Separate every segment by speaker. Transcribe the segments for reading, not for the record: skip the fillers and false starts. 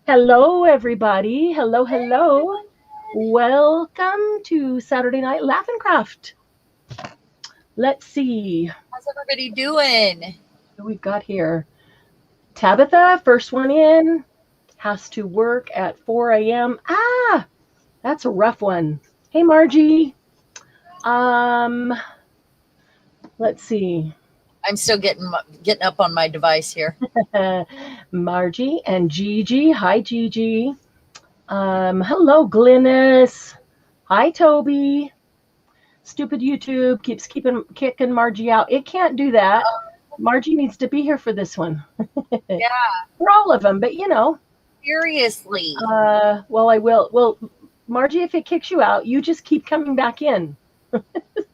Speaker 1: Hello, everybody. Hello, hello. Welcome to Saturday Night Laugh and Craft. Let's see
Speaker 2: How's everybody doing?
Speaker 1: who we've got here. Tabitha, first one in, has to work at 4 a.m. That's a rough one. Hey, Margie. Um, let's see.
Speaker 2: I'm still getting up on my device here.
Speaker 1: Margie and Gigi. Hi, Gigi. Hello, Glynis. Hi, Toby. Stupid YouTube keeps kicking Margie out. It can't do that. Margie needs to be here for this one.
Speaker 2: Yeah,
Speaker 1: For all of them, but
Speaker 2: seriously.
Speaker 1: well, I will. Well, Margie, if it kicks you out, you just keep coming back in.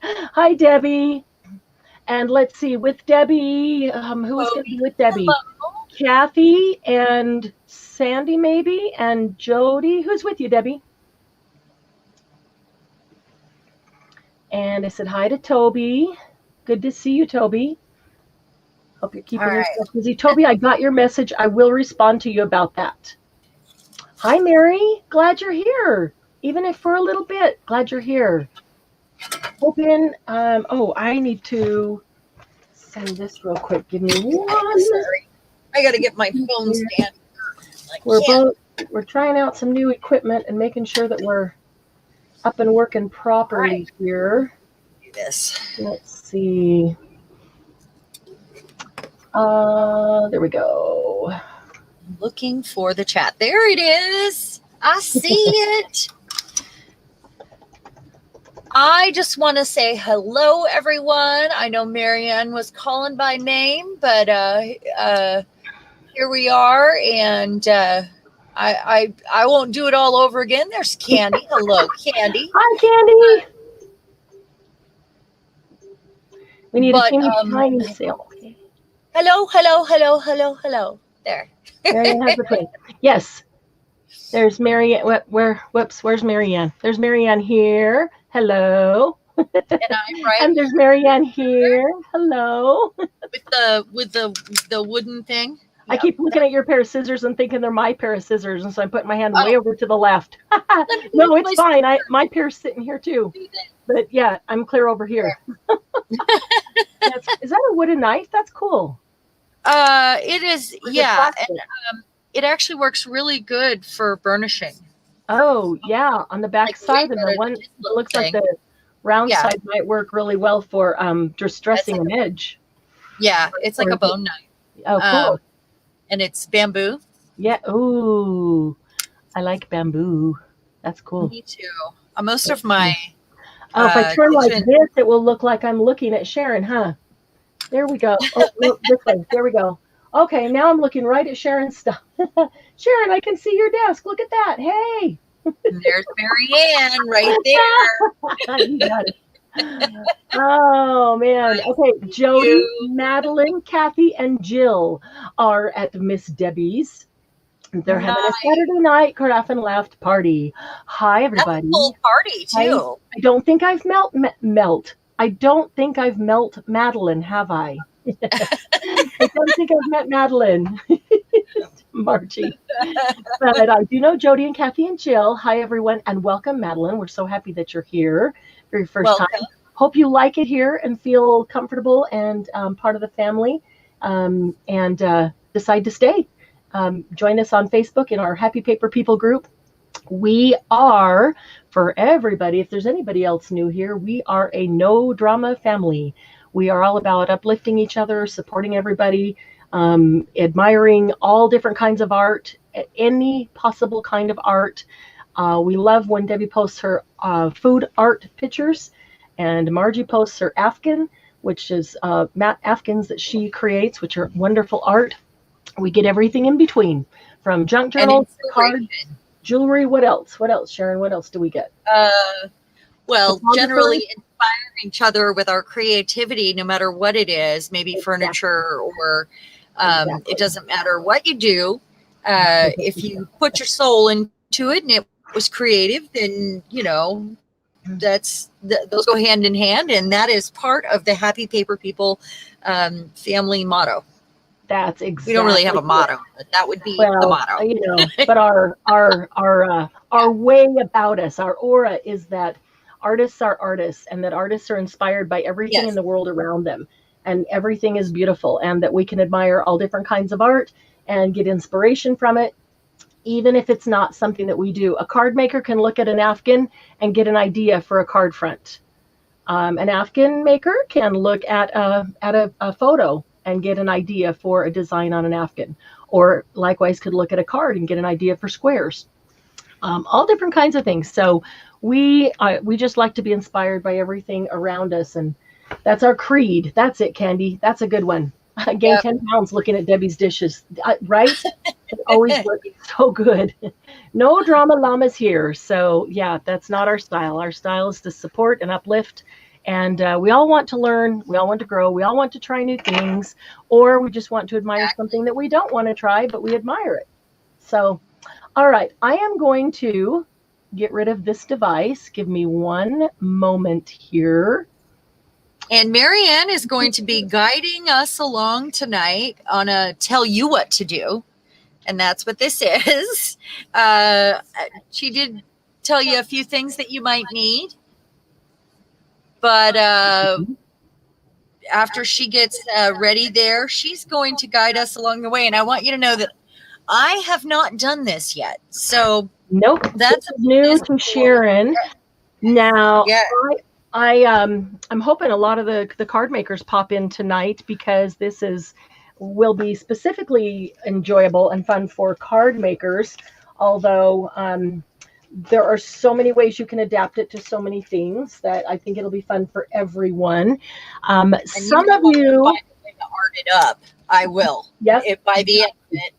Speaker 1: Hi, Debbie. And let's see, with Debbie, who is going to be with Debbie?
Speaker 2: Hello.
Speaker 1: Kathy and Sandy, maybe, and Jody. Who's with you, Debbie? And I said hi to Toby. Good to see you, Toby. Hope you're keeping yourself busy. Toby, I got your message. I will respond to you about that. Hi, Mary. Glad you're here. Even if for a little bit, glad you're here. Hoping, I need to send this real quick. Give me one.
Speaker 2: Sorry. I got to get my phone stand.
Speaker 1: We're trying out some new equipment and making sure that we're up and working properly here.
Speaker 2: Do this.
Speaker 1: Let's see. There we go.
Speaker 2: Looking for the chat. There it is. I see it. I just want to say hello, everyone. I know Marianne was calling by name, but here we are, and I won't do it all over again. There's Candy. Hello, Candy.
Speaker 1: Hi, Candy. We need a tiny sale.
Speaker 2: Hello. There.
Speaker 1: Marianne has a twin. Yes. There's Marianne. Where's Marianne? There's Marianne here. Hello.
Speaker 2: And I'm right.
Speaker 1: And there's Marianne here. Hello.
Speaker 2: With the wooden thing.
Speaker 1: I keep looking at your pair of scissors and thinking they're my pair of scissors, and so I'm putting my hand way over to the left. No, it's fine. My pair's sitting here too. But yeah, I'm clear over here. Is that a wooden knife? That's cool.
Speaker 2: It is, yeah, and it actually works really good for burnishing.
Speaker 1: Oh yeah, on the back side, and the one that looks like the round side might work really well for just dressing an edge.
Speaker 2: Yeah, it's like a bone knife.
Speaker 1: Oh, cool.
Speaker 2: And it's bamboo.
Speaker 1: Yeah. Ooh, I like bamboo. That's cool.
Speaker 2: Me too. Most of my.
Speaker 1: If I turn like this, it will look like I'm looking at Sharon, huh? There we go. Oh, no, this way. There we go. Okay, now I'm looking right at Sharon's stuff. Sharon, I can see your desk. Look at that. Hey.
Speaker 2: There's Marianne right there.
Speaker 1: You got it. Oh, man. Okay, Jody, Madeline, Kathy, and Jill are at Miss Debbie's. They're having a Saturday night Craft and Laugh party. Hi, everybody.
Speaker 2: That's a full party, too.
Speaker 1: I don't think I've I don't think I've met Madeline, have I? I don't think I've met Madeline. Margie. But I do know Jody and Kathy and Jill. Hi, everyone, and welcome, Madeline. We're so happy that you're here for your first time. Hope you like it here and feel comfortable and part of the family and decide to stay. Join us on Facebook in our Happy Paper People group. We are, for everybody, if there's anybody else new here, we are a no drama family. We are all about uplifting each other, supporting everybody, admiring all different kinds of art, any possible kind of art. We love when Debbie posts her food art pictures, and Margie posts her Afghan, which is Afghans that she creates, which are wonderful art. We get everything in between, from junk journals, cards, jewelry. What else, Sharon? What else do we get?
Speaker 2: Well, generally inspiring each other with our creativity, no matter what it is, maybe furniture or it doesn't matter what you do. If you put your soul into it and it was creative, then, those go hand in hand. And that is part of the Happy Paper People family motto.
Speaker 1: That's exactly.
Speaker 2: We don't really have a motto, but that would be the motto.
Speaker 1: You know, but our way about us, our aura is that artists are artists, and that artists are inspired by everything in the world around them, and everything is beautiful, and that we can admire all different kinds of art and get inspiration from it, even if it's not something that we do. A card maker can look at a napkin and get an idea for a card front. An napkin maker can look at a photo and get an idea for a design on a napkin, or likewise could look at a card and get an idea for squares. All different kinds of things. So we just like to be inspired by everything around us, and that's our creed. That's it, Candy. That's a good one. I gained 10 pounds looking at Debbie's dishes, right? It always working so good. No drama llamas here. So yeah, that's not our style. Our style is to support and uplift. And we all want to learn. We all want to grow. We all want to try new things, or we just want to admire something that we don't want to try, but we admire it. So, all right, I am going to get rid of this device. Give me one moment here.
Speaker 2: And Marianne is going to be guiding us along tonight on a tell you what to do. And that's what this is. She did tell you a few things that you might need. But after she gets ready there, she's going to guide us along the way. And I want you to know that I have not done this yet. So
Speaker 1: nope, that's new to Sharon. Now, I'm hoping a lot of the card makers pop in tonight, because this will be specifically enjoyable and fun for card makers. Although there are so many ways you can adapt it to so many things that I think it'll be fun for everyone. Some of you
Speaker 2: art it up. I will.
Speaker 1: Yes.
Speaker 2: By the end of it,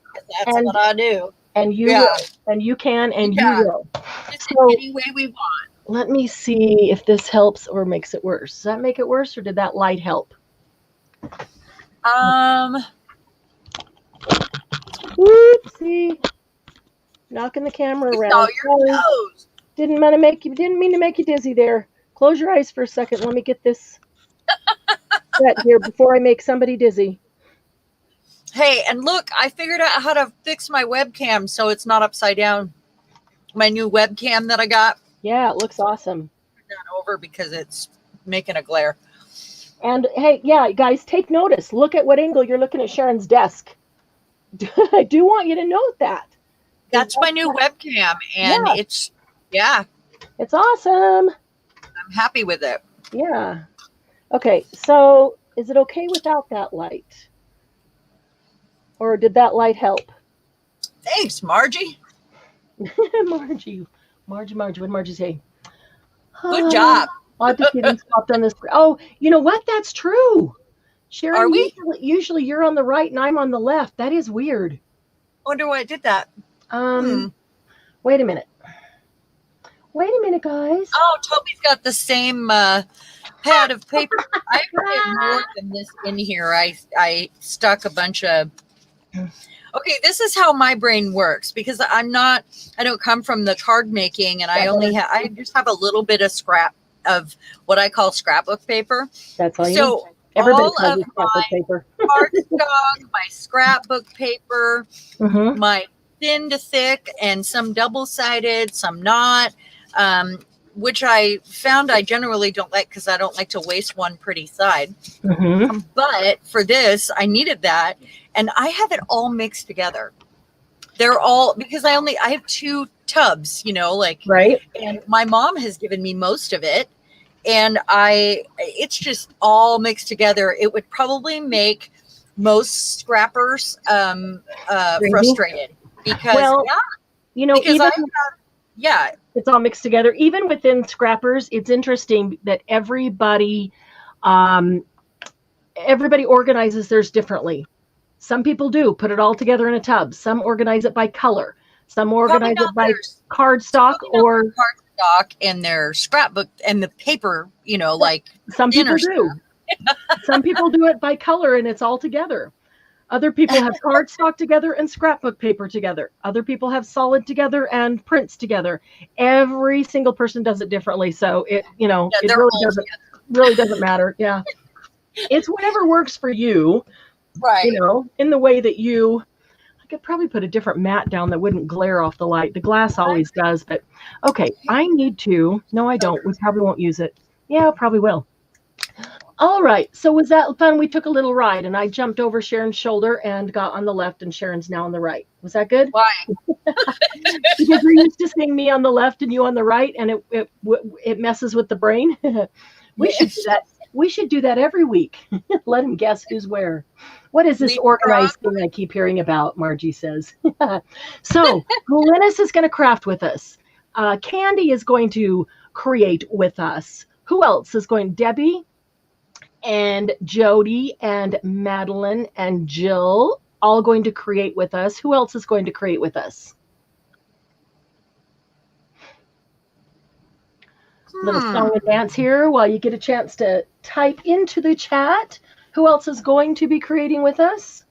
Speaker 2: that's what I do.
Speaker 1: And you will. And you can, and you will.
Speaker 2: Just any way we want.
Speaker 1: Let me see if this helps or makes it worse. Does that make it worse, or did that light help? Oopsie. Knocking the camera around. Didn't mean to make you dizzy there. Close your eyes for a second. Let me get this set here before I make somebody dizzy.
Speaker 2: Hey, and look, I figured out how to fix my webcam so it's not upside down. My new webcam that I got.
Speaker 1: Yeah, it looks awesome.
Speaker 2: Turn that over because it's making a glare.
Speaker 1: And hey, yeah, guys, take notice. Look at what angle you're looking at Sharon's desk. I do want you to note that.
Speaker 2: That's my new webcam, and it's
Speaker 1: awesome.
Speaker 2: I'm happy with it.
Speaker 1: Yeah. Okay, so is it okay without that light? Or did that light help?
Speaker 2: Thanks, Margie.
Speaker 1: Margie, what did Margie say?
Speaker 2: Good job.
Speaker 1: Popped on this. Oh, you know what? That's true. Sharon,
Speaker 2: are we?
Speaker 1: Usually you're on the right and I'm on the left. That is weird.
Speaker 2: I wonder why I did that.
Speaker 1: Wait a minute. Guys.
Speaker 2: Oh, Toby's got the same pad of paper. I put more than this in here. I stuck a bunch of. Okay, this is how my brain works, because I don't come from the card making, and I just have a little bit of scrap of what I call scrapbook paper.
Speaker 1: That's all you
Speaker 2: need.
Speaker 1: Everybody
Speaker 2: all of my
Speaker 1: paper.
Speaker 2: cardstock, my scrapbook paper, my thin to thick, and some double-sided, some not, which I found I generally don't like because I don't like to waste one pretty side. But for this, I needed that, and I have it all mixed together. They're all, because I have 2 tubs, right. And my mom has given me most of it. And it's just all mixed together. It would probably make most scrappers frustrated because,
Speaker 1: it's all mixed together. Even within scrappers, it's interesting that everybody organizes theirs differently. Some people do put it all together in a tub. Some organize it by color. Some organize it by cardstock or
Speaker 2: cardstock and their scrapbook and the paper, like
Speaker 1: some people do. Some people do it by color and it's all together. Other people have cardstock together and scrapbook paper together. Other people have solid together and prints together. Every single person does it differently. So it really doesn't matter. Yeah. It's whatever works for you.
Speaker 2: Right.
Speaker 1: In the way that I could probably put a different mat down that wouldn't glare off the light. The glass always does, but okay, I need to. No, I don't. We probably won't use it. Yeah, probably will. All right. So was that fun? We took a little ride and I jumped over Sharon's shoulder and got on the left and Sharon's now on the right. Was that good?
Speaker 2: Why?
Speaker 1: Because we're used to seeing me on the left and you on the right and it messes with the brain. We should do that. We should do that every week. Let him guess who's where. What is this organized thing I keep hearing about? Margie says. So Glynis is going to craft with us. Candy is going to create with us. Who else is going? Debbie and Jody and Madeline and Jill all going to create with us. Who else is going to create with us? Little song and dance here while you get a chance to type into the chat. Who else is going to be creating with us?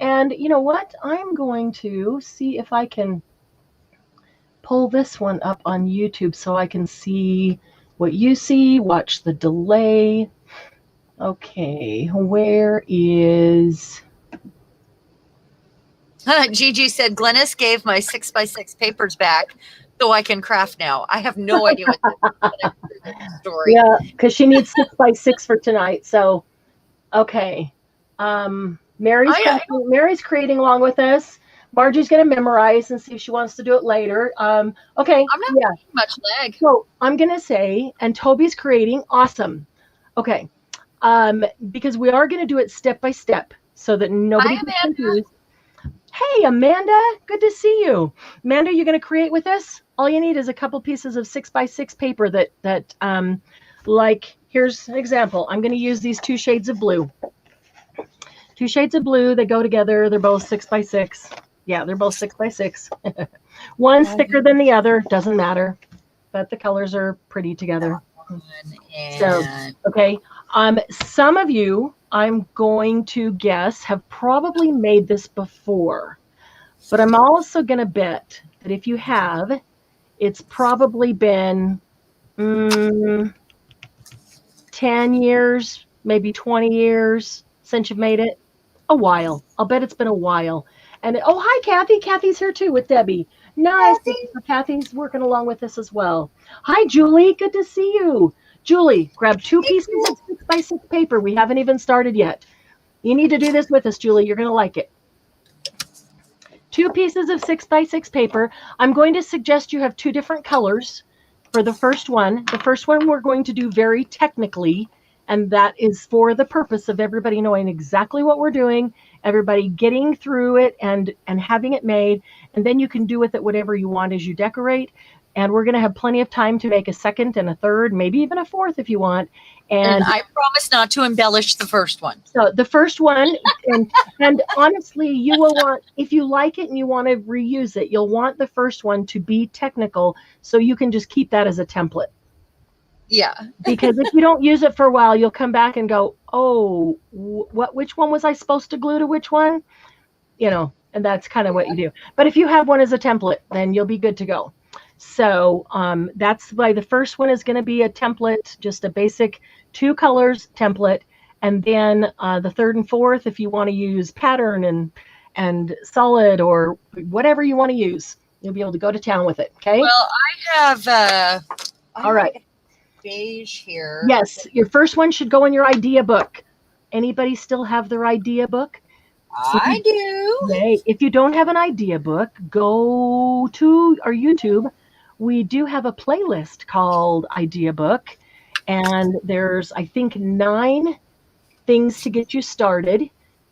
Speaker 1: And you know what? I'm going to see if I can pull this one up on YouTube so I can see what you see. Watch the delay. Okay, where is...
Speaker 2: Gigi said, Glynis gave my 6x6 papers back so I can craft now. I have no idea what the story.
Speaker 1: Yeah, because she needs 6x6 for tonight. So, okay. Mary's creating along with us. Margie's going to memorize and see if she wants to do it later. Okay.
Speaker 2: I'm not making much lag.
Speaker 1: So I'm going to say, and Toby's creating. Awesome. Okay. Because we are going to do it step by step so that nobody gets confused. Hey, Amanda, good to see you. Amanda, you're going to create with us? All you need is a couple pieces of 6x6 paper that like, here's an example. I'm going to use these 2 shades of blue. 2 shades of blue, they go together. They're both 6x6. Yeah, they're both 6x6. One's thicker than the other, doesn't matter, but the colors are pretty together. So, okay. Some of you, I'm going to guess, have probably made this before, but I'm also going to bet that if you have, it's probably been 10 years, maybe 20 years since you've made it. A while. I'll bet it's been a while. And oh, hi, Kathy. Kathy's here too with Debbie. Nice. Kathy's working along with us as well. Hi, Julie. Good to see you. Julie, grab 2 pieces of 6x6 paper. We haven't even started yet. You need to do this with us, Julie. You're going to like it. 2 pieces of 6x6 paper. I'm going to suggest you have 2 different colors for the first one. The first one we're going to do very technically, and that is for the purpose of everybody knowing exactly what we're doing, everybody getting through it and having it made, and then you can do with it whatever you want as you decorate. And we're going to have plenty of time to make a second and a third, maybe even a fourth if you want.
Speaker 2: And I promise not to embellish the first one.
Speaker 1: So the first one, and honestly, you will want, if you like it and you want to reuse it, you'll want the first one to be technical so you can just keep that as a template.
Speaker 2: Yeah.
Speaker 1: Because if you don't use it for a while, you'll come back and go, oh, which one was I supposed to glue to which one? And that's kind of what you do. But if you have one as a template, then you'll be good to go. So that's why the first one is going to be a template, just a basic 2 colors template. And then the third and fourth, if you want to use pattern and solid or whatever you want to use, you'll be able to go to town with it. Okay.
Speaker 2: Well, I have,
Speaker 1: all right.
Speaker 2: Beige here.
Speaker 1: Yes. Your first one should go in your idea book. Anybody still have their idea book?
Speaker 2: I do.
Speaker 1: Okay. If you don't have an idea book, go to our YouTube. We do have a playlist called Idea Book, and there's, I think, 9 things to get you started,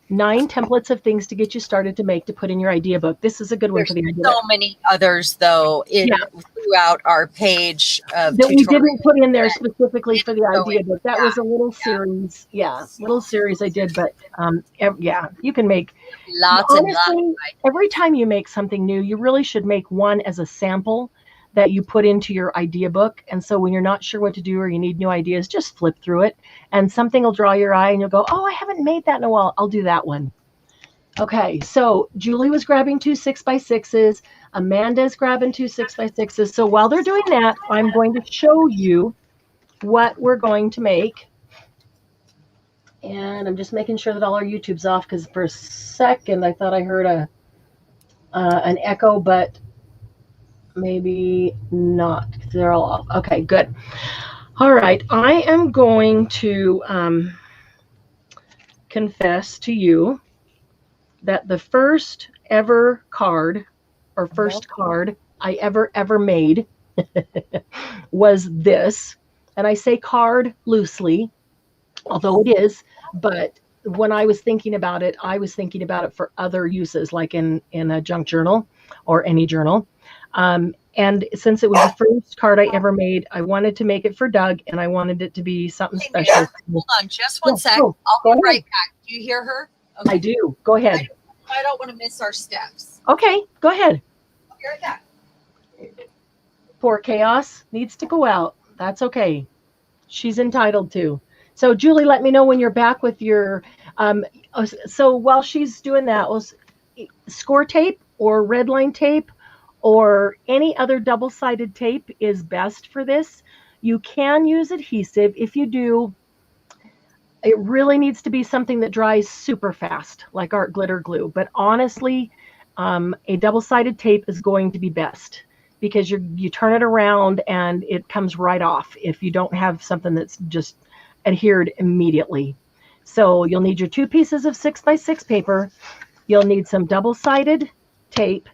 Speaker 1: 9 templates of things to get you started to put in your idea book. This is a good one for the idea book.
Speaker 2: So many others, though, throughout our page of
Speaker 1: that we didn't put in there specifically for the idea book. That was a little series. Yeah, little series I did, but you can make
Speaker 2: lots and lots.
Speaker 1: Every time you make something new, you really should make one as a sample that you put into your idea book. And so when you're not sure what to do or you need new ideas, just flip through it and something will draw your eye and you'll go, oh, I haven't made that in a while. I'll do that one. Okay, so Julie was grabbing 2 6x6s. Amanda's grabbing 2 6x6s. So while they're doing that, I'm going to show you what we're going to make. And I'm just making sure that all our YouTube's off because for a second I thought I heard an echo, but maybe not. They're all off. Okay, good. All right, I am going to confess to you that the first ever card or first card I ever made was this. And I say card loosely, although it is, but when I was thinking about it, I was thinking about it for other uses, like in a junk journal or any journal. And since it was the first card I ever made, I wanted to make it for Doug, and I wanted it to be something special.
Speaker 2: Mary, hold on just one sec. I'll be right back. Do you hear her?
Speaker 1: Okay. I do. Go ahead.
Speaker 2: I don't want to miss our steps.
Speaker 1: Okay, go ahead.
Speaker 2: I'll be right back.
Speaker 1: Poor Chaos needs to go out. That's okay. She's entitled to. So Julie, let me know when you're back with your, so while she's doing that, score tape or red line tape or any other double-sided tape is best for this. You can use adhesive. If you do, it really needs to be something that dries super fast, like art glitter glue. But honestly, a double-sided tape is going to be best because you turn it around and it comes right off if you don't have something that's just adhered immediately. So you'll need your 2 pieces of 6x6 paper. You'll need some double-sided tape.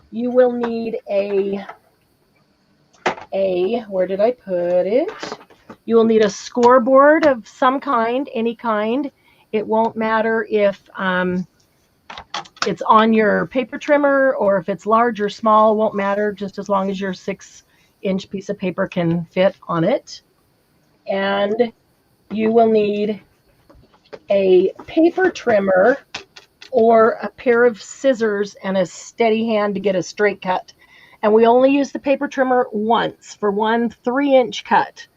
Speaker 1: You will need where did I put it? You will need a scoreboard of some kind, any kind. It won't matter if it's on your paper trimmer or if it's large or small, won't matter, just as long as your 6-inch piece of paper can fit on it. And you will need a paper trimmer or a pair of scissors and a steady hand to get a straight cut. And we only use the paper trimmer once for one 3-inch cut,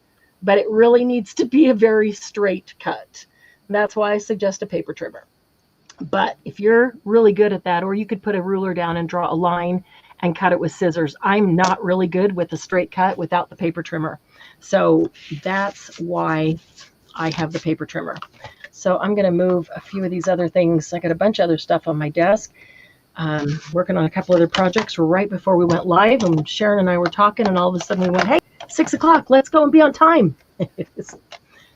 Speaker 1: but it really needs to be a very straight cut. And that's why I suggest a paper trimmer. But if you're really good at that, or you could put a ruler down and draw a line and cut it with scissors. I'm not really good with a straight cut without the paper trimmer. So that's why I have the paper trimmer. So I'm going to move a few of these other things. I got a bunch of other stuff on my desk. Working on a couple other projects right before we went live, and Sharon and I were talking, and all of a sudden we went, hey, 6 o'clock, let's go and be on time.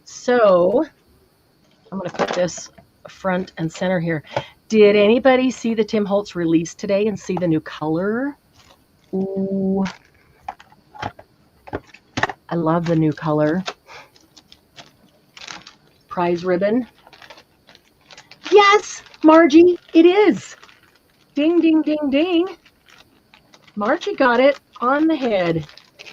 Speaker 1: So I'm going to put this front and center here. Did anybody see the Tim Holtz release today and see the new color? Ooh, I love the new color. Prize ribbon. Yes, Margie, it is. Ding, ding, ding, ding. Margie got it on the head.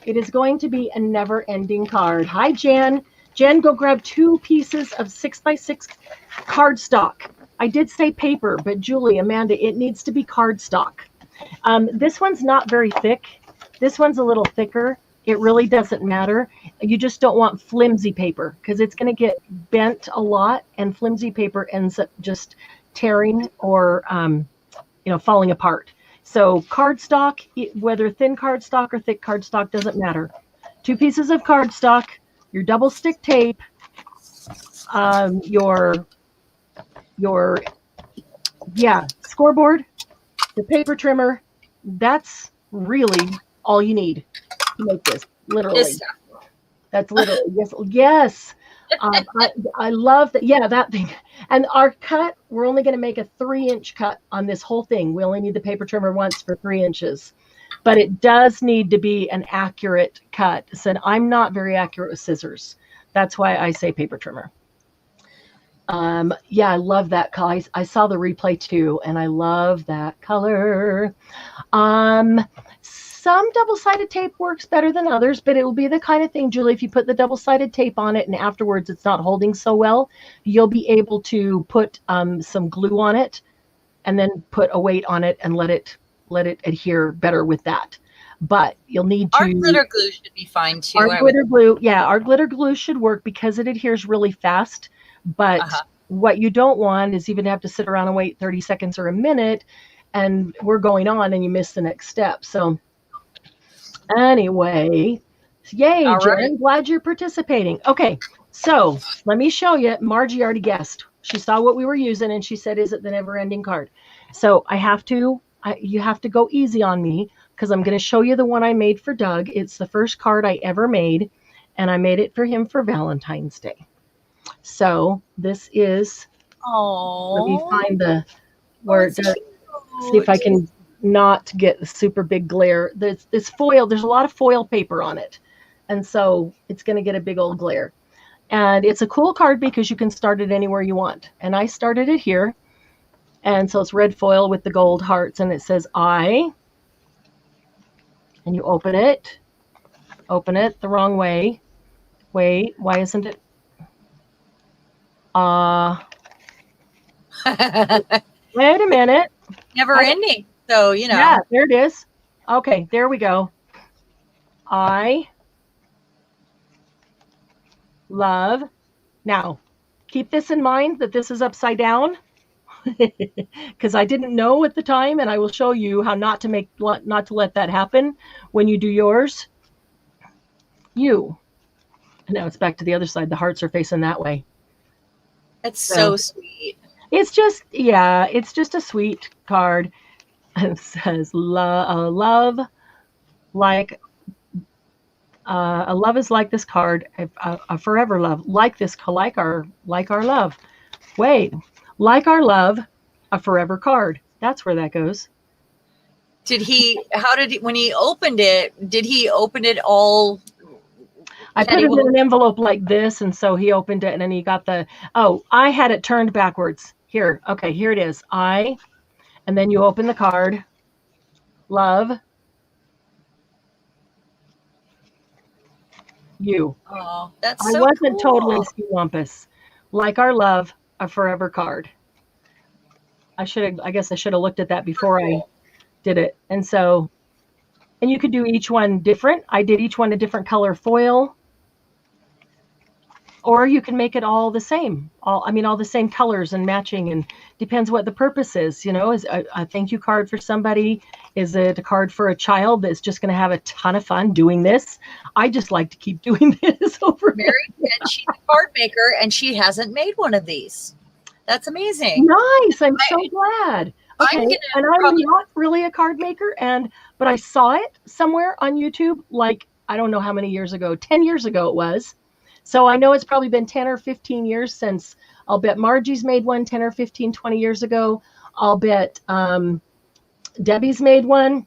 Speaker 1: It is going to be a never-ending card. Hi, Jen. Jen, go grab 2 pieces of 6x6 cardstock. I did say paper, but Julie, Amanda, it needs to be cardstock. This one's not very thick. This one's a little thicker. It really doesn't matter. You just don't want flimsy paper because it's going to get bent a lot, and flimsy paper ends up just tearing or falling apart. So cardstock, whether thin cardstock or thick cardstock, doesn't matter. 2 pieces of cardstock, your double stick tape, your scoreboard, the paper trimmer. That's really all you need to make this. Literally, that's literally yes. I love that. Yeah, that thing. And our cut, we're only going to make a 3-inch cut on this whole thing. We only need the paper trimmer once for 3 inches, but it does need to be an accurate cut. So I'm not very accurate with scissors. That's why I say paper trimmer. Yeah, I love that color. I saw the replay too, and I love that color. Some double-sided tape works better than others, but it will be the kind of thing, Julie, if you put the double-sided tape on it and afterwards it's not holding so well, you'll be able to put some glue on it and then put a weight on it and let it adhere better with that. But you'll need to...
Speaker 2: Our glitter glue should be fine too.
Speaker 1: Our glitter glue should work because it adheres really fast. But what you don't want is even have to sit around and wait 30 seconds or a minute, and we're going on and you miss the next step. So anyway, yay, Jen, glad you're participating. Okay, So let me show you. Margie already guessed. She saw what we were using and she said, is it the never ending card? So you have to go easy on me because I'm going to show you the one I made for Doug. It's the first card I ever made, and I made it for him for Valentine's Day. So this is, let me find where it does, see if I can not get the super big glare. This foil, there's a lot of foil paper on it. And so it's going to get a big old glare. And it's a cool card because you can start it anywhere you want. And I started it here. And so it's red foil with the gold hearts, and it says I. And you open it the wrong way. Wait, why isn't it? Wait a minute.
Speaker 2: Never ending. So,
Speaker 1: Yeah, there it is. Okay, there we go. I love. Now, keep this in mind that this is upside down because I didn't know at the time, and I will show you how not to let that happen when you do yours. And now it's back to the other side. The hearts are facing that way.
Speaker 2: That's so sweet.
Speaker 1: It's just a sweet card. It says love like a love is like this card, a forever love, like our love. Wait, like our love, a forever card. That's where that goes.
Speaker 2: When he opened it, did he open it all?
Speaker 1: I put it in an envelope like this, and so he opened it, and then he got I had it turned backwards. Here, okay, here it is. And then you open the card. Love. You.
Speaker 2: Oh, that's
Speaker 1: I wasn't totally skiwampus. Like our love, a forever card. I guess I should have looked at that before I did it. And you could do each one different. I did each one a different color foil. Or you can make it all the same. All the same colors and matching, and depends what the purpose is. Is a thank you card for somebody? Is it a card for a child that's just going to have a ton of fun doing this? I just like to keep doing this over.
Speaker 2: Mary said she's a card maker and she hasn't made one of these. That's amazing.
Speaker 1: Nice. I'm so glad. Okay, and I'm not really a card maker, but I saw it somewhere on YouTube, like I don't know how many years ago, 10 years ago it was. So I know it's probably been 10 or 15 years since. I'll bet Margie's made one 10 or 15, 20 years ago. I'll bet Debbie's made one.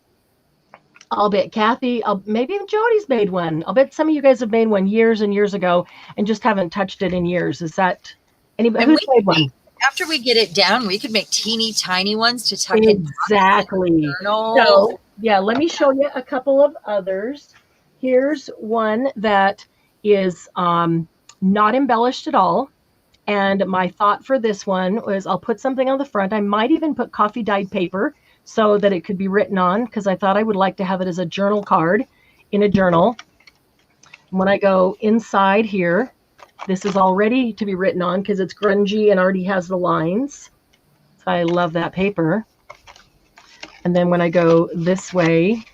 Speaker 1: I'll bet Kathy, maybe even Jody's made one. I'll bet some of you guys have made one years and years ago and just haven't touched it in years. Is that anybody who's made one?
Speaker 2: After we get it down, we could make teeny tiny ones to tuck in.
Speaker 1: Exactly. So yeah, let me show you a couple of others. Here's one that is not embellished at all. And my thought for this one was I'll put something on the front. I might even put coffee dyed paper so that it could be written on, because I thought I would like to have it as a journal card in a journal. And when I go inside here, this is all ready to be written on because it's grungy and already has the lines. So I love that paper. And then when I go this way,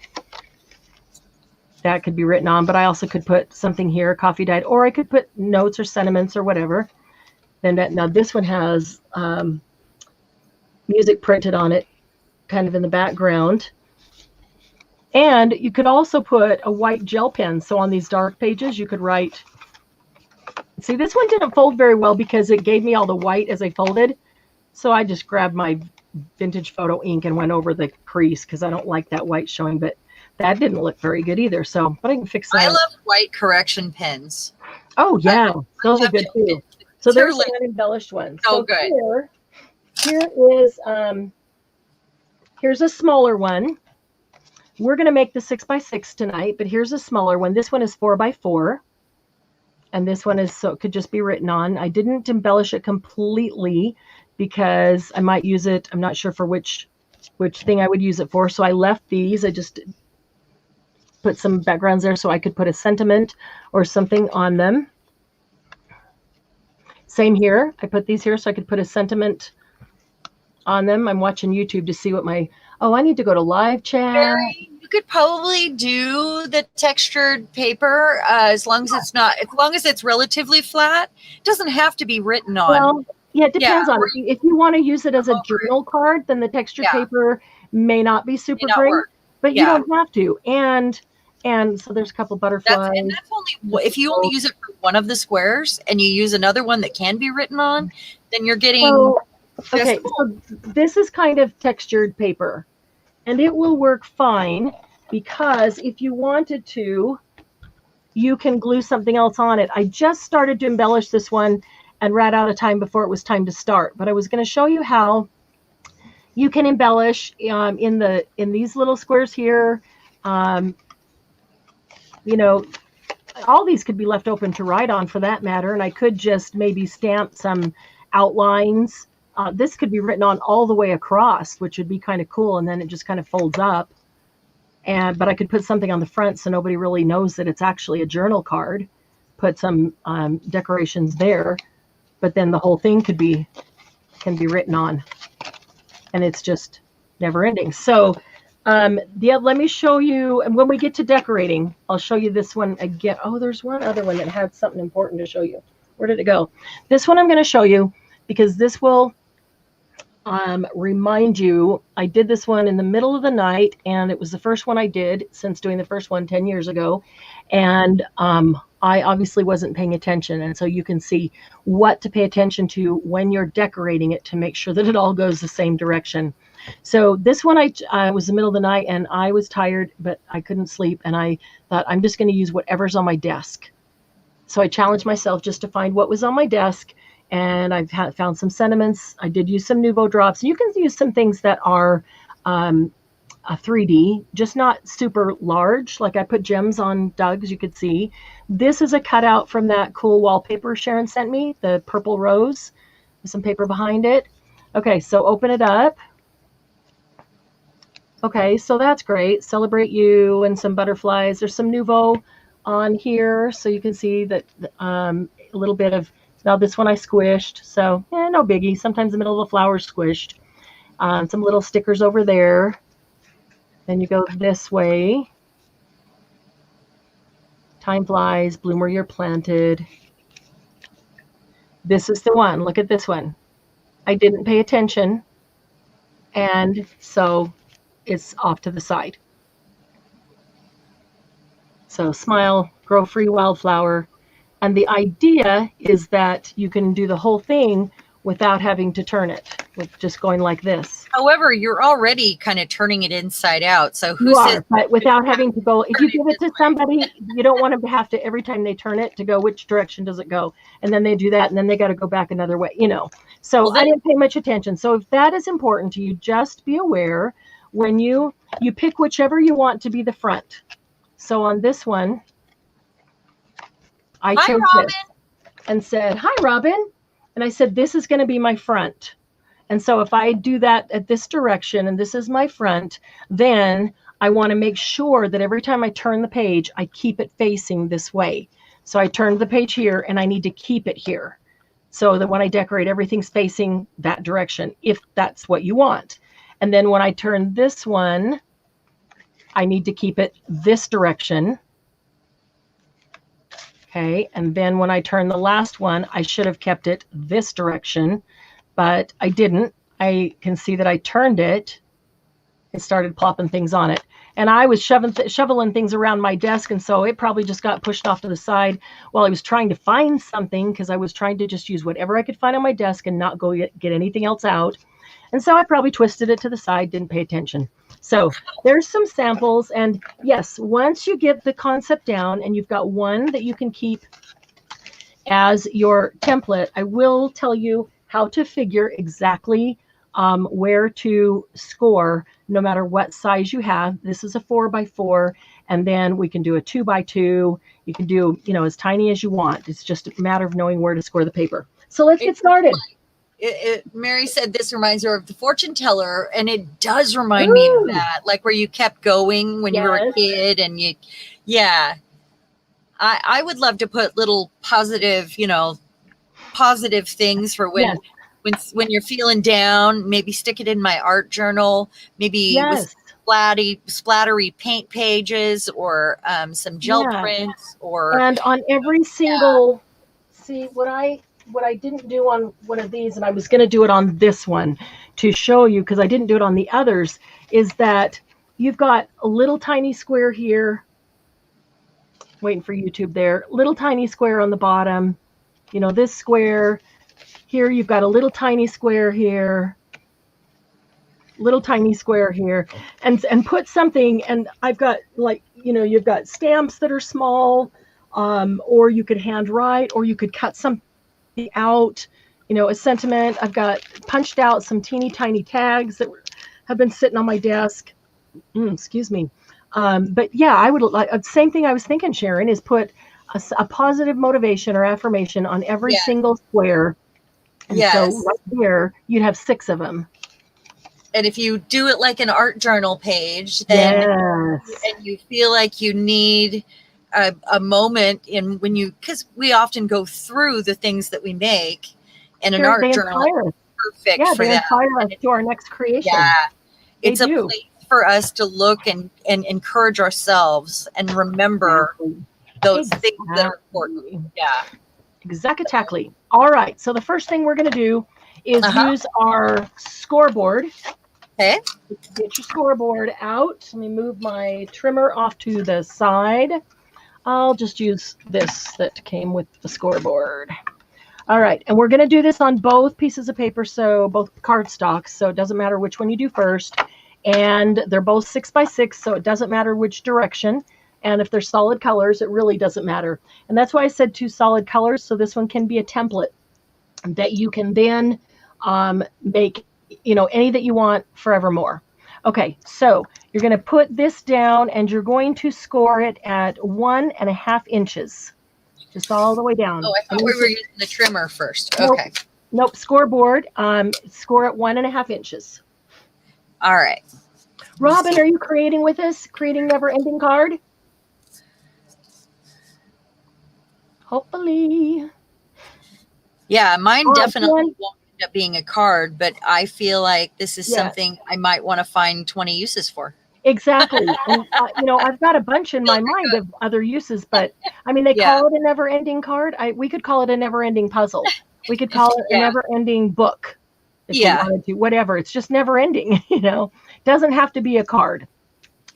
Speaker 1: that could be written on, but I also could put something here, coffee dyed, or I could put notes or sentiments or whatever. Now this one has music printed on it, kind of in the background. And you could also put a white gel pen. So on these dark pages, you could write. See, this one didn't fold very well because it gave me all the white as I folded. So I just grabbed my vintage photo ink and went over the crease because I don't like that white showing, but that didn't look very good either. So, but I can fix that.
Speaker 2: I love white correction pens.
Speaker 1: Oh yeah, those are good too. So there's an embellished one.
Speaker 2: So good.
Speaker 1: Here is here's a smaller one. We're gonna make the 6x6 tonight, but here's a smaller one. This one is 4x4, and this one is so it could just be written on. I didn't embellish it completely because I might use it. I'm not sure for which thing I would use it for. So I left these. I just put some backgrounds there so I could put a sentiment or something on them. Same here. I put these here so I could put a sentiment on them. I'm watching YouTube to see what I need to go to live chat.
Speaker 2: Very, You could probably do the textured paper as long as it's relatively flat. It doesn't have to be written on.
Speaker 1: Well, yeah, it depends on it. If you want to use it as a journal card, then the textured paper may not be super great, but you don't have to. And so there's a couple butterflies.
Speaker 2: That's only if you only use it for one of the squares and you use another one that can be written on, then you're getting.
Speaker 1: Okay, so this is kind of textured paper, and it will work fine because if you wanted to, you can glue something else on it. I just started to embellish this one and ran out of time before it was time to start, but I was going to show you how you can embellish in these little squares here. You know, all these could be left open to write on for that matter, and I could just maybe stamp some outlines. This could be written on all the way across, which would be kind of cool, and then it just kind of folds up. But I could put something on the front so nobody really knows that it's actually a journal card. Put some decorations there, but then the whole thing can be written on, and it's just never ending. So let me show you, and when we get to decorating, I'll show you this one again. Oh, there's one other one that had something important to show you. Where did it go? This one I'm going to show you because this will remind you. I did this one in the middle of the night, and it was the first one I did since doing the first one 10 years ago. And I obviously wasn't paying attention. And so you can see what to pay attention to when you're decorating it to make sure that it all goes the same direction. So this one, I was in the middle of the night and I was tired, but I couldn't sleep. And I thought, I'm just going to use whatever's on my desk. So I challenged myself just to find what was on my desk. And I've found some sentiments. I did use some Nouveau drops. You can use some things that are a 3D, just not super large. Like I put gems on Doug's, you could see. This is a cutout from that cool wallpaper Sharon sent me, the purple rose, with some paper behind it. Okay, so open it up. Okay, so that's great. Celebrate you and some butterflies. There's some Nouveau on here, so you can see that a little bit of, now this one I squished, so no biggie. Sometimes the middle of the flower is squished. Some little stickers over there. Then you go this way. Time flies, bloom where you're planted. This is the one. Look at this one. I didn't pay attention, and so it's off to the side. So smile, grow free wildflower. And the idea is that you can do the whole thing without having to turn it, with just going like this.
Speaker 2: However, you're already kind of turning it inside out. So
Speaker 1: but without having to go, if you give it to somebody, you don't want them to have to, every time they turn it, to go, which direction does it go? And then they do that, and then they got to go back another way, So I didn't pay much attention. So if that is important to you, just be aware when you pick whichever you want to be the front. So on this one, I chose this and said, "Hi, Robin." And I said, this is going to be my front. And so if I do that at this direction and this is my front, then I want to make sure that every time I turn the page, I keep it facing this way. So I turned the page here and I need to keep it here so that when I decorate, everything's facing that direction, if that's what you want. And then when I turn this one, I need to keep it this direction. Okay, and then when I turn the last one, I should have kept it this direction, but I didn't. I can see that I turned it. It started plopping things on it. And I was shoveling things around my desk, and so it probably just got pushed off to the side while I was trying to find something, because I was trying to just use whatever I could find on my desk and not go get anything else out. And so I probably twisted it to the side, didn't pay attention. So there's some samples. And yes, once you get the concept down and you've got one that you can keep as your template, I will tell you how to figure exactly where to score no matter what size you have. This is a 4x4, and then we can do a 2x2. You can do, as tiny as you want. It's just a matter of knowing where to score the paper. So let's get started.
Speaker 2: Mary said this reminds her of the fortune teller, and it does remind me of that, like where you kept going when you were a kid, and I would love to put little positive, positive things for when you're feeling down. Maybe stick it in my art journal. Maybe with splattery paint pages or some gel prints or.
Speaker 1: And on every single, see what I didn't do on one of these, and I was going to do it on this one to show you because I didn't do it on the others, is that you've got a little tiny square here, waiting for YouTube there, little tiny square on the bottom, you know, this square here, you've got a little tiny square here, little tiny square here, and put something, and I've got, like, you know, you've got stamps that are small, or you could handwrite, or you could cut something out, you know, a sentiment. I've got punched out some teeny tiny tags that have been sitting on my desk. Excuse me. But yeah, I would like, same thing I was thinking, Sharon, is put a positive motivation or affirmation on every single square. And so right there, you'd have 6 of them.
Speaker 2: And if you do it like an art journal page, then and you feel like you need a moment in when you, because we often go through the things that we make, and an art journal is perfect for that.
Speaker 1: Inspire us to our next creation.
Speaker 2: Yeah, it's a place for us to look and encourage ourselves and remember those things that are important. Yeah,
Speaker 1: exactly. All right, so the first thing we're going to do is use our scoreboard.
Speaker 2: Okay.
Speaker 1: Get your scoreboard out. Let me move my trimmer off to the side. I'll just use this that came with the scoreboard. All right, and we're going to do this on both pieces of paper, so both cardstocks, so it doesn't matter which one you do first. And they're both 6x6, so it doesn't matter which direction. And if they're solid colors, it really doesn't matter. And that's why I said 2 solid colors, so this one can be a template that you can then make, you know, any that you want forevermore. Okay, so you're going to put this down, and you're going to score it at 1.5 inches, just all the way down.
Speaker 2: Oh, I thought we were using the trimmer first.
Speaker 1: Nope.
Speaker 2: Okay.
Speaker 1: Nope, scoreboard, score at 1.5 inches.
Speaker 2: All right.
Speaker 1: Robin, are you creating with us? Creating never-ending card? Hopefully.
Speaker 2: Yeah, mine definitely won't end up being a card, but I feel like this is something I might want to find 20 uses for.
Speaker 1: Exactly. And, you know, I've got a bunch in my mind of other uses, but I mean, they call it a never-ending card. We could call it a never-ending puzzle. We could call it a never-ending book. If we wanted to, whatever. It's just never-ending, you know. Doesn't have to be a card.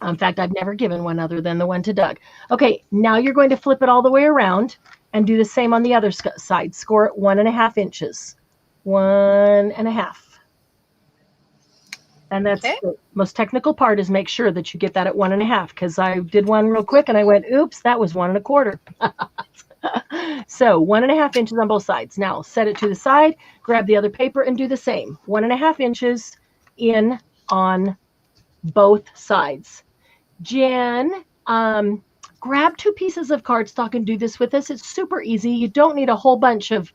Speaker 1: In fact, I've never given one other than the one to Doug. Okay, now you're going to flip it all the way around and do the same on the other side. Score it 1.5 inches. 1.5. And that's the most technical part, is make sure that you get that at 1.5, because I did one real quick and I went, oops, that was 1.25. So 1.5 inches on both sides. Now set it to the side, grab the other paper and do the same. 1.5 inches in on both sides. Jen, grab 2 pieces of cardstock and do this with us. It's super easy. You don't need a whole bunch of,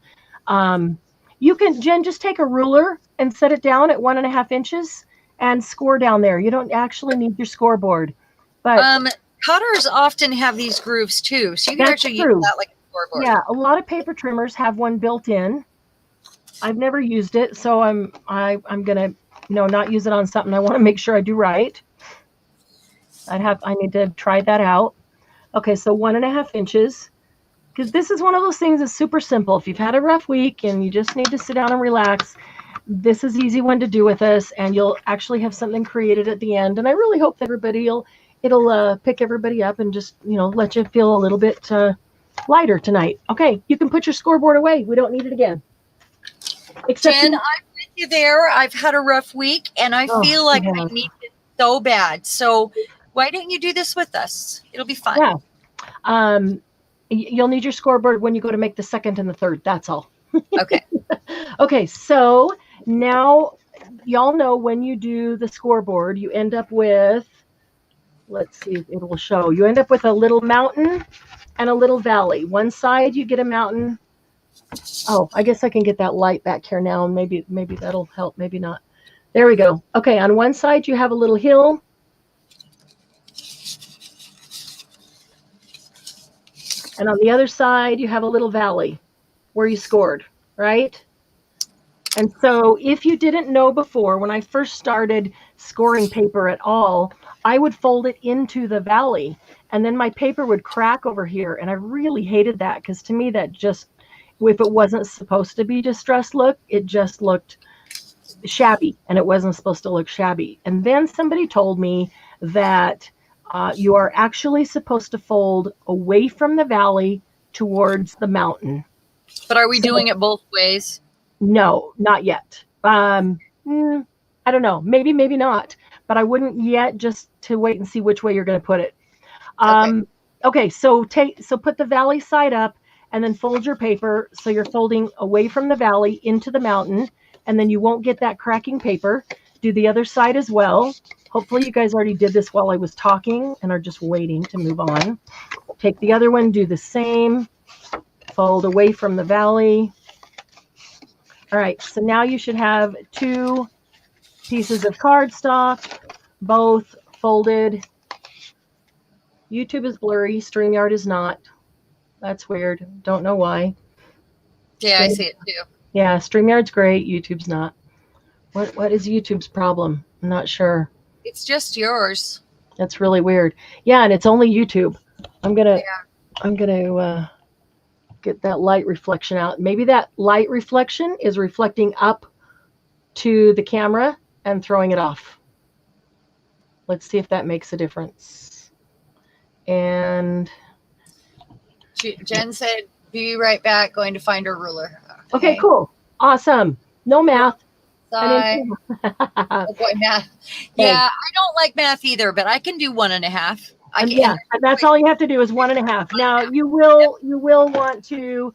Speaker 1: you can, Jen, just take a ruler and set it down at 1.5 inches and score down there. You don't actually need your scoreboard. But
Speaker 2: cutters often have these grooves too, so you can actually use that like a scoreboard.
Speaker 1: Yeah, a lot of paper trimmers have one built in. I've never used it, so I'm gonna not use it on something I want to make sure I do right. I need to try that out. Okay, so 1.5 inches, because this is one of those things that's super simple. If you've had a rough week and you just need to sit down and relax, this is an easy one to do with us, and you'll actually have something created at the end. And I really hope that it'll pick everybody up and just, let you feel a little bit lighter tonight. Okay, you can put your scoreboard away. We don't need it again.
Speaker 2: Jen, I'm with you there. I've had a rough week, and I feel like I need it so bad. So why don't you do this with us? It'll be fun.
Speaker 1: Yeah. You'll need your scoreboard when you go to make the second and the third. That's all.
Speaker 2: Okay.
Speaker 1: Okay, so now y'all know when you do the scoreboard, you end up with, let's see if it will show. You end up with a little mountain and a little valley. One side you get a mountain. Oh, I guess I can get that light back here now, and maybe that'll help, maybe not. There we go. Okay, on one side you have a little hill. And on the other side you have a little valley where you scored, right? And so if you didn't know before, when I first started scoring paper at all, I would fold it into the valley, and then my paper would crack over here. And I really hated that, because to me that just, if it wasn't supposed to be distressed look, it just looked shabby, and it wasn't supposed to look shabby. And then somebody told me that you are actually supposed to fold away from the valley towards the mountain.
Speaker 2: But are we doing it both ways?
Speaker 1: No, not yet. I don't know. Maybe not. But I wouldn't yet, just to wait and see which way you're going to put it. Okay. So put the valley side up, and then fold your paper so you're folding away from the valley into the mountain, and then you won't get that cracking paper. Do the other side as well. Hopefully you guys already did this while I was talking and are just waiting to move on. Take the other one, do the same. Fold away from the valley. All right, so now you should have 2 pieces of cardstock, both folded. YouTube is blurry, StreamYard is not. That's weird. Don't know why.
Speaker 2: Yeah, I see it too.
Speaker 1: Yeah, StreamYard's great, YouTube's not. What is YouTube's problem? I'm not sure.
Speaker 2: It's just yours.
Speaker 1: That's really weird. Yeah, and it's only YouTube. I'm gonna get that light reflection out. Maybe that light reflection is reflecting up to the camera and throwing it off. Let's see if that makes a difference. And
Speaker 2: Jen said, be right back, going to find her ruler.
Speaker 1: Okay, cool. Awesome. No math.
Speaker 2: Oh boy, math. Yeah, I don't like math either, but I can do 1.5.
Speaker 1: Yeah, that's all you have to do is 1.5. Now you will want to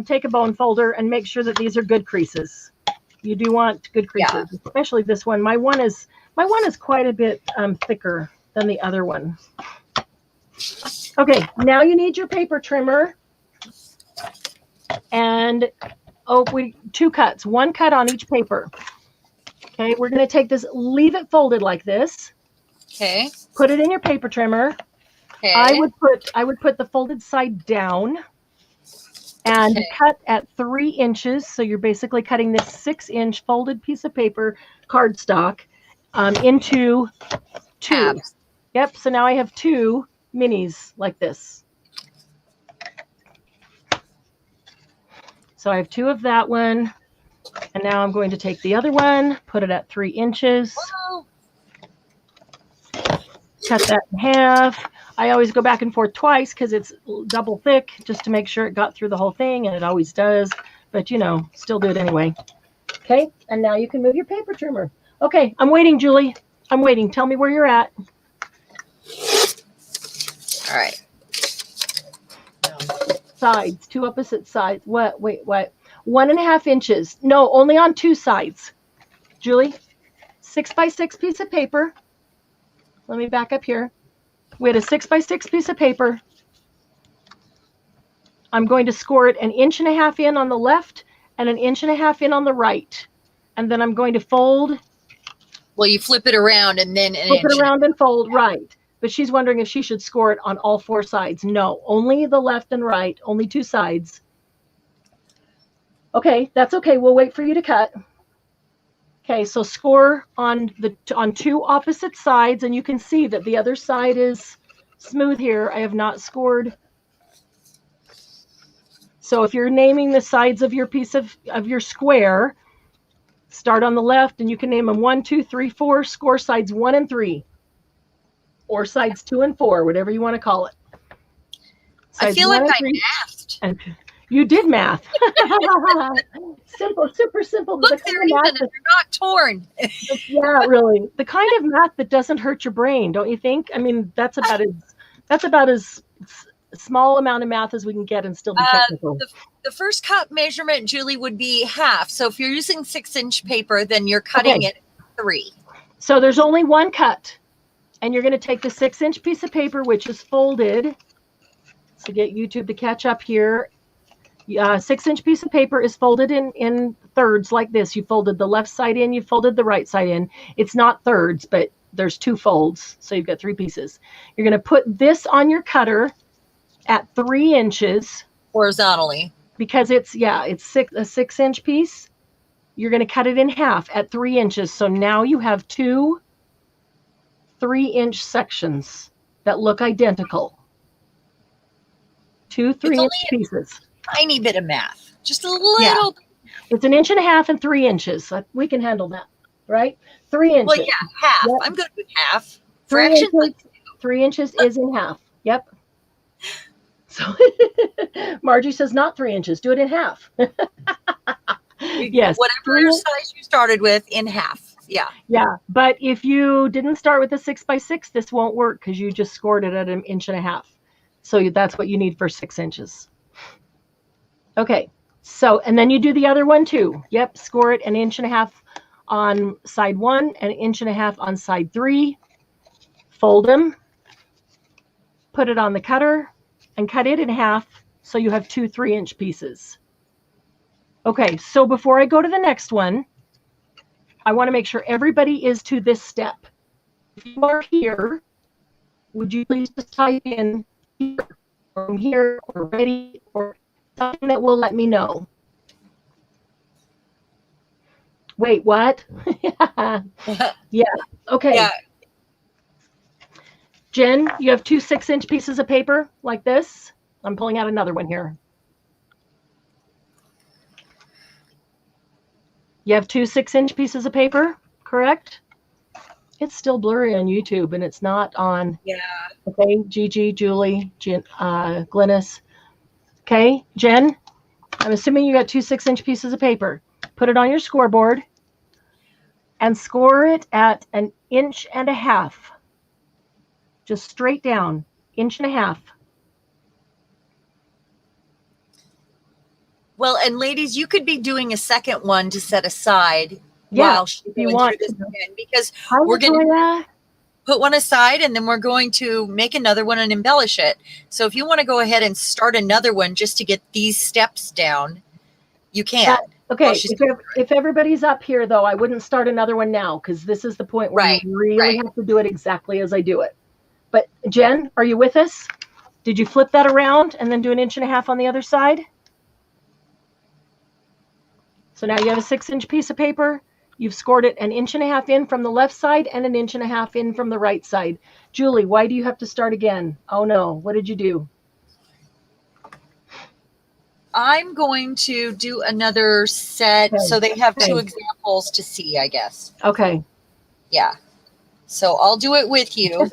Speaker 1: take a bone folder and make sure that these are good creases. You do want good creases, especially this one. My one is quite a bit thicker than the other one. Okay, now you need your paper trimmer, and 2 cuts, 1 cut on each paper. Okay, we're going to take this, leave it folded like this.
Speaker 2: Okay.
Speaker 1: Put it in your paper trimmer. Okay. I would put the folded side down and cut at 3 inches. So you're basically cutting this 6-inch folded piece of paper, cardstock, into 2. Tabs. Yep. So now I have 2 minis like this. So I have 2 of that one. And now I'm going to take the other one, put it at 3 inches. Whoa. Cut that in half. I always go back and forth twice because it's double thick, just to make sure it got through the whole thing, and it always does. But, still do it anyway. Okay, and now you can move your paper trimmer. Okay, I'm waiting, Julie. I'm waiting. Tell me where you're at.
Speaker 2: All right.
Speaker 1: Sides, 2 opposite sides. What? Wait, what? 1.5 inches. No, only on 2 sides. Julie, 6x6 piece of paper. Let me back up here. We had a 6x6 piece of paper. I'm going to score it 1.5 inches in on the left and 1.5 inches in on the right. And then I'm going to fold.
Speaker 2: Well, you flip it around and then
Speaker 1: flip it around and fold, right. But she's wondering if she should score it on all 4 sides. No, only the left and right, only 2 sides. Okay, that's okay. We'll wait for you to cut. Okay, so score on 2 opposite sides, and you can see that the other side is smooth here. I have not scored. So if you're naming the sides of your piece of your square, start on the left, and you can name them 1, 2, 3, 4. Score sides 1 and 3, or sides 2 and 4, whatever you want to call it.
Speaker 2: Sides I feel like I mathed.
Speaker 1: And you did math. Simple, super simple.
Speaker 2: Look, they're even and they're not torn.
Speaker 1: Yeah, really. The kind of math that doesn't hurt your brain, don't you think? I mean, that's about as small amount of math as we can get and still be technical.
Speaker 2: The first cut measurement, Julie, would be half. So if you're using 6-inch paper, then you're cutting it 3.
Speaker 1: So there's only 1 cut. And you're going to take the 6-inch piece of paper, which is folded. So get YouTube to catch up here. 6-inch piece of paper is folded in thirds like this. You folded the left side in, you folded the right side in. It's not thirds, but there's 2 folds. So you've got 3 pieces. You're going to put this on your cutter at 3 inches.
Speaker 2: Horizontally. Because
Speaker 1: it's a 6-inch piece. You're going to cut it in half at 3 inches. So now you have 2 3-inch sections that look identical. 2 3-inch pieces.
Speaker 2: Tiny bit of math. Just a little.
Speaker 1: Yeah. It's 1.5 inches and 3 inches. We can handle that, right? 3 inches.
Speaker 2: Well, yeah, half. Yep. I'm good with half.
Speaker 1: 3 inches. 3 inches is in half. Yep. So Margie says not 3 inches. Do it in half. Yes.
Speaker 2: Whatever size you started with, in half. Yeah.
Speaker 1: Yeah. But if you didn't start with a 6x6, this won't work because you just scored it at 1.5 inches. So that's what you need for 6 inches. Okay. So, and then you do the other one too. Yep. Score it 1.5 inches on side 1 and 1.5 inches on side 3. Fold them. Put it on the cutter and cut it in half so you have 2 3-inch pieces. Okay. So before I go to the next one, I want to make sure everybody is to this step. If you are here, would you please just type in here or here or ready or something that will let me know. Wait, what? Yeah. Okay. Yeah. Jen, you have 2 6-inch pieces of paper like this. I'm pulling out another one here. You have 2 6-inch pieces of paper, correct? It's still blurry on YouTube and it's not on.
Speaker 2: Yeah.
Speaker 1: Okay, Gigi, Julie, Glynis. Okay, Jen, I'm assuming you got 2 6-inch pieces of paper. Put it on your scoreboard and score it at 1.5 inches. Just straight down, 1.5 inches.
Speaker 2: Well, and ladies, you could be doing a second one to set aside while she's going through this again, because we're going to put one aside and then we're going to make another one and embellish it. So if you want to go ahead and start another one just to get these steps down, you can.
Speaker 1: Okay, if everybody's up here, though, I wouldn't start another one now because this is the point where you really have to do it exactly as I do it. But Jen, are you with us? Did you flip that around and then do 1.5 inches on the other side? So now you have a 6-inch piece of paper. You've scored it 1.5 inches in from the left side and 1.5 inches in from the right side. Julie, why do you have to start again? Oh no, what did you do?
Speaker 2: I'm going to do another set so they have 2 examples to see, I guess.
Speaker 1: Okay.
Speaker 2: Yeah. So I'll do it with you.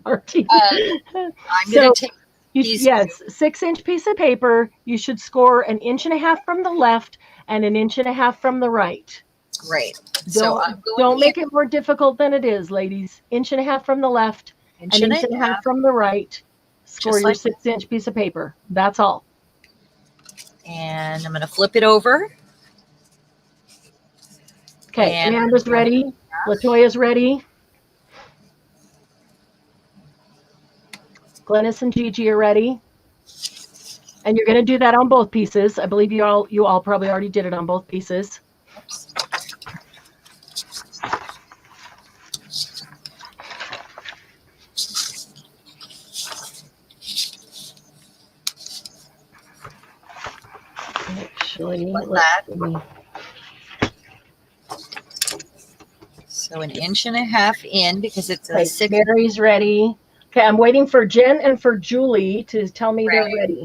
Speaker 1: Marty.
Speaker 2: I'm going to take these.
Speaker 1: Yes, 6-inch piece of paper. You should score 1.5 inches from the left and 1.5 inches from the right.
Speaker 2: Great.
Speaker 1: Don't make it more difficult than it is, ladies. 1.5 inches from the left and 1.5 inches from the right. Score your 6-inch piece of paper. That's all.
Speaker 2: And I'm going to flip it over.
Speaker 1: Okay, Amanda's ready. Latoya's ready. Glynis and Gigi are ready. And you're going to do that on both pieces. I believe you all probably already did it on both pieces. Actually,
Speaker 2: so 1.5 inches in because it's a 6.
Speaker 1: Mary's ready. Okay, I'm waiting for Jen and for Julie to tell me they're ready.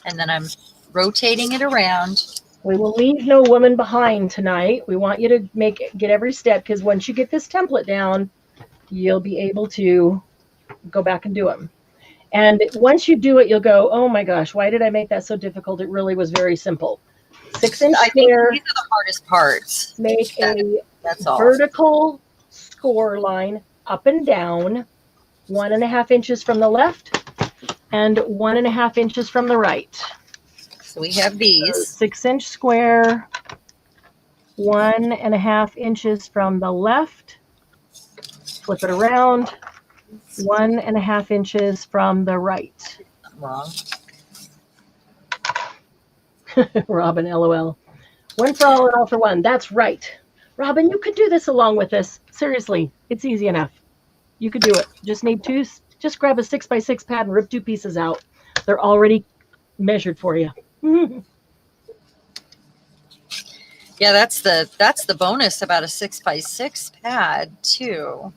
Speaker 2: And then I'm rotating it around.
Speaker 1: We will leave no woman behind tonight. We want you to get every step because once you get this template down, you'll be able to go back and do them. And once you do it, you'll go, oh my gosh, why did I make that so difficult? It really was very simple. 6-inch square.
Speaker 2: These are the hardest parts.
Speaker 1: Make a vertical score line up and down, 1.5 inches from the left and 1.5 inches from the right.
Speaker 2: So we have these.
Speaker 1: 6-inch square, 1.5 inches from the left. Flip it around, 1.5 inches from the right.
Speaker 2: Wrong.
Speaker 1: Robin, LOL. One for all and all for one. That's right. Robin, you could do this along with us. Seriously, it's easy enough. You could do it. Just need two. Just grab a 6x6 pad and rip 2 pieces out. They're already measured for you.
Speaker 2: Yeah, that's the bonus about a 6x6 pad too.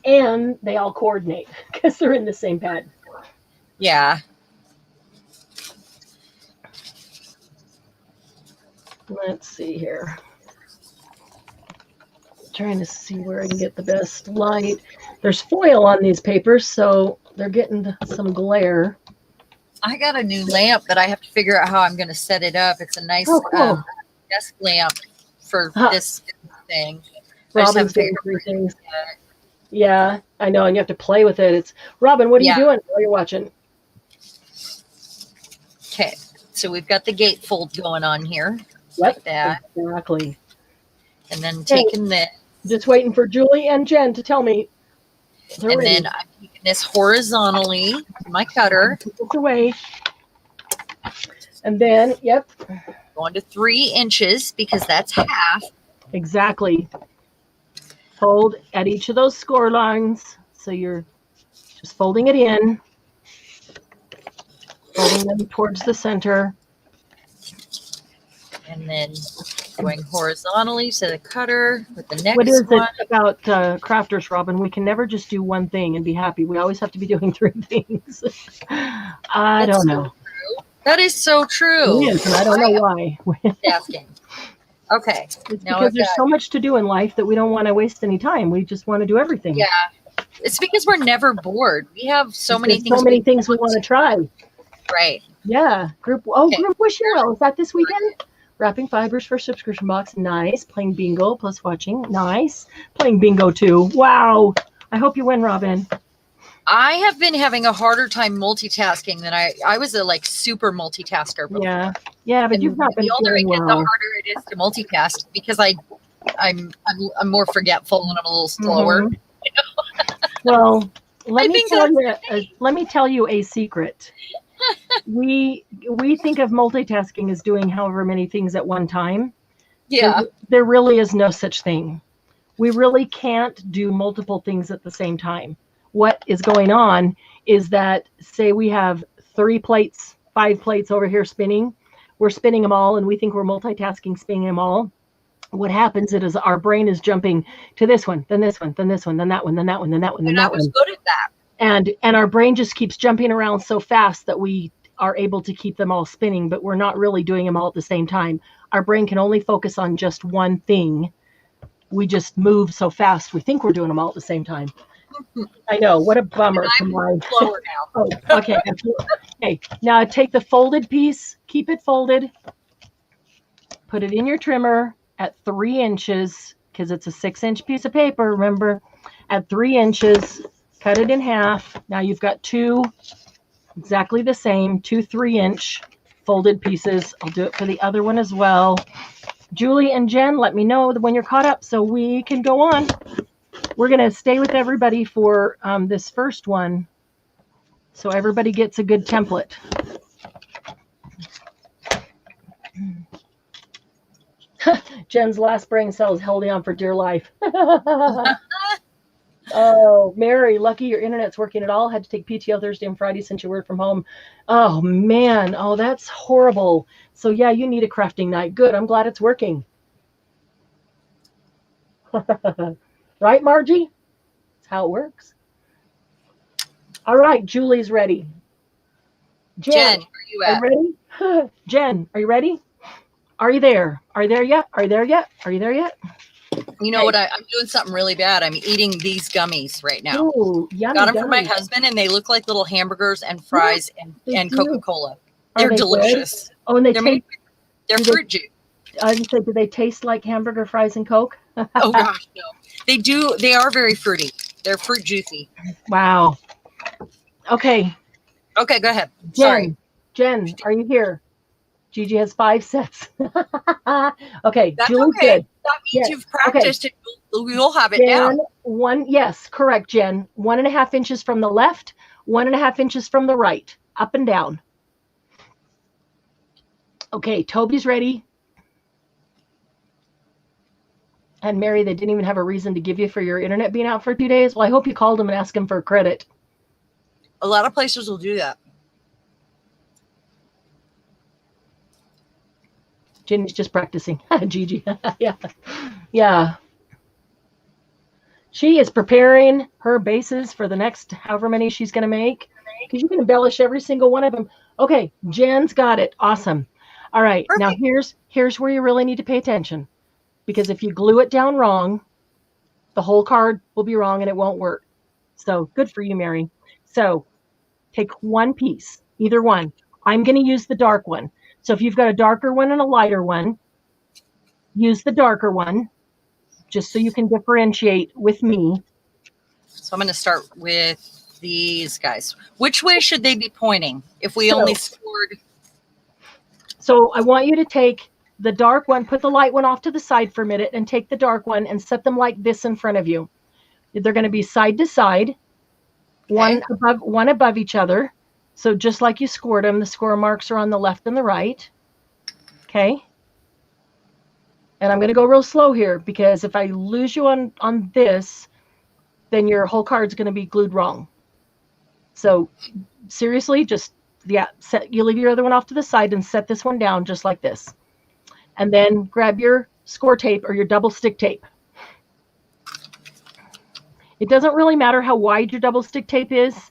Speaker 1: And they all coordinate because they're in the same pad.
Speaker 2: Yeah.
Speaker 1: Let's see here. Trying to see where I can get the best light. There's foil on these papers, so they're getting some glare.
Speaker 2: I got a new lamp, but I have to figure out how I'm going to set it up. It's a nice
Speaker 1: cool.
Speaker 2: desk lamp for this thing.
Speaker 1: Robin's getting three things. Yeah, I know, and you have to play with it. It's Robin, what are you doing while you're watching?
Speaker 2: Okay, so we've got the gatefold going on here.
Speaker 1: Like
Speaker 2: that.
Speaker 1: Exactly.
Speaker 2: And then taking this.
Speaker 1: Just waiting for Julie and Jen to tell me.
Speaker 2: And then I'm taking this horizontally to my cutter.
Speaker 1: Put away. And then,
Speaker 2: going to 3 inches because that's half.
Speaker 1: Exactly. Fold at each of those score lines. So you're just folding it in. Folding them towards the center.
Speaker 2: And then going horizontally to the cutter with the next one.
Speaker 1: What is it about crafters, Robin? We can never just do one thing and be happy. We always have to be doing 3 things. I don't know.
Speaker 2: That is so true.
Speaker 1: It is, and I don't know why.
Speaker 2: Asking. Okay.
Speaker 1: It's because there's so much to do in life that we don't want to waste any time. We just want to do everything.
Speaker 2: Yeah. It's because we're never bored. We have so many things
Speaker 1: we want to try.
Speaker 2: Right.
Speaker 1: Yeah. Group wishing well. Is that this weekend? Wrapping fibers for subscription box. Nice. Playing bingo plus watching. Nice. Playing bingo too. Wow. I hope you win, Robin.
Speaker 2: I have been having a harder time multitasking than I was a super multitasker before.
Speaker 1: Yeah, but you've not been feeling well.
Speaker 2: The harder it is to multitask because I'm more forgetful and I'm a little slower.
Speaker 1: Mm-hmm. You know? Well, let me tell you a secret. We think of multitasking as doing however many things at one time.
Speaker 2: Yeah.
Speaker 1: There really is no such thing. We really can't do multiple things at the same time. What is going on is that, say we have 3 plates, 5 plates over here spinning. We're spinning them all, and we think we're multitasking, spinning them all. What happens is our brain is jumping to this one, then this one, then this one, then that one, then that one, then that one, then that one.
Speaker 2: I was good at that.
Speaker 1: And our brain just keeps jumping around so fast that we are able to keep them all spinning, but we're not really doing them all at the same time. Our brain can only focus on just one thing. We just move so fast, we think we're doing them all at the same time. I know, what a bummer.
Speaker 2: I'm slower now.
Speaker 1: Okay. Okay, now take the folded piece, keep it folded, put it in your trimmer at 3 inches, because it's a 6-inch piece of paper, remember, at 3 inches, cut it in half. Now you've got 2 exactly the same, 2 3-inch folded pieces. I'll do it for the other one as well. Julie and Jen, let me know when you're caught up so we can go on. We're going to stay with everybody for this first one so everybody gets a good template. Jen's last brain cell is holding on for dear life. Oh, Mary, lucky your internet's working at all. Had to take PTO Thursday and Friday since you worked from home. Oh, man. Oh, that's horrible. So, yeah, you need a crafting night. Good. I'm glad it's working. Right, Margie? That's how it works. All right, Julie's ready.
Speaker 2: Jen, where you at?
Speaker 1: Are you ready? Jen, are you ready? Are you there? Are you there yet? Are you there yet? Are you there yet?
Speaker 2: You know what? I'm doing something really bad. I'm eating these gummies right now.
Speaker 1: Ooh, yummy
Speaker 2: Got them
Speaker 1: gummies.
Speaker 2: for my husband, and they look like little hamburgers and fries and Coca-Cola.
Speaker 1: Are
Speaker 2: They're
Speaker 1: they
Speaker 2: delicious.
Speaker 1: Good? Oh, and
Speaker 2: they're fruit juice.
Speaker 1: I was say, do they taste like hamburger fries and Coke?
Speaker 2: Oh gosh, no. They do. They are very fruity. They're fruit juicy.
Speaker 1: Wow. Okay.
Speaker 2: Okay, go ahead.
Speaker 1: Sorry. Jen, are you here? Gigi has 5 sets. Okay.
Speaker 2: That's
Speaker 1: Julie's
Speaker 2: okay.
Speaker 1: good.
Speaker 2: That means you've practiced it. You'll have it
Speaker 1: Jen,
Speaker 2: down.
Speaker 1: Yes, correct, Jen. 1.5 inches from the left, 1.5 inches from the right, up and down. Okay, Toby's ready. And Mary, they didn't even have a reason to give you for your internet being out for 2 days. Well, I hope you called them and asked them for credit.
Speaker 2: A lot of places will do that. Jenny's just practicing. Gigi. Yeah.
Speaker 1: She is preparing her bases for the next however many she's going to make, because you can embellish every single one of them. Okay, Jen's got it. Awesome. All right,
Speaker 2: Perfect.
Speaker 1: now here's where you really need to pay attention, because if you glue it down wrong, the whole card will be wrong and it won't work. So good for you, Mary. So take one piece, either one. I'm going to use the dark one. So if you've got a darker one and a lighter one, use the darker one, just so you can differentiate with me.
Speaker 2: So I'm going to start with these guys. Which way should they be pointing if we only scored?
Speaker 1: So I want you to take the dark one, put the light one off to the side for a minute, and take the dark one and set them like this in front of you. They're going to be side to side, okay, one above each other. So just like you scored them, the score marks are on the left and the right. Okay. And I'm going to go real slow here, because if I lose you on this, then your whole card's going to be glued wrong. So seriously, just, yeah, you leave your other one off to the side and set this one down just like this. And then grab your score tape or your double stick tape. It doesn't really matter how wide your double stick tape is,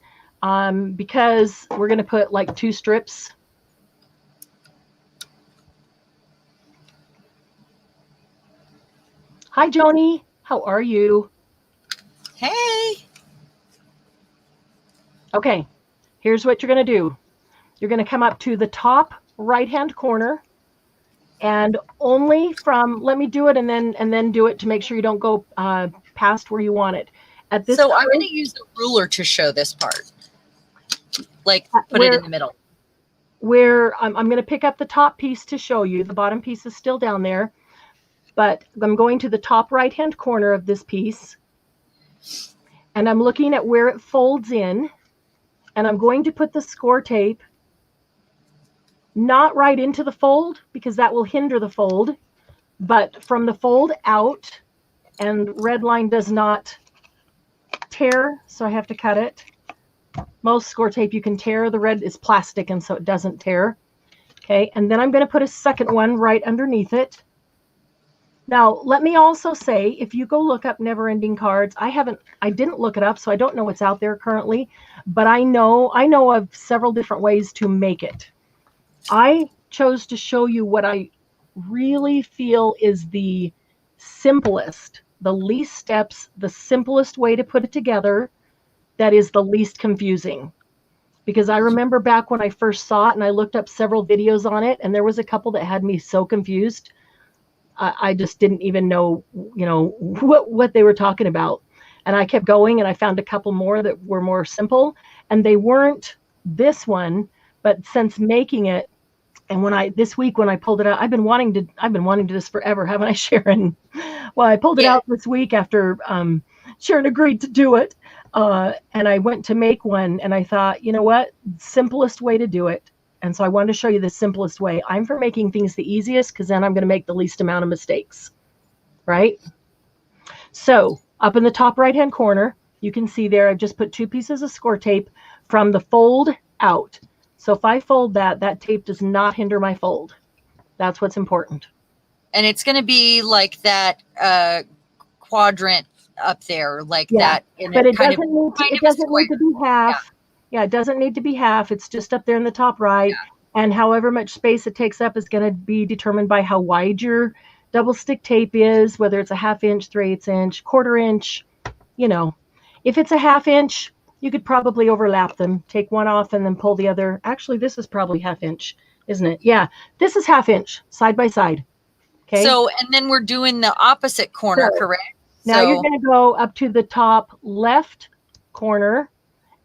Speaker 1: because we're going to put like 2 strips. Hi, Joni. How are you?
Speaker 2: Hey.
Speaker 1: Okay, here's what you're going to do. You're going to come up to the top right-hand corner, and only from, let me do it and then do it to make sure you don't go past where you want it. At this
Speaker 2: so
Speaker 1: point,
Speaker 2: I'm going to use a ruler to show this part. Like put it in the middle.
Speaker 1: Where I'm going to pick up the top piece to show you. The bottom piece is still down there. But I'm going to the top right-hand corner of this piece, and I'm looking at where it folds in, and I'm going to put the score tape not right into the fold, because that will hinder the fold, but from the fold out, and red line does not tear, so I have to cut it. Most score tape you can tear. The red is plastic, and so it doesn't tear. Okay, and then I'm going to put a second one right underneath it. Now, let me also say, if you go look up Never Ending Cards, I didn't look it up, so I don't know what's out there currently, but I know of several different ways to make it. I chose to show you what I really feel is the simplest, the least steps, the simplest way to put it together that is the least confusing. Because I remember back when I first saw it and I looked up several videos on it, and there was a couple that had me so confused. I just didn't even know, what they were talking about. And I kept going, and I found a couple more that were more simple, and they weren't this one, but since making it, and this week when I pulled it out, I've been wanting to do this forever, haven't I, Sharon? Well, I pulled it out this week after Sharon agreed to do it. And I went to make one, and I thought, you know what, simplest way to do it. And so I wanted to show you the simplest way. I'm for making things the easiest, because then I'm going to make the least amount of mistakes, right? So up in the top right-hand corner, you can see there, I've just put 2 pieces of score tape from the fold out. So if I fold that tape does not hinder my fold. That's what's important.
Speaker 2: And it's going to be like that quadrant up there, like that.
Speaker 1: But it doesn't need to be half. Yeah, it doesn't need to be half. It's just up there in the top right. Yeah. And however much space it takes up is going to be determined by how wide your double stick tape is, whether it's a 1/2 inch, 3/8 inch, 1/4 inch. If it's a 1/2 inch, you could probably overlap them, take one off and then pull the other. Actually, this is probably 1/2 inch, isn't it? Yeah, this is 1/2 inch, side by side. Okay.
Speaker 2: So, and then we're doing the opposite corner, correct?
Speaker 1: Now you're going to go up to the top left corner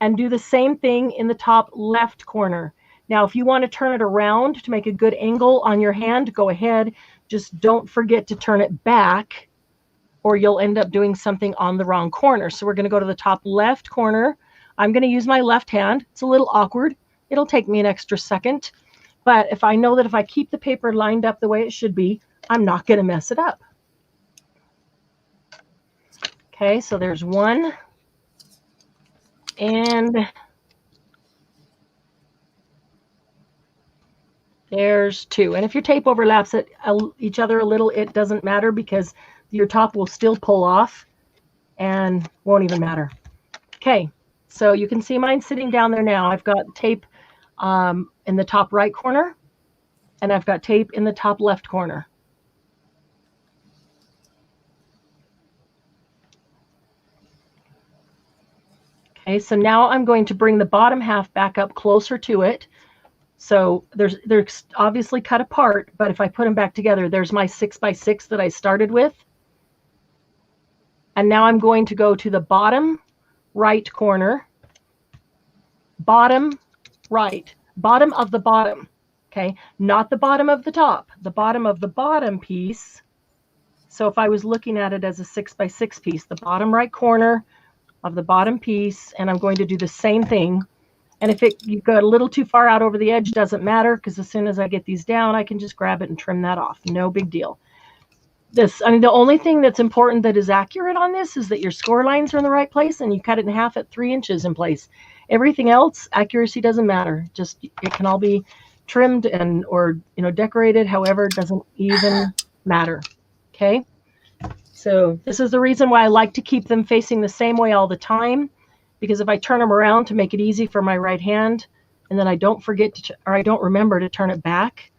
Speaker 1: and do the same thing in the top left corner. Now, if you want to turn it around to make a good angle on your hand, go ahead. Just don't forget to turn it back, or you'll end up doing something on the wrong corner. So we're going to go to the top left corner. I'm going to use my left hand. It's a little awkward. It'll take me an extra second. But if I know that if I keep the paper lined up the way it should be, I'm not going to mess it up. Okay, so there's one. And there's 2. And if your tape overlaps each other a little, it doesn't matter, because your top will still pull off and won't even matter. Okay, so you can see mine sitting down there now. I've got tape in the top right corner, and I've got tape in the top left corner. Okay, so now I'm going to bring the bottom half back up closer to it. So they're obviously cut apart, but if I put them back together, there's my 6x6 that I started with. And now I'm going to go to the bottom right corner, bottom right, bottom of the bottom, okay? Not the bottom of the top, the bottom of the bottom piece. So if I was looking at it as a 6x6 piece, the bottom right corner of the bottom piece, and I'm going to do the same thing. And if you go a little too far out over the edge, doesn't matter, because as soon as I get these down, I can just grab it and trim that off. No big deal. The only thing that's important that is accurate on this is that your score lines are in the right place and you cut it in half at 3 inches in place. Everything else, accuracy doesn't matter. Just it can all be trimmed or decorated, however, it doesn't even matter. Okay. So this is the reason why I like to keep them facing the same way all the time, because if I turn them around to make it easy for my right hand, and then I don't forget or I don't remember to turn it back,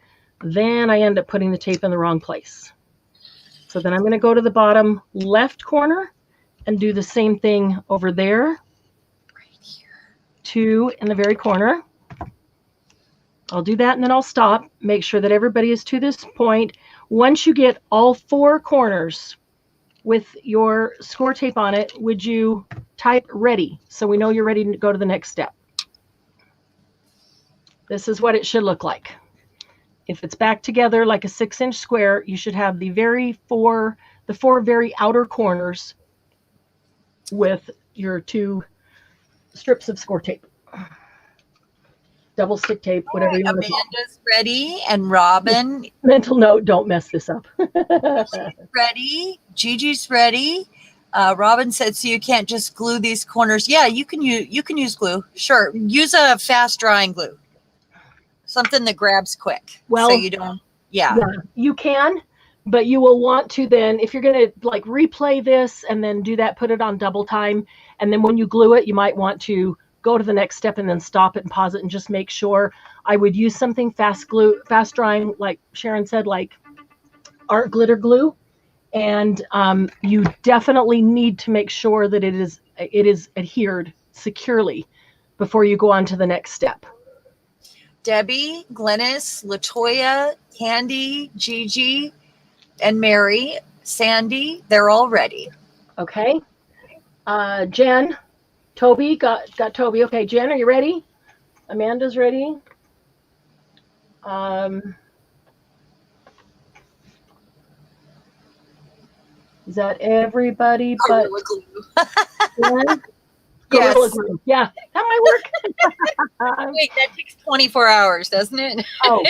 Speaker 1: then I end up putting the tape in the wrong place. So then I'm going to go to the bottom left corner and do the same thing over there. Right here. 2 in the very corner. I'll do that and then I'll stop. Make sure that everybody is to this point. Once you get all 4 corners with your score tape on it, would you type ready so we know you're ready to go to the next step? This is what it should look like. If it's back together like a 6-inch square, you should have the 4 very outer corners with your 2 strips of score tape. Double stick tape, whatever you want to call it.
Speaker 2: Amanda's ready, and Robin.
Speaker 1: Mental note, don't mess this up.
Speaker 2: Ready. Gigi's ready. Robin said, so you can't just glue these corners. Yeah, you can use glue. Sure. Use a fast drying glue. Something that grabs quick.
Speaker 1: Well,
Speaker 2: so you don't. Yeah,
Speaker 1: you can, but you will want to then, if you're going to like replay this and then do that, put it on double time. And then when you glue it, you might want to go to the next step and then stop it and pause it and just make sure. I would use something fast drying, like Sharon said, like art glitter glue. And you definitely need to make sure that it is adhered securely before you go on to the next step.
Speaker 2: Debbie, Glennis, Latoya, Candy, Gigi, and Mary, Sandy, they're all ready.
Speaker 1: Okay. Jen, Toby, got Toby. Okay, Jen, are you ready? Amanda's ready. Is that everybody but Jen?
Speaker 2: Yes.
Speaker 1: Yeah, that might work.
Speaker 2: Wait, that takes 24 hours, doesn't it?
Speaker 1: Oh,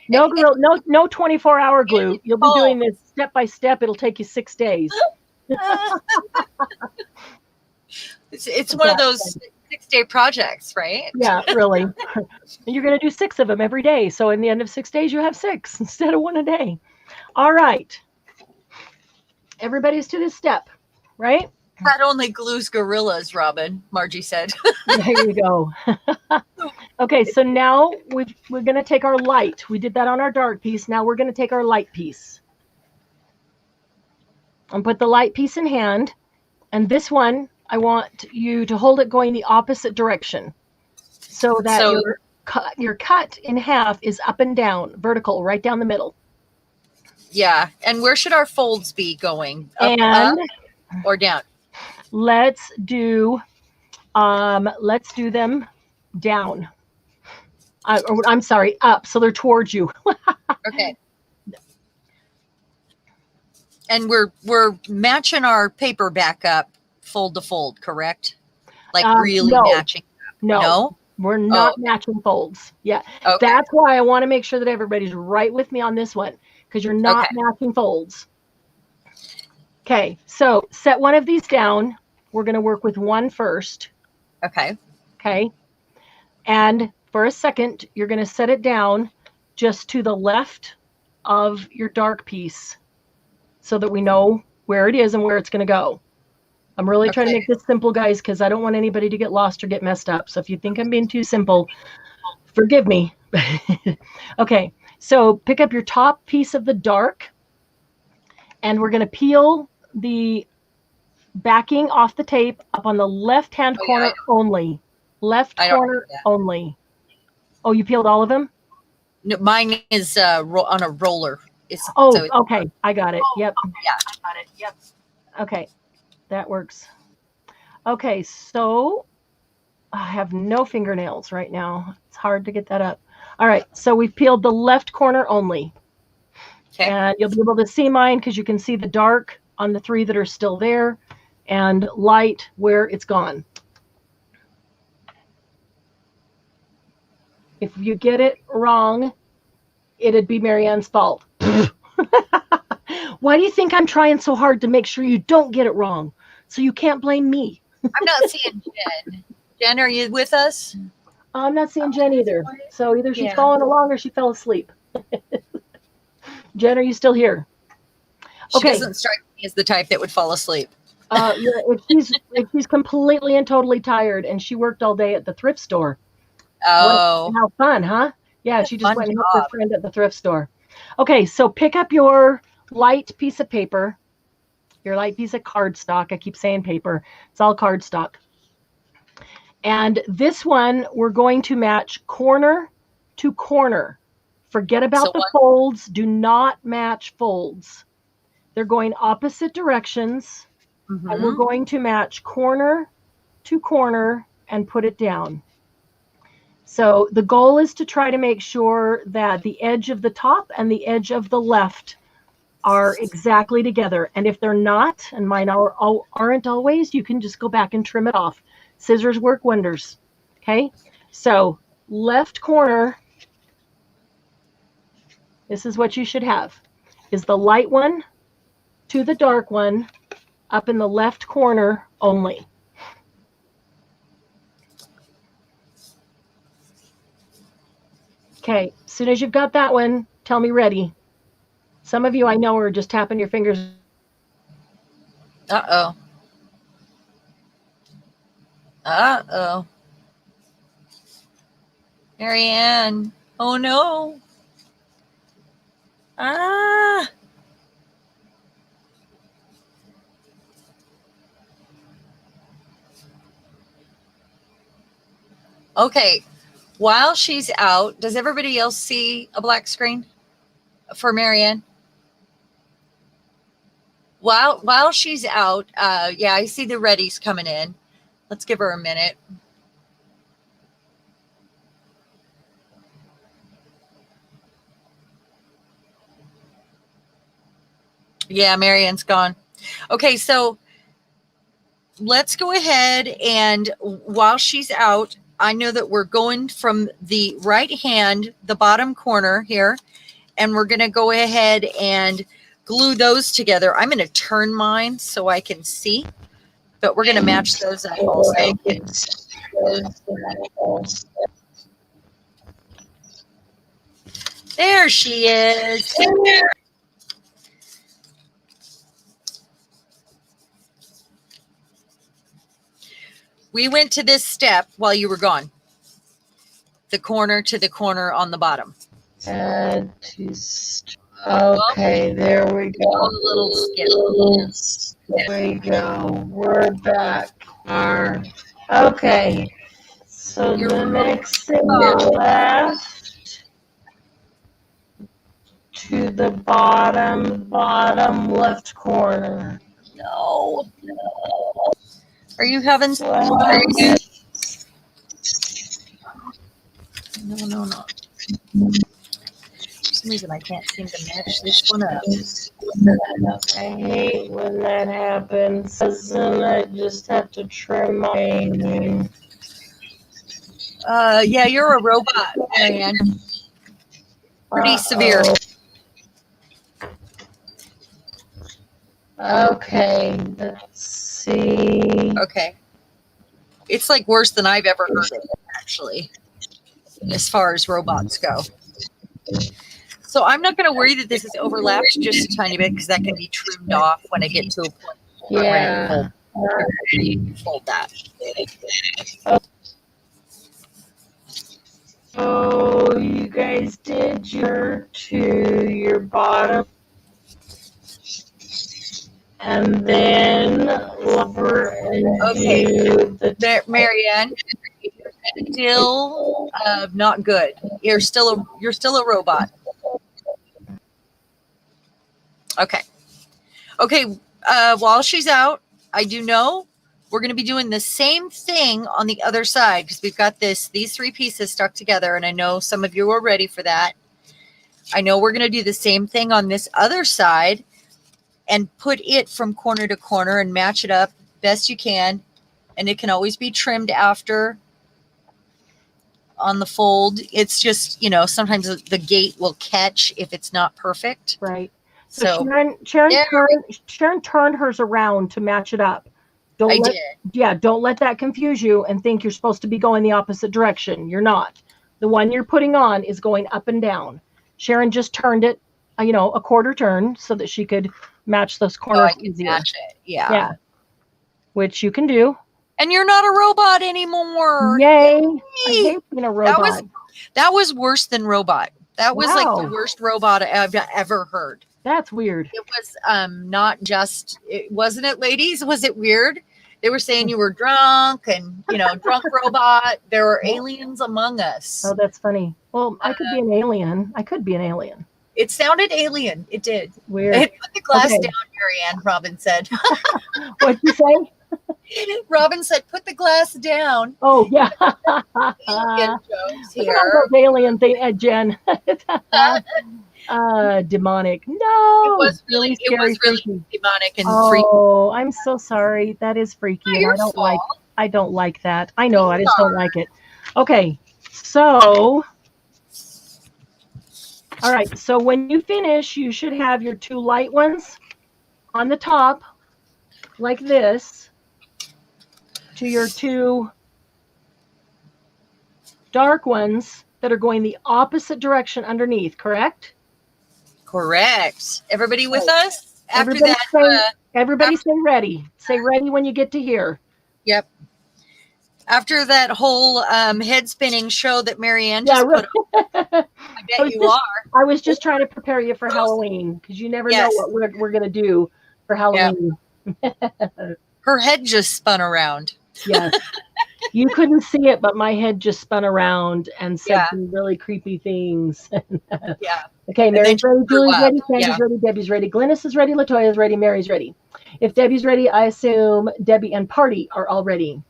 Speaker 1: no, girl, no 24-hour glue. You'll be doing this step by step. It'll take you 6 days.
Speaker 2: It's one of those 6-day projects, right?
Speaker 1: Yeah, really. And you're going to do 6 of them every day. So in the end of 6 days, you have 6 instead of 1 a day. All right. Everybody's to this step, right?
Speaker 2: That only glues gorillas, Robin, Margie said.
Speaker 1: There you go. Okay, so now we're going to take our light. We did that on our dark piece. Now we're going to take our light piece and put the light piece in hand. And this one, I want you to hold it going the opposite direction so that your cut in half is up and down, vertical, right down the middle.
Speaker 2: Yeah. And where should our folds be going? Up or down?
Speaker 1: Let's do them down. I'm sorry, up. So they're towards you.
Speaker 2: Okay. And we're matching our paper back up fold to fold, correct? Like really matching.
Speaker 1: No, we're not matching folds. Yeah. Okay. That's why I want to make sure that everybody's right with me on this one, because you're not matching folds. Okay, so set one of these down. We're going to work with one first.
Speaker 2: Okay.
Speaker 1: Okay. And for a second, you're going to set it down just to the left of your dark piece so that we know where it is and where it's going to go. I'm really trying to make this simple, guys, because I don't want anybody to get lost or get messed up. So if you think I'm being too simple, forgive me. Okay, so pick up your top piece of the dark, and we're going to peel the backing off the tape up on the left-hand corner only. Left corner only. Oh, you peeled all of them?
Speaker 2: No, mine is on a roller.
Speaker 1: Okay. I got it. Yep.
Speaker 2: Yeah, I got it. Yep.
Speaker 1: Okay, that works. Okay, so I have no fingernails right now. It's hard to get that up. All right, so we've peeled the left corner only. Okay. And you'll be able to see mine because you can see the dark on the 3 that are still there and light where it's gone. If you get it wrong, it'd be Marianne's fault. Why do you think I'm trying so hard to make sure you don't get it wrong? So you can't blame me.
Speaker 2: I'm not seeing Jen. Jen, are you with us?
Speaker 1: I'm not seeing Jen either. So either she's following along or she fell asleep. Jen, are you still here?
Speaker 2: She doesn't strike me as the type that would fall asleep.
Speaker 1: If she's completely and totally tired and she worked all day at the thrift store.
Speaker 2: Oh.
Speaker 1: How fun, huh? Yeah, she just went and helped her friend at the thrift store. Okay, so pick up your light piece of paper, your light piece of cardstock. I keep saying paper. It's all cardstock. And this one, we're going to match corner to corner. Forget about the folds. Do not match folds. They're going opposite directions. Mm-hmm. And we're going to match corner to corner and put it down. So the goal is to try to make sure that the edge of the top and the edge of the left are exactly together. And if they're not, and mine aren't always, you can just go back and trim it off. Scissors work wonders. Okay, so left corner, this is what you should have, is the light one to the dark one up in the left corner only. Okay, as soon as you've got that one, tell me ready. Some of you I know are just tapping your fingers.
Speaker 2: Uh-oh. Uh-oh. Marianne. Oh, no. Ah. Okay. While she's out, does everybody else see a black screen for Marianne? While she's out, yeah, I see the readies coming in. Let's give her a minute. Yeah, Marianne's gone. Okay, so let's go ahead and while she's out, I know that we're going from the right hand, the bottom corner here, and we're going to go ahead and glue those together. I'm going to turn mine so I can see, but we're going to match those up also. There she is. We went to this step while you were gone. The corner to the corner on the bottom.
Speaker 1: Okay, there we go.
Speaker 2: A little skip.
Speaker 1: There we go. We're back. Okay. So the next thing left to the bottom left corner.
Speaker 2: No. Are you having some? No. For some reason, I can't seem to match this one up.
Speaker 1: I hate when that happens. Then I just have to trim my.
Speaker 2: Yeah, you're a robot, Marianne. Pretty severe.
Speaker 1: Okay, let's see.
Speaker 2: Okay. It's like worse than I've ever heard of, actually, as far as robots go. So I'm not going to worry that this is overlapped just a tiny bit because that can be trimmed off when I get to a point.
Speaker 1: Yeah.
Speaker 2: Fold that.
Speaker 1: Oh, you guys did your bottom, and then lower and
Speaker 2: Okay.
Speaker 1: do the
Speaker 2: Marianne, still not good. You're still a robot. Okay. While she's out, I do know we're going to be doing the same thing on the other side because we've got these 3 pieces stuck together, and I know some of you are ready for that. I know we're going to do the same thing on this other side and put it from corner to corner and match it up best you can, and it can always be trimmed after on the fold. It's just, sometimes the gate will catch if it's not perfect.
Speaker 1: Right. So Sharon turned hers around to match it up. Don't let that confuse you and think you're supposed to be going the opposite direction. You're not. The one you're putting on is going up and down. Sharon just turned it, a quarter turn so that she could match those corners easier.
Speaker 2: Match it. Yeah.
Speaker 1: Which you can do.
Speaker 2: And you're not a robot anymore.
Speaker 1: Yay. I hate being a robot.
Speaker 2: That was worse than robot. That was like the worst robot I've ever heard.
Speaker 1: That's weird.
Speaker 2: It was not just, wasn't it, ladies? Was it weird? They were saying you were drunk and, drunk robot. There were aliens among us.
Speaker 1: Oh, that's funny. Well, I could be an alien.
Speaker 2: It sounded alien. It did.
Speaker 1: Weird.
Speaker 2: Put the glass down, Marianne, Robin said.
Speaker 1: What'd you say?
Speaker 2: Robin said, put the glass down.
Speaker 1: Oh, yeah.
Speaker 2: Alien jokes here.
Speaker 1: Alien thing, Jen. Demonic. No.
Speaker 2: It was really demonic and freaky.
Speaker 1: Oh, I'm so sorry. That is freaky. And I don't like that. I know, I just don't like it. Okay. So, all right. So when you finish, you should have your 2 light ones on the top like this to your 2 dark ones that are going the opposite direction underneath, correct?
Speaker 2: Correct. Everybody with us?
Speaker 1: Everybody say ready. Say ready when you get to here.
Speaker 2: Yep. After that whole head spinning show that Marianne just put on, I bet you are.
Speaker 1: I was just trying to prepare you for Halloween because you never know what we're going to do for Halloween.
Speaker 2: Yep. Her head just spun around.
Speaker 1: Yes. You couldn't see it, but my head just spun around and said some really creepy things. Okay, Mary's ready, Julie's ready, Sandy's ready, Debbie's ready, Glynis is ready, Latoya's ready, Mary's ready. If Debbie's ready, I assume Debbie and Party are all ready.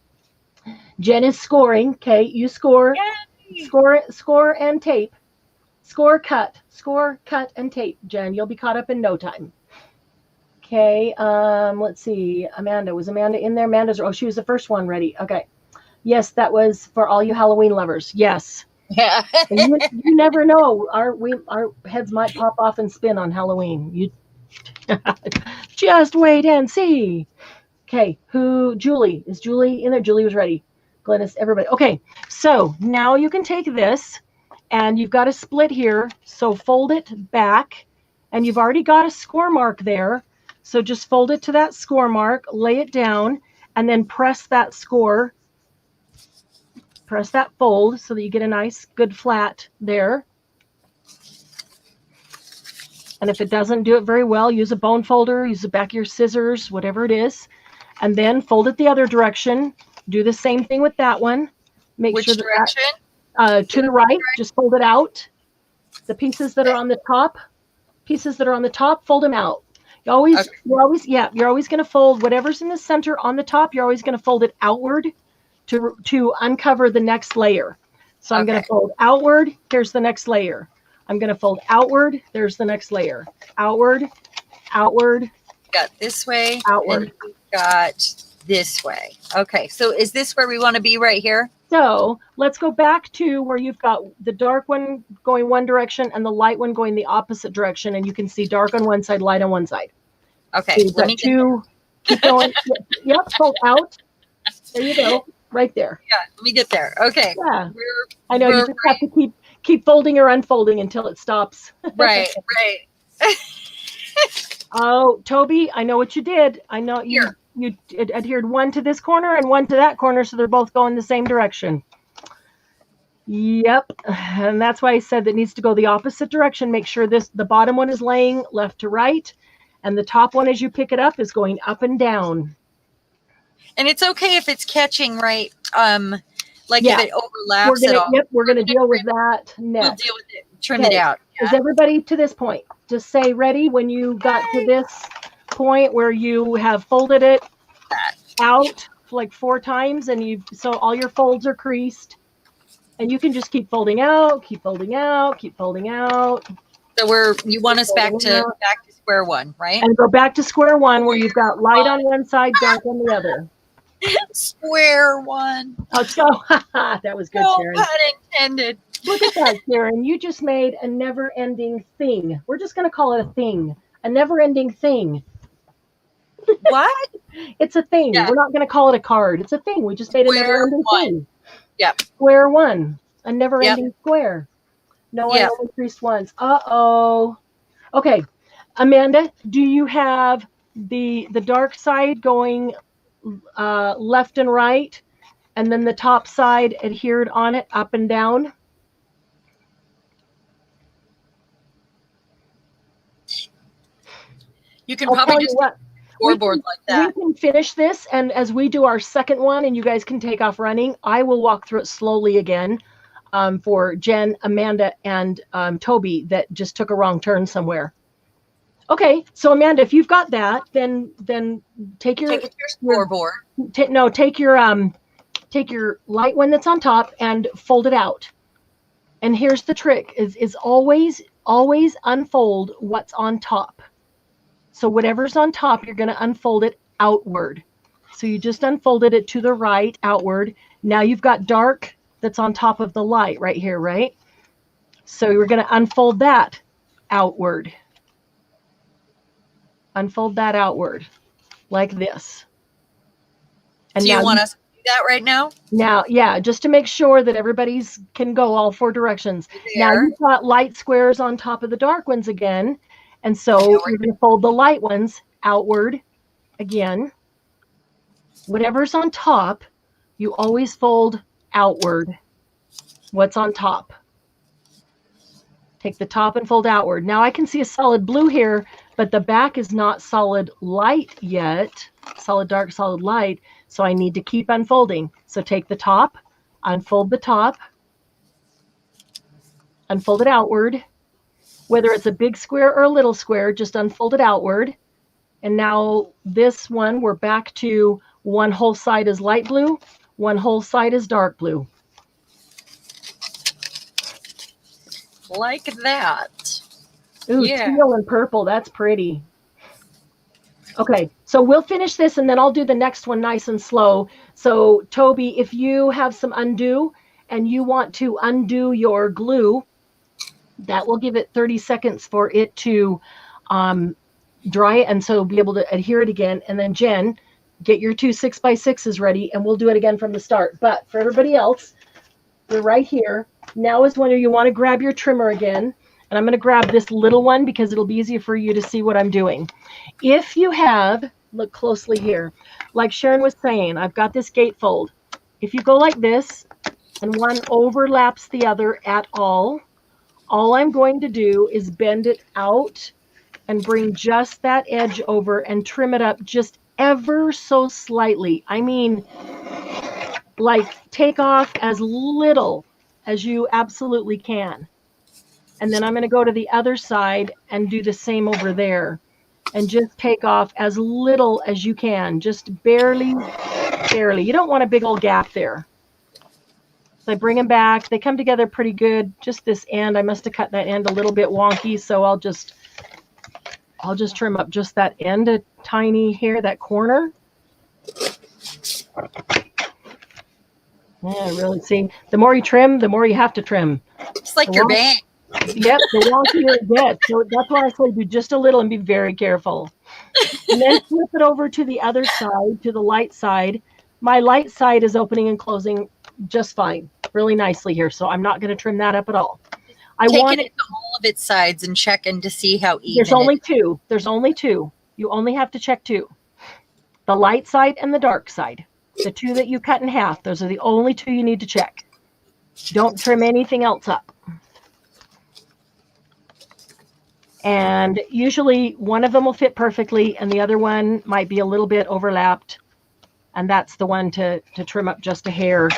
Speaker 1: Jen is scoring. Okay, you score. Yay. Score and tape. Score, cut, and tape. Jen, you'll be caught up in no time. Okay, let's see. Amanda. Was Amanda in there? She was the first one ready. Okay. Yes, that was for all you Halloween lovers. Yes.
Speaker 2: Yeah.
Speaker 1: you never know. Our heads might pop off and spin on Halloween. You just wait and see. Okay, Julie? Is Julie in there? Julie was ready. Glynis, everybody. Okay, so now you can take this and you've got a split here. So fold it back and you've already got a score mark there. So just fold it to that score mark, lay it down, and then press that score. Press that fold so that you get a nice, good flat there. And if it doesn't do it very well, use a bone folder, use the back of your scissors, whatever it is. And then fold it the other direction. Do the same thing with that one.
Speaker 2: Which direction?
Speaker 1: To the right, just fold it out. The pieces that are on the top, fold them out. You're always going to fold whatever's in the center on the top. You're always going to fold it outward to uncover the next layer. So I'm going to fold outward. Here's the next layer. I'm going to fold outward. There's the next layer. Outward.
Speaker 2: Got this way.
Speaker 1: Outward.
Speaker 2: And got this way. Okay. So is this where we want to be right here?
Speaker 1: So let's go back to where you've got the dark one going one direction and the light one going the opposite direction. And you can see dark on one side, light on one side.
Speaker 2: Okay.
Speaker 1: So let me keep going. Yep. Fold out. There you go. Right there.
Speaker 2: Yeah. Let me get there. Okay.
Speaker 1: Yeah. I know you just have to keep folding or unfolding until it stops.
Speaker 2: Right.
Speaker 1: Oh, Toby, I know what you did. I know you.
Speaker 2: Here.
Speaker 1: you adhered one to this corner and one to that corner, so they're both going the same direction. Yep, and that's why I said that needs to go the opposite direction. Make sure the bottom one is laying left to right, and the top one, as you pick it up, is going up and down.
Speaker 2: And it's okay if it's catching right, like if it overlaps at all.
Speaker 1: Yep, we're gonna deal with that next.
Speaker 2: We'll deal with it. Trim it out.
Speaker 1: Yeah. Is everybody to this point? Just say ready when you got to this point where you have folded it out like 4 times, and so all your folds are creased. And you can just keep folding out, keep folding out, keep folding out.
Speaker 2: So you want us back to square one, right?
Speaker 1: And go back to square one where you've got light on one side, dark on the other.
Speaker 2: Square one.
Speaker 1: Oh, so that was good, Sharon.
Speaker 2: No pun intended.
Speaker 1: Look at that, Sharon. You just made a never-ending thing. We're just going to call it a thing. A never-ending thing.
Speaker 2: What?
Speaker 1: It's a thing. Yeah. We're not going to call it a card. It's a thing. We just made a never-ending thing.
Speaker 2: Yep.
Speaker 1: Square one. A never-ending square. No, I only creased once. Uh-oh. Okay. Amanda, do you have the dark side going left and right, and then the top side adhered on it up and down?
Speaker 2: You can probably just scoreboard like that.
Speaker 1: We can finish this, and as we do our second one and you guys can take off running, I will walk through it slowly again for Jen, Amanda, and Toby that just took a wrong turn somewhere. Okay, so Amanda, if you've got that, then take your
Speaker 2: scoreboard.
Speaker 1: Take your light one that's on top and fold it out. And here's the trick: is always unfold what's on top. So whatever's on top, you're going to unfold it outward. So you just unfolded it to the right, outward. Now you've got dark that's on top of the light right here, right? So we're going to unfold that outward. Unfold that outward like this.
Speaker 2: And do you want us to do that right now?
Speaker 1: Now, yeah, just to make sure that everybody's can go all 4 directions. Now you've got light squares on top of the dark ones again. And so you're going to fold the light ones outward again. Whatever's on top, you always fold outward. What's on top? Take the top and fold outward. Now I can see a solid blue here, but the back is not solid light yet. Solid dark, solid light. So I need to keep unfolding. So take the top, unfold the top, unfold it outward. Whether it's a big square or a little square, just unfold it outward. And now this one, we're back to one whole side is light blue, one whole side is dark blue.
Speaker 2: Like that.
Speaker 1: Ooh, teal and purple. That's pretty. Okay, so we'll finish this and then I'll do the next one nice and slow. So Toby, if you have some undo and you want to undo your glue, that will give it 30 seconds for it to dry and so be able to adhere it again. And then Jen, get your 2 6x6s ready and we'll do it again from the start. But for everybody else, we're right here. Now is when you want to grab your trimmer again. And I'm going to grab this little one because it'll be easier for you to see what I'm doing. If you have, look closely here, like Sharon was saying, I've got this gatefold. If you go like this and one overlaps the other at all I'm going to do is bend it out and bring just that edge over and trim it up just ever so slightly. I mean, like take off as little as you absolutely can. And then I'm going to go to the other side and do the same over there and just take off as little as you can, just barely. You don't want a big old gap there. So I bring them back. They come together pretty good. Just this end, I must have cut that end a little bit wonky, so I'll just trim up just that end a tiny here, that corner. Yeah, really. See, the more you trim, the more you have to trim.
Speaker 2: It's like your bang.
Speaker 1: Yep, the wonkier it gets. So that's why I say do just a little and be very careful. And then flip it over to the other side, to the light side. My light side is opening and closing just fine, really nicely here. So I'm not going to trim that up at all.
Speaker 2: Take it to all of its sides and checking to see how even.
Speaker 1: There's only two. You only have to check 2. The light side and the dark side. The two that you cut in half. Those are the only two you need to check. Don't trim anything else up. And usually one of them will fit perfectly and the other one might be a little bit overlapped. And that's the one to trim up just a hair.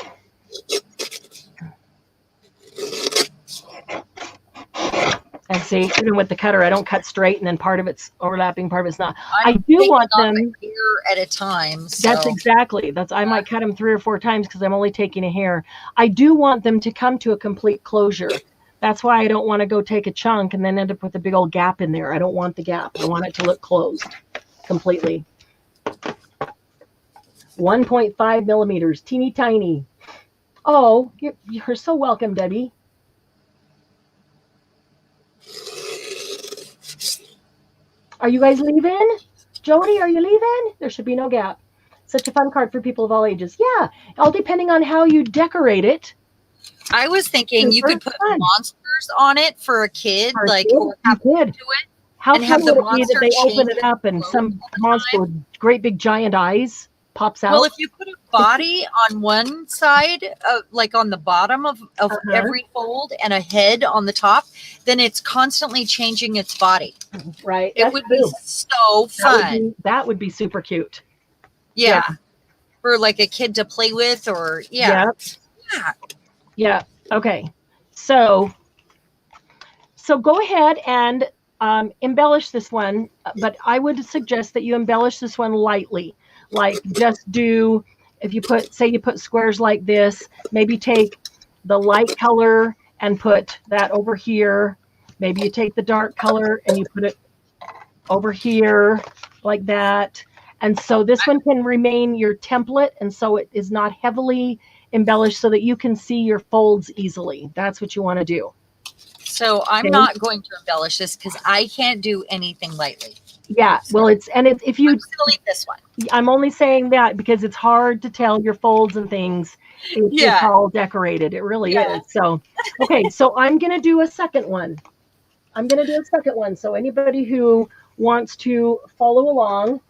Speaker 1: And see, even with the cutter, I don't cut straight and then part of it's overlapping, part of it's not. I do want them
Speaker 2: a hair at a time. So.
Speaker 1: That's exactly. I might cut them 3 or 4 times because I'm only taking a hair. I do want them to come to a complete closure. That's why I don't want to go take a chunk and then end up with a big old gap in there. I don't want the gap. I want it to look closed completely. 1.5 millimeters, teeny tiny. Oh, you're so welcome, Debbie. Are you guys leaving? Jody, are you leaving? There should be no gap. Such a fun card for people of all ages. Yeah, all depending on how you decorate it.
Speaker 2: I was thinking you could put monsters on it for a kid, or have
Speaker 1: to
Speaker 2: it.
Speaker 1: How fun would it be that they open it up and some monster with great big giant eyes pops out?
Speaker 2: Well, if you put a body on one side, like on the bottom of every fold, and a head on the top, then it's constantly changing its body.
Speaker 1: Right.
Speaker 2: It would be so fun.
Speaker 1: That would be super cute.
Speaker 2: Yeah. For like a kid to play with, or
Speaker 1: Yeah. Okay. So go ahead and embellish this one, but I would suggest that you embellish this one lightly. Like just do, if you put squares like this, maybe take the light color and put that over here. Maybe you take the dark color and you put it over here like that. And so this one can remain your template, and so it is not heavily embellished so that you can see your folds easily. That's what you want to do.
Speaker 2: So I'm not going to embellish this because I can't do anything lightly.
Speaker 1: Yeah, well, if you,
Speaker 2: I'm just going to leave this one.
Speaker 1: I'm only saying that because it's hard to tell your folds and things. It's all decorated. It really is. So, okay, so I'm going to do a second one. So anybody who wants to follow along,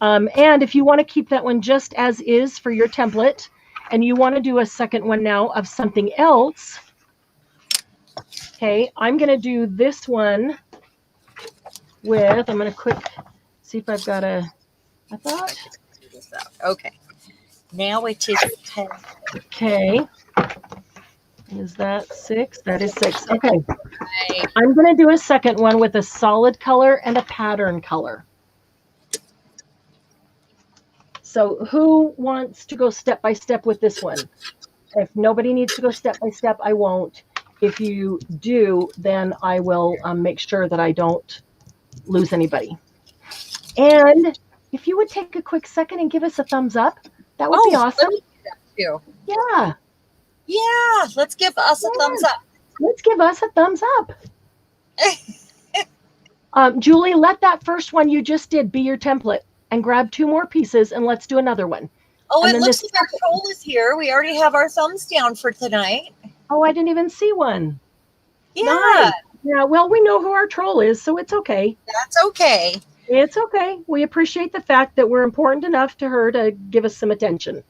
Speaker 1: and if you want to keep that one just as is for your template, and you want to do a second one now of something else, okay, I'm going to do this one with, I'm going to see if I've got a thought.
Speaker 2: Okay. Now it is 10.
Speaker 1: Okay. Is that 6? That is 6. Okay. I'm going to do a second one with a solid color and a pattern color. So who wants to go step by step with this one? If nobody needs to go step by step, I won't. If you do, then I will make sure that I don't lose anybody. And if you would take a quick second and give us a thumbs up, that would be awesome. Yeah.
Speaker 2: Yeah. Let's give us a thumbs up.
Speaker 1: Let's give us a thumbs up. Julie, let that first one you just did be your template and grab 2 more pieces and let's do another one.
Speaker 2: Oh, it looks like our troll is here. We already have our thumbs down for tonight.
Speaker 1: Oh, I didn't even see one.
Speaker 2: Yeah.
Speaker 1: Nice. Yeah, well, we know who our troll is, so it's okay.
Speaker 2: That's okay.
Speaker 1: It's okay. We appreciate the fact that we're important enough to her to give us some attention.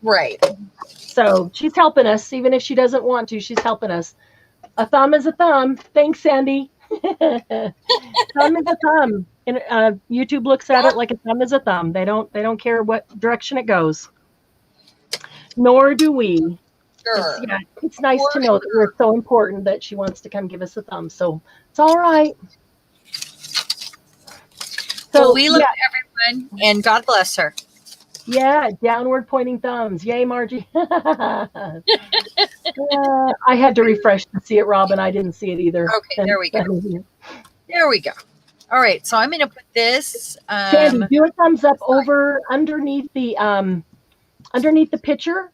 Speaker 2: Right.
Speaker 1: So she's helping us, even if she doesn't want to. She's helping us. A thumb is a thumb. Thanks, Sandy. Thumb is a thumb. And YouTube looks at it like a thumb is a thumb. They don't care what direction it goes. Nor do we.
Speaker 2: Sure.
Speaker 1: It's nice to know that we're so important that she wants to come give us a thumb. So it's all right.
Speaker 2: So we love everyone, and God bless her.
Speaker 1: Yeah, downward pointing thumbs. Yay, Margie. I had to refresh to see it, Robin. I didn't see it either.
Speaker 2: Okay, there we go. There we go. All right, so I'm going to put this.
Speaker 1: Sandy, do a thumbs up over underneath the picture,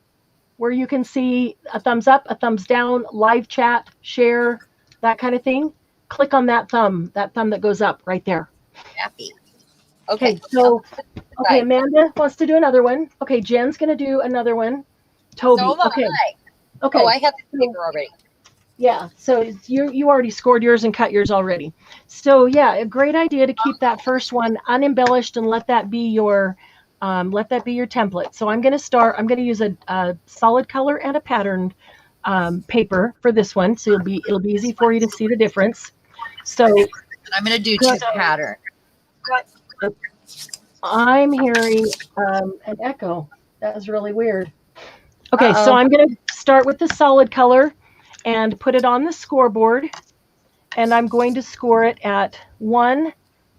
Speaker 1: where you can see a thumbs up, a thumbs down, live chat, share, that kind of thing. Click on that thumb that goes up right there.
Speaker 2: Happy.
Speaker 1: Okay, so Amanda wants to do another one. Okay, Jen's going to do another one. Toby. Okay.
Speaker 2: Oh, I have the paper already.
Speaker 1: Yeah, so you already scored yours and cut yours already. So yeah, a great idea to keep that first one unembellished and let that be your Let that be your template. So I'm going to use a solid color and a patterned paper for this one. So it'll be easy for you to see the difference. So
Speaker 2: I'm going to do two pattern.
Speaker 1: I'm hearing an echo. That was really weird. Okay, so I'm going to start with the solid color and put it on the scoreboard. And I'm going to score it at 1.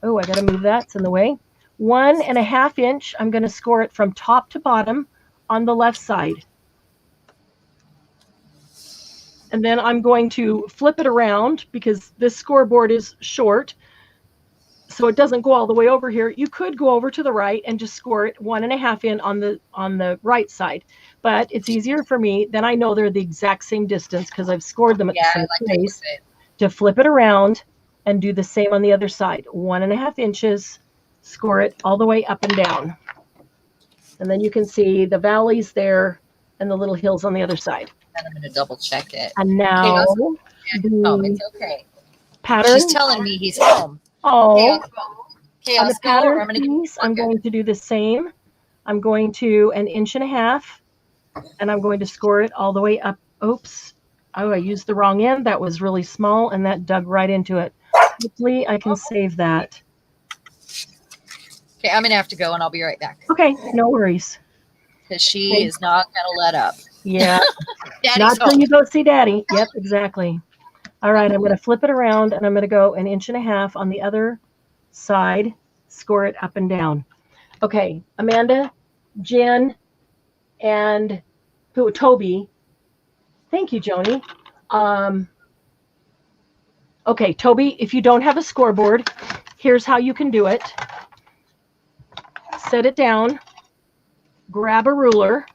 Speaker 1: Oh, I got to move that. It's in the way. 1.5 inch. I'm going to score it from top to bottom on the left side. And then I'm going to flip it around because this scoreboard is short, so it doesn't go all the way over here. You could go over to the right and just score it 1.5 in on the right side, but it's easier for me. Then I know they're the exact same distance because I've scored them at the same place. To flip it around and do the same on the other side. 1.5 inches, score it all the way up and down. And then you can see the valleys there and the little hills on the other side.
Speaker 2: And I'm going to double check it.
Speaker 1: And now
Speaker 2: it's okay.
Speaker 1: Pattern.
Speaker 2: She's telling me he's home.
Speaker 1: Oh,
Speaker 2: okay,
Speaker 1: on the pattern piece, I'm going to do the same. I'm going to 1.5 inches, and I'm going to score it all the way up. Oops. Oh, I used the wrong end. That was really small, and that dug right into it. Hopefully, I can save that.
Speaker 2: Okay, I'm going to have to go, and I'll be right back.
Speaker 1: Okay, no worries.
Speaker 2: Because she is not going to let up.
Speaker 1: Yeah. Not till you go see Daddy. Yep, exactly. All right, I'm going to flip it around, and I'm going to go 1.5 inches on the other side, score it up and down. Okay, Amanda, Jen, and Toby. Thank you, Joni. Okay, Toby, if you don't have a scoreboard, here's how you can do it. Set it down, grab a ruler,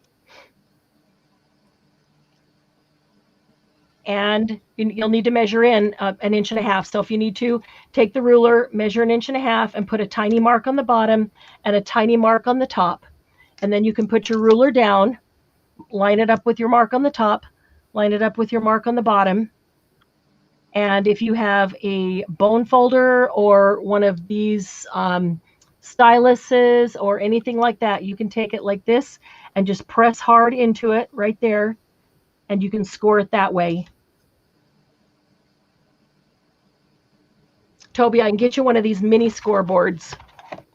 Speaker 1: and you'll need to measure in 1.5 inches. So if you need to, take the ruler, measure 1.5 inches, and put a tiny mark on the bottom and a tiny mark on the top. And then you can put your ruler down, line it up with your mark on the top, line it up with your mark on the bottom. And if you have a bone folder or one of these styluses or anything like that, you can take it like this and just press hard into it right there, and you can score it that way. Toby, I can get you one of these mini scoreboards.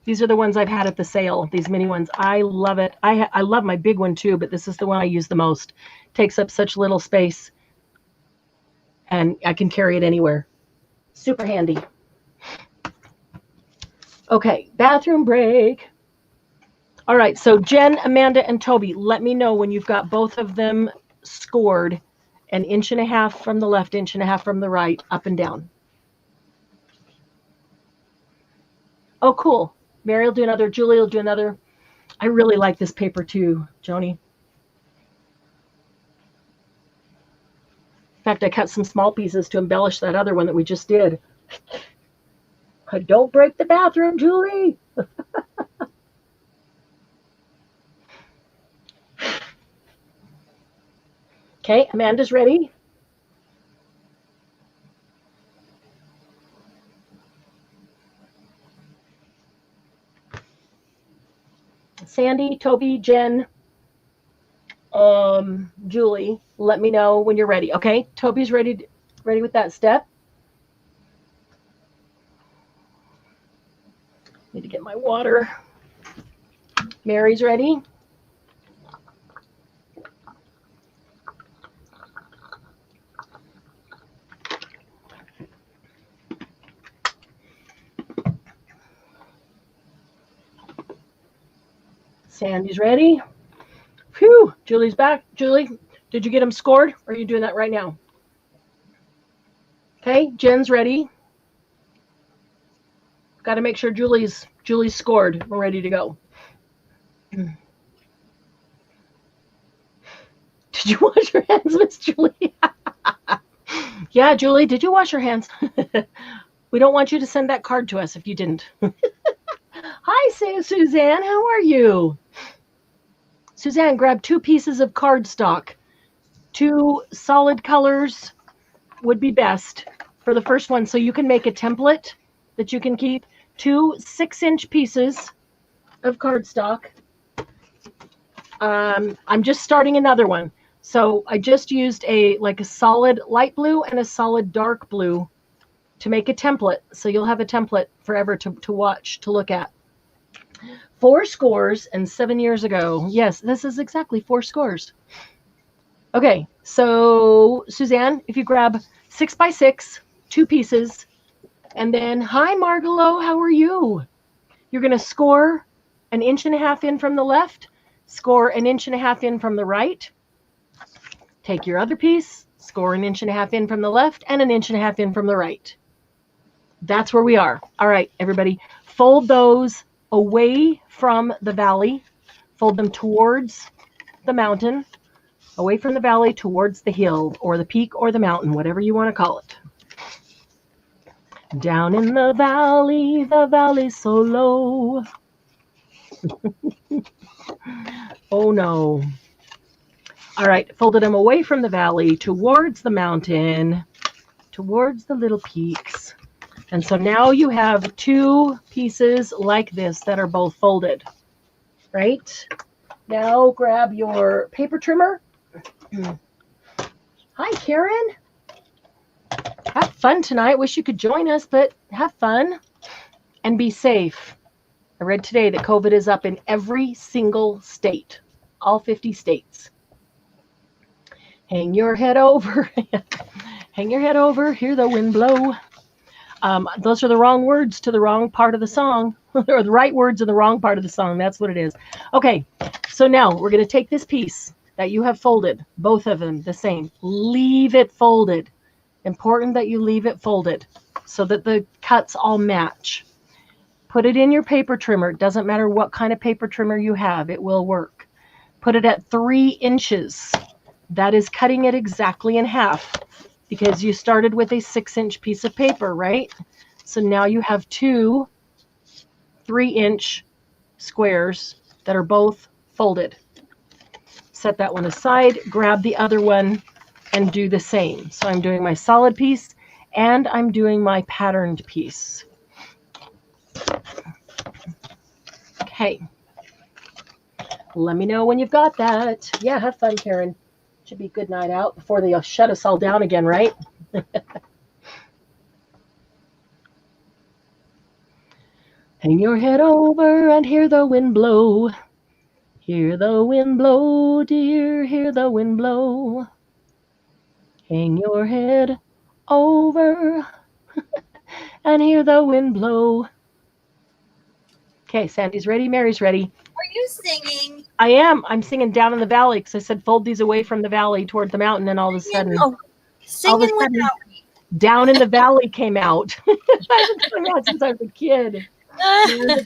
Speaker 1: These are the ones I've had at the sale, these mini ones. I love it. I love my big one too, but this is the one I use the most. Takes up such little space, and I can carry it anywhere. Super handy. Okay, bathroom break. All right, so Jen, Amanda, and Toby, let me know when you've got both of them scored 1.5 inches from the left, 1.5 inches from the right, up and down. Oh, cool. Mary will do another. Julie will do another. I really like this paper too, Joni. In fact, I cut some small pieces to embellish that other one that we just did. Don't break the bathroom, Julie. Okay, Amanda's ready. Sandy, Toby, Jen, Julie, let me know when you're ready. Okay, Toby's ready with that step. Need to get my water. Mary's ready. Sandy's ready. Phew, Julie's back. Julie, did you get them scored, or are you doing that right now? Okay, Jen's ready. Got to make sure Julie's scored. We're ready to go. Did you wash your hands, Miss Julie? Yeah, Julie, did you wash your hands? We don't want you to send that card to us if you didn't. Hi, Suzanne. How are you? Suzanne, grab 2 pieces of cardstock. 2 solid colors would be best for the first one, so you can make a template that you can keep. 2 6-inch pieces of cardstock. I'm just starting another one. So I just used a solid light blue and a solid dark blue to make a template. So you'll have a template forever to watch, to look at. 4 scores and 7 years ago. Yes, this is exactly 4 scores. Okay, so Suzanne, if you grab 6x6, 2 pieces, and then, hi Margalo, how are you? You're going to score 1.5 inches in from the left, score 1.5 inches in from the right. Take your other piece, score 1.5 inches in from the left and 1.5 inches in from the right. That's where we are. All right, everybody, fold those away from the valley. Fold them towards the mountain, away from the valley towards the hill or the peak or the mountain, whatever you want to call it. Down in the valley's so low. Oh no. All right, folded them away from the valley towards the mountain, towards the little peaks. And so now you have 2 pieces like this that are both folded, right? Now grab your paper trimmer. Hi, Karen. Have fun tonight. Wish you could join us, but have fun and be safe. I read today that COVID is up in every single state, all 50 states. Hang your head over. Hang your head over, hear the wind blow. Those are the wrong words to the wrong part of the song, or the right words in the wrong part of the song. That's what it is. Okay, so now we're going to take this piece that you have folded, both of them the same. Leave it folded. Important that you leave it folded so that the cuts all match. Put it in your paper trimmer. It doesn't matter what kind of paper trimmer you have. It will work. Put it at 3 inches. That is cutting it exactly in half, because you started with a 6-inch piece of paper, right? So now you have 2 3-inch squares that are both folded. Set that one aside, grab the other one, and do the same. So I'm doing my solid piece, and I'm doing my patterned piece. Okay. Let me know when you've got that. Yeah, have fun, Karen. Should be a good night out before they shut us all down again, right? Hang your head over and hear the wind blow. Hear the wind blow, dear, hear the wind blow. Hang your head over and hear the wind blow. Okay, Sandy's ready, Mary's ready.
Speaker 2: Are you singing?
Speaker 1: I am. I'm singing Down in the Valley because I said fold these away from the valley toward the mountain, and all of a sudden, Down in the Valley came out. I've been doing that since I was a kid.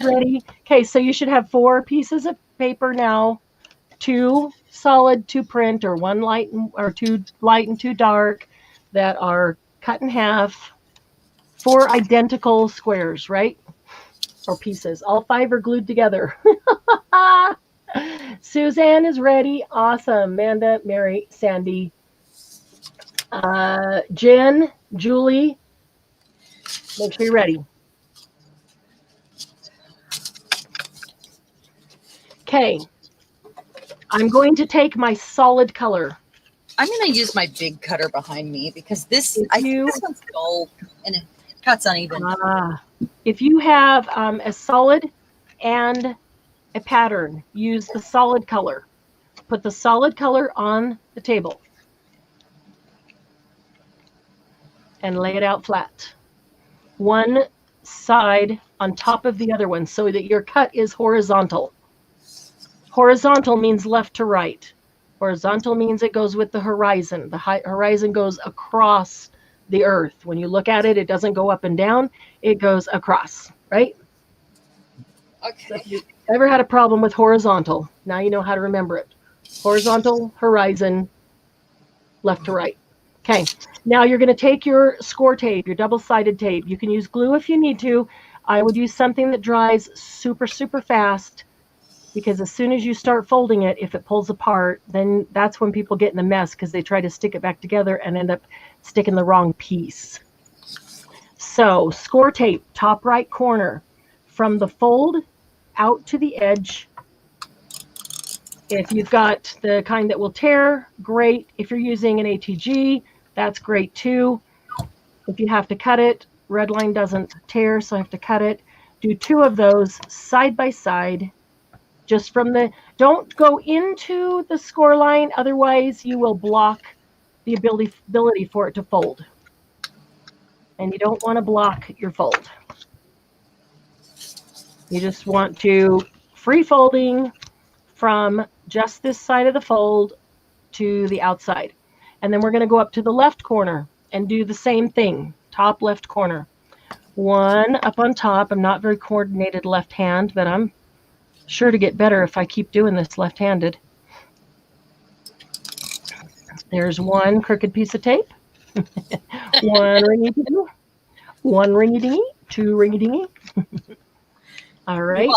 Speaker 1: Ready? Okay, so you should have 4 pieces of paper now, 2 solid, 2 print, or 1 light or 2 light and 2 dark that are cut in half. 4 identical squares, right? Or pieces. All 5 are glued together. Suzanne is ready. Awesome. Amanda, Mary, Sandy, Jen, Julie. Make sure you're ready. Okay. I'm going to take my solid color.
Speaker 2: I'm going to use my big cutter behind me because this one's dull and it cuts uneven.
Speaker 1: If you have a solid and a pattern, use the solid color. Put the solid color on the table and lay it out flat. One side on top of the other one so that your cut is horizontal. Horizontal means left to right. Horizontal means it goes with the horizon. The horizon goes across the earth. When you look at it, it doesn't go up and down. It goes across, right?
Speaker 2: Okay.
Speaker 1: So if you ever had a problem with horizontal, now you know how to remember it. Horizontal, horizon, left to right. Okay. Now you're going to take your score tape, your double-sided tape. You can use glue if you need to. I would use something that dries super, super fast, because as soon as you start folding it, if it pulls apart, then that's when people get in a mess because they try to stick it back together and end up sticking the wrong piece. So score tape, top right corner, from the fold out to the edge, If you've got the kind that will tear, great. If you're using an ATG, that's great too. If you have to cut it, red line doesn't tear, so I have to cut it. Do 2 of those side by side, just from the, don't go into the score line, otherwise you will block the ability for it to fold. And you don't want to block your fold. You just want to free folding from just this side of the fold to the outside. And then we're going to go up to the left corner and do the same thing, top left corner. 1 up on top. I'm not very coordinated left hand, but I'm sure to get better if I keep doing this left-handed. There's 1 crooked piece of tape. 1 ringy dingy. 1 ringy dingy. 2 ringy dingy. All right.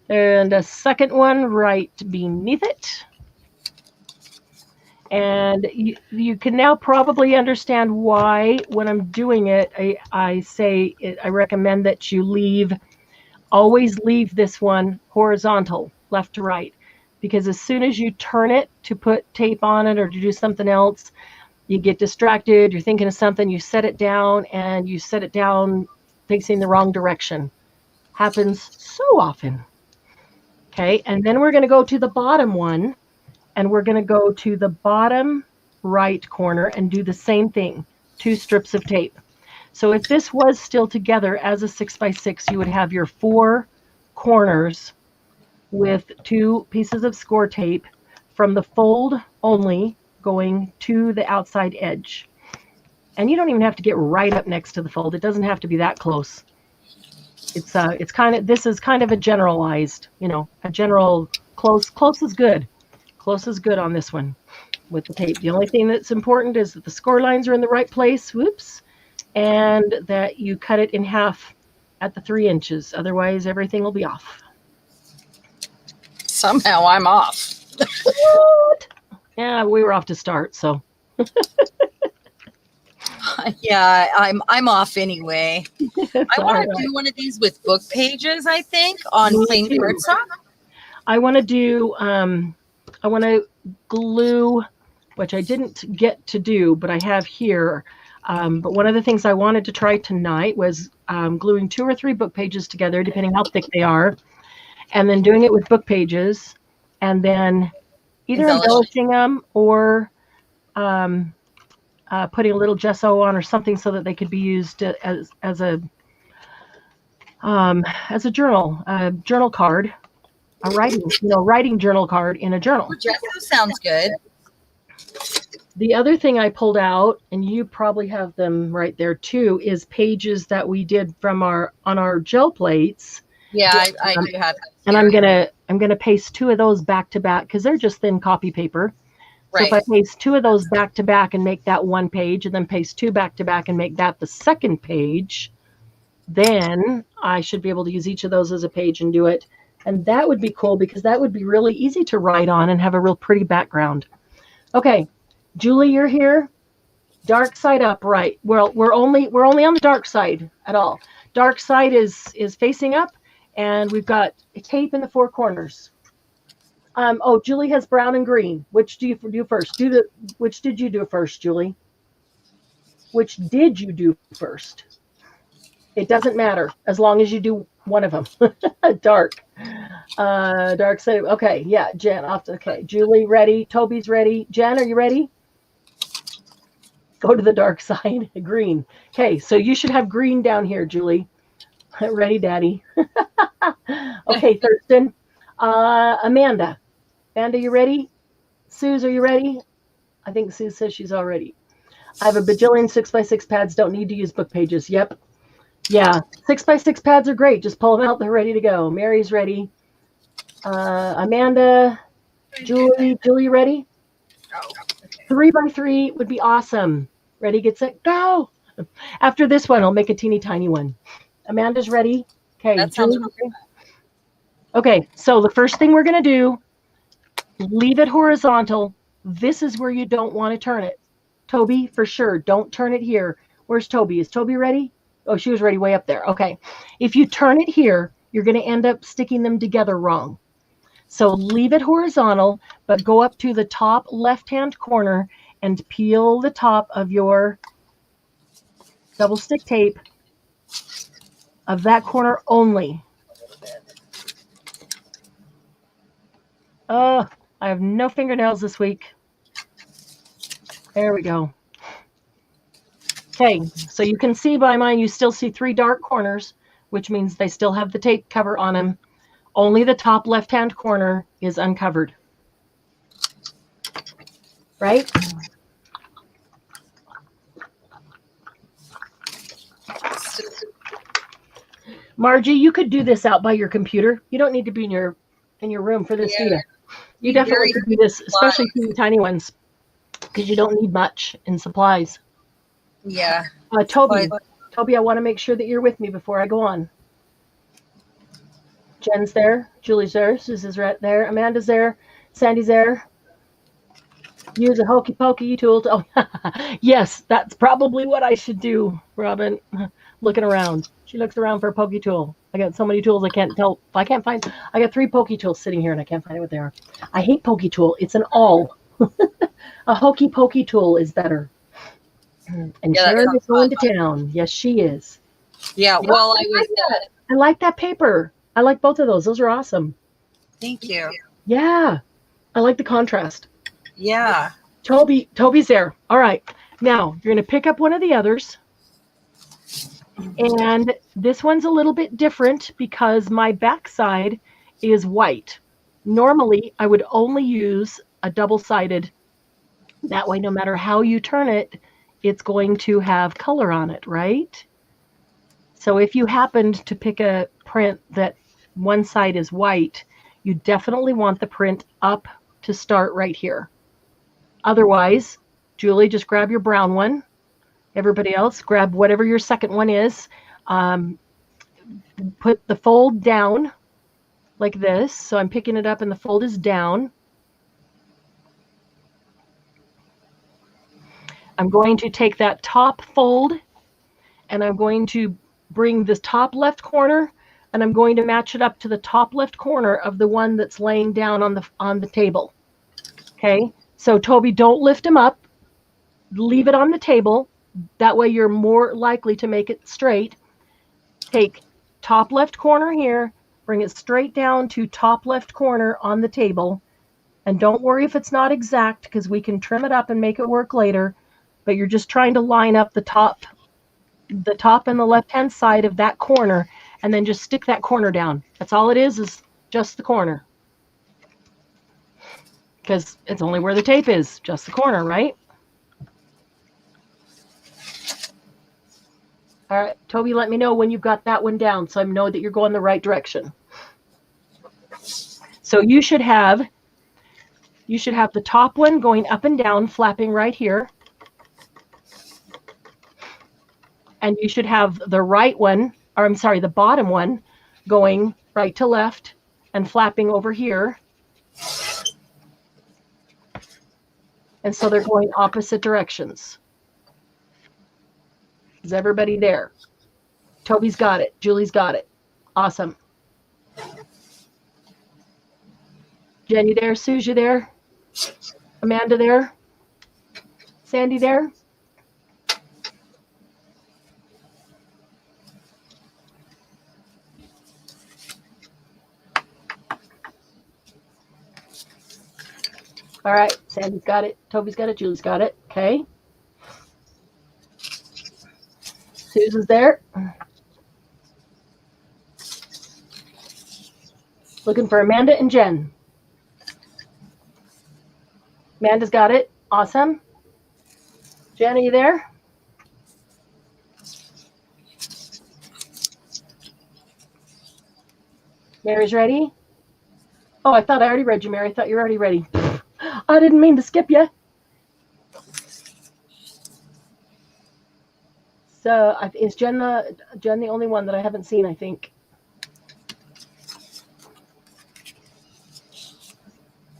Speaker 1: And a second one right beneath it. And you can now probably understand why, when I'm doing it, I recommend that you always leave this one horizontal, left to right, because as soon as you turn it to put tape on it or to do something else, you get distracted, you're thinking of something, you set it down, and you set it down facing the wrong direction. Happens so often. Okay, and then we're going to go to the bottom one, and we're going to go to the bottom right corner and do the same thing, 2 strips of tape. So if this was still together as a 6x6, you would have your 4 corners with 2 pieces of score tape from the fold only going to the outside edge. And you don't even have to get right up next to the fold. It doesn't have to be that close. This is kind of a generalized, a general close is good. Close is good on this one with the tape. The only thing that's important is that the score lines are in the right place, whoops, and that you cut it in half at the 3 inches. Otherwise, everything will be off.
Speaker 2: Somehow I'm off.
Speaker 1: What? Yeah, we were off to start, so.
Speaker 2: Yeah, I'm off anyway. I want to do one of these with book pages, I think, on plain cardstock.
Speaker 1: I want to glue, which I didn't get to do, but I have here. But one of the things I wanted to try tonight was gluing 2 or 3 book pages together, depending how thick they are, and then doing it with book pages, and then either embellishing them or putting a little gesso on or something so that they could be used as a journal card, a writing journal card in a journal.
Speaker 2: Gesso sounds good.
Speaker 1: The other thing I pulled out, and you probably have them right there too, is pages that we did on our gel plates.
Speaker 2: Yeah, I do have them.
Speaker 1: And I'm gonna paste 2 of those back to back because they're just thin copy paper.
Speaker 2: Right.
Speaker 1: So if I paste 2 of those back to back and make that 1 page, and then paste 2 back to back and make that the 2nd page, then I should be able to use each of those as a page and do it. And that would be cool because that would be really easy to write on and have a real pretty background. Okay, Julie, you're here. Dark side up, right? Well, we're only on the dark side at all. Dark side is facing up, and we've got tape in the 4 corners. Julie has brown and green. Which do you do first? Which did you do first, Julie? Which did you do first? It doesn't matter as long as you do one of them. Dark side. Okay, yeah, Jen. Okay, Julie, ready? Toby's ready. Jen, are you ready? Go to the dark side. Green. Okay, so you should have green down here, Julie. Ready, Daddy? Okay, Thurston. Amanda, you ready? Suze, are you ready? I think Suze says she's all ready. I have a bajillion 6x6 pads. Don't need to use book pages. Yep. Yeah, 6x6 pads are great. Just pull them out. They're ready to go. Mary's ready. Amanda, Julie, ready? 3x3 would be awesome. Ready, get set, go. After this one, I'll make a teeny tiny one. Amanda's ready. Okay.
Speaker 2: That sounds great.
Speaker 1: Okay, so the first thing we're going to do, leave it horizontal. This is where you don't want to turn it. Toby, for sure, don't turn it here. Where's Toby? Is Toby ready? Oh, she was ready way up there. Okay. If you turn it here, you're going to end up sticking them together wrong. So leave it horizontal, but go up to the top left-hand corner and peel the top of your double stick tape of that corner only. Oh, I have no fingernails this week. There we go. Okay, so you can see by mine, you still see 3 dark corners, which means they still have the tape cover on them. Only the top left-hand corner is uncovered. Right? Margie, you could do this out by your computer. You don't need to be in your room for this, do you? You definitely could do this, especially for the tiny ones, because you don't need much in supplies.
Speaker 2: Yeah.
Speaker 1: Toby, I want to make sure that you're with me before I go on. Jen's there. Julie's there. Susan's right there. Amanda's there. Sandy's there. Use a hokey pokey tool. Oh, yes, that's probably what I should do, Robin. Looking around. She looks around for a pokey tool. I got so many tools I can't tell. I can't find. I got 3 pokey tools sitting here and I can't find out what they are. I hate pokey tool. It's an awl. A hokey pokey tool is better. And Sharon is going to town. Yes, she is.
Speaker 2: Yeah, well,
Speaker 1: I like that paper. I like both of those. Those are awesome.
Speaker 2: Thank you.
Speaker 1: Yeah. I like the contrast.
Speaker 2: Yeah.
Speaker 1: Toby's there. All right. Now, you're going to pick up one of the others. And this one's a little bit different because my backside is white. Normally, I would only use a double-sided. That way, no matter how you turn it, it's going to have color on it, right? So if you happened to pick a print that one side is white, you definitely want the print up to start right here. Otherwise, Julie, just grab your brown one. Everybody else, grab whatever your second one is. Put the fold down like this. So I'm picking it up and the fold is down. I'm going to take that top fold and I'm going to bring this top left corner and I'm going to match it up to the top left corner of the one that's laying down on the table. Okay, so Toby, don't lift him up. Leave it on the table. That way you're more likely to make it straight. Take top left corner here, bring it straight down to top left corner on the table. And don't worry if it's not exact because we can trim it up and make it work later. But you're just trying to line up the top and the left-hand side of that corner and then just stick that corner down. That's all it is just the corner. Because it's only where the tape is, just the corner, right? All right, Toby, let me know when you've got that one down so I know that you're going the right direction. So you should have the top one going up and down, flapping right here. And you should have the right one, or I'm sorry, the bottom one going right to left and flapping over here. And so they're going opposite directions. Is everybody there? Toby's got it. Julie's got it. Awesome. Jen, you there? Suze, you there? Amanda there? Sandy there? All right, Sandy's got it. Toby's got it. Julie's got it. Okay. Susan's there. Looking for Amanda and Jen. Amanda's got it. Awesome. Jen, are you there? Mary's ready? Oh, I thought I already read you, Mary. I thought you were already ready. I didn't mean to skip you. So is Jen the only one that I haven't seen, I think?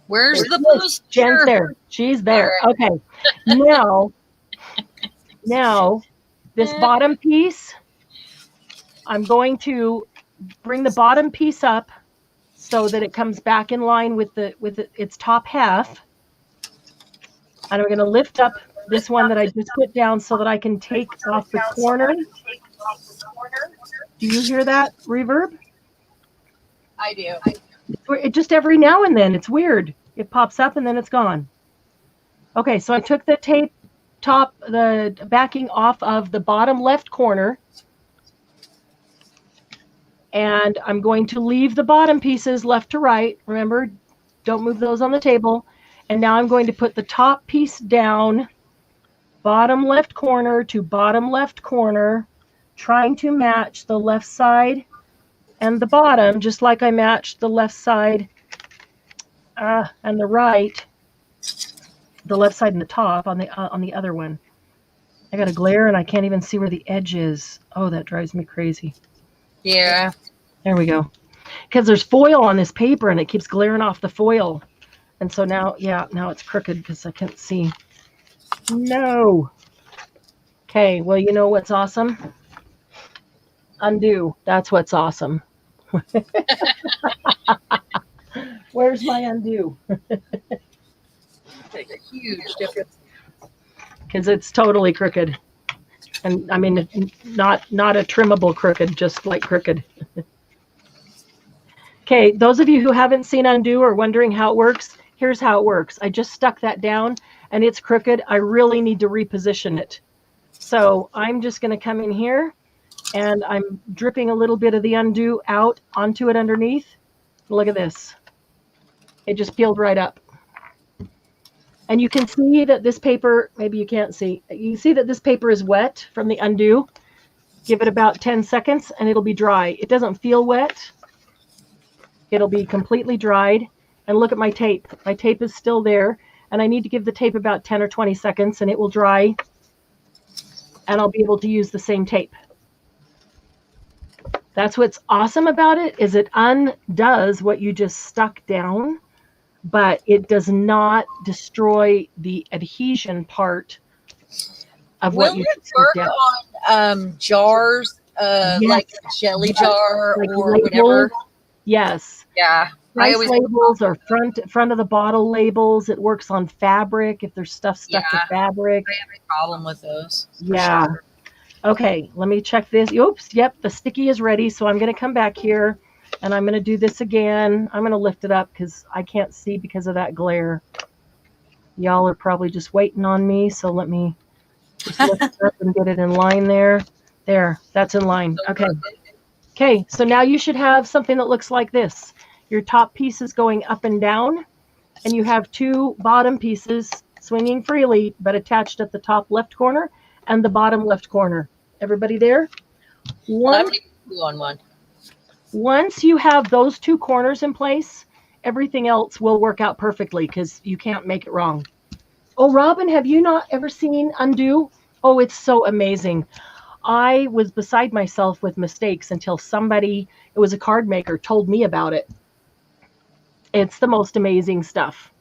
Speaker 2: Where's the post?
Speaker 1: Jen's there. She's there. Right. Okay. Now, this bottom piece, I'm going to bring the bottom piece up so that it comes back in line with its top half. And I'm going to lift up this one that I just put down so that I can take off the corner. Do you hear that reverb?
Speaker 2: I do.
Speaker 1: It just every now and then, it's weird. It pops up and then it's gone. Okay, so I took the the backing off of the bottom left corner. And I'm going to leave the bottom pieces left to right. Remember, don't move those on the table. And now I'm going to put the top piece down, bottom left corner to bottom left corner, trying to match the left side and the bottom, just like I matched the left side and the right, the left side and the top on the other one. I got a glare and I can't even see where the edge is. Oh, that drives me crazy.
Speaker 2: Yeah.
Speaker 1: There we go. Because there's foil on this paper and it keeps glaring off the foil. And so now it's crooked because I can't see. No. Okay, well, you know what's awesome? Undo. That's what's awesome. Where's my undo?
Speaker 2: Make a huge difference.
Speaker 1: Because it's totally crooked. And I mean, not a trimmable crooked, just like crooked. Okay, those of you who haven't seen undo or wondering how it works, here's how it works. I just stuck that down and it's crooked. I really need to reposition it. So I'm just going to come in here and I'm dripping a little bit of the undo out onto it underneath. Look at this. It just peeled right up. And you can see that this paper, maybe you can't see, you can see that this paper is wet from the undo. Give it about 10 seconds and it'll be dry. It doesn't feel wet. It'll be completely dried. And look at my tape. My tape is still there. And I need to give the tape about 10 or 20 seconds and it will dry. And I'll be able to use the same tape. That's what's awesome about it, is it undoes what you just stuck down, but it does not destroy the adhesion part of what you stuck down.
Speaker 2: On jars, yes. Like a jelly jar like or labels. Whatever?
Speaker 1: Yes.
Speaker 2: Yeah.
Speaker 1: Price labels or front of the bottle labels. It works on fabric if there's stuff stuck to fabric.
Speaker 2: I have a problem with those.
Speaker 1: Yeah. Sure. Okay, let me check this. Oops, yep, the sticky is ready. So I'm going to come back here and I'm going to do this again. I'm going to lift it up because I can't see because of that glare. Y'all are probably just waiting on me. So let me just lift it up and get it in line there. There, that's in line. Okay. Okay, so now you should have something that looks like this. Your top piece is going up and down, and you have two bottom pieces swinging freely, but attached at the top left corner and the bottom left corner. Everybody there? Once you have those two corners in place, everything else will work out perfectly because you can't make it wrong. Oh, Robin, have you not ever seen undo? Oh, it's so amazing. I was beside myself with mistakes until somebody, it was a card maker, told me about it. It's the most amazing stuff.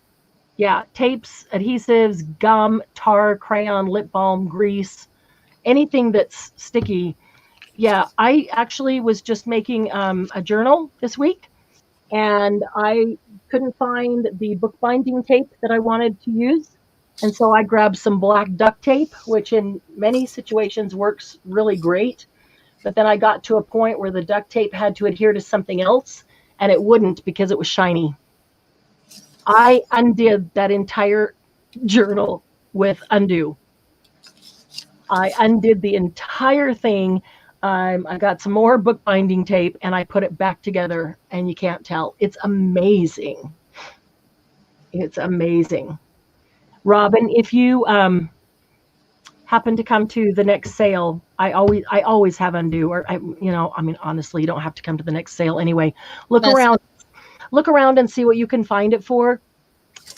Speaker 1: Yeah, tapes, adhesives, gum, tar, crayon, lip balm, grease, anything that's sticky. Yeah, I actually was just making a journal this week, and I couldn't find the bookbinding tape that I wanted to use. And so I grabbed some black duct tape, which in many situations works really great. But then I got to a point where the duct tape had to adhere to something else, and it wouldn't because it was shiny. I undid that entire journal with undo. I undid the entire thing. I got some more bookbinding tape, and I put it back together, and you can't tell. It's amazing. It's amazing. Robin, if you happen to come to the next sale, I always have undo, or honestly, you don't have to come to the next sale anyway. Look around and see what you can find it for.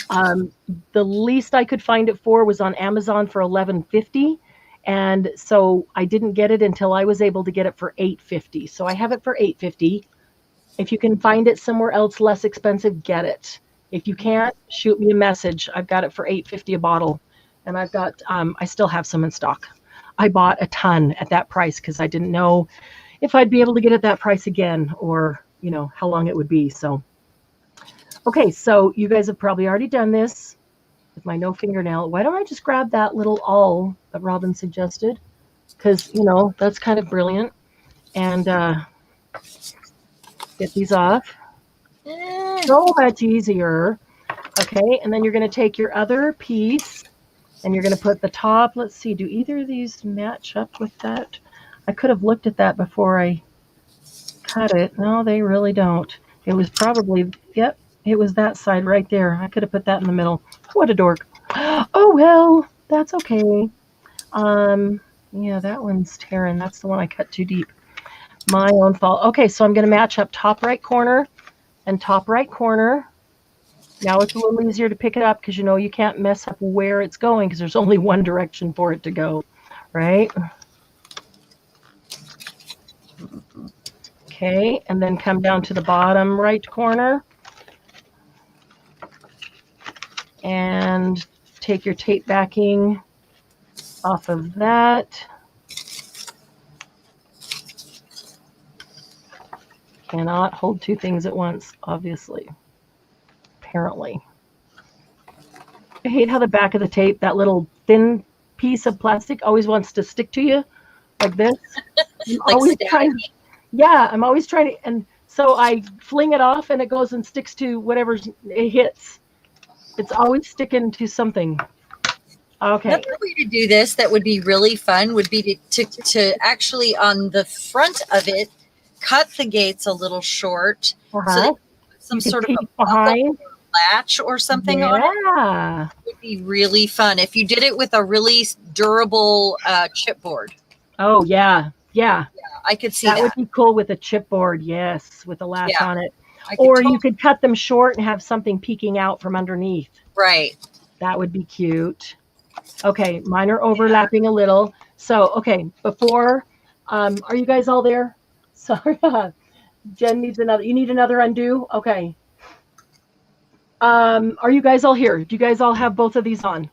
Speaker 1: The least I could find it for was on Amazon for $11.50, and so I didn't get it until I was able to get it for $8.50. So I have it for $8.50. If you can find it somewhere else less expensive, get it. If you can't, shoot me a message. I've got it for $8.50 a bottle, and I've got I still have some in stock. I bought a ton at that price because I didn't know if I'd be able to get it that price again, or, you know, how long it would be. So, okay, so you guys have probably already done this with my no fingernail. Why don't I just grab that little awl that Robin suggested? Because, you know, that's kind of brilliant. And get these off. So much easier. Okay, and then you're going to take your other piece and you're going to put the top. Let's see, do either of these match up with that? I could have looked at that before I cut it. No, they really don't. It was probably, yep, it was that side right there. I could have put that in the middle. What a dork. Oh, well, that's okay. Yeah, that one's tearing. That's the one I cut too deep. My own fault. Okay, so I'm going to match up top right corner and top right corner. Now it's a little easier to pick it up because you know you can't mess up where it's going because there's only one direction for it to go, right? Okay, and then come down to the bottom right corner and take your tape backing off of that. Cannot hold two things at once, obviously. Apparently. I hate how the back of the tape, that little thin piece of plastic, always wants to stick to you like this. I'm
Speaker 2: like
Speaker 1: always trying. Yeah, I'm always trying to, and so I fling it off and it goes and sticks to whatever it hits. It's always sticking to something. Okay.
Speaker 2: Another way to do this that would be really fun would be to actually on the front of it cut the gates a little short so that some sort of a behind latch or something on it. It would be really fun if you did it with a really durable chipboard.
Speaker 1: Oh yeah.
Speaker 2: I could see that.
Speaker 1: That would be cool with a chipboard, yes, with a latch on it. Or you could cut them short and have something peeking out from underneath.
Speaker 2: Right.
Speaker 1: That would be cute. Okay, mine are overlapping a little. So, okay, before, are you guys all there? Sorry, Jen needs another. You need another undo? Okay. Are you guys all here? Do you guys all have both of these on?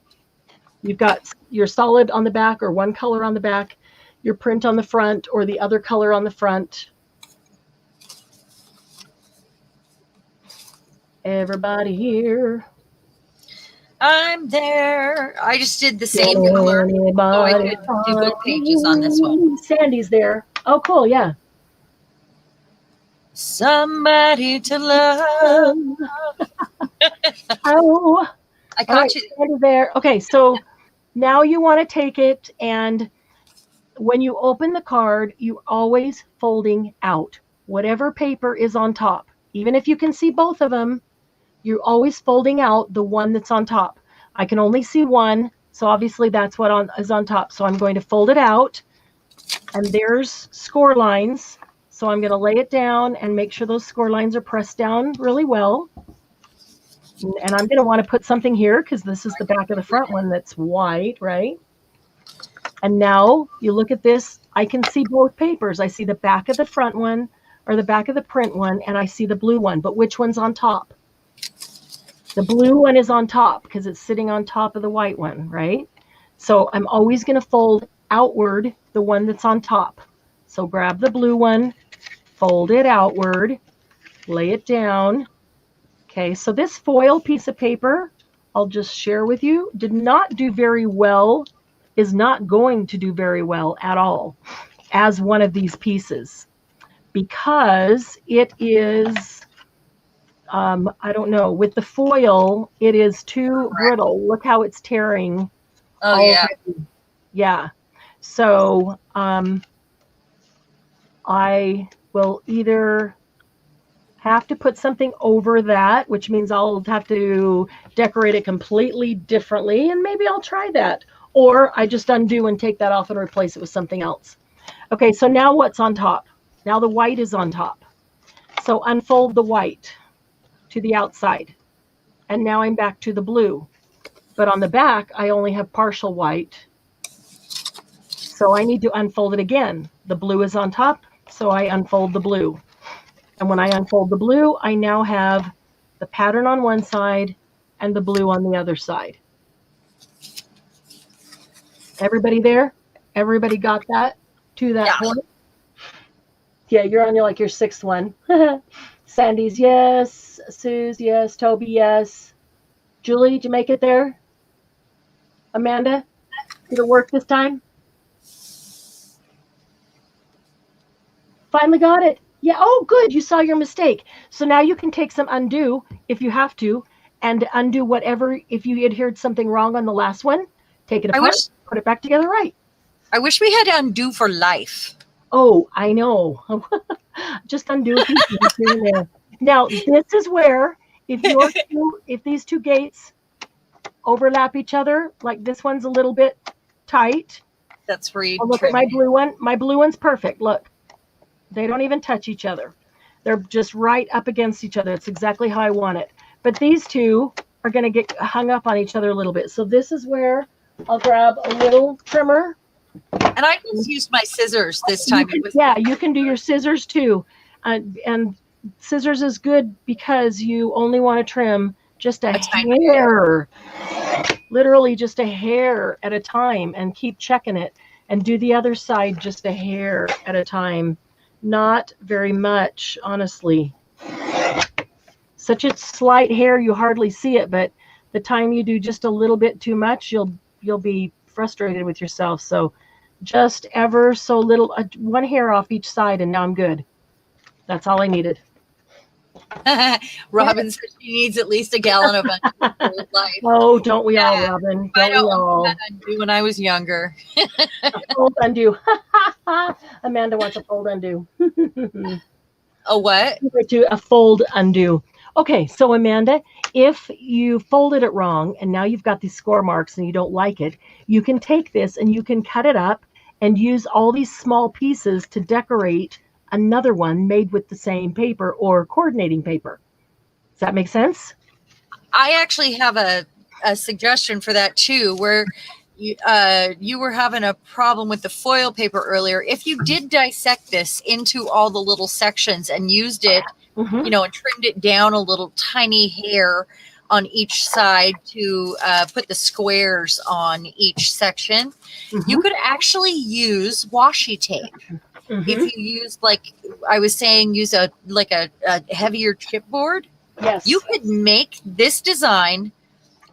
Speaker 1: You've got your solid on the back or one color on the back, your print on the front or the other color on the front. Everybody here?
Speaker 2: I'm there. I just did the same color. So I could do both pages on this one.
Speaker 1: Sandy's there. Oh, cool. Yeah.
Speaker 2: Somebody to love.
Speaker 1: Oh,
Speaker 2: I caught you
Speaker 1: there. Okay, so now you want to take it, and when you open the card, you always folding out whatever paper is on top. Even if you can see both of them, you're always folding out the one that's on top. I can only see one, so obviously that's what is on top. So I'm going to fold it out, and there's score lines. So I'm going to lay it down and make sure those score lines are pressed down really well. And I'm going to want to put something here because this is the back of the front one that's white, right? And now you look at this. I can see both papers. I see the back of the front one or the back of the print one, and I see the blue one. But which one's on top? The blue one is on top because it's sitting on top of the white one, right? So I'm always going to fold outward the one that's on top. So grab the blue one, fold it outward, lay it down. Okay, so this foil piece of paper, I'll just share with you, did not do very well, is not going to do very well at all as one of these pieces because it is, I don't know, with the foil, it is too brittle. Look how it's tearing.
Speaker 2: Oh, yeah.
Speaker 1: Yeah. So I will either have to put something over that, which means I'll have to decorate it completely differently, and maybe I'll try that. Or I just undo and take that off and replace it with something else. Okay, so now what's on top? Now the white is on top. So unfold the white to the outside. And now I'm back to the blue. But on the back, I only have partial white. So I need to unfold it again. The blue is on top, so I unfold the blue. And when I unfold the blue, I now have the pattern on one side and the blue on the other side. Everybody there? Everybody got that to that point? Yeah, you're on your sixth one. Sandy's yes. Sue's yes. Toby yes. Julie, did you make it there? Amanda, did it work this time? Finally got it. Yeah. Oh, good. You saw your mistake. So now you can take some undo if you have to, and undo whatever. If you adhered something wrong on the last one, take it apart, put it back together right.
Speaker 2: I wish we had to undo for life.
Speaker 1: Oh, I know. Just undo a few things here and there. Now, this is where if these two gates overlap each other, like this one's a little bit tight.
Speaker 2: That's where you
Speaker 1: look at my blue one. My blue one's perfect. Look, they don't even touch each other. They're just right up against each other. It's exactly how I want it. But these two are going to get hung up on each other a little bit. So this is where I'll grab a little trimmer.
Speaker 2: And I just used my scissors this time.
Speaker 1: You can do your scissors too. And scissors is good because you only want to trim just a hair. Literally just a hair at a time, and keep checking it, and do the other side just a hair at a time. Not very much, honestly. Such a slight hair, you hardly see it, but the time you do just a little bit too much, you'll be frustrated with yourself. So just ever so little, one hair off each side, and now I'm good. That's all I needed.
Speaker 2: Robin says she needs at least a gallon of undo for his life.
Speaker 1: Oh, don't we all, Robin?
Speaker 2: I know undo when I was younger.
Speaker 1: A fold undo. Amanda wants a fold undo.
Speaker 2: A what?
Speaker 1: A fold undo. Okay, so Amanda, if you folded it wrong and now you've got these score marks and you don't like it, you can take this and you can cut it up and use all these small pieces to decorate another one made with the same paper or coordinating paper. Does that make sense?
Speaker 2: I actually have a suggestion for that too, where you were having a problem with the foil paper earlier. If you did dissect this into all the little sections and used it, and trimmed it down a little tiny hair on each side to put the squares on each section, you could actually use washi tape. If you use, like I was saying, use a heavier chipboard,
Speaker 1: yes,
Speaker 2: you could make this design,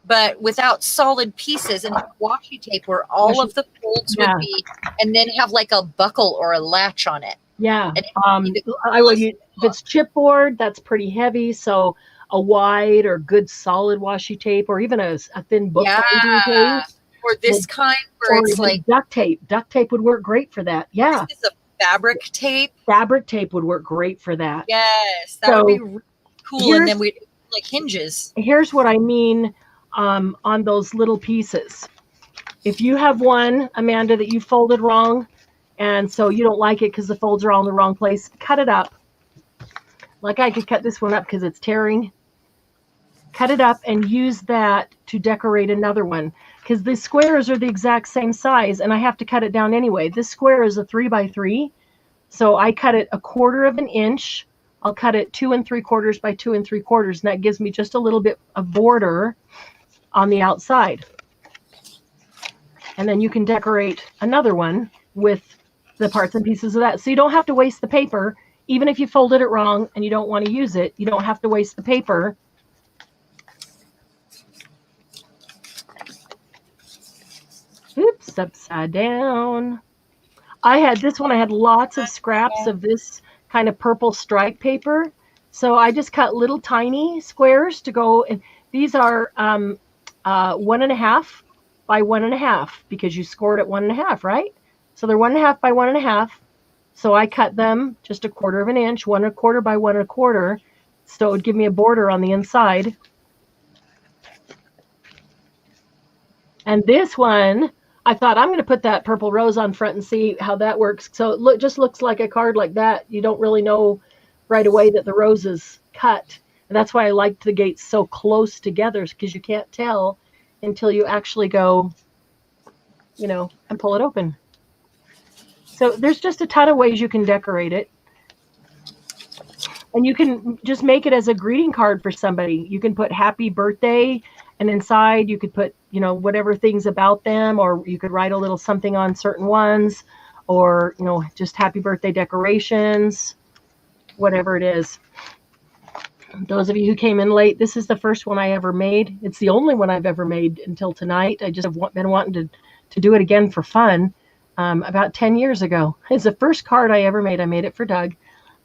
Speaker 2: but without solid pieces, and have washi tape where all of the folds would be, and then have like a buckle or a latch on it.
Speaker 1: Yeah. I would use, if it's chipboard, that's pretty heavy. So a wide or good solid washi tape, or even a thin book binding tape.
Speaker 2: Or this kind where it's like
Speaker 1: duct tape. Duct tape would work great for that. Yeah.
Speaker 2: This is a fabric tape.
Speaker 1: Fabric tape would work great for that.
Speaker 2: Yes. That would be really cool. And then we'd like hinges.
Speaker 1: Here's what I mean on those little pieces. If you have one, Amanda, that you folded wrong, and so you don't like it because the folds are all in the wrong place, cut it up. Like I could cut this one up because it's tearing. Cut it up and use that to decorate another one, because the squares are the exact same size and I have to cut it down anyway. This square is a 3x3, so I cut it 1/4 inch. I'll cut it 2 3/4 by 2 3/4, and that gives me just a little bit of border on the outside. And then you can decorate another one with the parts and pieces of that. So you don't have to waste the paper. Even if you folded it wrong and you don't want to use it, you don't have to waste the paper. Oops, upside down. I had lots of scraps of this kind of purple stripe paper. So I just cut little tiny squares to go. And these are 1.5 by 1.5 because you scored at 1.5, right? So they're 1.5 by 1.5. So I cut them just 1/4 inch, 1/4 by 1/4. So it would give me a border on the inside. And this one, I thought I'm going to put that purple rose on front and see how that works. So it just looks like a card like that. You don't really know right away that the rose is cut. And that's why I liked the gates so close together, because you can't tell until you actually go, and pull it open. So there's just a ton of ways you can decorate it. And you can just make it as a greeting card for somebody. You can put happy birthday, and inside you could put, whatever things about them, or you could write a little something on certain ones, or, you know, just happy birthday decorations, whatever it is. Those of you who came in late, this is the first one I ever made. It's the only one I've ever made until tonight. I just have been wanting to do it again for fun. About 10 years ago. It's the first card I ever made. I made it for Doug,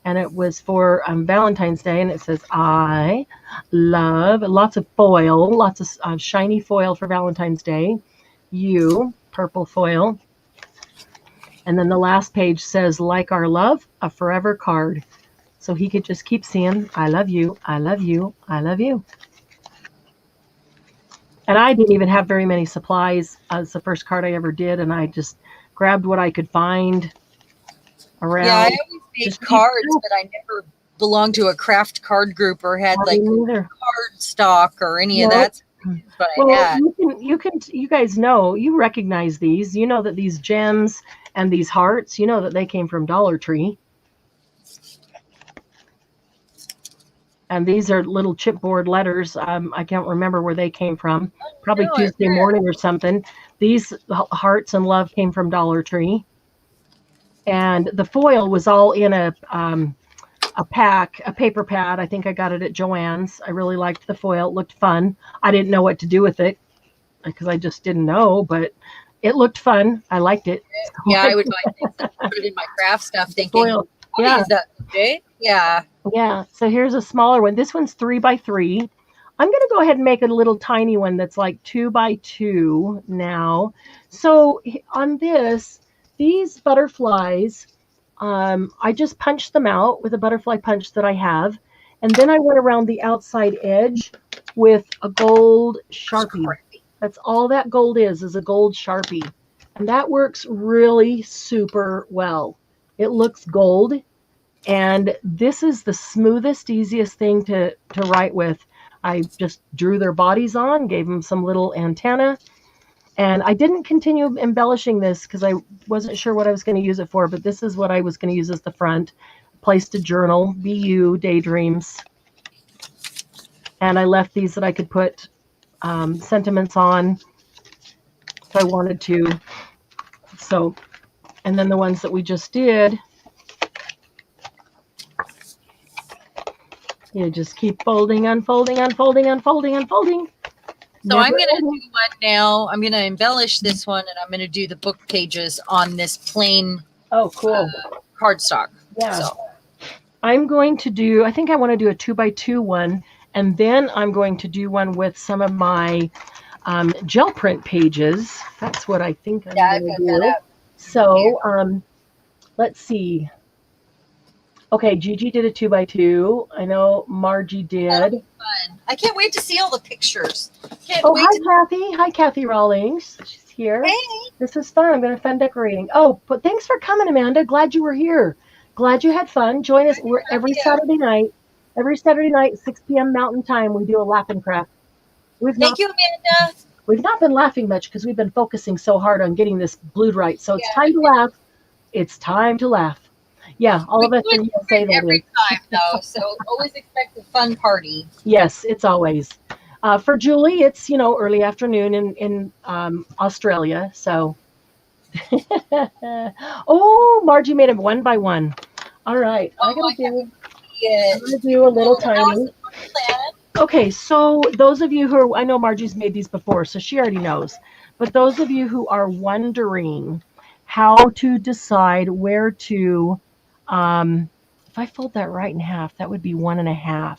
Speaker 1: and it was for Valentine's Day, and it says, I love, lots of foil, lots of shiny foil for Valentine's Day. You, purple foil. And then the last page says, like our love, a forever card. So he could just keep seeing, I love you, I love you, I love you. And I didn't even have very many supplies. It's the first card I ever did, and I just grabbed what I could find around.
Speaker 2: Yeah, I always made cards, but I never belonged to a craft card group or had like card stock or any of that. But well,
Speaker 1: you guys know, you recognize these. You know that these gems and these hearts, you know that they came from Dollar Tree. And these are little chipboard letters. I can't remember where they came from. Probably Tuesday morning or something. These hearts and love came from Dollar Tree. And the foil was all in a paper pad. I think I got it at Joann's. I really liked the foil. It looked fun. I didn't know what to do with it because I just didn't know, but it looked fun. I liked it.
Speaker 2: Yeah, I would buy things and put it in my craft stuff thinking, foil. Yeah. Is that okay? Yeah.
Speaker 1: Yeah. So here's a smaller one. This one's 3 by 3. I'm going to go ahead and make a little tiny one that's like 2 by 2 now. So on these butterflies, I just punched them out with a butterfly punch that I have. And then I went around the outside edge with a gold Sharpie. That's all that gold is a gold Sharpie. And that works really super well. It looks gold. And this is the smoothest, easiest thing to write with. I just drew their bodies on, gave them some little antenna. And I didn't continue embellishing this because I wasn't sure what I was going to use it for, but this is what I was going to use as the front. Place to journal, BU, daydreams. And I left these that I could put sentiments on if I wanted to. So, and then the ones that we just did, you just keep folding, unfolding, unfolding, unfolding, unfolding.
Speaker 2: So I'm going to do one now. I'm going to embellish this one, and I'm going to do the book pages on this plain cardstock.
Speaker 1: Yeah. So I'm going to do, I think I want to do a 2 by 2 one, and then I'm going to do one with some of my gel print pages. That's what I think I'm going to do. So let's see. Okay, Gigi did a 2 by 2. I know Margie did.
Speaker 2: That'll be fun. I can't wait to see all the pictures.
Speaker 1: Hi, Kathy Rawlings. She's here.
Speaker 2: Hey.
Speaker 1: This is fun. I'm going to fun decorating. Oh, but thanks for coming, Amanda. Glad you were here. Glad you had fun. Join us. We're every Saturday night. Every Saturday night, 6 p.m. Mountain Time, we do a laugh and craft.
Speaker 2: Thank you, Amanda.
Speaker 1: We've not been laughing much because we've been focusing so hard on getting this glued right. So it's time to laugh. It's time to laugh. Yeah, all of us in say that
Speaker 2: every time though, so always expect a fun party.
Speaker 1: Yes, it's always. For Julie, it's early afternoon in Australia. So, oh, Margie made it 1 by 1. All right, I'm gonna do a little tiny. Okay, so those of you who I know Margie's made these before, so she already knows. But those of you who are wondering how to decide where to if I fold that right in half, that would be 1.5.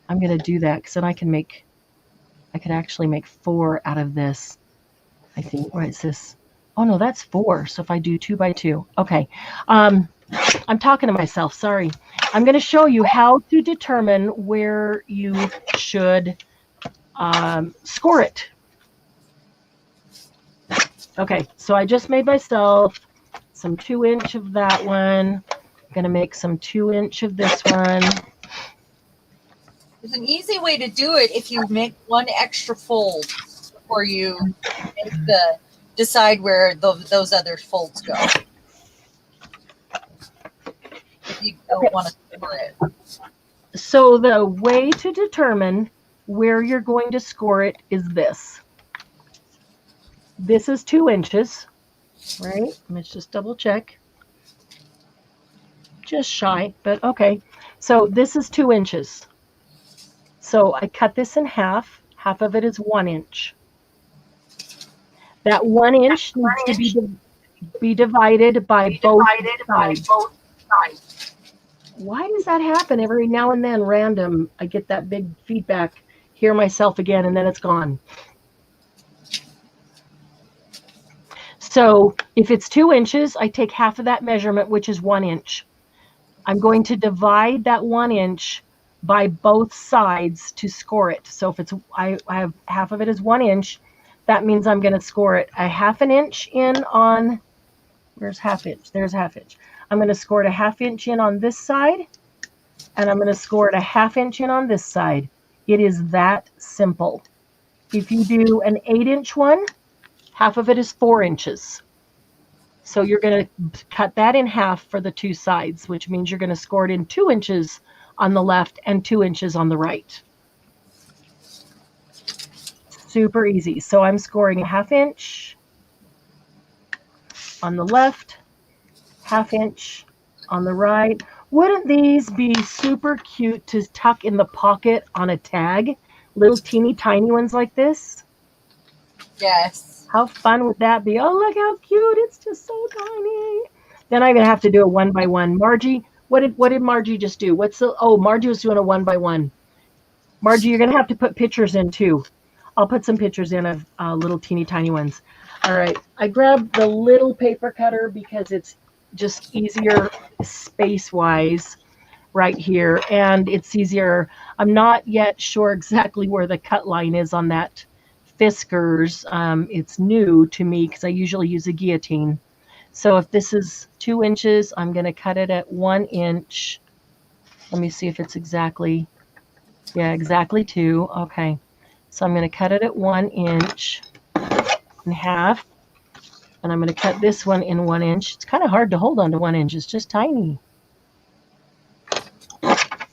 Speaker 1: I'm going to do that because then I could actually make 4 out of this. I think, what is this? Oh no, that's 4. So if I do 2 by 2, okay. I'm talking to myself, sorry. I'm going to show you how to determine where you should score it. Okay, so I just made myself some 2-inch of that one. I'm going to make some 2-inch of this one.
Speaker 2: There's an easy way to do it if you make 1 extra fold before you decide where those other folds go. If you don't want to score it.
Speaker 1: So the way to determine where you're going to score it is this. This is 2 inches. right? Let's just double check. Just shy, but okay. So this is 2 inches. So I cut this in half. Half of it is 1 inch. That 1 inch needs to be divided by both sides. Why does that happen every now and then? Random. I get that big feedback. Hear myself again, and then it's gone. So if it's 2 inches, I take half of that measurement, which is 1 inch. I'm going to divide that 1 inch by both sides to score it. So if it's I have half of it is 1 inch, that means I'm going to score it a half an inch in on, where's half inch? There's half inch. I'm going to score it a half inch in on this side, and I'm going to score it a half inch in on this side. It is that simple. If you do an 8-inch one, half of it is 4 inches. So you're going to cut that in half for the 2 sides, which means you're going to score it in 2 inches on the left and 2 inches on the right. Super easy. So I'm scoring a half inch on the left, half inch on the right. Wouldn't these be super cute to tuck in the pocket on a tag? Little teeny tiny ones like this?
Speaker 2: Yes.
Speaker 1: How fun would that be? Oh, look how cute. It's just so tiny. Then I'm going to have to do a 1 by 1. Margie, what did Margie just do? Margie was doing a 1 by 1. Margie, you're going to have to put pictures in too. I'll put some pictures in of little teeny tiny ones. All right. I grabbed the little paper cutter because it's just easier space-wise right here. And it's easier. I'm not yet sure exactly where the cut line is on that Fiskars. It's new to me because I usually use a guillotine. So if this is 2 inches, I'm going to cut it at 1 inch. Let me see if it's exactly 2. Okay. So I'm going to cut it at 1 inch in half. And I'm going to cut this one in 1 inch. It's kind of hard to hold on to 1 inch. It's just tiny.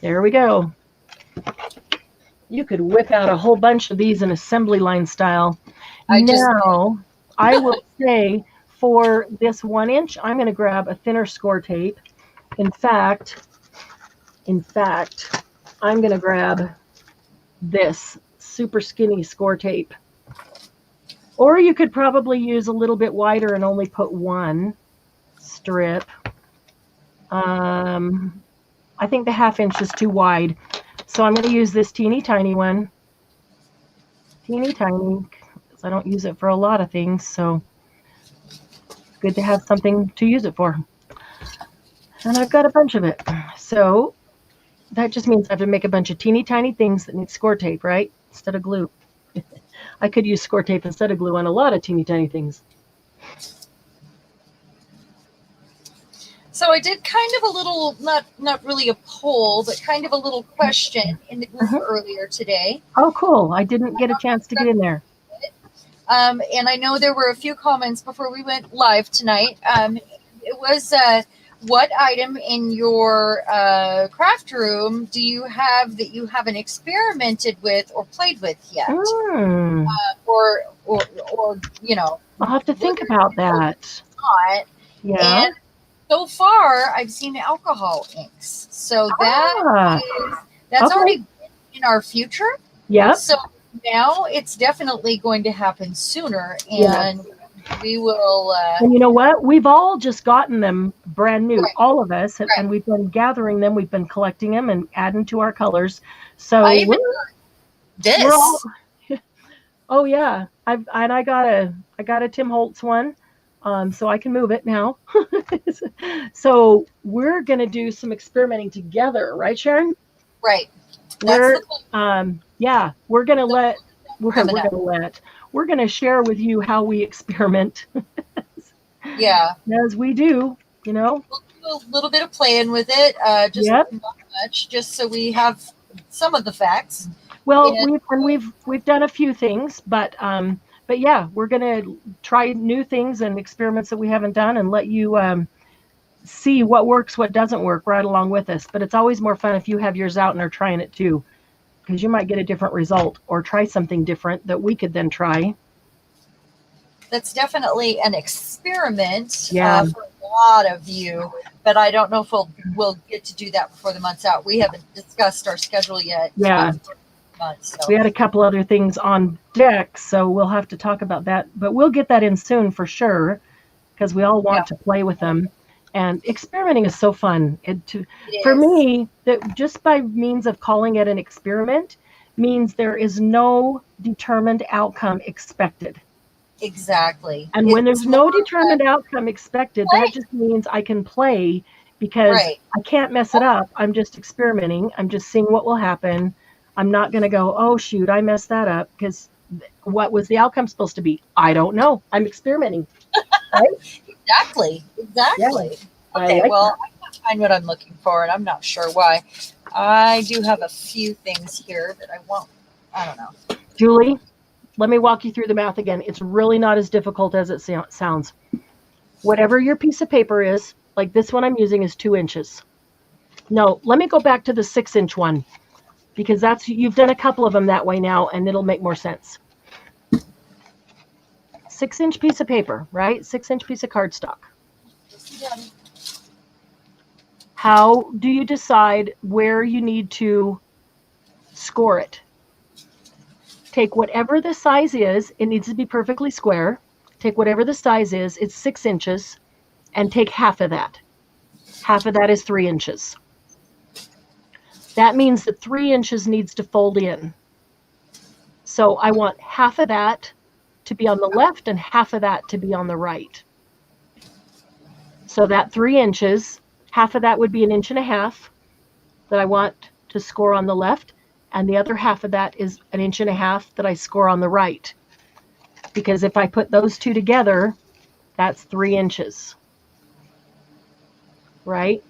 Speaker 1: There we go. You could whip out a whole bunch of these in assembly line style. I will say for this 1 inch, I'm going to grab a thinner score tape. In fact, I'm going to grab this super skinny score tape. Or you could probably use a little bit wider and only put 1 strip. I think the half inch is too wide. So I'm going to use this teeny tiny one. Teeny tiny, because I don't use it for a lot of things. So it's good to have something to use it for. And I've got a bunch of it. So that just means I have to make a bunch of teeny tiny things that need score tape, right? Instead of glue. I could use score tape instead of glue on a lot of teeny tiny things.
Speaker 2: So I did kind of a little, not really a poll, but kind of a little question in the group earlier today.
Speaker 1: Oh, cool. I didn't get a chance to get in there.
Speaker 2: And I know there were a few comments before we went live tonight. It was, what item in your craft room do you have that you haven't experimented with or played with yet? Or you know.
Speaker 1: I'll have to think about that.
Speaker 2: Not.
Speaker 1: Yeah.
Speaker 2: And so far, I've seen alcohol inks. So that's already been in our future.
Speaker 1: Yeah.
Speaker 2: So now it's definitely going to happen sooner. And we will.
Speaker 1: And you know what? We've all just gotten them brand new, all of us, and we've been gathering them. We've been collecting them and adding to our colors. So
Speaker 2: I even this.
Speaker 1: Oh yeah, I got a Tim Holtz one, so I can move it now. So we're gonna do some experimenting together, right, Sharon?
Speaker 2: Right.
Speaker 1: We're gonna share with you how we experiment.
Speaker 2: Yeah.
Speaker 1: As we do, you know.
Speaker 2: We'll do a little bit of playing with it, just not much, just so we have some of the facts.
Speaker 1: Well, we've done a few things, but yeah, we're gonna try new things and experiments that we haven't done, and let you see what works, what doesn't work, right along with us. But it's always more fun if you have yours out and are trying it too, because you might get a different result or try something different that we could then try.
Speaker 2: That's definitely an experiment
Speaker 1: Yeah.
Speaker 2: for a lot of you, but I don't know if we'll get to do that before the month's out. We haven't discussed our schedule yet.
Speaker 1: Yeah.
Speaker 2: For the month, so.
Speaker 1: We had a couple other things on deck, so we'll have to talk about that. But we'll get that in soon for sure, because we all want to play with them. And experimenting is so fun. For me, that just by means of calling it an experiment means there is no determined outcome expected.
Speaker 2: Exactly.
Speaker 1: And when there's no determined outcome expected, that just means I can play because I can't mess it up. I'm just experimenting. I'm just seeing what will happen. I'm not going to go, oh, shoot, I messed that up, because what was the outcome supposed to be? I don't know. I'm experimenting. Right?
Speaker 2: Exactly.
Speaker 1: Yeah.
Speaker 2: Okay, well, I can't find what I'm looking for, and I'm not sure why. I do have a few things here, but I don't know.
Speaker 1: Julie, let me walk you through the math again. It's really not as difficult as it sounds. Whatever your piece of paper is, like this one I'm using is 2 inches. No, let me go back to the 6-inch one, because you've done a couple of them that way now, and it'll make more sense. 6-inch piece of paper, right? 6-inch piece of cardstock. How do you decide where you need to score it? Take whatever the size is. It needs to be perfectly square. Take whatever the size is. It's 6 inches, and take half of that. Half of that is 3 inches. That means that 3 inches needs to fold in. So I want half of that to be on the left and half of that to be on the right. So that 3 inches, half of that would be 1.5 inches that I want to score on the left, and the other half of that is 1.5 inches that I score on the right. Because if I put those two together, that's 3 inches. Right?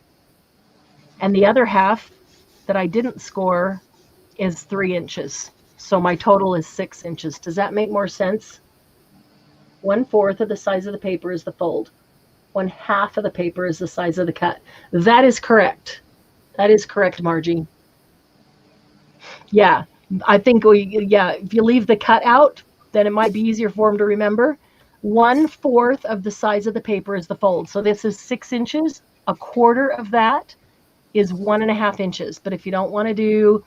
Speaker 1: And the other half that I didn't score is 3 inches. So my total is 6 inches. Does that make more sense? 1/4 of the size of the paper is the fold. 1/2 of the paper is the size of the cut. That is correct. That is correct, Margie. Yeah, I think if you leave the cut out, then it might be easier for them to remember. 1/4 of the size of the paper is the fold. So this is 6 inches. 1/4 of that is 1.5 inches. But if you don't want to do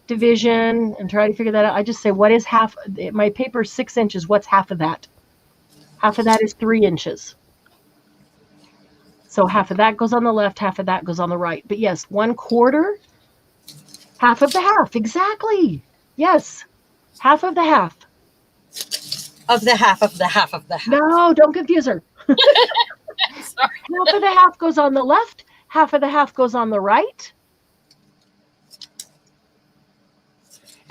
Speaker 1: division and try to figure that out, I just say, what is half? My paper is 6 inches. What's half of that? Half of that is 3 inches. So half of that goes on the left, half of that goes on the right. But yes, 1/4, half of the half. Exactly. Yes. Half of the half.
Speaker 2: Of the half of the half of the half.
Speaker 1: No, don't confuse her.
Speaker 2: Sorry.
Speaker 1: Half of the half goes on the left, half of the half goes on the right.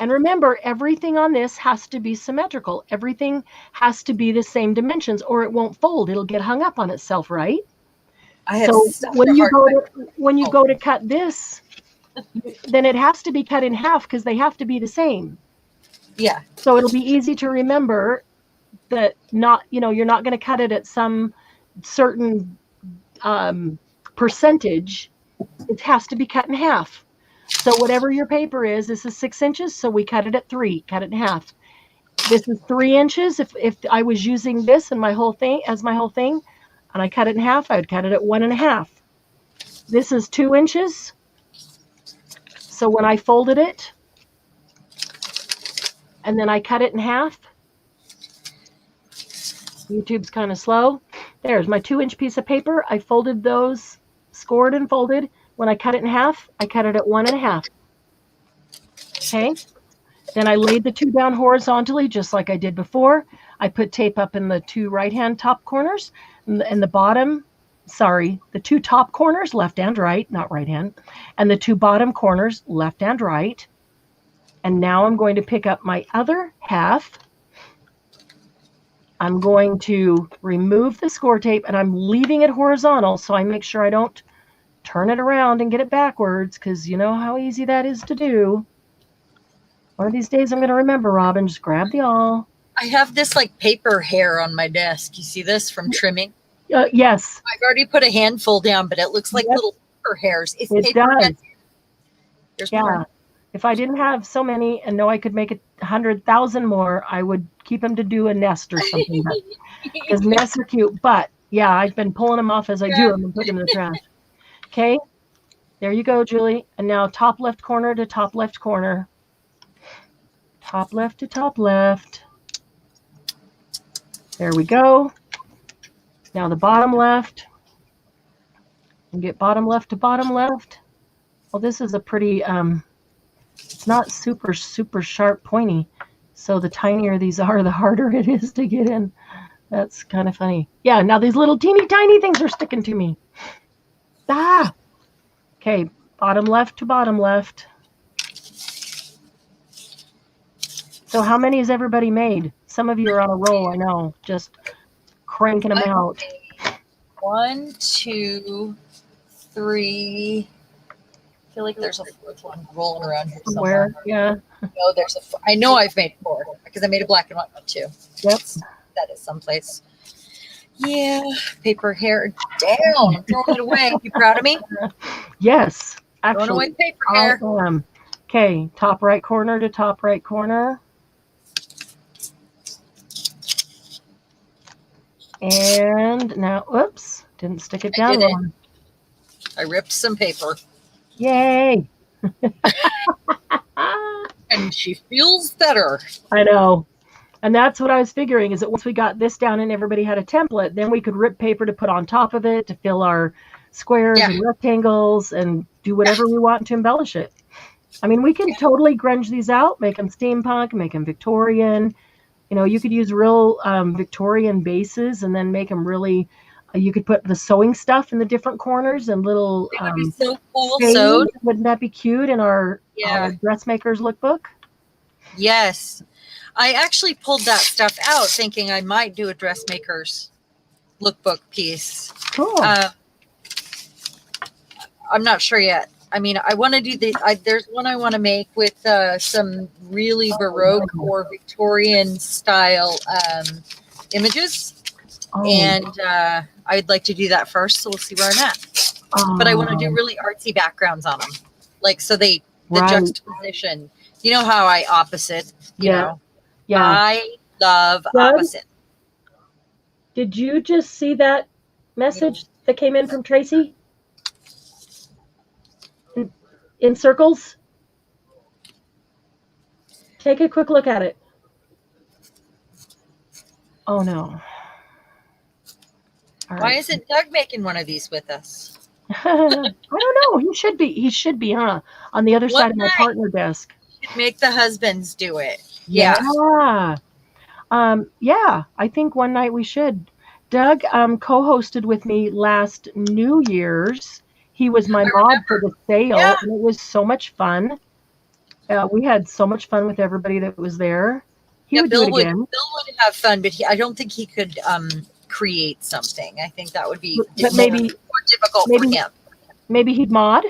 Speaker 1: And remember, everything on this has to be symmetrical. Everything has to be the same dimensions, or it won't fold. It'll get hung up on itself, right? So when you go to cut this, then it has to be cut in half because they have to be the same.
Speaker 2: Yeah.
Speaker 1: So it'll be easy to remember that you're not going to cut it at some certain percentage. It has to be cut in half. So whatever your paper is, this is 6 inches, so we cut it at 3, cut it in half. This is 3 inches. If I was using this and my whole thing, and I cut it in half, I would cut it at 1.5. This is 2 inches. So when I folded it, and then I cut it in half, YouTube's kind of slow. There's my 2-inch piece of paper. I folded those, scored and folded. When I cut it in half, I cut it at 1.5. Okay. Then I laid the 2 down horizontally, just like I did before. I put tape up in the 2 right-hand top corners, and the 2 top corners, left and right, not right hand, and the 2 bottom corners, left and right. And now I'm going to pick up my other half. I'm going to remove the score tape, and I'm leaving it horizontal so I make sure I don't turn it around and get it backwards, because you know how easy that is to do. One of these days I'm going to remember, Robin. Just grab the awl.
Speaker 2: I have this like paper hair on my desk. You see this from trimming?
Speaker 1: Yes.
Speaker 2: I've already put a handful down, but it looks like little paper hairs.
Speaker 1: It does.
Speaker 2: There's more.
Speaker 1: If I didn't have so many and know I could make 100,000 more, I would keep them to do a nest or something. Because nests are cute. But yeah, I've been pulling them off as I do them and putting them in the trash. Okay, there you go, Julie. And now top left corner to top left corner. Top left to top left. There we go. Now the bottom left. And get bottom left to bottom left. Well, this is a pretty, it's not super, super sharp pointy. So the tinier these are, the harder it is to get in. That's kind of funny. Yeah, now these little teeny tiny things are sticking to me. Ah! Okay, bottom left to bottom left. So how many has everybody made? Some of you are on a roll, I know. Just cranking them out.
Speaker 2: 1, 2, 3. I feel like there's a fourth one rolling around here somewhere.
Speaker 1: Yeah.
Speaker 2: No, I know I've made 4 because I made a black and white one too.
Speaker 1: Yep.
Speaker 2: That is someplace. Yeah. Paper hair down. I'm throwing it away. You proud of me?
Speaker 1: Yes. Actually,
Speaker 2: throwing away paper hair.
Speaker 1: I am. Okay. Top right corner to top right corner. And now, oops, didn't stick it down wrong.
Speaker 2: I ripped some paper.
Speaker 1: Yay.
Speaker 2: And she feels better.
Speaker 1: I know. And that's what I was figuring, is that once we got this down and everybody had a template, then we could rip paper to put on top of it to fill our squares and rectangles and do whatever we want to embellish it. I mean, we can totally grunge these out, make them steampunk, make them Victorian. You know, you could use real Victorian bases and then make them really, you could put the sewing stuff in the different corners and little
Speaker 2: it would be so cool
Speaker 1: shades.
Speaker 2: sewed.
Speaker 1: Wouldn't that be cute in our dressmaker's lookbook?
Speaker 2: Yes. I actually pulled that stuff out thinking I might do a dressmaker's lookbook piece.
Speaker 1: Cool.
Speaker 2: I'm not sure yet. I mean, I want to do there's one I want to make with some really Baroque or Victorian style images. And I'd like to do that first. So we'll see where I'm at. But I want to do really artsy backgrounds on them. Like, so the juxtaposition, you know how I opposite, you know? Yeah. I love opposite.
Speaker 1: Did you just see that message that came in from Tracy? In circles? Take a quick look at it. Oh no.
Speaker 2: Why isn't Doug making one of these with us?
Speaker 1: I don't know. He should be. He should be, huh? On the other side of my partner desk.
Speaker 2: Make the husbands do it.
Speaker 1: Yeah. Yeah. I think one night we should. Doug co-hosted with me last New Year's. He was my mod for the sale, and it was so much fun. We had so much fun with everybody that was there. He would do it again.
Speaker 2: Bill would have fun, but I don't think he could create something. I think that would be
Speaker 1: more
Speaker 2: difficult for him.
Speaker 1: Maybe he'd mod,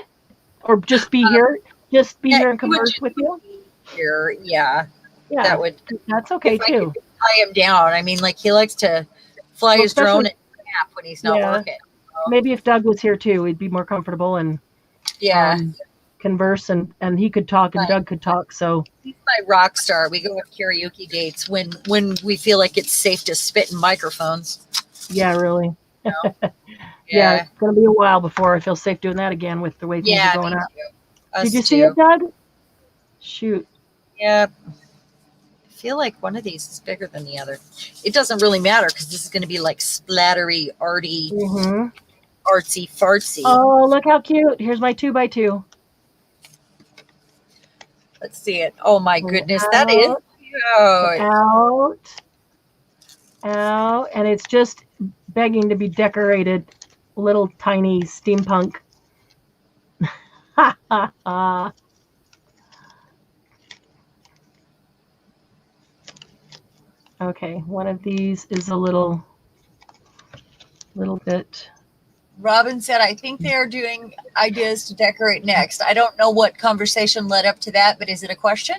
Speaker 1: or just be here. Just be here and converse with you.
Speaker 2: Here, yeah.
Speaker 1: That would. That's okay too.
Speaker 2: Fly him down. I mean, like, he likes to fly his drone and nap when he's not working.
Speaker 1: Maybe if Doug was here too, he'd be more comfortable and converse, and he could talk and Doug could talk. So
Speaker 2: he's my rock star. We go on karaoke dates when we feel like it's safe to spit in microphones.
Speaker 1: Yeah, really.
Speaker 2: You know?
Speaker 1: Yeah, it's gonna be a while before I feel safe doing that again with the way things are going up. Did you see it, Doug? Shoot.
Speaker 2: Yeah. I feel like one of these is bigger than the other. It doesn't really matter because this is going to be like splattery, arty, artsy fartsy.
Speaker 1: Oh, look how cute. Here's my 2x2.
Speaker 2: Let's see it. Oh my goodness. That is cute.
Speaker 1: Out. And it's just begging to be decorated. Little tiny steampunk. Ha ha ha. Okay, one of these is a little bit.
Speaker 2: Robin said, I think they are doing ideas to decorate next. I don't know what conversation led up to that, but is it a question?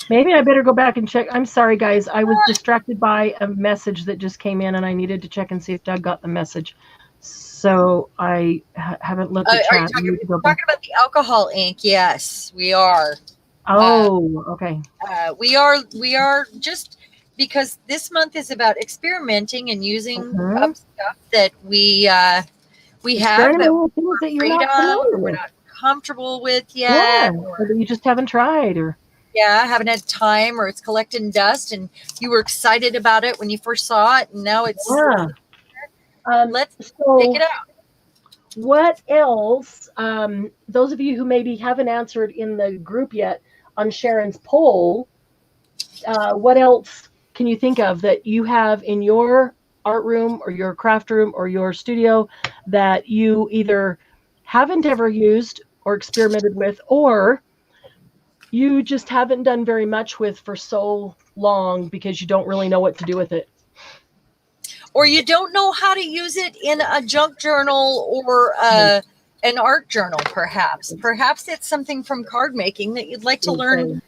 Speaker 1: Maybe I better go back and check. I'm sorry, guys. I was distracted by a message that just came in, and I needed to check and see if Doug got the message. So I haven't looked at
Speaker 2: Are you
Speaker 1: chat. I need to go back.
Speaker 2: talking about the alcohol ink? Yes, we are.
Speaker 1: Oh, okay.
Speaker 2: We are just because this month is about experimenting and using
Speaker 1: Mm-hmm.
Speaker 2: up stuff that we have that
Speaker 1: Experimental things that you're
Speaker 2: afraid
Speaker 1: not
Speaker 2: of,
Speaker 1: familiar
Speaker 2: or we're
Speaker 1: with.
Speaker 2: not comfortable with
Speaker 1: Yeah,
Speaker 2: yet,
Speaker 1: or
Speaker 2: or
Speaker 1: that you just haven't tried, or
Speaker 2: haven't had time, or it's collecting dust, and you were excited about it when you first saw it, and now it's
Speaker 1: yeah.
Speaker 2: let's take
Speaker 1: So
Speaker 2: it out.
Speaker 1: what else? Those of you who maybe haven't answered in the group yet on Sharon's poll, what else can you think of that you have in your art room or your craft room or your studio that you either haven't ever used or experimented with, or you just haven't done very much with for so long because you don't really know what to do with it?
Speaker 2: Or you don't know how to use it in a junk journal or an art journal, perhaps. Perhaps it's something from card making that you'd like to learn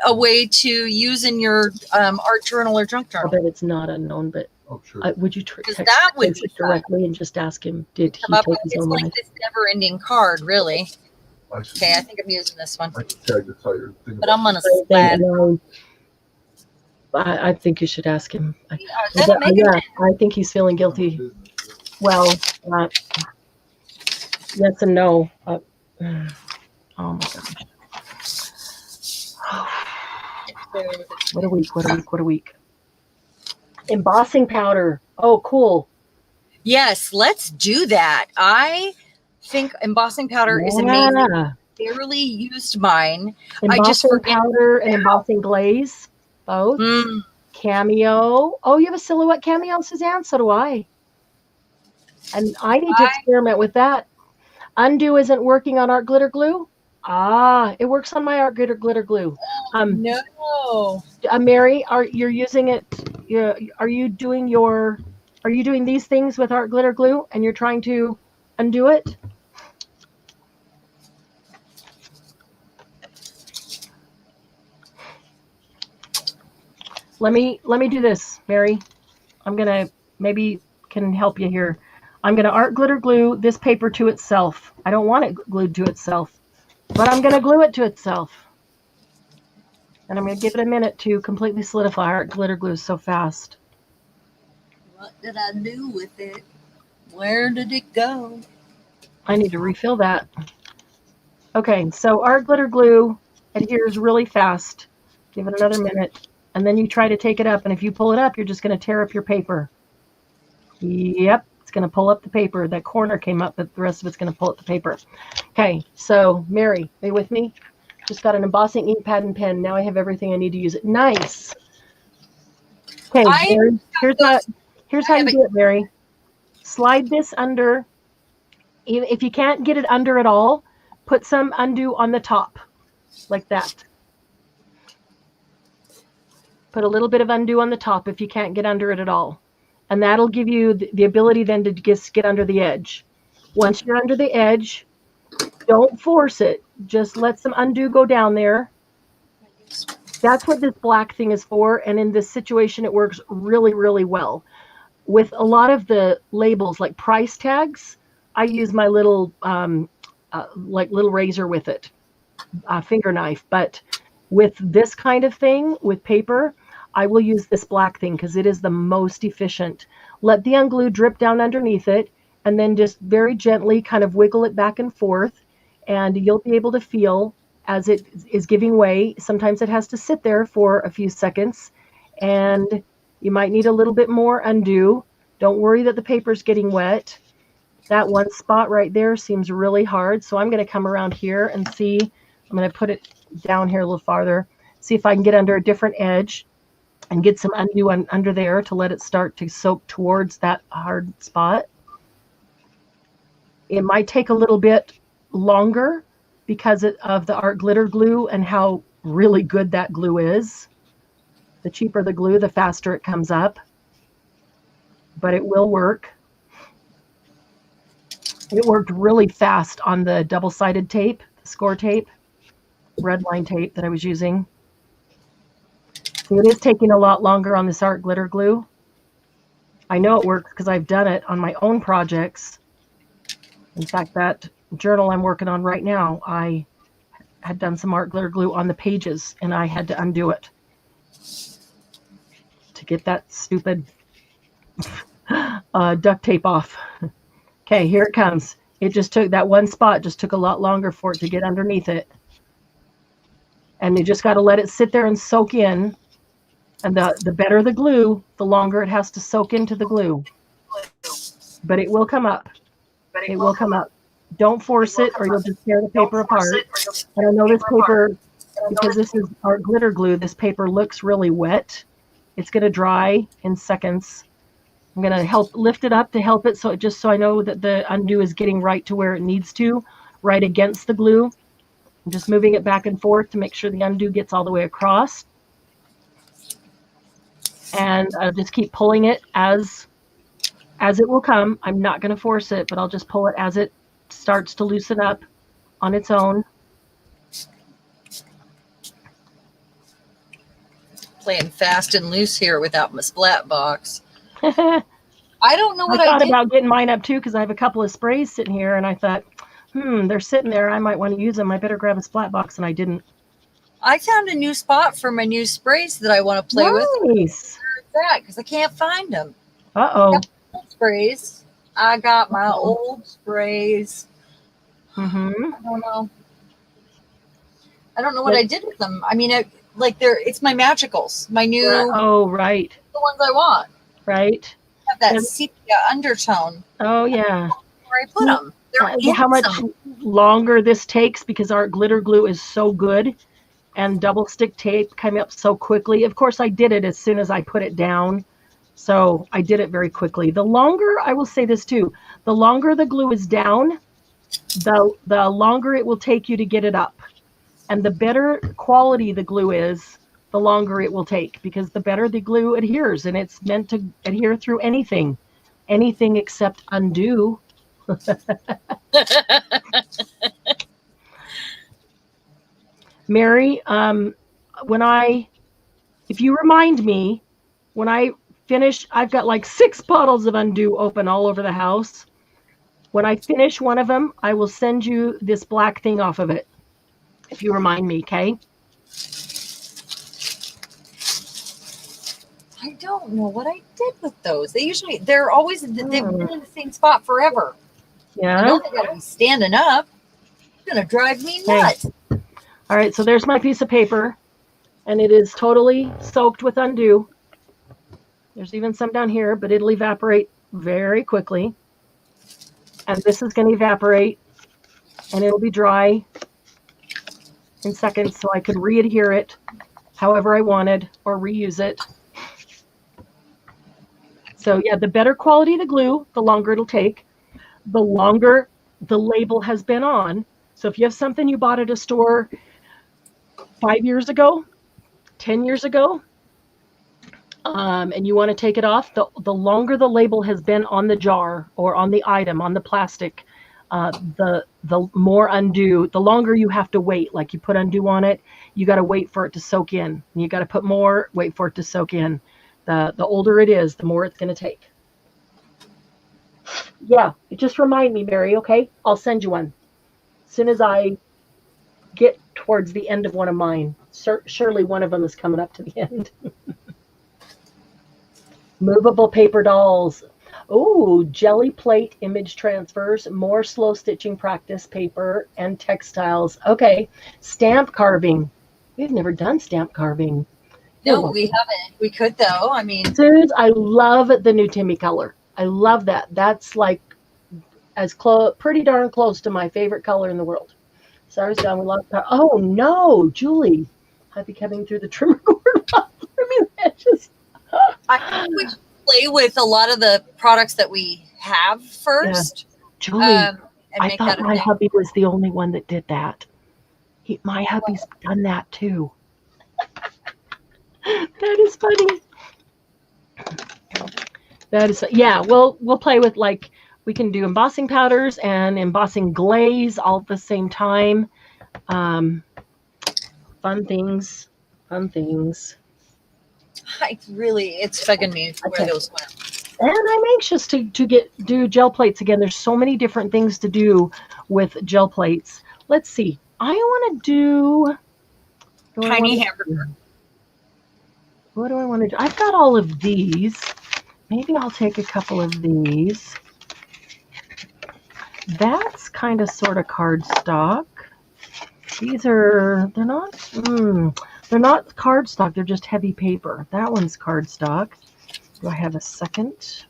Speaker 2: a way to use in your art journal or junk
Speaker 1: I
Speaker 2: journal.
Speaker 1: bet it's not unknown, but would you text
Speaker 2: that would be
Speaker 1: directly and just ask him, did he
Speaker 2: up
Speaker 1: take
Speaker 2: with,
Speaker 1: his
Speaker 2: it's
Speaker 1: own
Speaker 2: like
Speaker 1: life?
Speaker 2: this never-ending card, really. Okay, I think I'm using this one, but I'm gonna slap.
Speaker 1: I think you should ask him.
Speaker 2: Yeah,
Speaker 1: I think he's feeling guilty. Well, yes and no. Oh my gosh. What a week, what a week, what a week. Embossing powder. Oh, cool.
Speaker 2: Yes, let's do that. I think embossing powder is amazing. I barely used mine. I just
Speaker 1: Embossing
Speaker 2: forget
Speaker 1: powder and embossing glaze, both. Cameo. Oh, you have a silhouette cameo, Suzanne? So do I. And I need to experiment with that. Undo isn't working on art glitter glue. It works on my art glitter glue.
Speaker 2: No.
Speaker 1: Mary, you're using it? Are you doing these things with art glitter glue, and you're trying to undo it? Let me do this, Mary. I'm gonna maybe can help you here. I'm gonna art glitter glue this paper to itself. I don't want it glued to itself, but I'm gonna glue it to itself. And I'm gonna give it a minute to completely solidify. Art glitter glues so fast.
Speaker 2: What did I do with it? Where did it go?
Speaker 1: I need to refill that. Okay, so art glitter glue adheres really fast. Give it another minute, and then you try to take it up, and if you pull it up, you're just going to tear up your paper. Yep, it's going to pull up the paper. That corner came up, but the rest of it's going to pull up the paper. Okay, so Mary, are you with me? Just got an embossing ink pad and pen. Now I have everything I need to use it. Nice. Okay, Mary, here's how you do it, Mary. Slide this under. If you can't get it under at all, put some undo on the top, like that. Put a little bit of undo on the top if you can't get under it at all. And that'll give you the ability then to just get under the edge. Once you're under the edge, don't force it. Just let some undo go down there. That's what this black thing is for. And in this situation, it works really, really well. With a lot of the labels, like price tags, I use my little little razor with it, finger knife. But with this kind of thing, with paper, I will use this black thing because it is the most efficient. Let the unglue drip down underneath it, and then just very gently kind of wiggle it back and forth, and you'll be able to feel as it is giving way. Sometimes it has to sit there for a few seconds, and you might need a little bit more undo. Don't worry that the paper's getting wet. That one spot right there seems really hard, so I'm going to come around here and see. I'm going to put it down here a little farther, see if I can get under a different edge and get some undo under there to let it start to soak towards that hard spot. It might take a little bit longer because of the art glitter glue and how really good that glue is. The cheaper the glue, the faster it comes up, but it will work. It worked really fast on the double-sided tape, the score tape, red line tape that I was using. So it is taking a lot longer on this art glitter glue. I know it works because I've done it on my own projects. In fact, that journal I'm working on right now, I had done some art glitter glue on the pages, and I had to undo it to get that stupid duct tape off. Okay, here it comes. It just took that one spot, just took a lot longer for it to get underneath it. And you just got to let it sit there and soak in. And the better the glue, the longer it has to soak into the glue. But it will come up. It will come up. Don't force it or you'll just tear the paper apart. And I know this paper, because this is art glitter glue, this paper looks really wet. It's going to dry in seconds. I'm going to help lift it up to help it, so just so I know that the undo is getting right to where it needs to, right against the glue. I'm just moving it back and forth to make sure the undo gets all the way across. And I'll just keep pulling it as it will come. I'm not going to force it, but I'll just pull it as it starts to loosen up on its own.
Speaker 2: Playing fast and loose here without my splat box. I don't know what
Speaker 1: I thought about getting mine up too, because I have a couple of sprays sitting here, and I thought, they're sitting there. I might want to use them. I better grab a splat box, and I didn't.
Speaker 2: I found a new spot for my new sprays that I want to play with.
Speaker 1: Nice.
Speaker 2: That because I can't find them.
Speaker 1: Uh-oh.
Speaker 2: Sprays. I got my old sprays.
Speaker 1: Mm-hmm.
Speaker 2: I don't know what I did with them. I mean, it's my magicals, my new.
Speaker 1: Oh, right.
Speaker 2: The ones I want.
Speaker 1: Right.
Speaker 2: Have that sepia undertone.
Speaker 1: Oh, yeah.
Speaker 2: Where I put them.
Speaker 1: How much longer this takes, because our glitter glue is so good, and double stick tape came up so quickly. Of course, I did it as soon as I put it down. So I did it very quickly. The longer, I will say this too, the longer the glue is down, the longer it will take you to get it up. And the better quality the glue is, the longer it will take, because the better the glue adheres, and it's meant to adhere through anything except undo. Mary, if you remind me, when I finish, I've got like 6 bottles of undo open all over the house. When I finish one of them, I will send you this black thing off of it, if you remind me, okay?
Speaker 2: I don't know what I did with those. They're always, they've been in the same spot forever.
Speaker 1: Yeah.
Speaker 2: I know they gotta be standing up. It's gonna drive me nuts.
Speaker 1: Okay. All right, so there's my piece of paper, and it is totally soaked with undo. There's even some down here, but it'll evaporate very quickly. And this is going to evaporate, and it'll be dry in seconds, so I could re-adhere it however I wanted or reuse it. So yeah, the better quality the glue, the longer it'll take. The longer the label has been on. So if you have something you bought at a store 5 years ago, 10 years ago, and you want to take it off, the longer the label has been on the jar or on the item, on the plastic, the more undo, the longer you have to wait. Like you put undo on it, you got to wait for it to soak in. And you got to put more, wait for it to soak in. The older it is, the more it's going to take. Yeah, just remind me, Mary, okay? I'll send you one as soon as I get towards the end of one of mine. Surely one of them is coming up to the end. Movable paper dolls. Oh, jelly plate image transfers, more slow stitching practice paper, and textiles. Okay, stamp carving. We've never done stamp carving.
Speaker 2: No, we haven't. We could, though. I mean,
Speaker 1: Suze, I love the new Timmy color. I love that. That's like pretty darn close to my favorite color in the world. Sorry, John, we lost power. Oh no, Julie, I'd be coming through the trimmer cord.
Speaker 2: I think we should play with a lot of the products that we have first.
Speaker 1: Yeah. Julie, I thought my hubby was the only one that did that. My hubby's done that too. That is funny. That is, yeah, we'll play with, like, we can do embossing powders and embossing glaze all at the same time. Fun things.
Speaker 2: It's bugging me where those went.
Speaker 1: And I'm anxious to do gel plates again. There's so many different things to do with gel plates. Let's see. I want to do
Speaker 2: tiny hamburger.
Speaker 1: What do I want to do? I've got all of these. Maybe I'll take a couple of these. That's kind of sort of cardstock. These are, they're not cardstock. They're just heavy paper. That one's cardstock. Do I have a second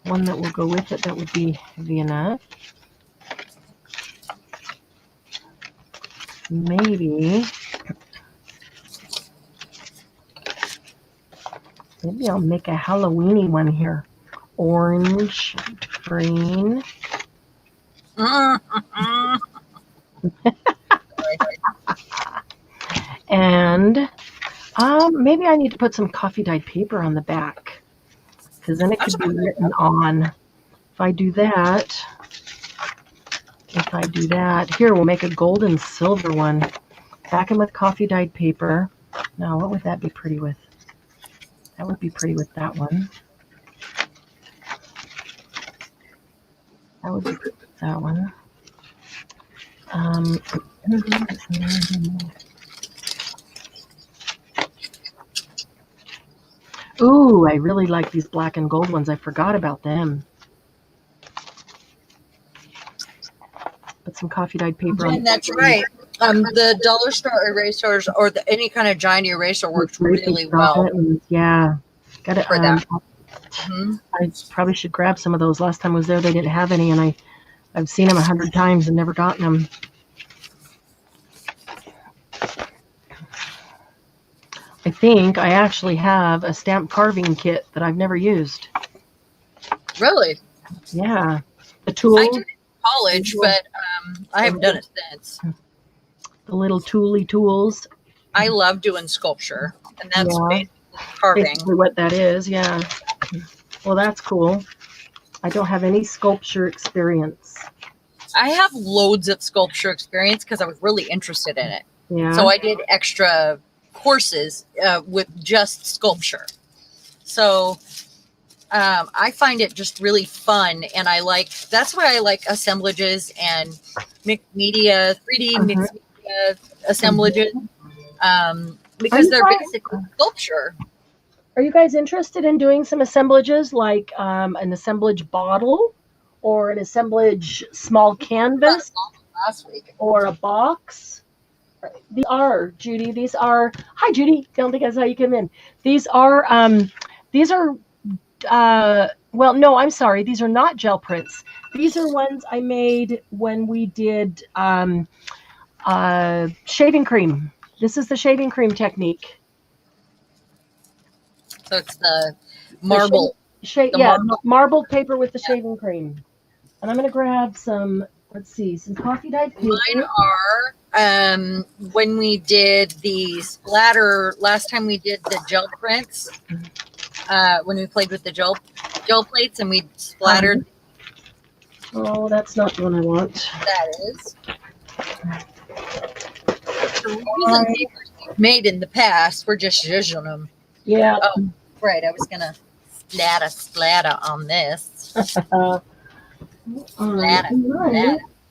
Speaker 1: one that will go with it that would be heavy enough? Maybe I'll make a Halloweeny one here. Orange, green. And maybe I need to put some coffee dyed paper on the back, because then it could be written on. If I do that, here, we'll make a gold and silver one. Backing with coffee dyed paper. Now, what would that be pretty with? That would be pretty with that one. That would be pretty with that one. Ooh, I really like these black and gold ones. I forgot about them. Put some coffee dyed paper on.
Speaker 2: And that's right. The dollar store erasers or any kind of giant eraser works really well.
Speaker 1: Yeah, got it for that. I probably should grab some of those. Last time I was there, they didn't have any, and I've seen them 100 times and never gotten them. I think I actually have a stamp carving kit that I've never used.
Speaker 2: Really?
Speaker 1: Yeah. The tool.
Speaker 2: I did it in college, but I haven't done it since.
Speaker 1: The little tools.
Speaker 2: I love doing sculpture, and that's basically carving.
Speaker 1: Basically what that is, yeah. Well, that's cool. I don't have any sculpture experience.
Speaker 2: I have loads of sculpture experience because I was really interested in it.
Speaker 1: Yeah.
Speaker 2: So I did extra courses with just sculpture. So I find it just really fun, and that's why I like assemblages and mixed media, 3D mixed media assemblages, because they're basically sculpture.
Speaker 1: Are you guys interested in doing some assemblages, like an assemblage bottle or an assemblage small canvas
Speaker 2: last week,
Speaker 1: or a box? Hi Judy, don't think that's how you came in. These are well, no, I'm sorry, these are not gel prints. These are ones I made when we did shaving cream. This is the shaving cream technique.
Speaker 2: So it's the marble.
Speaker 1: Marbled paper with the shaving cream. And I'm going to grab some, let's see, some coffee dyed paper.
Speaker 2: Mine are, when we did the splatter, last time we did the gel prints, when we played with the gel plates and we splattered.
Speaker 1: Oh, that's not the one I want.
Speaker 2: That is. The rules and papers we've made in the past, we're just zhuzhing them.
Speaker 1: Yeah.
Speaker 2: Oh, right. I was going to splatter on this. Splatter.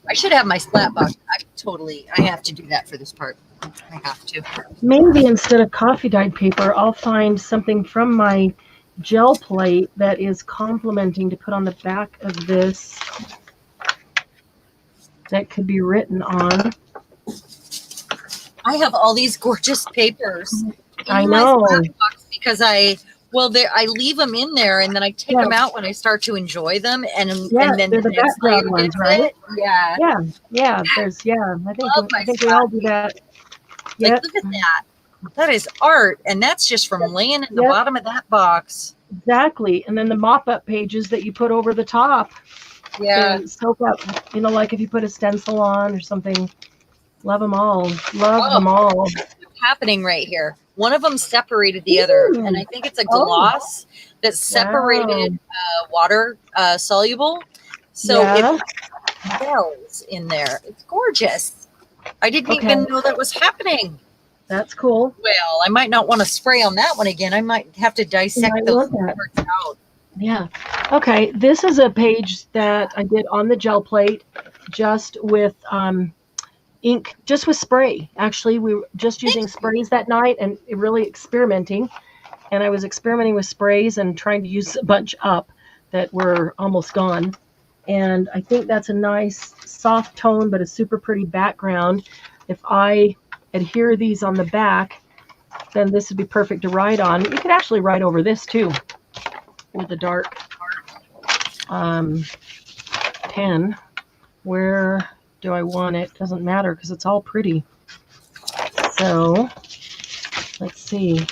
Speaker 2: I should have my splat box. I have to do that for this part. I have to.
Speaker 1: Maybe instead of coffee dyed paper, I'll find something from my gel plate that is complementing to put on the back of this that could be written on.
Speaker 2: I have all these gorgeous papers.
Speaker 1: I know.
Speaker 2: Because I leave them in there and then I take them out when I start to enjoy them, and then
Speaker 1: they're the background ones, right?
Speaker 2: Yeah.
Speaker 1: I think we all do that.
Speaker 2: Like, look at that. That is art, and that's just from laying in the bottom of that box.
Speaker 1: Exactly. And then the mop-up pages that you put over the top.
Speaker 2: Yeah.
Speaker 1: Soak up, like if you put a stencil on or something. Love them all. Love them all.
Speaker 2: What's happening right here? One of them separated the other, and I think it's a gloss that separated water soluble. So it smells in there. It's gorgeous. I didn't even know that was happening.
Speaker 1: That's cool.
Speaker 2: Well, I might not want to spray on that one again. I might have to dissect those papers out.
Speaker 1: Yeah. Okay. This is a page that I did on the gel plate, just with ink, just with spray. Actually, we were just using sprays that night and really experimenting. And I was experimenting with sprays and trying to use a bunch up that were almost gone. And I think that's a nice soft tone, but a super pretty background. If I adhere these on the back, then this would be perfect to write on. You could actually write over this too with a dark pen. Where do I want it? Doesn't matter because it's all pretty. So let's see.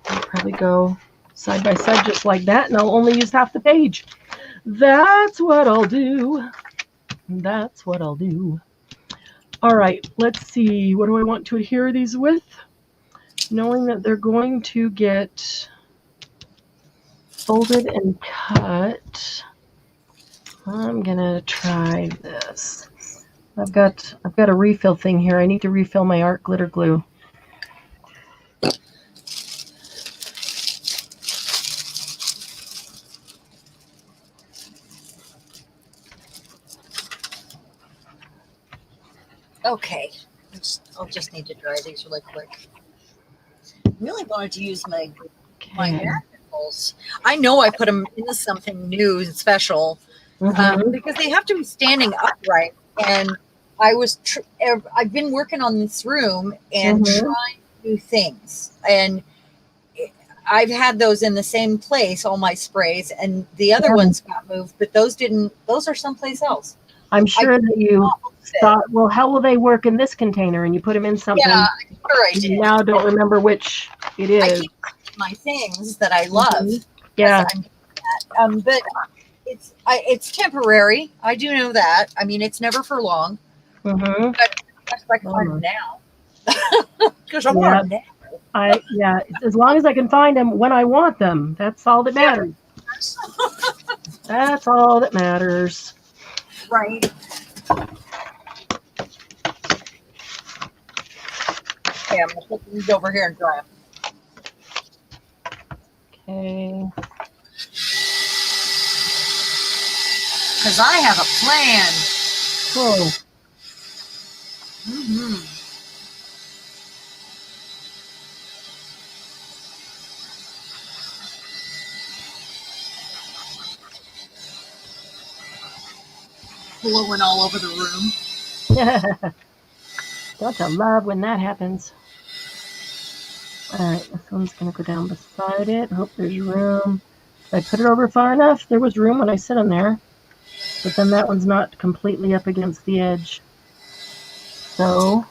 Speaker 1: I'll probably go side by side just like that, and I'll only use half the page. That's what I'll do. That's what I'll do. All right, let's see. What do I want to adhere these with? Knowing that they're going to get folded and cut, I'm gonna try this. I've got a refill thing here. I need to refill my art glitter glue.
Speaker 2: Okay, I'll just need to dry these really quick. I really wanted to use my napkins. I know I put them into something new and special because they have to be standing upright. And I've been working on this room and trying new things. And I've had those in the same place, all my sprays, and the other ones got moved, but those are someplace else.
Speaker 1: I'm sure that you thought, well, how will they work in this container? And you put them in something.
Speaker 2: Yeah, sure I did.
Speaker 1: You now don't remember which it is.
Speaker 2: I keep my things that I love.
Speaker 1: Yeah.
Speaker 2: But it's temporary. I do know that. I mean, it's never for long. But I can find them now. Because I'm on now.
Speaker 1: As long as I can find them when I want them. That's all that matters. That's all that matters.
Speaker 2: Right. Okay, I'm going to put these over here and dry them.
Speaker 1: Okay.
Speaker 2: Because I have a plan.
Speaker 1: Cool.
Speaker 2: Blowing all over the room.
Speaker 1: Don't you love when that happens? All right, this one's going to go down beside it. Hope there's room. Did I put it over far enough? There was room when I sit on there. But then that one's not completely up against the edge. So,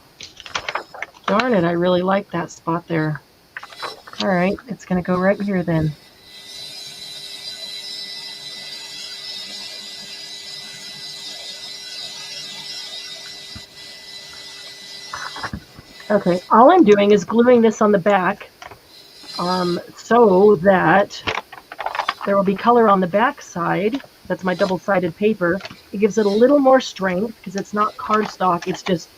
Speaker 1: darn it, I really like that spot there. All right, it's going to go right here then. Okay, all I'm doing is gluing this on the back so that there will be color on the back side. That's my double-sided paper. It gives it a little more strength because it's not cardstock. It's just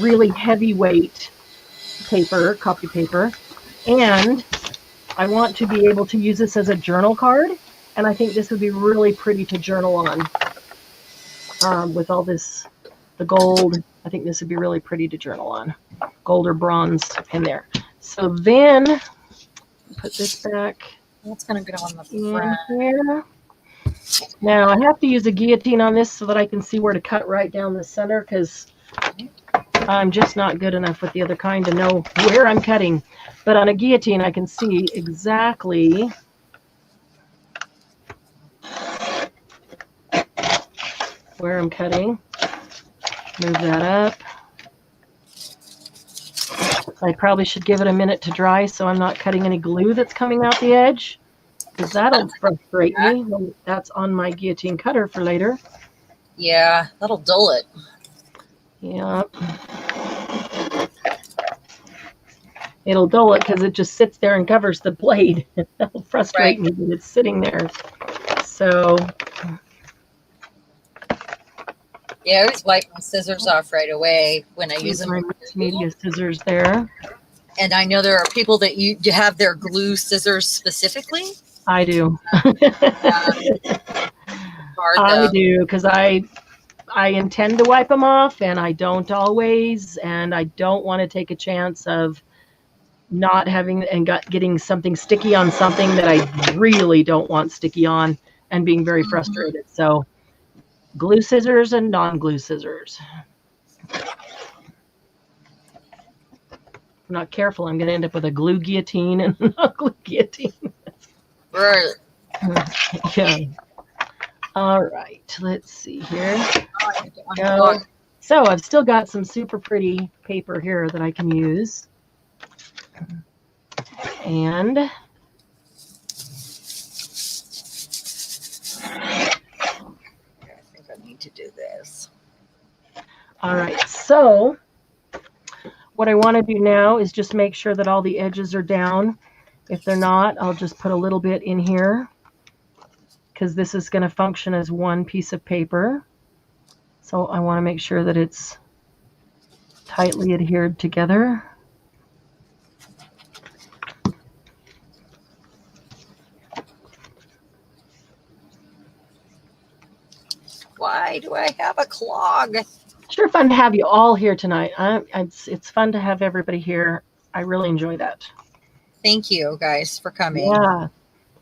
Speaker 1: really heavyweight paper, copy paper. And I want to be able to use this as a journal card. And I think this would be really pretty to journal on with all this, the gold. I think this would be really pretty to journal on. Gold or bronze in there. So then put this back.
Speaker 2: That's going to go on the front
Speaker 1: here. Now I have to use a guillotine on this so that I can see where to cut right down the center because I'm just not good enough with the other kind to know where I'm cutting. But on a guillotine I can see exactly where I'm cutting. Move that up. I probably should give it a minute to dry so I'm not cutting any glue that's coming out the edge, because that'll frustrate me when that's on my guillotine cutter for later.
Speaker 2: Yeah, that'll dull it.
Speaker 1: Yeah. It'll dull it because it just sits there and covers the blade. That'll frustrate me when it's sitting there. So...
Speaker 2: yeah, I always wipe my scissors off right away when I use them.
Speaker 1: My media scissors there.
Speaker 2: And I know there are people that you have their glue scissors specifically.
Speaker 1: I do.
Speaker 2: Hard,
Speaker 1: I do, because I intend to wipe them off, and I don't always, and I don't want to take a chance of not having and getting something sticky on something that I really don't want sticky on, and being very frustrated. So glue scissors and non-glue scissors. If I'm not careful, I'm going to end up with a glue guillotine and a non-glue guillotine.
Speaker 2: Right.
Speaker 1: Yeah. All right, let's see here. So I've still got some super pretty paper here that I can use. And I
Speaker 2: think I need to do this.
Speaker 1: All right, so what I want to do now is just make sure that all the edges are down. If they're not, I'll just put a little bit in here, because this is going to function as one piece of paper. So I want to make sure that it's tightly adhered together.
Speaker 2: Why do I have a clog?
Speaker 1: Sure fun to have you all here tonight. It's fun to have everybody here. I really enjoy that.
Speaker 2: Thank you guys for coming.
Speaker 1: Yeah.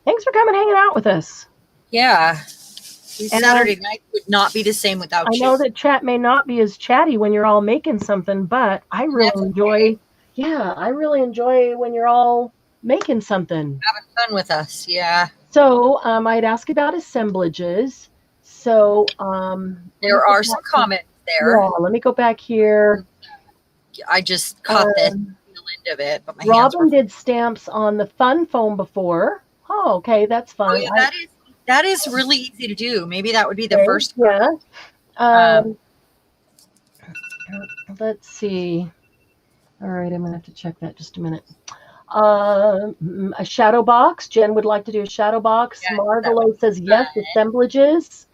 Speaker 1: Thanks for coming and hanging out with us.
Speaker 2: Yeah. Saturday night would not be the same without you.
Speaker 1: I know that chat may not be as chatty when you're all making something, but I really enjoy, I really enjoy when you're all making something.
Speaker 2: Having fun with us, yeah.
Speaker 1: So I'd ask about assemblages. So
Speaker 2: there are some comments there.
Speaker 1: Yeah, let me go back here.
Speaker 2: I just caught the end of it, but my
Speaker 1: Robin did stamps on the fun foam before. Oh, okay, that's fun.
Speaker 2: Oh, yeah, that is really easy to do. Maybe that would be the first.
Speaker 1: Yeah. Let's see. All right, I'm gonna have to check that just a minute. A shadow box. Jen would like to do a shadow box. Yeah, Margalo says yes, assemblages.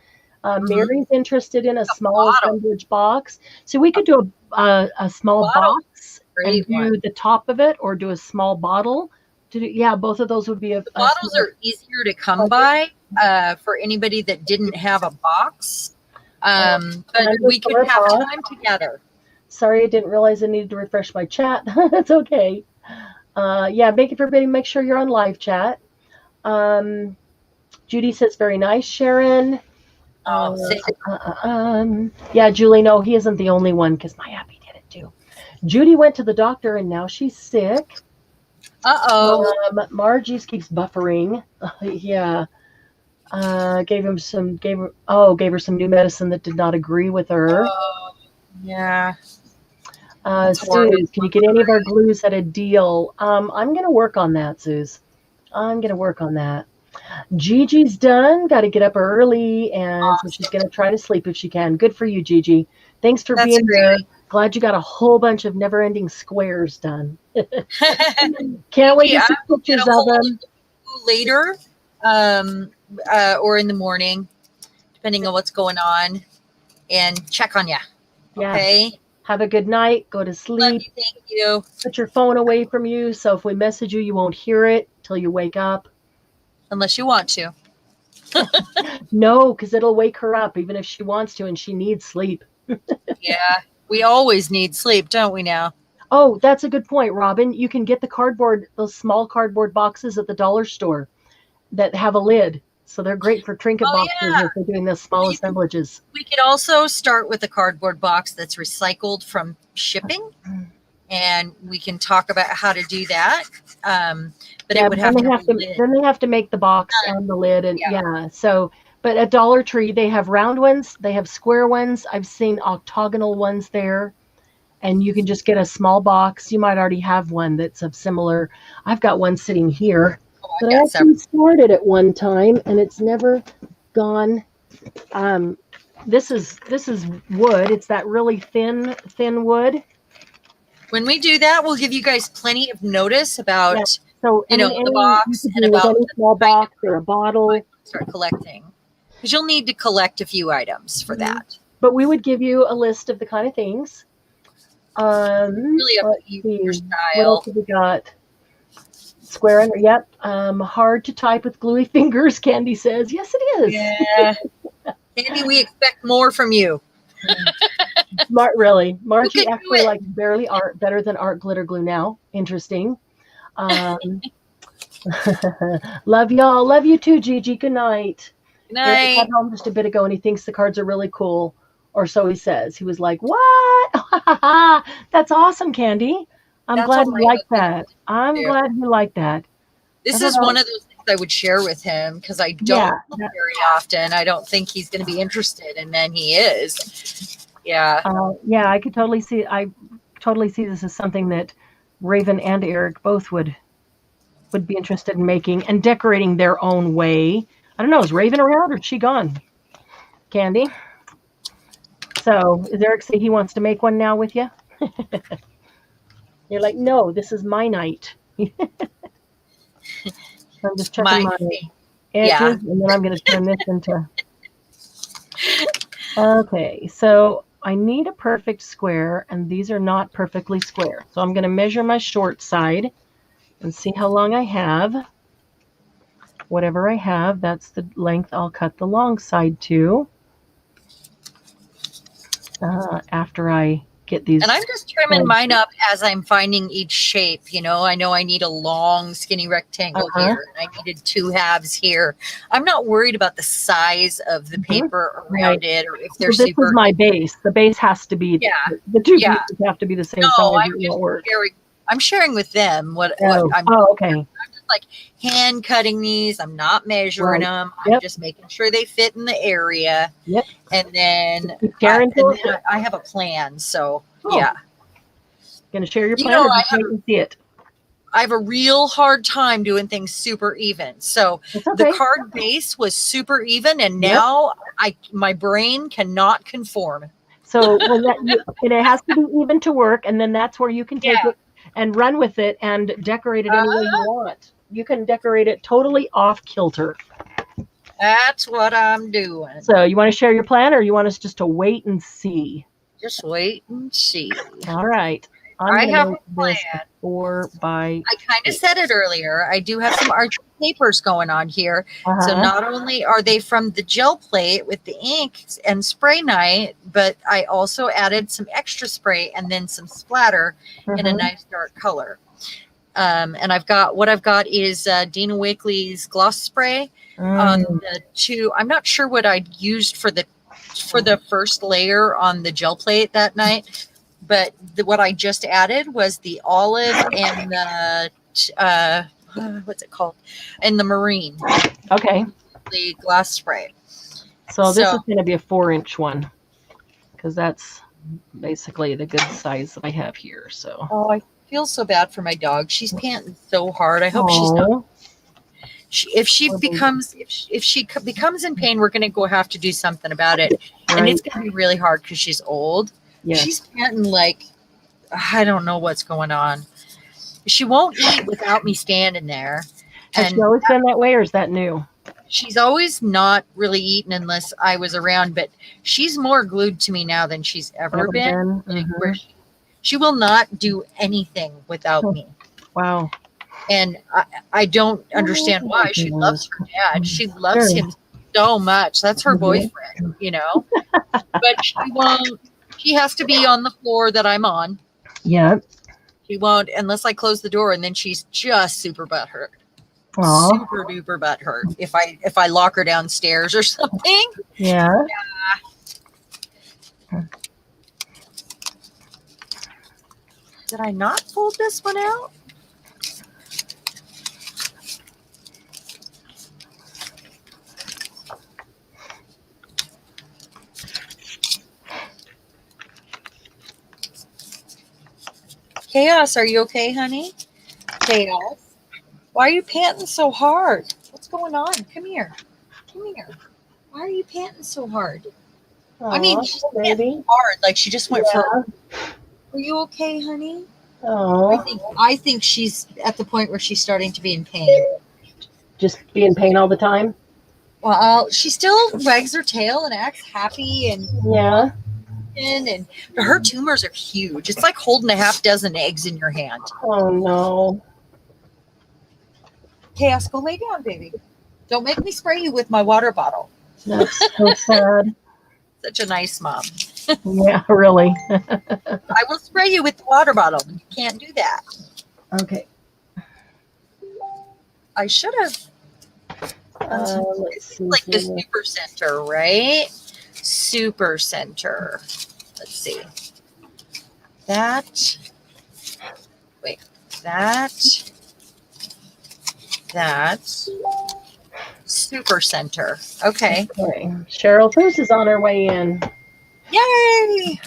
Speaker 1: Mary's interested in a small assemblage box. So we could do a small box and do the top of it, or do a small bottle. Yeah, both of those would be
Speaker 2: the bottles are easier to come by for anybody that didn't have a box. But we could have time together.
Speaker 1: Sorry, I didn't realize I needed to refresh my chat. That's okay. Yeah, make sure you're on live chat. Judy says very nice, Sharon. Yeah, Julie, no, he isn't the only one, because my Abby did it too. Judy went to the doctor and now she's sick. Margie's keeps buffering. Yeah. Gave her some new medicine that did not agree with her.
Speaker 2: Yeah.
Speaker 1: Suze, can you get any of our glues at a deal? I'm gonna work on that, Suze. I'm gonna work on that. Gigi's done. Got to get up early, and so she's gonna try to sleep if she can. Good for you, Gigi. Thanks for being here. Glad you got a whole bunch of never-ending squares done. Can't wait to see pictures of them
Speaker 2: later, or in the morning, depending on what's going on, and check on you.
Speaker 1: Yeah.
Speaker 2: Okay.
Speaker 1: Have a good night. Go to sleep.
Speaker 2: Love you, thank you.
Speaker 1: Put your phone away from you, so if we message you, you won't hear it till you wake up.
Speaker 2: Unless you want to.
Speaker 1: No, because it'll wake her up, even if she wants to, and she needs sleep.
Speaker 2: Yeah, we always need sleep, don't we now?
Speaker 1: Oh, that's a good point, Robin. You can get those small cardboard boxes at the dollar store that have a lid. So they're great for trinket boxes if they're doing the small assemblages.
Speaker 2: We could also start with a cardboard box that's recycled from shipping, and we can talk about how to do that. But it would have
Speaker 1: then they have to make the box and the lid, and so. But at Dollar Tree, they have round ones, they have square ones. I've seen octagonal ones there, and you can just get a small box. You might already have one that's of similar. I've got one sitting here that I actually started at one time, and it's never gone. This is wood. It's that really thin wood.
Speaker 2: When we do that, we'll give you guys plenty of notice about the box and about
Speaker 1: any small box or a bottle.
Speaker 2: Start collecting, because you'll need to collect a few items for that.
Speaker 1: But we would give you a list of the kind of things.
Speaker 2: Really up to you, your style.
Speaker 1: What else have we got? Square under, yep. Hard to type with gluey fingers, Candy says. Yes, it is.
Speaker 2: Yeah. Candy, we expect more from you.
Speaker 1: Really. Margie actually likes barely art better than art glitter glue now. Interesting. Love y'all. Love you too, Gigi. Good night.
Speaker 2: Good night.
Speaker 1: Eric got home just a bit ago and he thinks the cards are really cool. Or so he says. He was like, what? That's awesome, Candy. I'm glad you like that. I'm glad you like that.
Speaker 2: This is one of those things I would share with him because I don't very often. I don't think he's going to be interested, and then he is. Yeah.
Speaker 1: Yeah, I could totally see. I totally see this as something that Raven and Eric both would be interested in making and decorating their own way. I don't know. Is Raven around or is she gone? Candy. So, does Eric say he wants to make one now with you? You're like, no, this is my night. I'm just checking my edges, and then I'm going to turn this into. Okay, so I need a perfect square, and these are not perfectly square. So I'm going to measure my short side and see how long I have. Whatever I have, that's the length I'll cut the long side to. After I get these.
Speaker 2: And I'm just trimming mine up as I'm finding each shape. You know I need a long, skinny rectangle here, and I needed 2 halves here. I'm not worried about the size of the paper around it, or if they're
Speaker 1: super. This is my base. The base has to be. The 2 pieces have to be the same size.
Speaker 2: I'm sharing with them what I'm.
Speaker 1: Okay.
Speaker 2: I'm just like hand cutting these. I'm not measuring them. I'm just making sure they fit in the area.
Speaker 1: Yep.
Speaker 2: And then I have a plan. So
Speaker 1: Gonna share your plan. I can see it.
Speaker 2: I have a real hard time doing things super even. So the card base was super even, and now my brain cannot conform.
Speaker 1: So it has to be even to work, and then that's where you can take it and run with it and decorate it any way you want. You can decorate it totally off kilter.
Speaker 2: That's what I'm doing.
Speaker 1: So you want to share your plan, or you want us just to wait and see?
Speaker 2: Just wait and see.
Speaker 1: All right.
Speaker 2: I have a plan.
Speaker 1: 4 by.
Speaker 2: I kind of said it earlier. I do have some arch papers going on here. So not only are they from the gel plate with the ink and spray night, but I also added some extra spray and then some splatter in a nice dark color. And I've got is Dina Wakley's gloss spray on the 2. I'm not sure what I used for the first layer on the gel plate that night. But what I just added was the olive and the, what's it called? And the marine.
Speaker 1: Okay.
Speaker 2: The glass spray.
Speaker 1: So this is going to be a 4-inch one, because that's basically the good size that I have here. So.
Speaker 2: Oh, I feel so bad for my dog. She's panting so hard. I hope she's not. If she becomes in pain, we're going to have to do something about it. Right. And it's going to be really hard because she's old. Yes. She's panting like, I don't know what's going on. She won't eat without me standing there.
Speaker 1: Has she always been that way, or is that new?
Speaker 2: She's always not really eaten unless I was around, but she's more glued to me now than she's ever been. Where she will not do anything without me. Wow. And I don't understand why. She loves her dad. She loves him so much. That's her boyfriend, But she won't. She has to be on the floor that I'm on. Yeah. She won't unless I close the door, and then she's just super butthurt. Super duper butthurt if I lock her downstairs or something. Yeah. Did I not fold this one out? Chaos, are you okay, honey? Chaos. Why are you panting so hard? What's going on? Come here. Come here. Why are you panting so hard? I mean, she's panting hard. Like she just went for. Are you okay, honey? I think she's at the point where she's starting to be in pain.
Speaker 1: Just be in pain all the time?
Speaker 2: Well, she still wags her tail and acts happy and and her tumors are huge. It's like holding a half dozen eggs in your hand.
Speaker 1: Oh no.
Speaker 2: Chaos, go lay down, baby. Don't make me spray you with my water bottle.
Speaker 1: That's so sad.
Speaker 2: Such a nice mom.
Speaker 1: Yeah, really.
Speaker 2: I will spray you with the water bottle. You can't do that.
Speaker 1: Okay.
Speaker 2: I should have.
Speaker 1: Let's see.
Speaker 2: Like the super center, right? Super center. Let's see. That. Wait. That. Super center. Okay.
Speaker 1: Cheryl Foos is on her way in.
Speaker 2: Yay!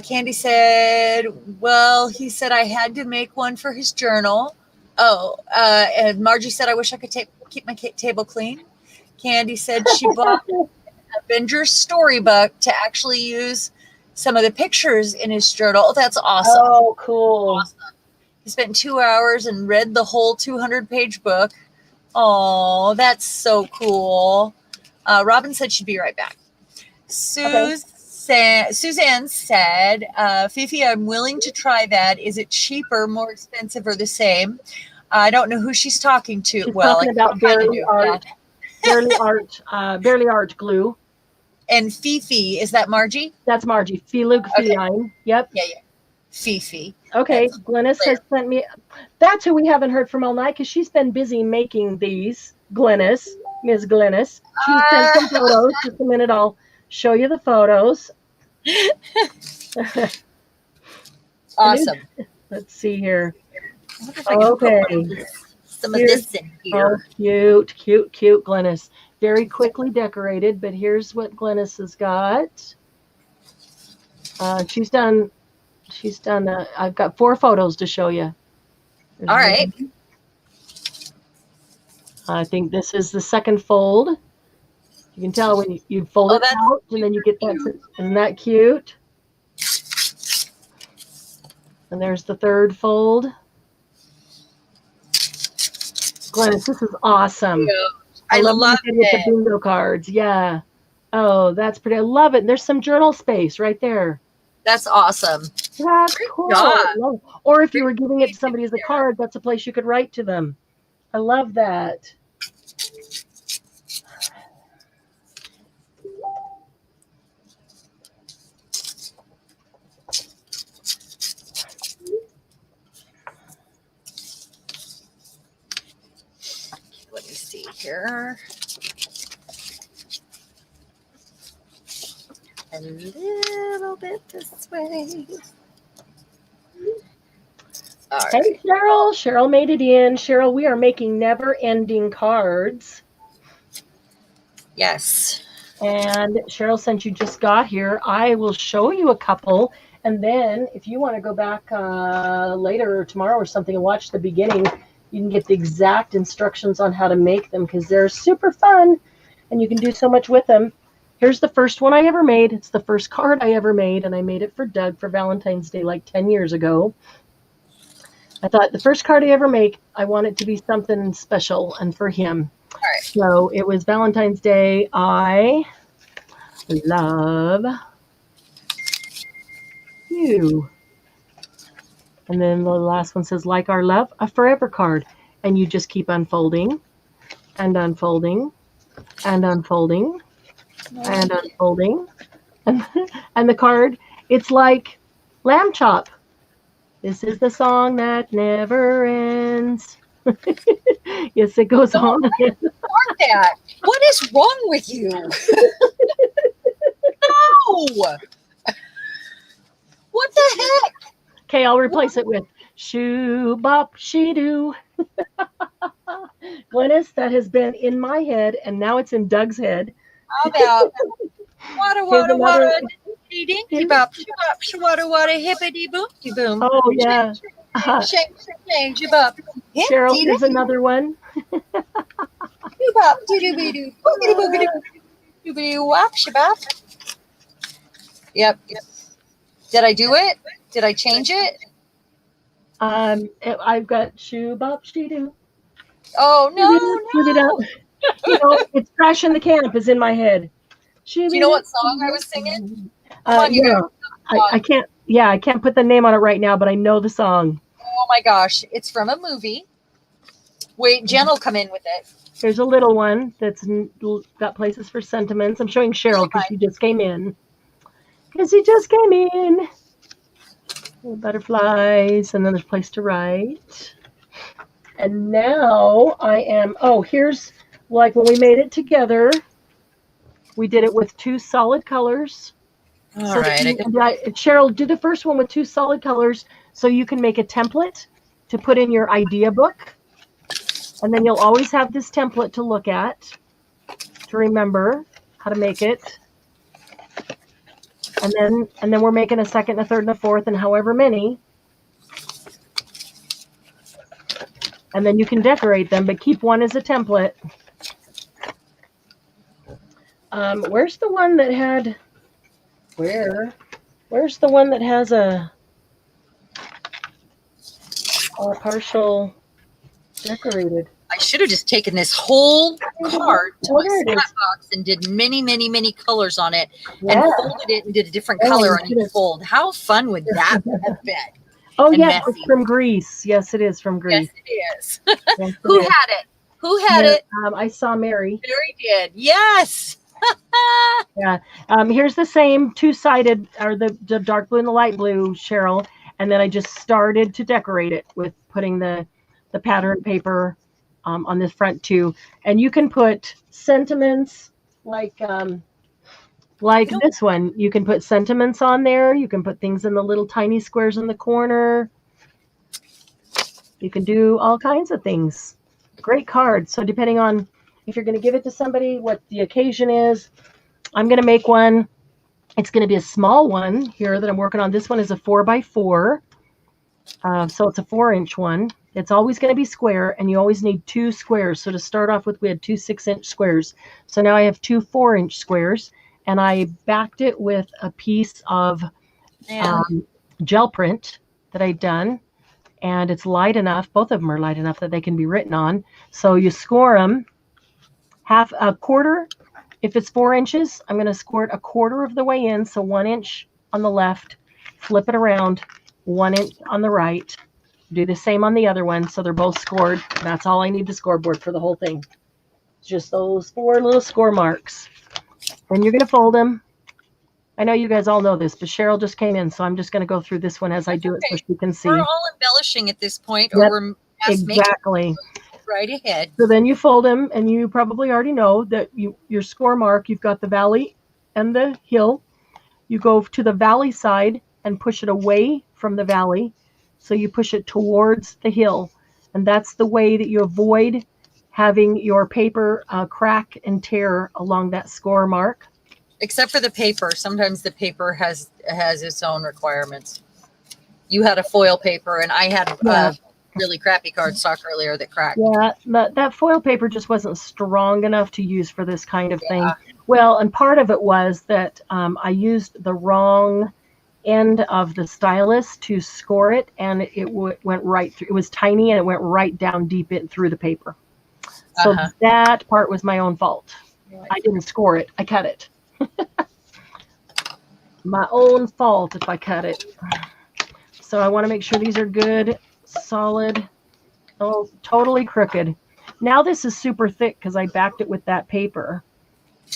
Speaker 2: Candy said, well, he said I had to make one for his journal. Oh, and Margie said, I wish I could keep my table clean. Candy said she bought Avengers storybook to actually use some of the pictures in his journal. Oh, that's awesome.
Speaker 1: Oh, cool.
Speaker 2: Awesome. He spent 2 hours and read the whole 200-page book. Oh, that's so cool. Robin said she'd be right back. Suzanne said, Fifi, I'm willing to try that. Is it cheaper, more expensive, or the same? I don't know who she's talking to.
Speaker 1: She's talking about Barely Art glue.
Speaker 2: And Fifi, is that Margie?
Speaker 1: That's Margie. Filugfeine. Yep.
Speaker 2: Yeah. Fifi.
Speaker 1: Okay. Glynis has sent me. That's who we haven't heard from all night because she's been busy making these. Ms. Glynis. She sent some photos. Just a minute. I'll show you the photos.
Speaker 2: Awesome.
Speaker 1: Let's see here.
Speaker 2: Okay. Some of this in here.
Speaker 1: Oh, cute, Glynis. Very quickly decorated, but here's what Glynis has got. She's done. I've got 4 photos to show you.
Speaker 2: All right.
Speaker 1: I think this is the second fold. You can tell when you fold it out, and then you get that. Isn't that cute? And there's the third fold. Glynis, this is awesome.
Speaker 2: I love it.
Speaker 1: With the bingo cards. Yeah. Oh, that's pretty. I love it. And there's some journal space right there.
Speaker 2: That's awesome.
Speaker 1: That's cool. Or if you were giving it to somebody as a card, that's a place you could write to them. I love that.
Speaker 2: Let me see here. A little bit this way. All right.
Speaker 1: Hey, Cheryl. Cheryl made it in. Cheryl, we are making never-ending cards.
Speaker 2: Yes.
Speaker 1: And Cheryl, since you just got here, I will show you a couple. And then if you want to go back later or tomorrow or something and watch the beginning, you can get the exact instructions on how to make them because they're super fun and you can do so much with them. Here's the first one I ever made. It's the first card I ever made, and I made it for Doug for Valentine's Day like 10 years ago. I thought the first card I ever make, I want it to be something special and for him.
Speaker 2: All right.
Speaker 1: So it was Valentine's Day. I love you. And then the last one says, like our love, a forever card. And you just keep unfolding and unfolding and unfolding and unfolding. And the card, it's like lamb chop. This is the song that never ends. Yes, it goes on.
Speaker 2: That. What is wrong with you? No. What the heck?
Speaker 1: Okay, I'll replace it with shoo bop she doo. Glynis, that has been in my head, and now it's in Doug's head.
Speaker 2: How about wada, dinky bop, shwada, wada, hippity boopty boom.
Speaker 1: Oh, yeah.
Speaker 2: Shake, bop.
Speaker 1: Cheryl, here's another one.
Speaker 2: Bop, doo-doo-doo-doo, boogity, boogity, wop, shabop. Yep. Did I do it? Did I change it?
Speaker 1: I've got shoo bop she doo.
Speaker 2: Oh no!
Speaker 1: You know, it's Crash in the Camp is in my head.
Speaker 2: Do you know what song I was singing?
Speaker 1: I can't. Yeah, I can't put the name on it right now, but I know the song.
Speaker 2: Oh my gosh, it's from a movie. Wait, Jen will come in with it.
Speaker 1: Here's a little one that's got places for sentiments. I'm showing Cheryl because she just came in. Little butterflies, and then there's a place to write. And now here's like when we made it together, we did it with 2 solid colors.
Speaker 2: All right.
Speaker 1: Cheryl, do the first one with 2 solid colors so you can make a template to put in your idea book. And then you'll always have this template to look at to remember how to make it. And then we're making a second, a third, and a fourth, and however many. And then you can decorate them, but keep one as a template. Where's the one that had... Where's the one that has a partial decorated?
Speaker 2: I should have just taken this whole card to my scrap box and did many, many, many colors on it and folded it and did a different color on each fold. How fun would that have been?
Speaker 1: Oh, yes, it's from Greece. Yes, it is from Greece.
Speaker 2: Yes, it is. Yes, Who had it? Who had it?
Speaker 1: I saw Mary.
Speaker 2: Mary did. Yes.
Speaker 1: Yeah. Here's the same 2-sided, or the dark blue and the light blue, Cheryl. And then I just started to decorate it with putting the pattern paper on this front too. And you can put sentiments like this one. You can put sentiments on there. You can put things in the little tiny squares in the corner. You can do all kinds of things. Great card. So depending on if you're going to give it to somebody, what the occasion is, I'm going to make one. It's going to be a small one here that I'm working on. This one is a 4x4. So it's a 4-inch one. It's always going to be square, and you always need 2 squares. So to start off with, we had 2 6-inch squares. So now I have 2 4-inch squares, and I backed it with a piece of gel print that I'd done, and it's light enough. Both of them are light enough that they can be written on. So you score them a quarter. If it's 4 inches, I'm going to score it a quarter of the way in. So 1 inch on the left, flip it around, 1 inch on the right. Do the same on the other one, so they're both scored. That's all I need the scoreboard for the whole thing. It's just those 4 little score marks. And you're going to fold them. I know you guys all know this, but Cheryl just came in, so I'm just going to go through this one as I do it so she can see.
Speaker 2: We're all embellishing at this point, or we're
Speaker 1: exactly
Speaker 2: right ahead.
Speaker 1: So then you fold them, and you probably already know that your score mark, you've got the valley and the hill. You go to the valley side and push it away from the valley. So you push it towards the hill, and that's the way that you avoid having your paper crack and tear along that score mark.
Speaker 2: Except for the paper. Sometimes the paper has its own requirements. You had a foil paper, and I had really crappy cardstock earlier that cracked.
Speaker 1: Yeah, but that foil paper just wasn't strong enough to use for this kind of thing. Well, and part of it was that I used the wrong end of the stylus to score it, and it went right through. It was tiny, and it went right down deep through the paper. So that part was my own fault. Right. I didn't score it. I cut it. My own fault if I cut it. So I want to make sure these are good, solid. Oh, totally crooked. Now this is super thick because I backed it with that paper.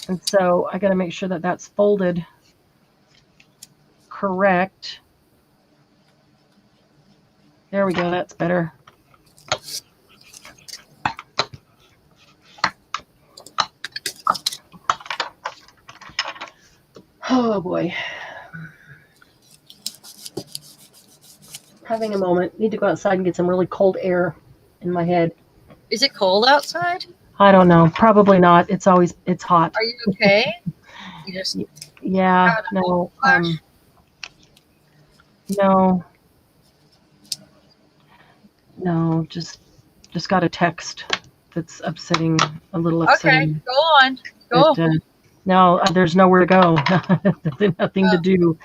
Speaker 1: And so I got to make sure that that's folded correct. There we go. That's better. Oh boy. Having a moment. Need to go outside and get some really cold air in my head.
Speaker 2: Is it cold outside?
Speaker 1: I don't know. Probably not. It's hot.
Speaker 2: Are you okay? You just
Speaker 1: no. No, just got a text that's upsetting, a little upsetting.
Speaker 2: Okay, go on. Go.
Speaker 1: No, there's nowhere to go. Nothing to do.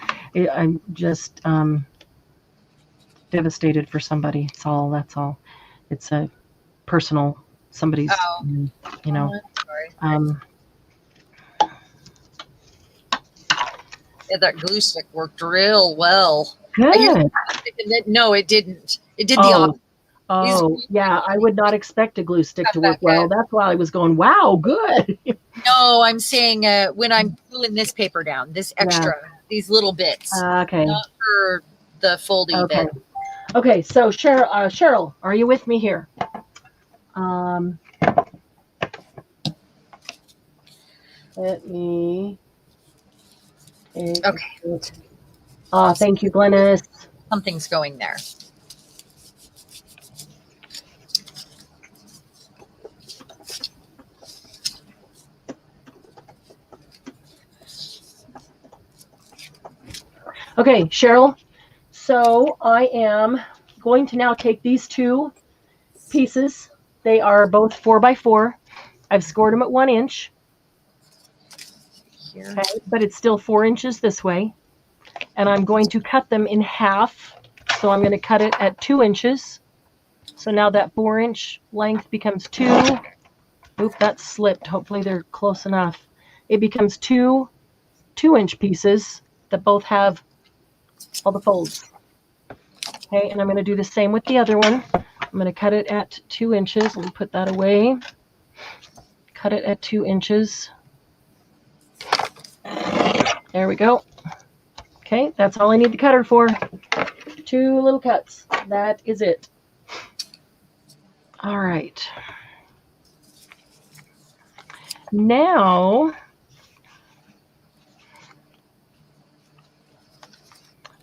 Speaker 1: I'm just devastated for somebody. That's all. It's a personal, somebody's,
Speaker 2: sorry. Yeah, that glue stick worked real well.
Speaker 1: Good.
Speaker 2: No, it didn't. It did the opposite.
Speaker 1: Oh, yeah. I would not expect a glue stick to work well. That's why I was going, wow, good.
Speaker 2: No, I'm saying when I'm gluing this paper down, this extra, these little bits.
Speaker 1: Okay.
Speaker 2: Not for the foldy bit.
Speaker 1: Okay, so Cheryl, are you with me here? Let me.
Speaker 2: Okay.
Speaker 1: Thank you, Glennis.
Speaker 2: Something's going there.
Speaker 1: Okay, Cheryl. So I am going to now take these two pieces. They are both 4x4. I've scored them at 1 inch.
Speaker 2: Here.
Speaker 1: Okay, but it's still 4 inches this way. And I'm going to cut them in half. So I'm going to cut it at 2 inches. So now that 4-inch length becomes 2. Oop, that slipped. Hopefully they're close enough. It becomes 2 2-inch pieces that both have all the folds. Okay, and I'm going to do the same with the other one. I'm going to cut it at 2 inches. Let me put that away. Cut it at 2 inches. There we go. Okay, that's all I need the cutter for. 2 little cuts. That is it. All right. Now,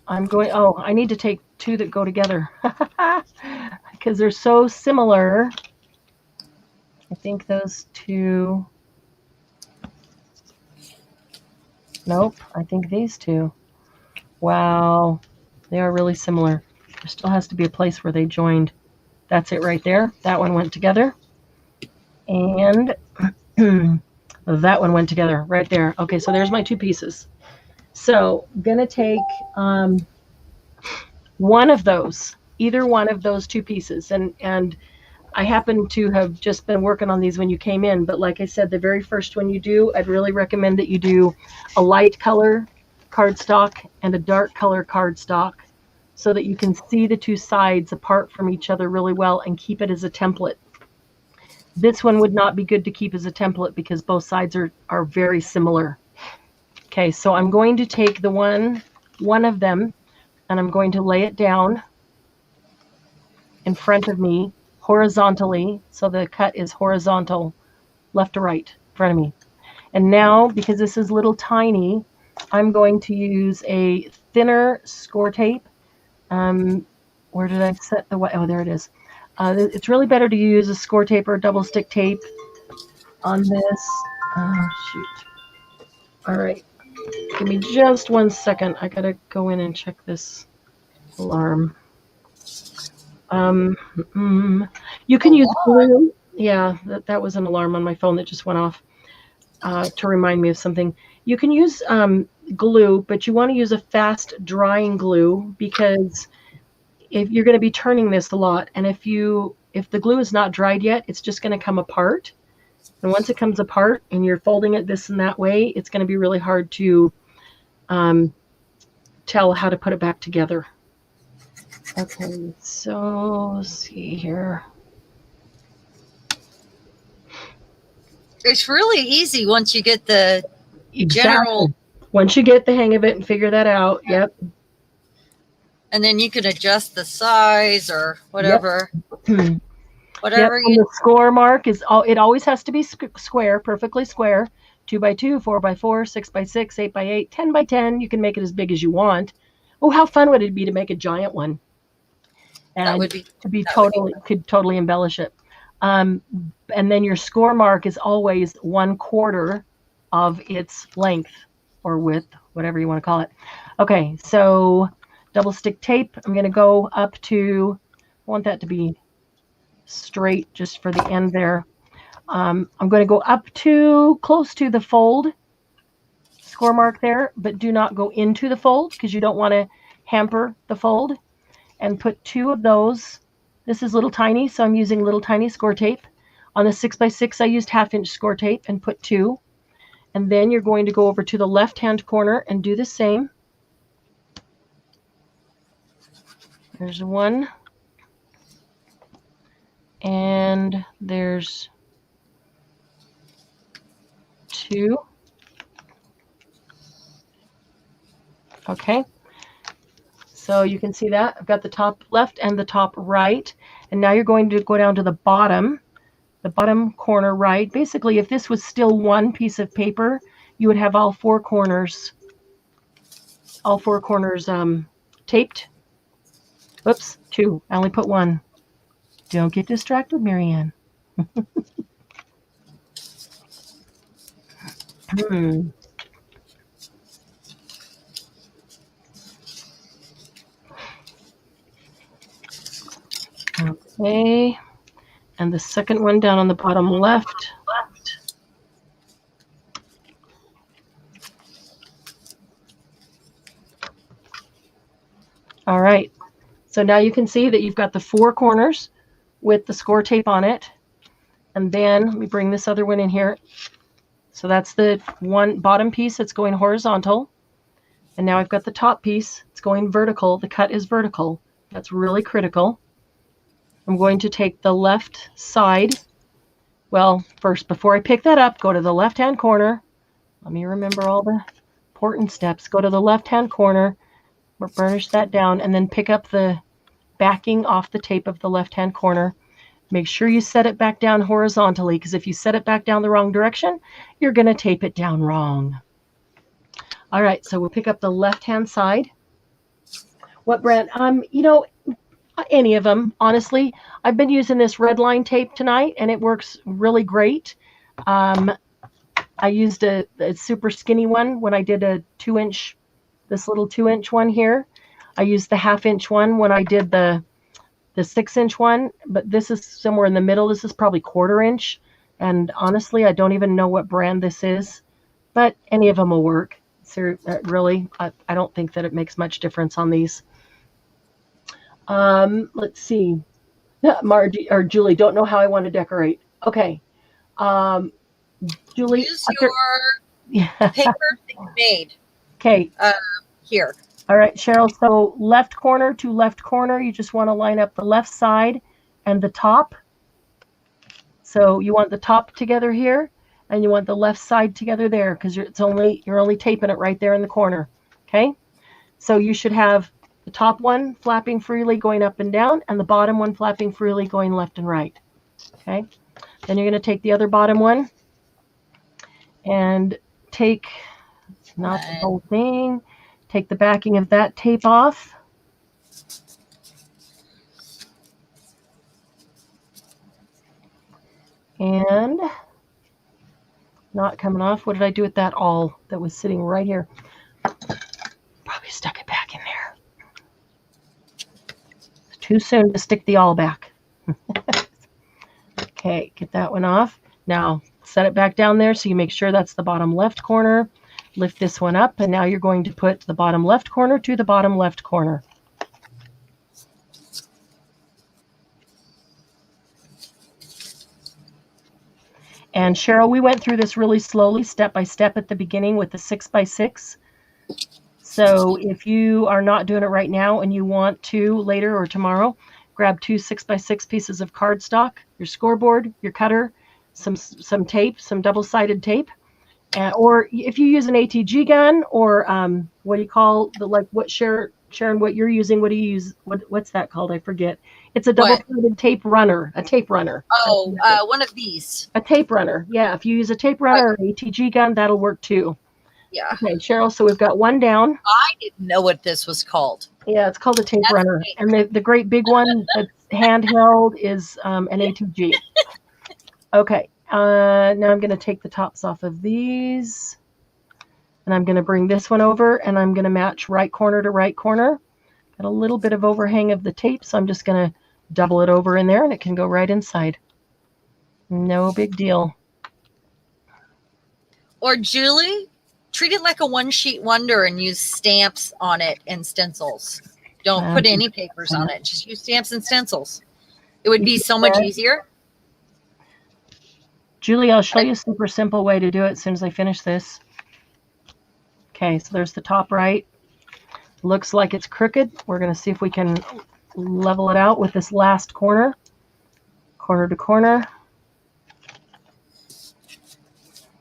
Speaker 1: I'm going, I need to take 2 that go together because they're so similar. I think those 2. Nope, I think these 2. Wow, they are really similar. There still has to be a place where they joined. That's it right there. That one went together. And that one went together right there. Okay, so there's my 2 pieces. So I'm going to take one of those, either one of those 2 pieces. And I happen to have just been working on these when you came in. But like I said, the very first one you do, I'd really recommend that you do a light color cardstock and a dark color cardstock so that you can see the 2 sides apart from each other really well and keep it as a template. This one would not be good to keep as a template because both sides are very similar. Okay, so I'm going to take the one of them and I'm going to lay it down in front of me horizontally. So the cut is horizontal, left to right, in front of me. And now, because this is little tiny, I'm going to use a thinner score tape. Where did I set the, oh, there it is. It's really better to use a score tape or a double stick tape on this. Oh, shoot. All right. Give me just 1 second. I got to go in and check this alarm. You can use glue. Yeah, that was an alarm on my phone that just went off to remind me of something. You can use glue, but you want to use a fast drying glue because if you're going to be turning this a lot, and if the glue is not dried yet, it's just going to come apart. And once it comes apart and you're folding it this and that way, it's going to be really hard to tell how to put it back together. Okay, so let's see here.
Speaker 2: It's really easy once you get the general.
Speaker 1: Once you get the hang of it and figure that out, yep.
Speaker 2: And then you can adjust the size or whatever.
Speaker 1: Yep.
Speaker 2: Whatever
Speaker 1: you. The score mark is it always has to be square, perfectly square. 2x2, 4x4, 6x6, 8x8, 10x10. You can make it as big as you want. Oh, how fun would it be to make a giant one? And
Speaker 2: that would be
Speaker 1: could totally embellish it. And then your score mark is always 1/4 of its length or width, whatever you want to call it. Okay, so double stick tape. I'm going to go up to, I want that to be straight just for the end there. I'm going to go up to close to the fold score mark there, but do not go into the fold because you don't want to hamper the fold. And put 2 of those. This is little tiny, so I'm using little tiny score tape. On the 6x6, I used 1/2 inch score tape and put 2. And then you're going to go over to the left-hand corner and do the same. There's one. And there's two. Okay. So you can see that. I've got the top left and the top right. And now you're going to go down to the bottom corner right. Basically, if this was still one piece of paper, you would have all four corners taped. Oops, two. I only put one. Don't get distracted, Marianne. Okay. And the second one down on the bottom left. All right. So now you can see that you've got the four corners with the score tape on it. And then let me bring this other one in here. So that's the one bottom piece that's going horizontal. And now I've got the top piece. It's going vertical. The cut is vertical. That's really critical. I'm going to take the left side. Well, first, before I pick that up, go to the left-hand corner. Let me remember all the important steps. Go to the left-hand corner, burnish that down, and then pick up the backing off the tape of the left-hand corner. Make sure you set it back down horizontally, because if you set it back down the wrong direction, you're going to tape it down wrong. All right, so we'll pick up the left-hand side. What brand? Any of them, honestly. I've been using this red line tape tonight, and it works really great. I used a super skinny one when I did a 2-inch, this little 2-inch one here. I used the 1/2-inch one when I did the 6-inch one, but this is somewhere in the middle. This is probably 1/4 inch. And honestly, I don't even know what brand this is, but any of them will work. So really, I don't think that it makes much difference on these. Let's see. Margie or Julie, don't know how I want to decorate. Okay. Julie.
Speaker 2: Use your paper that you made.
Speaker 1: Okay.
Speaker 2: Here.
Speaker 1: All right, Cheryl. So left corner to left corner, you just want to line up the left side and the top. So you want the top together here, and you want the left side together there, because you're only taping it right there in the corner. Okay. So you should have the top one flapping freely going up and down, and the bottom one flapping freely going left and right. Okay. Then you're going to take the other bottom one and take, not the whole thing, take the backing of that tape off. And not coming off. What did I do with that awl that was sitting right here? Probably stuck it back in there. It's too soon to stick the awl back. Okay, get that one off. Now set it back down there so you make sure that's the bottom left corner. Lift this one up, and now you're going to put the bottom left corner to the bottom left corner. And Cheryl, we went through this really slowly, step by step at the beginning with the 6x6. So if you are not doing it right now and you want to later or tomorrow, grab 2 6x6 pieces of cardstock, your scoreboard, your cutter, some tape, some double-sided tape. Or if you use an ATG gun, or what do you call what Sharon, what you're using? What do you use? What's that called? I forget. It's a double-sided tape runner. A tape runner.
Speaker 2: Oh, one of these.
Speaker 1: A tape runner. Yeah, if you use a tape runner or an ATG gun, that'll work too.
Speaker 2: Yeah.
Speaker 1: Okay, Cheryl. So we've got one down.
Speaker 2: I didn't know what this was called.
Speaker 1: Yeah, it's called a tape runner, and the great big one that's handheld is an ATG. Okay. Now I'm going to take the tops off of these, and I'm going to bring this one over, and I'm going to match right corner to right corner. Got a little bit of overhang of the tape, so I'm just going to double it over in there, and it can go right inside. No big deal.
Speaker 2: Or Julie, treat it like a one-sheet wonder and use stamps on it and stencils. Don't put any papers on it. Just use stamps and stencils. It would be so much easier.
Speaker 1: Julie, I'll show you a super simple way to do it as soon as I finish this. Okay, so there's the top right. Looks like it's crooked. We're going to see if we can level it out with this last corner. Corner to corner.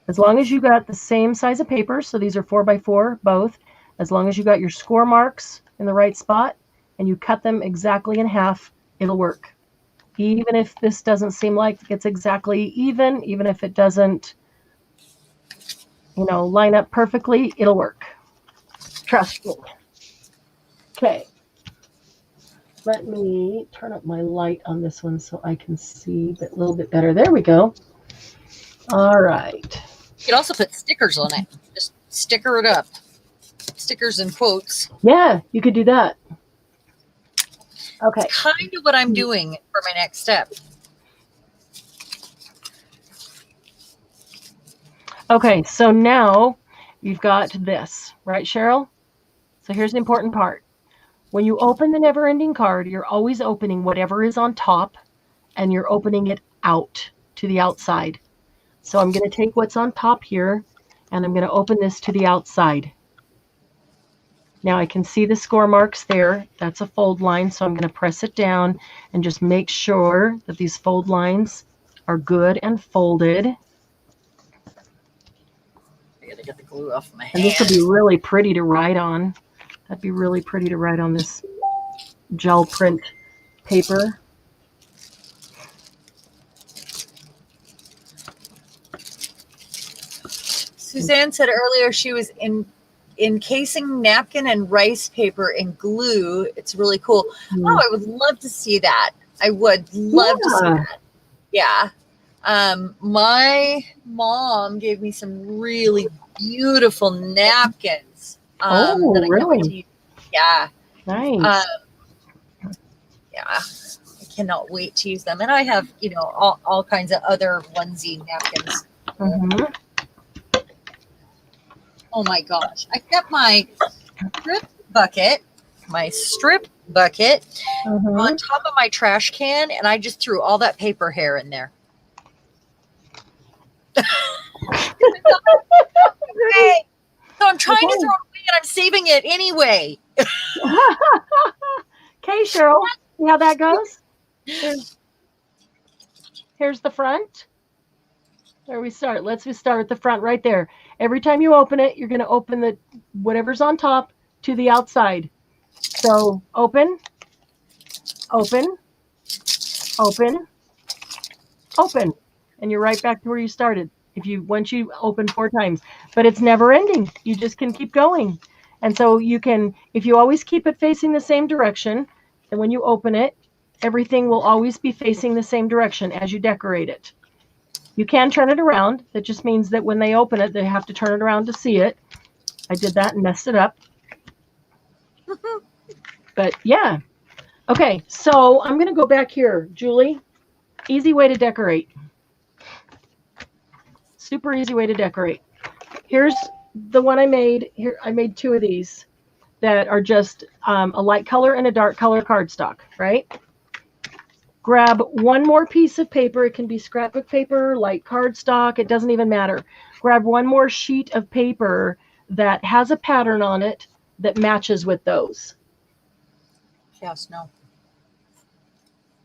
Speaker 1: As long as you got the same size of paper, so these are 4x4, both, as long as you got your score marks in the right spot and you cut them exactly in half, it'll work. Even if this doesn't seem like it's exactly even if it doesn't, line up perfectly, it'll work. Trust me. Okay. Let me turn up my light on this one so I can see a little bit better. There we go. All right.
Speaker 2: You could also put stickers on it. Just sticker it up. Stickers and quotes.
Speaker 1: Yeah, you could do that. Okay.
Speaker 2: It's kind of what I'm doing for my next step.
Speaker 1: Okay, so now you've got this, right, Cheryl? So here's the important part. When you open the never-ending card, you're always opening whatever is on top, and you're opening it out to the outside. So I'm going to take what's on top here, and I'm going to open this to the outside. Now I can see the score marks there. That's a fold line, so I'm going to press it down and just make sure that these fold lines are good and folded.
Speaker 2: I got to get the glue off my hand.
Speaker 1: And this will be really pretty to write on. That'd be really pretty to write on this gel print paper.
Speaker 2: Suzanne said earlier she was encasing napkin and rice paper in glue. It's really cool. Oh, I would love to see that. I would love to see that. Yeah. My mom gave me some really beautiful napkins.
Speaker 1: That I really?
Speaker 2: Yeah.
Speaker 1: Nice.
Speaker 2: Yeah. I cannot wait to use them. And I have, all kinds of other onesie napkins.
Speaker 1: Mm-hmm.
Speaker 2: Oh my gosh. I got my strip bucket on top of my trash can, and I just threw all that paper hair in there. Okay. So I'm trying to throw it away and I'm saving it anyway.
Speaker 1: Okay, Cheryl, see how that goes? Here's the front. There we start. Let's just start at the front right there. Every time you open it, you're going to open the whatever's on top to the outside. So open, open, open, open, and you're right back to where you started. Once you open 4 times, but it's never ending. You just can keep going. And so you can, if you always keep it facing the same direction, and when you open it, everything will always be facing the same direction as you decorate it. You can turn it around. That just means that when they open it, they have to turn it around to see it. I did that and messed it up. But yeah. Okay, so I'm going to go back here. Julie, easy way to decorate. Super easy way to decorate. Here's the one I made. Here, I made 2 of these that are just a light color and a dark color cardstock, right? Grab one more piece of paper. It can be scrapbook paper, light cardstock. It doesn't even matter. Grab one more sheet of paper that has a pattern on it that matches with those.
Speaker 2: Yes, no.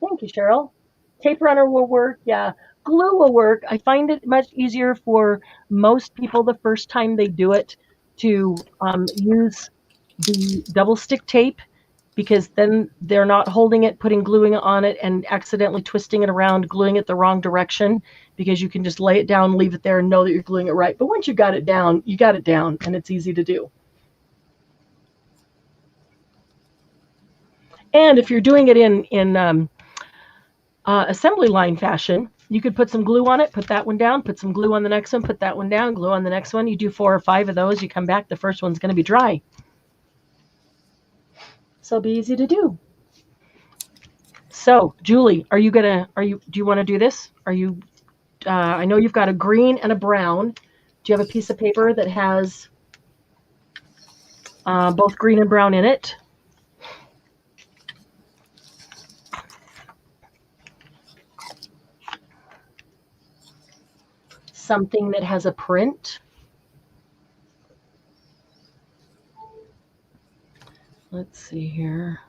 Speaker 1: Thank you, Cheryl. Tape runner will work. Yeah. Glue will work. I find it much easier for most people the first time they do it to use the double stick tape, because then they're not holding it, putting gluing on it, and accidentally twisting it around, gluing it the wrong direction, because you can just lay it down, leave it there, and know that you're gluing it right. But once you got it down, you got it down, and it's easy to do. And if you're doing it in assembly line fashion, you could put some glue on it, put that one down, put some glue on the next one, put that one down, glue on the next one. You do 4 or 5 of those, you come back, the first one's going to be dry. So it'll be easy to do. So, Julie, do you want to do this? I know you've got a green and a brown. Do you have a piece of paper that has both green and brown in it? something that has a print. Let's see here.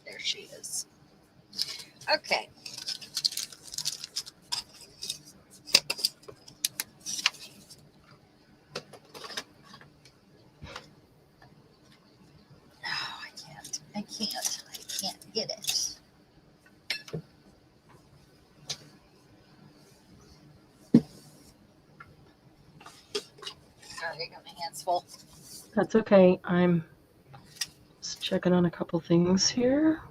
Speaker 2: There she is. Okay. Oh, I can't get it. Sorry, I got my hands full.
Speaker 1: That's okay. I'm just checking on a couple things here.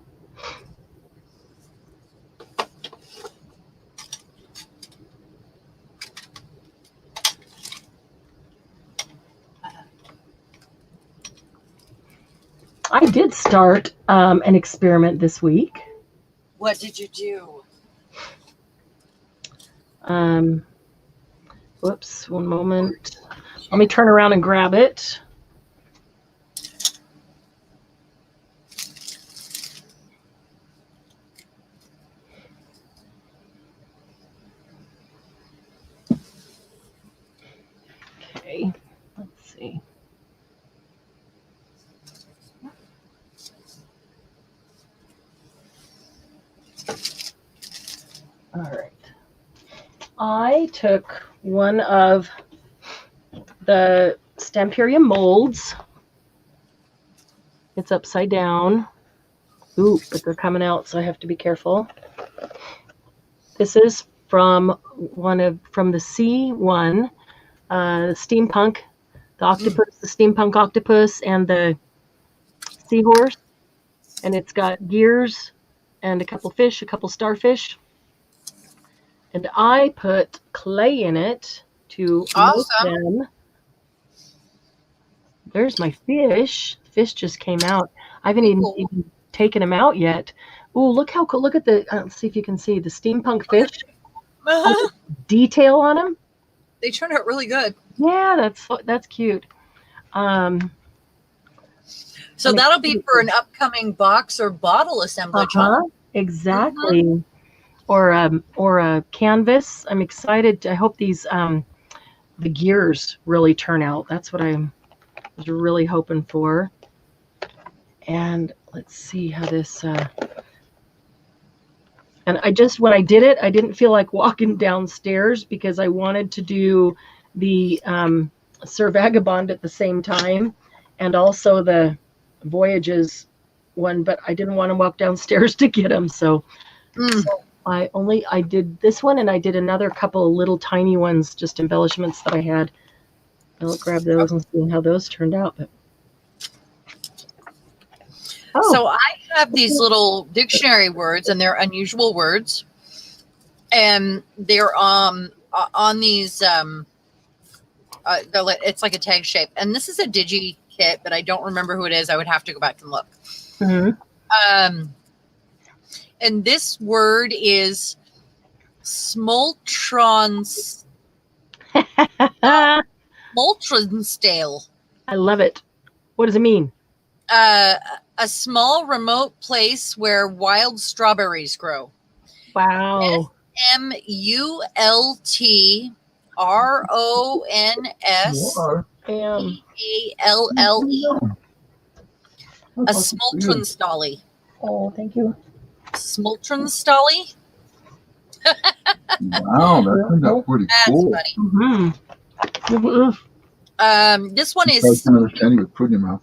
Speaker 1: I did start an experiment this week.
Speaker 2: What did you do?
Speaker 1: Whoops, one moment. Let me turn around and grab it. Okay, let's see. All right. I took one of the Stamperium molds. It's upside down. Ooh, but they're coming out, so I have to be careful. This is from the C1, the steampunk, the octopus, the steampunk octopus, and the seahorse. And it's got gears and a couple fish, a couple starfish. And I put clay in it to make them. There's my fish. Fish just came out. I haven't even taken them out yet. Ooh, look how cool. Look at the, let's see if you can see the steampunk fish. Detail on them.
Speaker 2: They turned out really good.
Speaker 1: Yeah, that's cute.
Speaker 2: So that'll be for an upcoming box or bottle assemblage.
Speaker 1: Exactly. Mm-hmm. Or a canvas. I'm excited. I hope these the gears really turn out. That's what I was really hoping for. And let's see how this. And when I did it, I didn't feel like walking downstairs because I wanted to do the Sir Vagabond at the same time, and also the Voyages one. But I didn't want to walk downstairs to get them, so I did this one, and I did another couple of little tiny ones, just embellishments that I had. I'll grab those and see how those turned out. But
Speaker 2: so I have these little dictionary words, and they're unusual words, and they're on these. It's like a tag shape, and this is a digi kit, but I don't remember who it is. I would have to go back and look. Mm-hmm. And this word is smoltronstale.
Speaker 1: I love it. What does it mean?
Speaker 2: A small remote place where wild strawberries grow.
Speaker 1: Wow.
Speaker 2: SMULTRONSPALLE. A smoltronstale.
Speaker 1: Oh, thank you.
Speaker 2: Smoltronstale.
Speaker 3: Wow, that turned out pretty cool.
Speaker 2: That's funny.
Speaker 1: Mm-hmm.
Speaker 2: This one is.
Speaker 3: I can understand you with food in your mouth.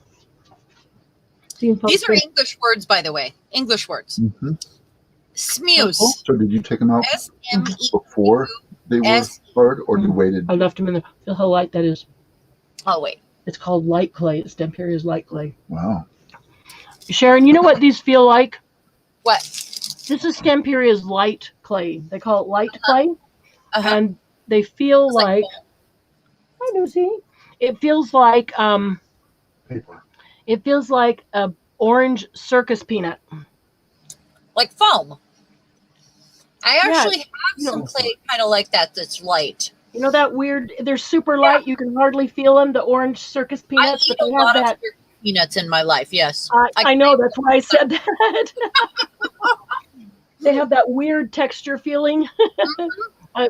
Speaker 2: These are English words, by the way. English words. Mm-hmm. Smuse.
Speaker 3: So did you take them out before they were hard, or you waited?
Speaker 1: I left them in there. Feel how light that is.
Speaker 2: Oh, wait.
Speaker 1: It's called light clay. It's Stamperia's light clay.
Speaker 3: Wow.
Speaker 1: Sharon, you know what these feel like?
Speaker 2: What?
Speaker 1: This is Stamperia's light clay. They call it light clay. And they feel like hi, Lucy. It feels like
Speaker 3: Paper.
Speaker 1: It feels like a orange circus peanut.
Speaker 2: Like foam. I actually have some clay kind of like that that's light.
Speaker 1: You know that weird, they're super light. You can hardly feel them, the orange circus peanuts.
Speaker 2: I eat a lot of peanuts in my life. Yes.
Speaker 1: I know. That's why I said that. They have that weird texture feeling.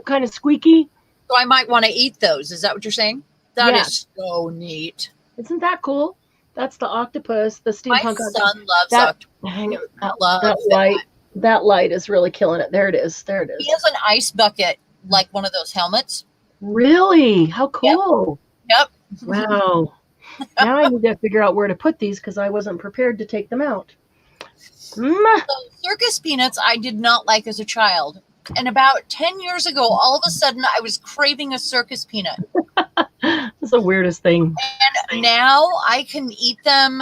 Speaker 1: Kind of squeaky.
Speaker 2: So I might want to eat those. Is that what you're saying? That is so neat.
Speaker 1: Isn't that cool? That's the octopus, the steampunk.
Speaker 2: My son loves octopus.
Speaker 1: That light is really killing it. There it is.
Speaker 2: He has an ice bucket, like one of those helmets.
Speaker 1: Really? How cool.
Speaker 2: Yep.
Speaker 1: Wow. Now I need to figure out where to put these because I wasn't prepared to take them out.
Speaker 2: So circus peanuts I did not like as a child. And about 10 years ago, all of a sudden, I was craving a circus peanut.
Speaker 1: That's the weirdest thing.
Speaker 2: And now I can eat them.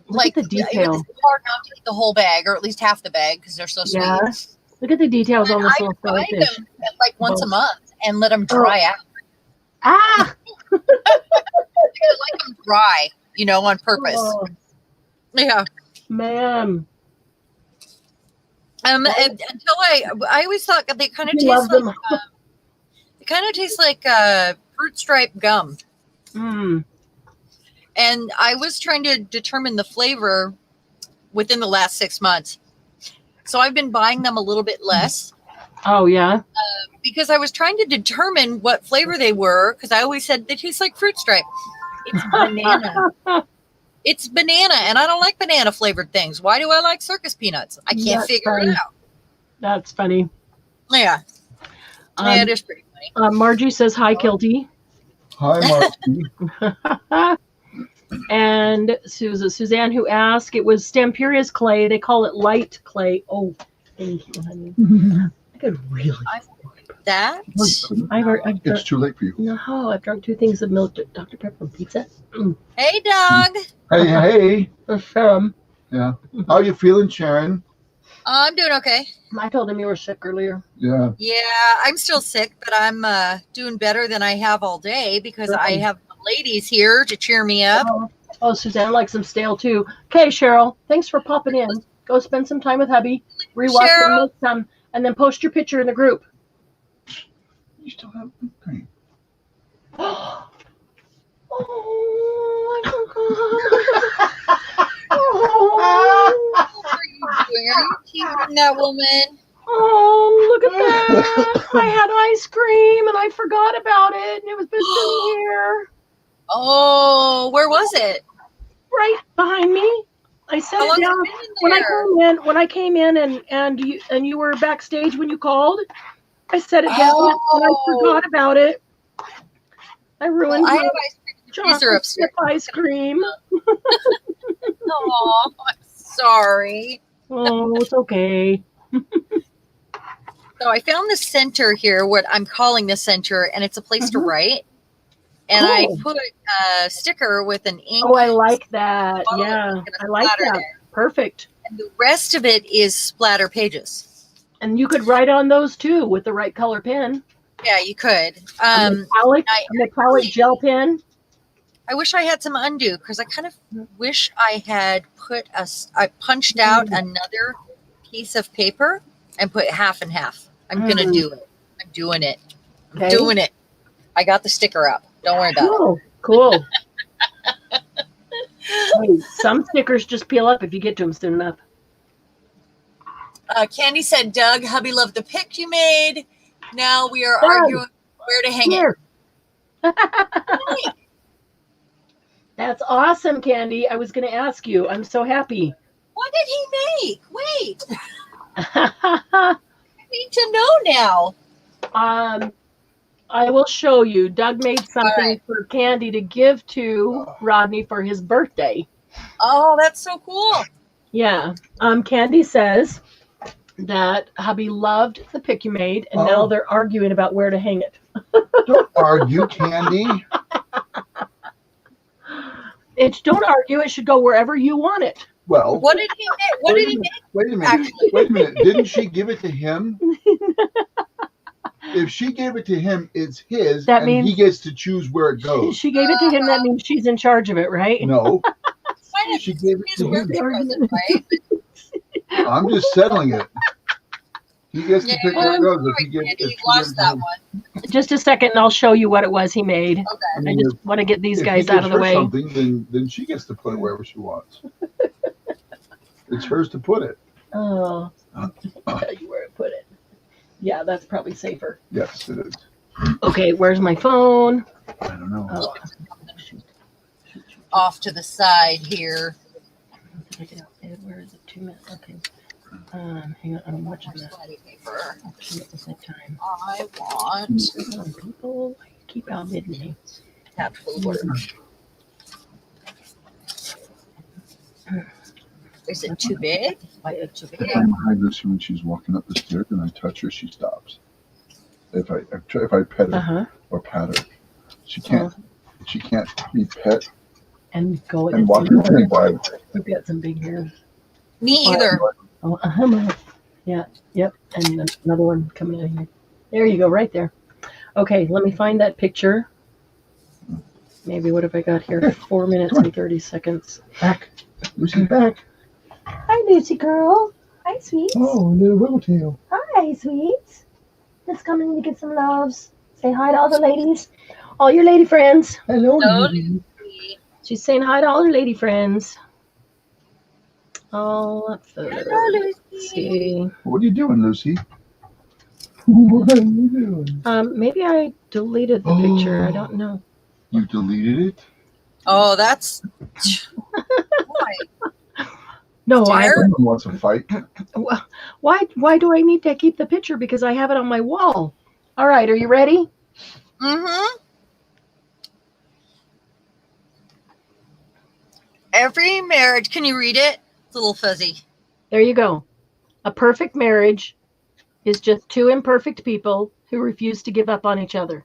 Speaker 1: Look at the detail.
Speaker 2: It's hard not to eat the whole bag, or at least half the bag, because they're so sweet.
Speaker 1: Yeah. Look at the details on this little
Speaker 2: starfish. Them like once a month and let them dry out.
Speaker 1: Ah!
Speaker 2: I like them dry, on purpose. Oh. Yeah.
Speaker 1: Man.
Speaker 2: Until I always thought they kind of taste like fruit stripe gum.
Speaker 1: Mm.
Speaker 2: And I was trying to determine the flavor within the last 6 months. So I've been buying them a little bit less.
Speaker 1: Oh, yeah?
Speaker 2: Because I was trying to determine what flavor they were, because I always said they taste like fruit stripe. It's banana. It's banana, and I don't like banana flavored things. Why do I like circus peanuts? I can't figure it out.
Speaker 1: That's funny.
Speaker 2: Yeah. It is pretty funny.
Speaker 1: Margie says, hi, Kilty.
Speaker 3: Hi, Margie.
Speaker 1: And Suzanne, who asked, it was Stamperia's clay. They call it light clay. Oh, thank you, honey. I could really.
Speaker 3: It's too late for you.
Speaker 1: No, I've drunk 2 things of milk, Dr. Pepper and pizza.
Speaker 2: Hey, Doug.
Speaker 3: Hey.
Speaker 1: Sharon.
Speaker 3: Yeah. How are you feeling, Sharon?
Speaker 2: I'm doing okay.
Speaker 1: I told him you were sick earlier.
Speaker 3: Yeah.
Speaker 2: Yeah, I'm still sick, but I'm doing better than I have all day because I have the ladies here to cheer me up.
Speaker 1: Oh, Suzanne likes them stale too. Okay, Cheryl, thanks for popping in. Go spend some time with hubby. Rewatch and make some, and then post your picture in the group.
Speaker 3: You still have okay.
Speaker 1: Oh, I
Speaker 2: what are you doing? Are you teasing that woman?
Speaker 1: Oh, look at that. I had ice cream and I forgot about it, and it was been sitting here.
Speaker 2: Oh, where was it?
Speaker 1: Right behind me. I set it down when I came in and you were backstage when you called. I set it down and I forgot about it. I ruined my chocolate chip ice cream.
Speaker 2: Oh, I'm sorry.
Speaker 1: Oh, it's okay.
Speaker 2: So I found the center here, what I'm calling the center, and it's a place to write. And I put a sticker with an ink.
Speaker 1: Oh, I like that. Yeah, I like that. Perfect.
Speaker 2: And the rest of it is splatter pages.
Speaker 1: And you could write on those too with the right color pen.
Speaker 2: Yeah, you could.
Speaker 1: Metallic gel pen.
Speaker 2: I wish I had some undo because I kind of wish I had I punched out another piece of paper and put half and half. I'm going to do it. I'm doing it. I'm doing it. I got the sticker up. Don't worry about it.
Speaker 1: Cool. Hey, some stickers just peel up if you get to them soon enough.
Speaker 2: Candy said, Doug, hubby loved the pic you made. Now we are arguing where to hang it.
Speaker 1: That's awesome, Candy. I was going to ask you. I'm so happy.
Speaker 2: What did he make? Wait. I need to know now.
Speaker 1: I will show you. Doug made something for Candy to give to Rodney for his birthday.
Speaker 2: Oh, that's so cool.
Speaker 1: Yeah. Candy says that hubby loved the pic you made, and now they're arguing about where to hang it.
Speaker 3: Don't argue, Candy.
Speaker 1: Don't argue. It should go wherever you want it.
Speaker 3: Well,
Speaker 2: what did he make? What did he make?
Speaker 3: Wait a minute. Wait a minute. Didn't she give it to him? If she gave it to him, it's his, that means he gets to choose where it goes.
Speaker 1: She gave it to him. That means she's in charge of it, right?
Speaker 3: No. She gave it to him.
Speaker 2: Present, right?
Speaker 3: I'm just settling it. He gets to pick where it goes. If he
Speaker 2: Andy,
Speaker 3: gets,
Speaker 2: lost that one.
Speaker 1: Just a second, and I'll show you what it was he made.
Speaker 2: Okay.
Speaker 1: I just want to get these
Speaker 3: if
Speaker 1: guys
Speaker 3: he
Speaker 1: out
Speaker 3: gives
Speaker 1: of the
Speaker 3: her
Speaker 1: way.
Speaker 3: something, then she gets to put it wherever she wants. It's hers to put it.
Speaker 1: Oh, I'll tell you where I put it. Yeah, that's probably safer.
Speaker 3: Yes, it is.
Speaker 1: Okay, where's my phone?
Speaker 3: I don't know.
Speaker 1: Oh.
Speaker 2: Off to the side here.
Speaker 1: Where is it? 2 minutes. Okay. Hang on, I'm watching this.
Speaker 2: Paper.
Speaker 1: At the same time.
Speaker 2: I want
Speaker 1: People keep outbidding me.
Speaker 2: absolute. Is it too big? Too
Speaker 3: If
Speaker 2: big.
Speaker 3: I'm behind Lucy when she's walking up the stairs and I touch her, she stops. If I pet her or pat her, she can't be pet
Speaker 1: And go
Speaker 3: and walk by.
Speaker 1: You've got some big hairs.
Speaker 2: Me either.
Speaker 1: Oh, yeah, yep. And another one coming in here. There you go, right there. Okay, let me find that picture. Maybe what have I got here? 4 minutes and 30 seconds.
Speaker 3: Back. Lucy's back.
Speaker 1: Hi, Lucy girl. Hi, sweets.
Speaker 3: Oh, little wiggle tail.
Speaker 1: Hi, sweets. Just coming to get some loves. Say hi to all the ladies. All your lady friends.
Speaker 3: Hello,
Speaker 2: Lucy.
Speaker 1: She's saying hi to all her lady friends. Oh,
Speaker 2: Hello,
Speaker 1: let's
Speaker 2: Lucy.
Speaker 1: see.
Speaker 3: What are you doing, Lucy? What are you doing?
Speaker 1: Maybe I deleted the picture. I don't know.
Speaker 3: You deleted it?
Speaker 2: Oh, that's.
Speaker 1: No,
Speaker 3: Someone wants a fight.
Speaker 1: Why do I need to keep the picture? Because I have it on my wall. All right, are you ready?
Speaker 2: Mm-hmm. Every marriage, can you read it? It's a little fuzzy.
Speaker 1: There you go. A perfect marriage is just two imperfect people who refuse to give up on each other.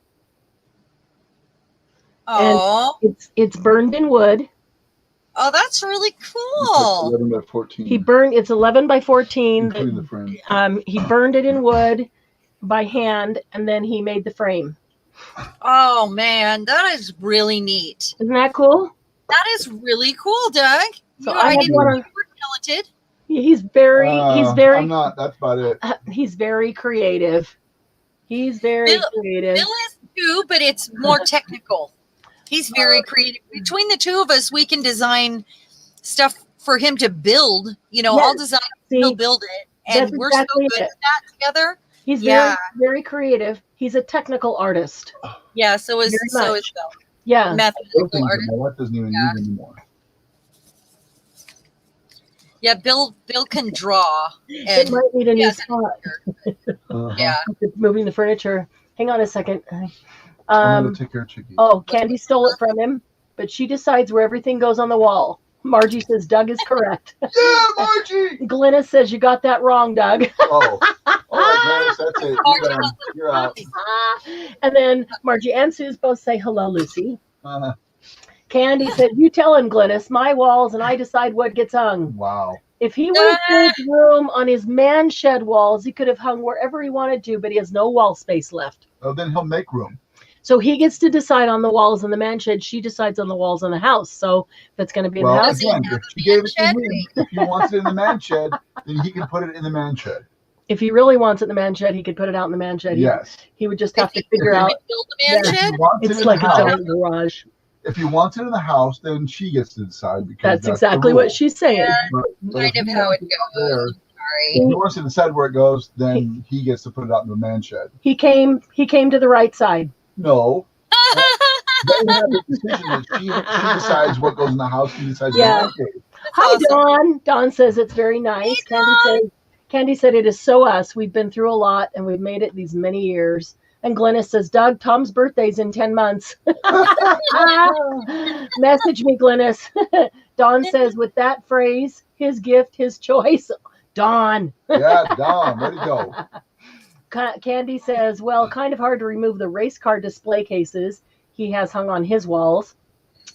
Speaker 2: Oh,
Speaker 1: It's burned in wood.
Speaker 2: oh, that's really cool.
Speaker 3: 11 by 14.
Speaker 1: It's 11 by 14.
Speaker 3: Including the frame.
Speaker 1: He burned it in wood by hand, and then he made the frame.
Speaker 2: Oh man, that is really neat.
Speaker 1: Isn't that cool?
Speaker 2: That is really cool, Doug.
Speaker 1: So
Speaker 2: I didn't know you were talented.
Speaker 1: He's very
Speaker 3: I'm not. That's about it.
Speaker 1: he's very creative. He's very creative.
Speaker 2: Bill is too, but it's more technical. He's very creative. Between the two of us, we can design stuff for him to build. You know,
Speaker 1: Yes.
Speaker 2: I'll design it, he'll build it. And
Speaker 1: That's
Speaker 2: we're
Speaker 1: exactly
Speaker 2: so good
Speaker 1: it.
Speaker 2: at that together.
Speaker 1: He's
Speaker 2: Yeah.
Speaker 1: very creative. He's a technical artist.
Speaker 2: Yeah, so is
Speaker 1: Very
Speaker 2: Bill.
Speaker 1: Yeah.
Speaker 2: Mathematical artist.
Speaker 3: My wife doesn't even use anymore.
Speaker 2: Yeah, Bill can draw.
Speaker 1: It
Speaker 2: And
Speaker 1: might need a new
Speaker 2: yeah,
Speaker 1: spot.
Speaker 2: yeah.
Speaker 1: Moving the furniture. Hang on a second.
Speaker 3: I'm gonna take care of Chicky.
Speaker 1: Oh, Candy stole it from him, but she decides where everything goes on the wall. Margie says Doug is correct.
Speaker 3: Yeah, Margie!
Speaker 1: Glennis says you got that wrong, Doug.
Speaker 3: Oh. All right, Glennis, that's it. You're done. You're out.
Speaker 1: And then Margie and Suze both say hello, Lucy.
Speaker 3: Uh,
Speaker 1: Candy said, you tell him, Glennis, my walls, and I decide what gets hung.
Speaker 3: wow.
Speaker 1: If he would have made room on his man shed walls, he could have hung wherever he wanted to, but he has no wall space left.
Speaker 3: Oh, then he'll make room.
Speaker 1: So he gets to decide on the walls in the man shed. She decides on the walls in the house. So that's going to be in the house.
Speaker 3: Again, if she gave it to him, if he wants it in the man shed, then he can put it in the man shed.
Speaker 1: If he really wants it in the man shed, he could put it out in the man shed.
Speaker 3: Yes.
Speaker 1: He would just have to figure out.
Speaker 2: Build the man shed?
Speaker 1: It's like a giant garage.
Speaker 3: If he wants it in the house, then she gets to decide. Because
Speaker 1: That's exactly what she's saying.
Speaker 2: Yeah,
Speaker 3: But
Speaker 2: kind of how it goes.
Speaker 3: There,
Speaker 2: Sorry.
Speaker 3: if he wants to decide where it goes, then he gets to put it out in the man shed.
Speaker 1: He came to the right side.
Speaker 3: No. They have the decision that she decides what goes in the house. He decides
Speaker 1: Yeah.
Speaker 3: what goes.
Speaker 1: Hi,
Speaker 2: awesome.
Speaker 1: Dawn. Dawn says it's very nice.
Speaker 2: Hey,
Speaker 1: Candy said it is so us. We've been through a lot and we've made it these many years. And Glennis says, Doug, Tom's birthday's in 10 months. Message me, Glennis. Dawn says, with that phrase, his gift, his choice. Dawn.
Speaker 3: Yeah, Dom, way to go.
Speaker 1: Candy says, well, kind of hard to remove the race car display cases he has hung on his walls.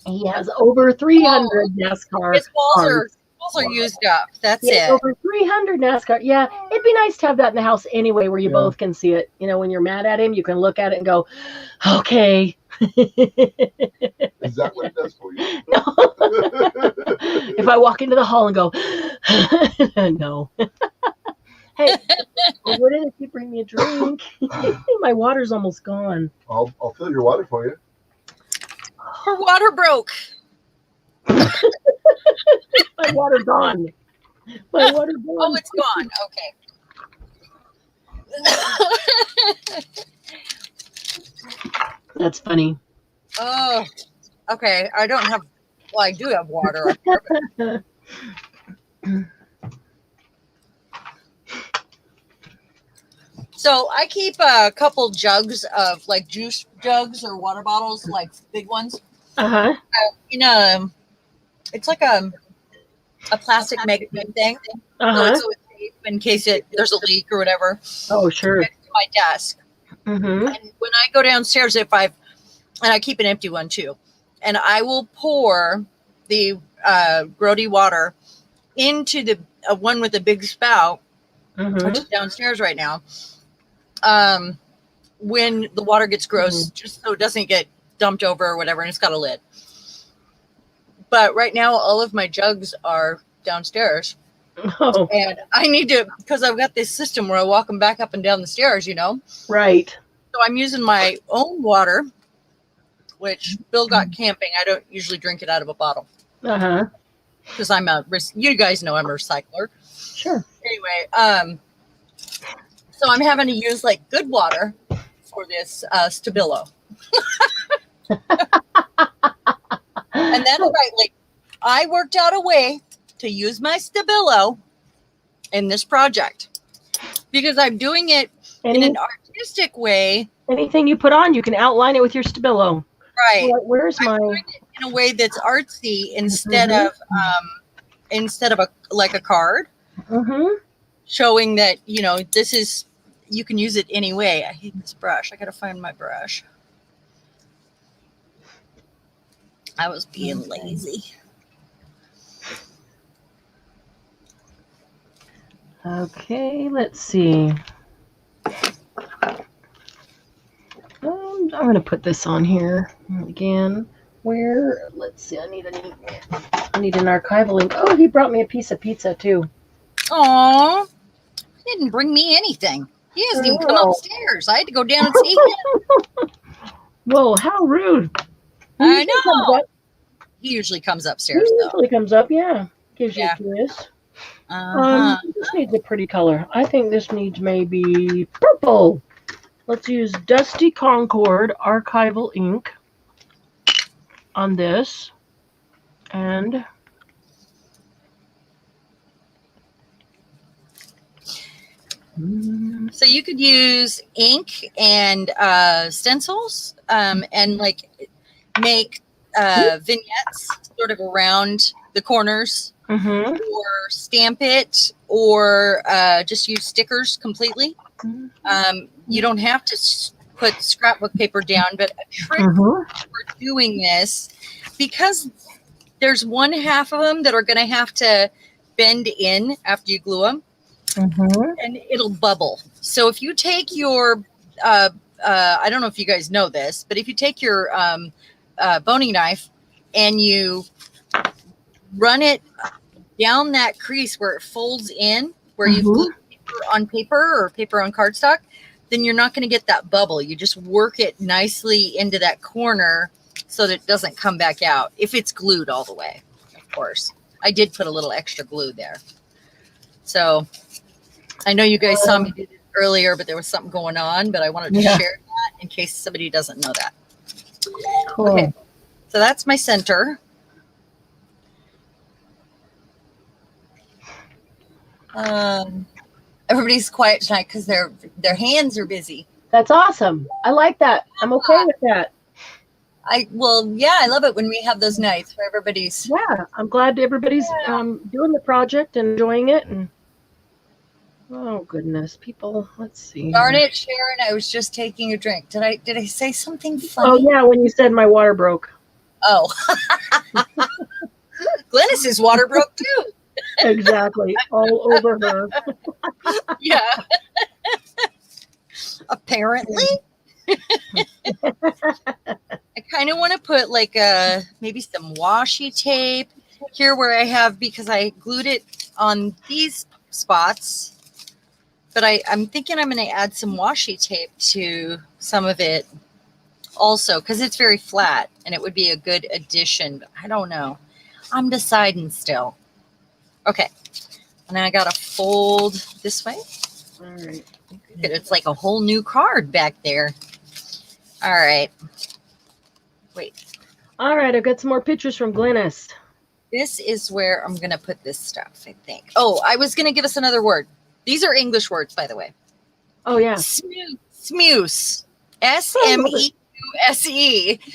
Speaker 1: He has over 300 NASCAR
Speaker 2: His walls
Speaker 1: cars.
Speaker 2: are used up. That's
Speaker 1: Yeah,
Speaker 2: it.
Speaker 1: over 300 NASCAR. Yeah, it'd be nice to have that in the house anyway, where you both can see it. You know, when you're mad at him, you can look at it and go, okay.
Speaker 3: Is that what it does for you?
Speaker 1: No. If I walk into the hall and go, no. Hey, wouldn't if you bring me a drink? My water's almost gone.
Speaker 3: I'll fill your water for you.
Speaker 2: Her water broke.
Speaker 1: My water gone. My water gone.
Speaker 2: Oh, it's gone. Okay.
Speaker 1: That's funny.
Speaker 2: Oh, okay. I don't have. Well, I do have water. So I keep a couple jugs of like juice jugs or water bottles, like big ones. In a, it's like a plastic magazine thing. So it's always safe in case there's a leak or whatever.
Speaker 1: Oh, sure.
Speaker 2: Next to my desk. And when I go downstairs, and I keep an empty one too, and I will pour the grody water into the one with the big spout, which is downstairs right now. When the water gets gross, just so it doesn't get dumped over or whatever, and it's got a lid. But right now, all of my jugs are downstairs. Oh. And I need to, because I've got this system where I walk them back up and down the stairs, you know?
Speaker 1: Right.
Speaker 2: So I'm using my own water, which Bill got camping. I don't usually drink it out of a bottle. Because you guys know I'm a recycler.
Speaker 1: Sure.
Speaker 2: Anyway, so I'm having to use like good water for this Stabilo. And that's right. Like, I worked out a way to use my Stabilo in this project because I'm doing it in an artistic way.
Speaker 1: Anything you put on, you can outline it with your Stabilo.
Speaker 2: Right.
Speaker 1: Where's my?
Speaker 2: I'm doing it in a way that's artsy instead of a card. Showing that, you know, you can use it any way. I hate this brush. I got to find my brush. I was being lazy.
Speaker 1: Okay, let's see. I'm going to put this on here again. Let's see. I need an archival ink. Oh, he brought me a piece of pizza too.
Speaker 2: Aw, he didn't bring me anything. He hasn't even come upstairs. I had to go down and see him.
Speaker 1: Whoa, how rude.
Speaker 2: I know. He usually comes upstairs, though. He
Speaker 1: usually comes up, yeah. Gives you a kiss. This needs a pretty color. I think this needs maybe purple. Let's use Dusty Concord archival ink on this. And
Speaker 2: so you could use ink and stencils and like make vignettes sort of around the corners or stamp it or just use stickers completely. You don't have to put scrapbook paper down, but a trick for doing this, because there's one half of them that are going to have to bend in after you glue them. And it'll bubble. So if you take your, I don't know if you guys know this, but if you take your boning knife and you run it down that crease where it folds in, where you've glued paper on paper or paper on cardstock, then you're not going to get that bubble. You just work it nicely into that corner so that it doesn't come back out if it's glued all the way, of course. I did put a little extra glue there. So I know you guys saw me do this earlier, but there was something going on, but I wanted to share that in case somebody doesn't know that.
Speaker 1: Cool.
Speaker 2: Okay, so that's my center. Everybody's quiet tonight because their hands are busy.
Speaker 1: That's awesome. I like that. I'm okay with that.
Speaker 2: I love it when we have those nights where everybody's.
Speaker 1: Yeah, I'm glad everybody's doing the project and enjoying it. And oh goodness, people, let's see.
Speaker 2: Darn it, Sharon! I was just taking a drink. Did I say something funny?
Speaker 1: Oh yeah, when you said my water broke.
Speaker 2: Oh, Glennis's water broke too.
Speaker 1: Exactly, all over her.
Speaker 2: Yeah. Apparently. I kind of want to put like maybe some washi tape here where I have, because I glued it on these spots. But I'm thinking I'm going to add some washi tape to some of it also, because it's very flat and it would be a good addition. But I don't know. I'm deciding still. Okay. And then I got to fold this way.
Speaker 1: All right.
Speaker 2: It's like a whole new card back there. All right. Wait.
Speaker 1: All right. I've got some more pictures from Glynis.
Speaker 2: This is where I'm going to put this stuff, I think. Oh, I was going to give us another word. These are English words, by the way.
Speaker 1: Oh, yeah.
Speaker 2: Smuse. S-M-E-U-S-E.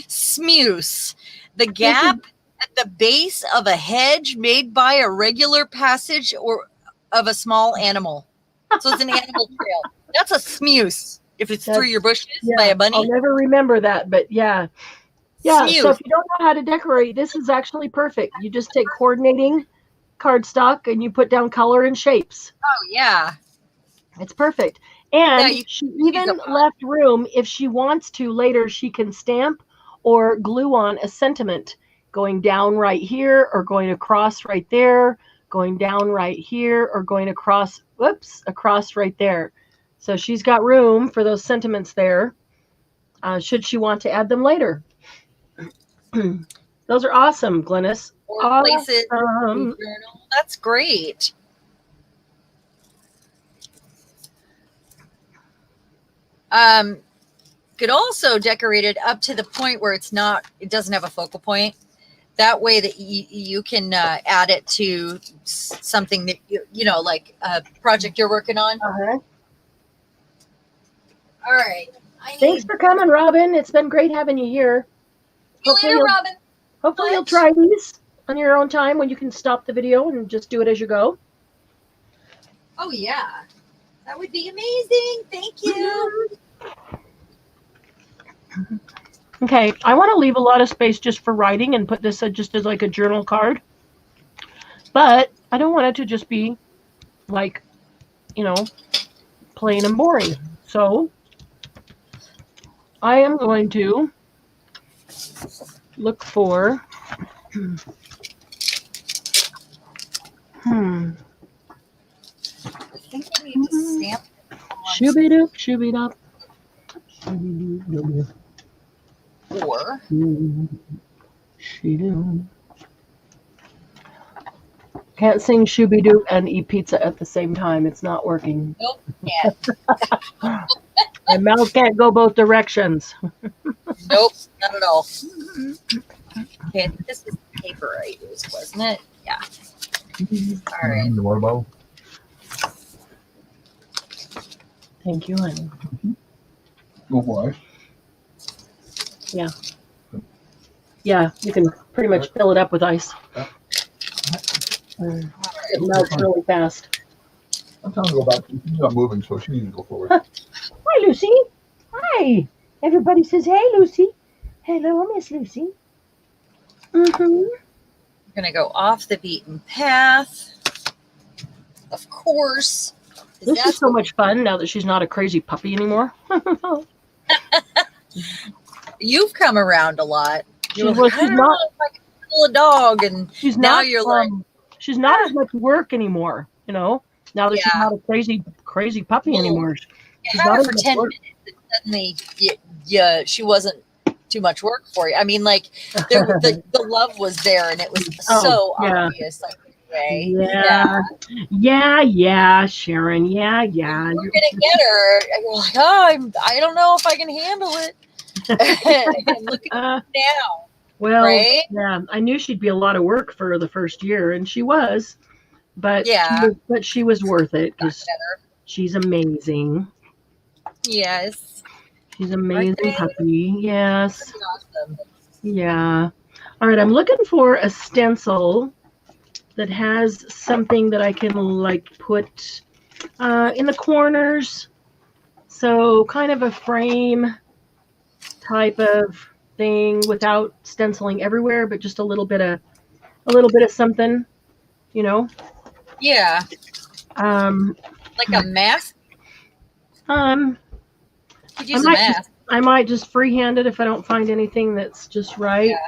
Speaker 2: Smuse. The gap at the base of a hedge made by a regular passage or of a small animal. So it's an animal trail. That's a smuse. If it's through your bushes by a bunny.
Speaker 1: I'll never remember that, but yeah. Yeah,
Speaker 2: Smuse.
Speaker 1: so if you don't know how to decorate, this is actually perfect. You just take coordinating cardstock and you put down color and shapes.
Speaker 2: Oh, yeah.
Speaker 1: It's perfect. And she even left room, if she wants to later, she can stamp or glue on a sentiment going down right here or going across right there, going down right here or going across right there. So she's got room for those sentiments there, should she want to add them later. Those are awesome, Glynis.
Speaker 2: Or place it in the journal. That's great. Could also decorate it up to the point where it doesn't have a focal point. That way that you can add it to something that you know, like a project you're working on.
Speaker 1: Uh-huh.
Speaker 2: All right.
Speaker 1: Thanks for coming, Robin. It's been great having you here.
Speaker 2: See you later, Robin.
Speaker 1: Hopefully you'll try these on your own time when you can stop the video and just do it as you go.
Speaker 2: Oh, yeah. That would be amazing. Thank you.
Speaker 1: Okay, I want to leave a lot of space just for writing and put this just as like a journal card. But I don't want it to just be like, you know, plain and boring. So I am going to look for
Speaker 2: I think I need to stamp it.
Speaker 1: Shooby-doo, shooby-doo.
Speaker 2: Or
Speaker 1: can't sing shooby-doo and eat pizza at the same time. It's not working.
Speaker 2: nope, can't.
Speaker 1: My mouth can't go both directions.
Speaker 2: Nope, not at all. Okay, this is the paper I used, wasn't it? Yeah. All right.
Speaker 3: The water bottle.
Speaker 1: Thank you, honey.
Speaker 3: Oh, why?
Speaker 1: Yeah. Yeah, you can pretty much fill it up with ice. It melts really fast.
Speaker 3: I'm telling her to go back. She's not moving, so she needs to go forward.
Speaker 1: Hi, Lucy. Hi. Everybody says, hey, Lucy. Hello, Miss Lucy.
Speaker 2: We're going to go off the beaten path. Of course.
Speaker 1: This is so much fun now that she's not a crazy puppy anymore.
Speaker 2: You've come around a lot.
Speaker 1: She's not
Speaker 2: like a dog, and
Speaker 1: she's
Speaker 2: now
Speaker 1: not,
Speaker 2: you're like,
Speaker 1: she's not as much work anymore, you know, now that she's not a crazy puppy anymore.
Speaker 2: You had her for 10 minutes and suddenly she wasn't too much work for you. I mean, like the love was there and it was so obvious. Like, anyway.
Speaker 1: Yeah, Sharon. Yeah.
Speaker 2: You're gonna get her. And you're like, oh, I don't know if I can handle it. And look at now.
Speaker 1: Well,
Speaker 2: right?
Speaker 1: Yeah, I knew she'd be a lot of work for the first year, and she was, but she was worth it because she's amazing.
Speaker 2: Yes,
Speaker 1: she's amazing puppy. Yes, awesome. Yeah. All right, I'm looking for a stencil that has something that I can like put in the corners, so kind of a frame type of thing without stenciling everywhere, but just a little bit of something, you know.
Speaker 2: Yeah. Like a mask. Could use a mask.
Speaker 1: I might just freehand it if I don't find anything that's just right.
Speaker 2: Yeah.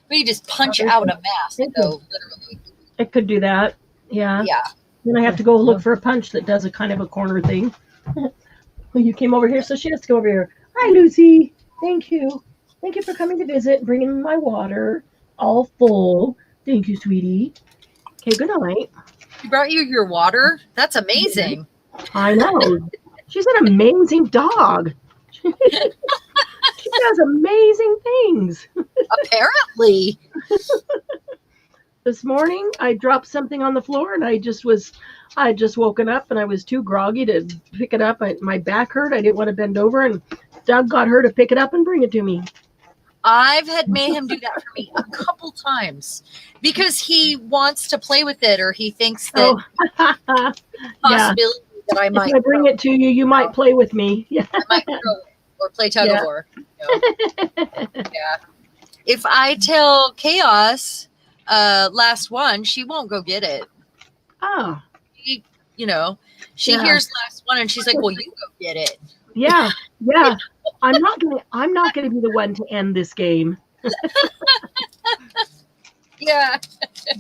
Speaker 2: But you just punch out a mask, though, literally.
Speaker 1: It could do that. Yeah.
Speaker 2: Yeah.
Speaker 1: Then I have to go look for a punch that does a kind of a corner thing. Well, you came over here, so she has to go over here. Hi, Lucy. Thank you. Thank you for coming to visit and bringing me my water. All full. Thank you, sweetie. Okay, good night.
Speaker 2: She brought you your water? That's amazing.
Speaker 1: I know. She's an amazing dog. She does amazing things.
Speaker 2: Apparently.
Speaker 1: This morning, I dropped something on the floor, and I had just woken up, and I was too groggy to pick it up. My back hurt. I didn't want to bend over, and Doug got her to pick it up and bring it to me.
Speaker 2: I've had made him do that for me a couple times because he wants to play with it, or he thinks that possibility that I might.
Speaker 1: If I bring it to you, you might play with me. Yeah.
Speaker 2: I might throw it or play tug of war. Yeah. If I tell Chaos last one, she won't go get it.
Speaker 1: Oh.
Speaker 2: She hears last one and she's like, well, you go get it.
Speaker 1: Yeah. I'm not gonna be the one to end this game.
Speaker 2: Yeah.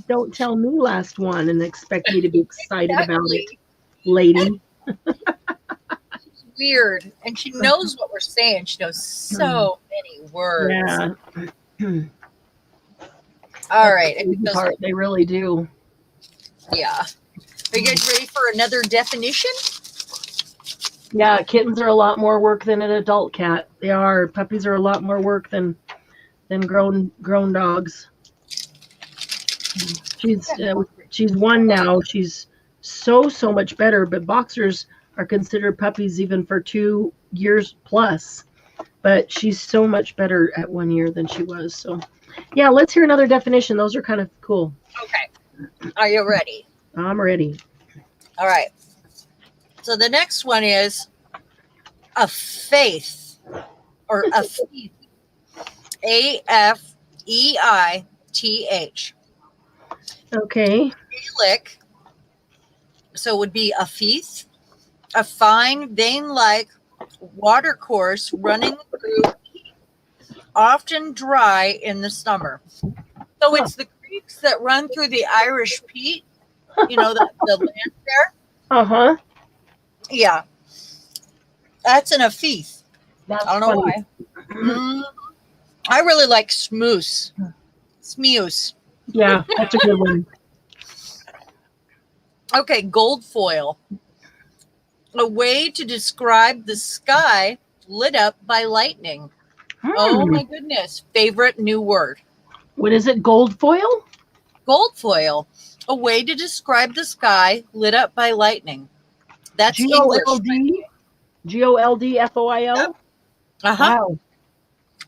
Speaker 1: Don't tell me last one and expect me to be excited about it, lady.
Speaker 2: She's weird. And she knows what we're saying. She knows so many words.
Speaker 1: Yeah.
Speaker 2: All right.
Speaker 1: They really do.
Speaker 2: Yeah. Are you guys ready for another definition?
Speaker 1: Yeah, kittens are a lot more work than an adult cat. They are. Puppies are a lot more work than grown dogs. She's one now. She's so much better. But boxers are considered puppies even for 2 years plus. But she's so much better at 1 year than she was. So, yeah, let's hear another definition. Those are kind of cool.
Speaker 2: Okay. Are you ready?
Speaker 1: I'm ready.
Speaker 2: All right. So the next one is a faith or a feith. AFEITH.
Speaker 1: Okay.
Speaker 2: Gaelic. So it would be a feith, a fine vein-like water course running through, often dry in the summer. So it's the creeks that run through the Irish Peat, the land there.
Speaker 1: Uh-huh.
Speaker 2: Yeah. That's an afeith.
Speaker 1: That's
Speaker 2: I don't know why. I really like smoose. Smeuse.
Speaker 1: Yeah, that's a good one.
Speaker 2: Okay, gold foil. A way to describe the sky lit up by lightning. Oh my goodness. Favorite new word.
Speaker 1: What is it? Gold foil?
Speaker 2: Gold foil. A way to describe the sky lit up by lightning. That's English.
Speaker 1: GOLDFOIL?
Speaker 2: Yep. Uh-huh.
Speaker 1: Wow.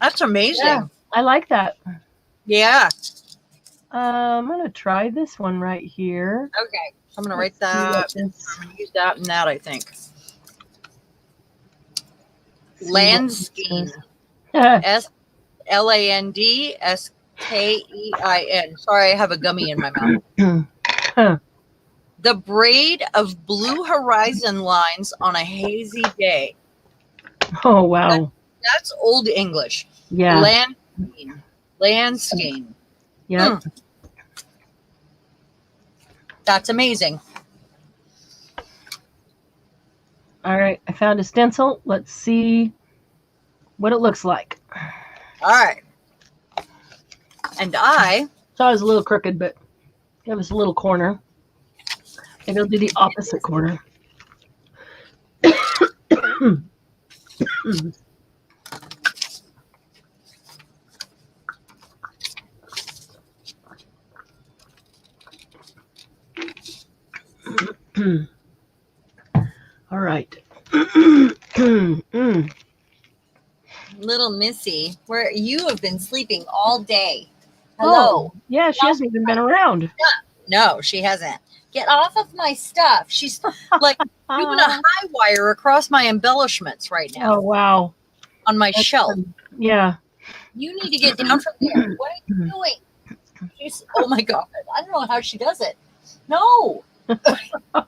Speaker 2: That's amazing.
Speaker 1: Yeah, I like that.
Speaker 2: Yeah.
Speaker 1: I'm going to try this one right here.
Speaker 2: Okay. I'm going to write that. I'm going to use that and that, I think. Landskein. SLANDSKEIN. Sorry, I have a gummy in my mouth. The braid of blue horizon lines on a hazy day.
Speaker 1: Oh, wow.
Speaker 2: That's Old English.
Speaker 1: Yeah.
Speaker 2: Landskein.
Speaker 1: Yeah.
Speaker 2: That's amazing.
Speaker 1: All right. I found a stencil. Let's see what it looks like.
Speaker 2: All right. And I
Speaker 1: thought it was a little crooked, but it was a little corner. Maybe I'll do the opposite corner. All right.
Speaker 2: Little Missy, where you have been sleeping all day. Hello.
Speaker 1: Oh, yeah, she hasn't even been around.
Speaker 2: No, she hasn't. Get off of my stuff. She's like doing a high wire across my embellishments right now.
Speaker 1: Oh, wow.
Speaker 2: On my shelf.
Speaker 1: Yeah.
Speaker 2: You need to get down from there. What are you doing? She's, oh my God. I don't know how she does it. No. You're gonna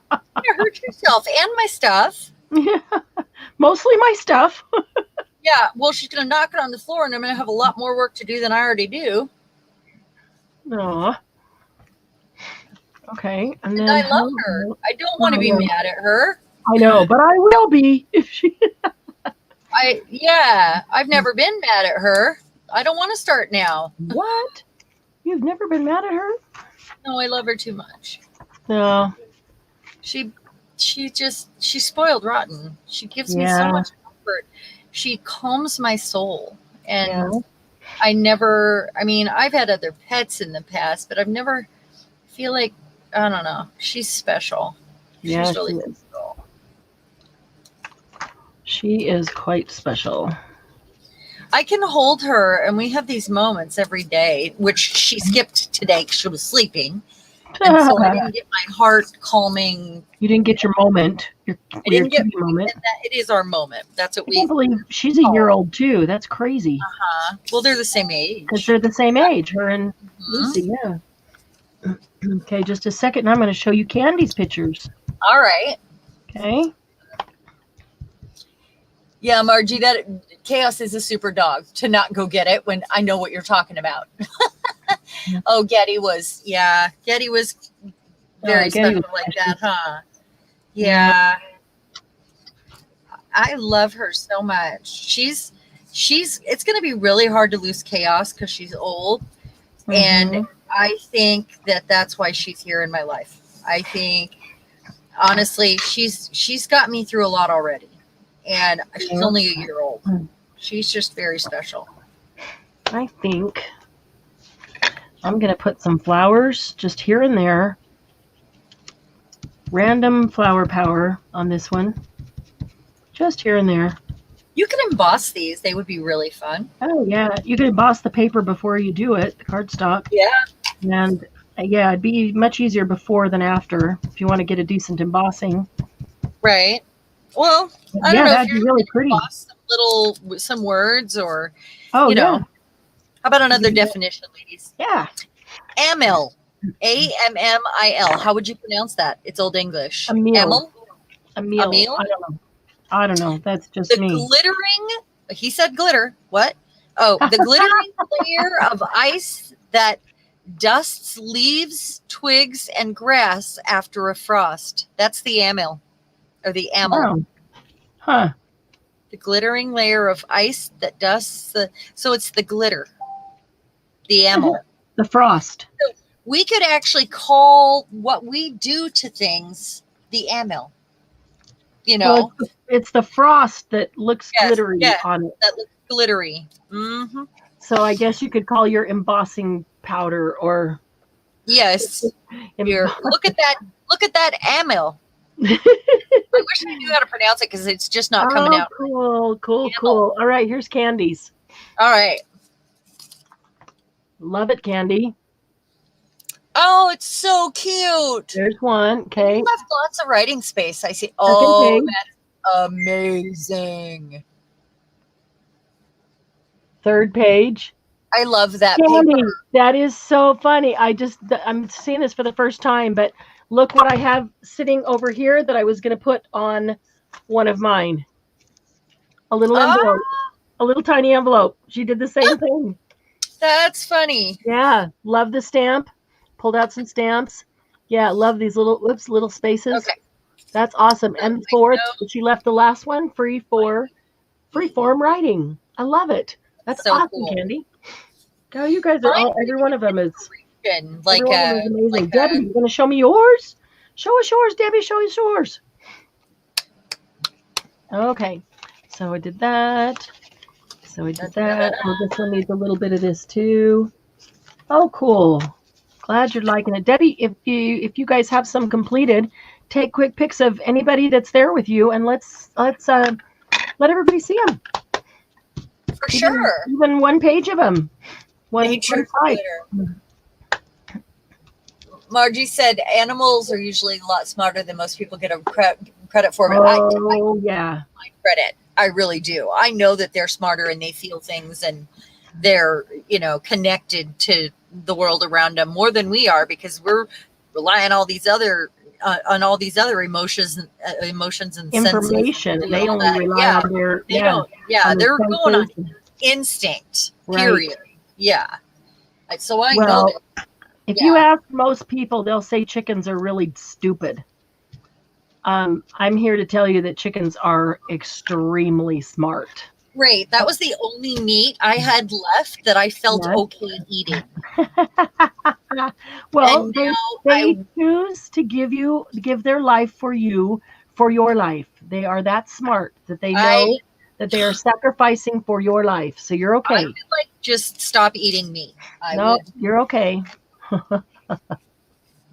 Speaker 2: hurt yourself and my stuff.
Speaker 1: Yeah. Mostly my stuff.
Speaker 2: Yeah. Well, she's going to knock it on the floor and I'm going to have a lot more work to do than I already do.
Speaker 1: Aw. Okay. And
Speaker 2: And
Speaker 1: then
Speaker 2: I love her. I don't want to be mad at her.
Speaker 1: I know, but I will be if she.
Speaker 2: I've never been mad at her. I don't want to start now.
Speaker 1: What? You've never been mad at her?
Speaker 2: No, I love her too much.
Speaker 1: No.
Speaker 2: She's spoiled rotten. She gives me so much comfort. She calms my soul. And I've had other pets in the past, but I've never feel like, I don't know. She's special.
Speaker 1: Yeah,
Speaker 2: she's really
Speaker 1: special. She is quite special.
Speaker 2: I can hold her, and we have these moments every day, which she skipped today because she was sleeping. And so I didn't get my heart calming.
Speaker 1: You didn't get your moment.
Speaker 2: I didn't get my moment. It is our moment. That's what
Speaker 1: I can't believe she's a year old too. That's crazy.
Speaker 2: Well, they're the same age.
Speaker 1: Because they're the same age. Her and Lucy, yeah. Okay, just a second, and I'm going to show you Candy's pictures.
Speaker 2: All right.
Speaker 1: Okay.
Speaker 2: Yeah, Margie, that Chaos is a super dog to not go get it when I know what you're talking about. Oh, Getty was very special like that, huh? Yeah. I love her so much. It's going to be really hard to lose Chaos because she's old. And I think that's why she's here in my life. I think, honestly, she's got me through a lot already. And she's only a year old. She's just very special.
Speaker 1: I think I'm going to put some flowers just here and there. Random flower power on this one. Just here and there.
Speaker 2: You can emboss these. They would be really fun.
Speaker 1: Oh, yeah. You can emboss the paper before you do it, the cardstock.
Speaker 2: Yeah.
Speaker 1: And, it'd be much easier before than after if you want to get a decent embossing.
Speaker 2: Right. Well, I don't know
Speaker 1: that'd
Speaker 2: if you're
Speaker 1: be really pretty.
Speaker 2: Some words or,
Speaker 1: How
Speaker 2: about another definition, ladies?
Speaker 1: Yeah.
Speaker 2: Amil. Ammil. How would you pronounce that? It's Old English.
Speaker 1: Amil.
Speaker 2: Amil?
Speaker 1: I don't know. That's just me.
Speaker 2: Glittering. He said glitter. What? Oh, the glittering layer of ice that dusts leaves, twigs, and grass after a frost. That's the amil. Or the amil.
Speaker 1: Oh. Huh.
Speaker 2: The glittering layer of ice that dusts so it's the glitter. The amil.
Speaker 1: The frost.
Speaker 2: So we could actually call what we do to things the amil.
Speaker 1: Well, it's the frost that looks glittery on it.
Speaker 2: That looks glittery. Mm-hmm.
Speaker 1: So I guess you could call your embossing powder or.
Speaker 2: Yes. Here, look at that amil. I wish I knew how to pronounce it because it's just not coming out.
Speaker 1: Cool. All right, here's Candy's.
Speaker 2: All right.
Speaker 1: Love it, Candy.
Speaker 2: Oh, it's so cute.
Speaker 1: There's one. Okay.
Speaker 2: You left lots of writing space. I see. Oh, that's amazing.
Speaker 1: Third page.
Speaker 2: I love that
Speaker 1: Candy,
Speaker 2: paper.
Speaker 1: that is so funny. I'm seeing this for the first time, but look what I have sitting over here that I was going to put on one of mine. A little envelope. A little tiny envelope. She did the same thing.
Speaker 2: That's funny.
Speaker 1: Yeah. Love the stamp. Pulled out some stamps. Yeah. Love these little spaces.
Speaker 2: Okay.
Speaker 1: That's awesome. And fourth, she left the last one free form writing. I love it. That's so awesome, cool. Candy. Oh, you guys are every one of them is amazing. Debbie, you going to show me yours? Show us yours, Debbie. Show us yours. Okay. So I did that. Oh, this one needs a little bit of this too. Oh, cool. Glad you're liking it. Debbie, if you guys have some completed, take quick pics of anybody that's there with you and let's let everybody see them.
Speaker 2: For sure.
Speaker 1: Even one page of them. One side.
Speaker 2: Margie said animals are usually a lot smarter than most people get credit for. But
Speaker 1: yeah.
Speaker 2: My credit. I really do. I know that they're smarter and they feel things and they're, connected to the world around them more than we are because we're relying on all these other emotions and
Speaker 1: information.
Speaker 2: Senses.
Speaker 1: They only rely on their
Speaker 2: they're going on instinct. Period. Right. Yeah. So I know that.
Speaker 1: If you ask most people, they'll say chickens are really stupid. I'm here to tell you that chickens are extremely smart.
Speaker 2: Great. That was the only meat I had left that I felt okay eating.
Speaker 1: Well, they choose to give their life for you, for your life. They are that smart that they know that they are sacrificing for your life. So you're okay.
Speaker 2: I would like just stop eating meat.
Speaker 1: You're okay.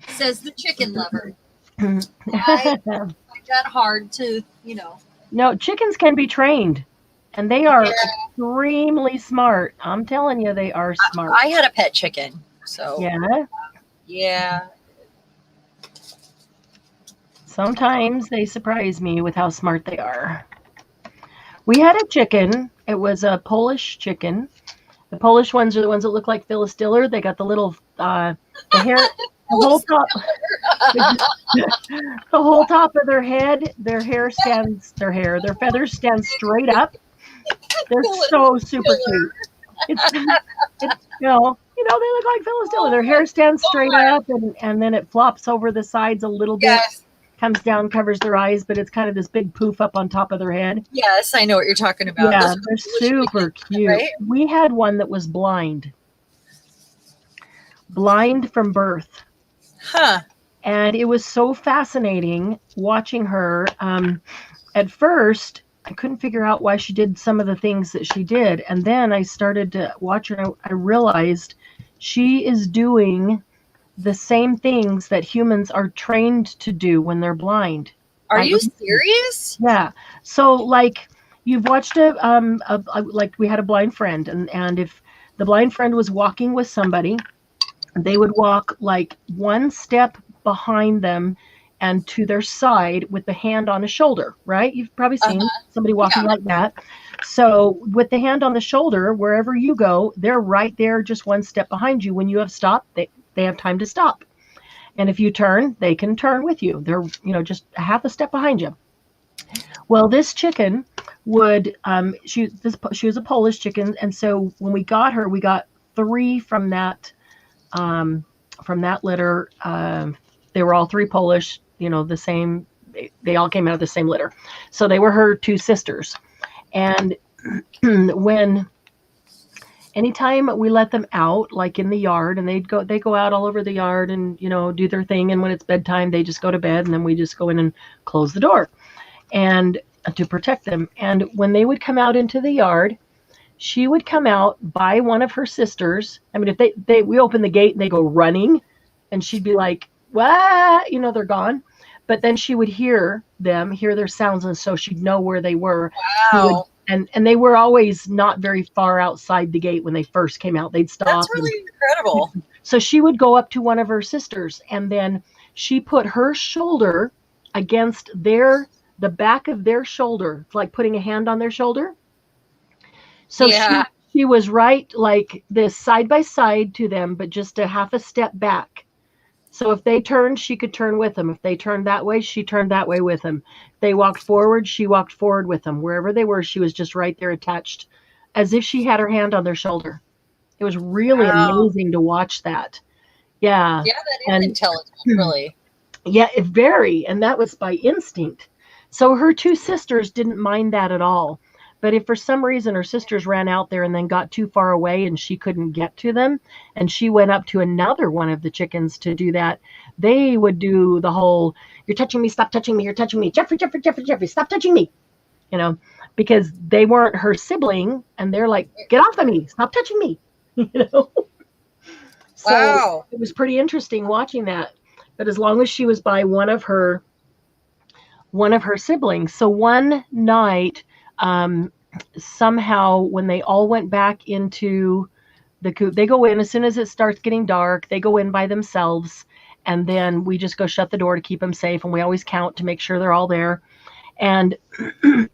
Speaker 2: Says the chicken lover. I find that hard to,
Speaker 1: No, chickens can be trained. And they are extremely smart. I'm telling you, they are smart.
Speaker 2: I had a pet chicken. So yeah.
Speaker 1: Sometimes they surprise me with how smart they are. We had a chicken. It was a Polish chicken. The Polish ones are the ones that look like Phyllis Diller. They got the little the hair, the whole top, the whole top of their head. Their feathers stand straight up. They're so super cute. It's they look like Phyllis Diller. Their hair stands straight up, and then it flops over the sides a little bit. Comes down, covers their eyes, but it's kind of this big poof up on top of their head.
Speaker 2: Yes, I know what you're talking about.
Speaker 1: Yeah, they're super cute. Right? We had one that was blind from birth.
Speaker 2: Huh.
Speaker 1: And it was so fascinating watching her. At first, I couldn't figure out why she did some of the things that she did. And then I started to watch her. I realized she is doing the same things that humans are trained to do when they're blind.
Speaker 2: Are you serious?
Speaker 1: Yeah. So like you've watched like we had a blind friend, and if the blind friend was walking with somebody, they would walk like one step behind them and to their side with the hand on a shoulder, right? You've probably seen somebody walking like that. So with the hand on the shoulder, wherever you go, they're right there just one step behind you. When you have stopped, they have time to stop. And if you turn, they can turn with you. They're, just a half a step behind you. Well, this chicken would, she was a Polish chicken. And so when we got her, we got 3 from that litter. They were all 3 Polish, the same, they all came out of the same litter. So they were her 2 sisters. And anytime we let them out, like in the yard, and they go out all over the yard and, do their thing. And when it's bedtime, they just go to bed, and then we just go in and close the door and to protect them. And when they would come out into the yard, she would come out by one of her sisters. I mean, if we open the gate and they go running, and she'd be like, "What?" They're gone. But then she would hear their sounds, and so she'd know where they were.
Speaker 2: Wow.
Speaker 1: And they were always not very far outside the gate when they first came out. They'd stop.
Speaker 2: That's really incredible.
Speaker 1: So she would go up to one of her sisters, and then she put her shoulder against the back of their shoulder. It's like putting a hand on their shoulder. So she was right like this side by side to them, but just a half a step back. So if they turned, she could turn with them. If they turned that way, she turned that way with them. If they walked forward, she walked forward with them. Wherever they were, she was just right there attached, as if she had her hand on their shoulder. It was really amazing to watch that. Yeah.
Speaker 2: Yeah, that is intelligent, really.
Speaker 1: Yeah, it very. And that was by instinct. So her 2 sisters didn't mind that at all. But if for some reason her sisters ran out there and then got too far away and she couldn't get to them, and she went up to another one of the chickens to do that, they would do the whole, "You're touching me, stop touching me, you're touching me, Jeffrey, stop touching me," because they weren't her sibling, and they're like, "Get off of me, stop touching me," So it was pretty interesting watching that. But as long as she was by one of her siblings. So one night, somehow when they all went back into the coop, they go in as soon as it starts getting dark, they go in by themselves, and then we just go shut the door to keep them safe. And we always count to make sure they're all there. And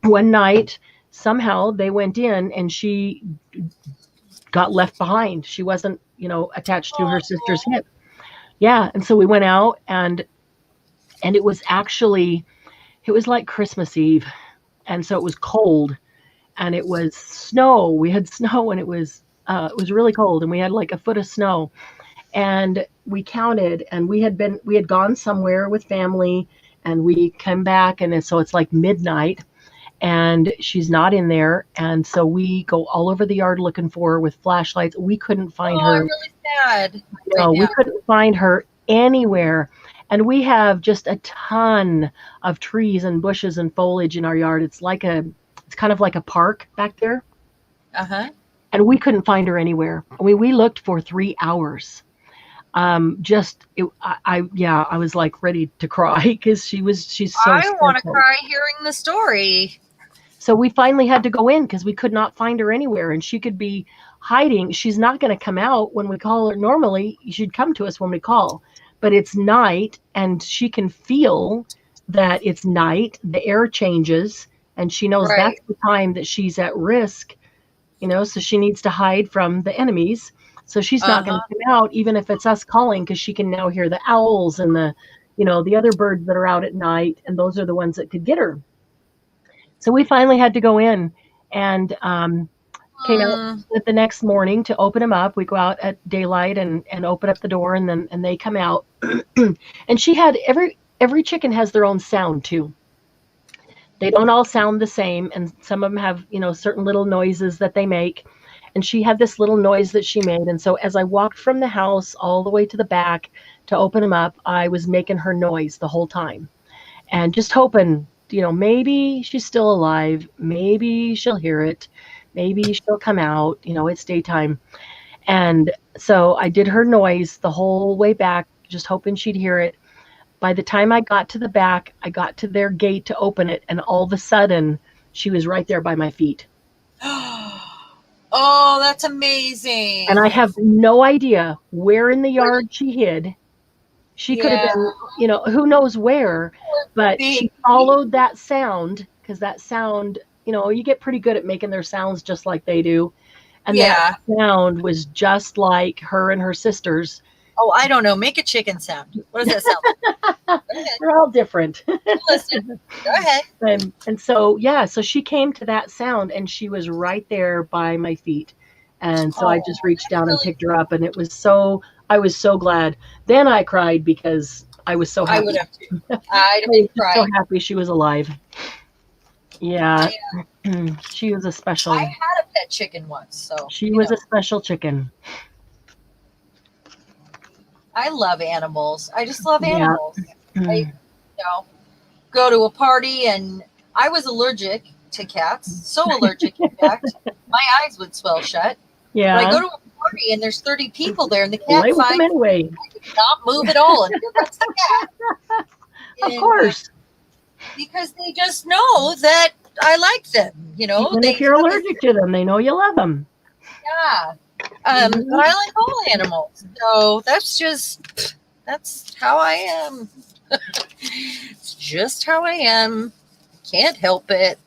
Speaker 1: one night, somehow they went in and she got left behind. She wasn't, attached to her sister's hip. Yeah. And so we went out, and it was like Christmas Eve. And so it was cold, and it was snow. We had snow, and it was really cold, and we had like a foot of snow. And we counted, and we had gone somewhere with family, and we come back, and so it's like midnight, and she's not in there. And so we go all over the yard looking for her with flashlights. We couldn't find her.
Speaker 2: I'm really sad.
Speaker 1: No, we couldn't find her anywhere. And we have just a ton of trees and bushes and foliage in our yard. It's kind of like a park back there.
Speaker 2: Uh-huh.
Speaker 1: And we couldn't find her anywhere. We looked for 3 hours. I was like ready to cry because she's so
Speaker 2: I want to cry hearing the story.
Speaker 1: So we finally had to go in because we could not find her anywhere, and she could be hiding. She's not going to come out when we call her. Normally, she'd come to us when we call, but it's night, and she can feel that it's night. The air changes, and she knows that's the time that she's at risk, so she needs to hide from the enemies. So she's not going to come out, even if it's us calling, because she can now hear the owls and the other birds that are out at night, and those are the ones that could get her. So we finally had to go in and came out the next morning to open them up. We go out at daylight and open up the door, and they come out. And she had every chicken has their own sound too. They don't all sound the same, and some of them have certain little noises that they make. And she had this little noise that she made. And so as I walked from the house all the way to the back to open them up, I was making her noise the whole time, and just hoping, maybe she's still alive. Maybe she'll hear it. Maybe she'll come out. It's daytime. And so I did her noise the whole way back, just hoping she'd hear it. By the time I got to the back, I got to their gate to open it, and all of a sudden, she was right there by my feet.
Speaker 2: Oh, that's amazing.
Speaker 1: And I have no idea where in the yard she hid. She could have been, who knows where, but she followed that sound, because that sound, you get pretty good at making their sounds just like they do. And that sound was just like her and her sisters.
Speaker 2: Oh, I don't know. Make a chicken sound. What does that sound like?
Speaker 1: They're all different.
Speaker 2: Listen. Go ahead.
Speaker 1: And so, so she came to that sound, and she was right there by my feet. And so I just reached down and picked her up, and I was so glad. Then I cried because I was so happy.
Speaker 2: I would have too. I'd have cried.
Speaker 1: So happy she was alive. Yeah. She was a special.
Speaker 2: I had a pet chicken once, so
Speaker 1: she was a special chicken.
Speaker 2: I love animals. I just love animals. I go to a party, and I was allergic to cats. So allergic, in fact, my eyes would swell shut.
Speaker 1: Yeah.
Speaker 2: But I go to a party, and there's 30 people there, and the cat finds
Speaker 1: anyway.
Speaker 2: I could not move at all, and that's the cat.
Speaker 1: Of course.
Speaker 2: Because they just know that I like them.
Speaker 1: Even if you're allergic to them, they know you love them.
Speaker 2: Yeah. But I like all animals. So that's how I am. It's just how I am. Can't help it.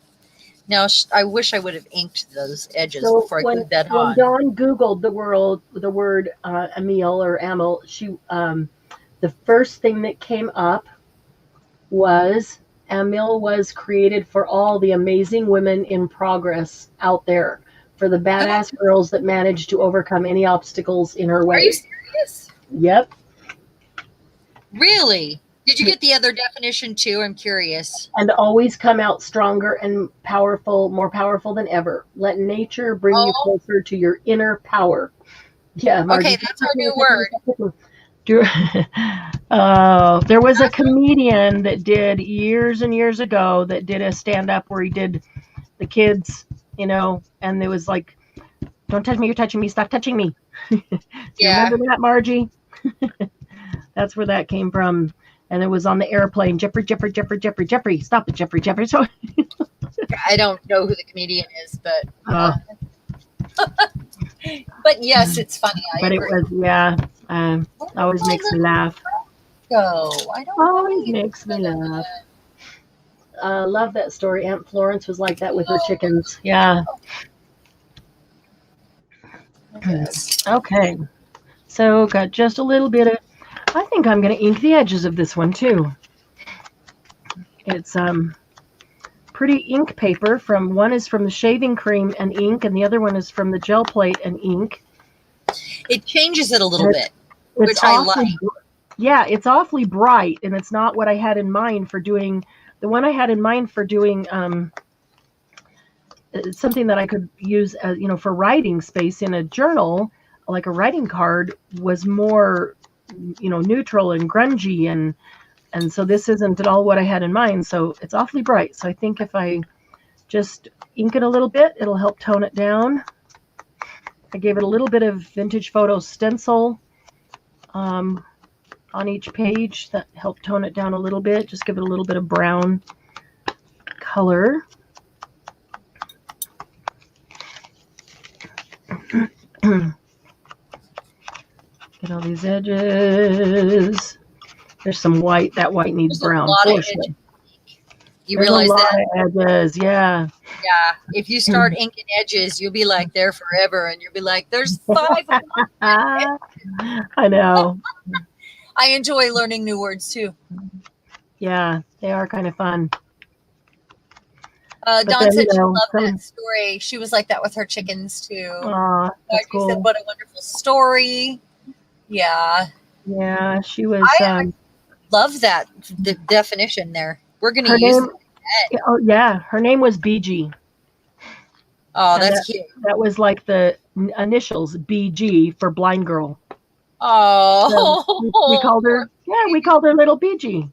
Speaker 2: Now, I wish I would have inked those edges before I glued that on.
Speaker 1: When Dawn Googled the word Emil or Amil, the first thing that came up was Emil was created for all the amazing women in progress out there, for the badass girls that managed to overcome any obstacles in her way.
Speaker 2: Are you serious?
Speaker 1: Yep.
Speaker 2: Really? Did you get the other definition too? I'm curious.
Speaker 1: And always come out stronger and powerful, more powerful than ever. Let nature bring you closer to your inner power. Yeah. Margie,
Speaker 2: okay, that's our new word.
Speaker 1: There was a comedian that did years and years ago that did a stand-up where he did the kids, and it was like, don't touch me, you're touching me, stop touching me. Remember that, Margie? That's where that came from. And it was on the airplane. Jeffrey, stop it, Jeffrey. So
Speaker 2: I don't know who the comedian is, but but yes, it's funny.
Speaker 1: It was, always makes me laugh.
Speaker 2: Always
Speaker 1: makes me laugh. Love that story. Aunt Florence was like that with her chickens. Yeah. Okay. So got just a little bit of, I think I'm going to ink the edges of this one too. It's pretty ink paper. One is from the shaving cream and ink, and the other one is from the gel plate and ink.
Speaker 2: It changes it a little bit. which I like.
Speaker 1: Yeah, it's awfully bright, and it's not what I had in mind for doing. The one I had in mind for doing something that I could use as, for writing space in a journal, like a writing card, was more, neutral and grungy, and so this isn't at all what I had in mind. So it's awfully bright. So I think if I just ink it a little bit, it'll help tone it down. I gave it a little bit of vintage photo stencil on each page that helped tone it down a little bit. Just give it a little bit of brown color. Get all these edges. There's some white. That white needs brown. You realize that? Edges, yeah.
Speaker 2: Yeah. If you start inking edges, you'll be like there forever, and you'll be like, "There's 5 of them."
Speaker 1: I know.
Speaker 2: I enjoy learning new words too.
Speaker 1: Yeah, they are kind of fun.
Speaker 2: Dawn said she loved that story. She was like that with her chickens too.
Speaker 1: That's cool.
Speaker 2: Said, "What a wonderful story." Yeah.
Speaker 1: Yeah, she was.
Speaker 2: I love that the definition there. We're going to use it.
Speaker 1: Oh yeah, her name was BG.
Speaker 2: Oh, that's cute.
Speaker 1: That was like the initials BG for blind girl.
Speaker 2: Oh,
Speaker 1: so we called her. Yeah, we called her Little BG.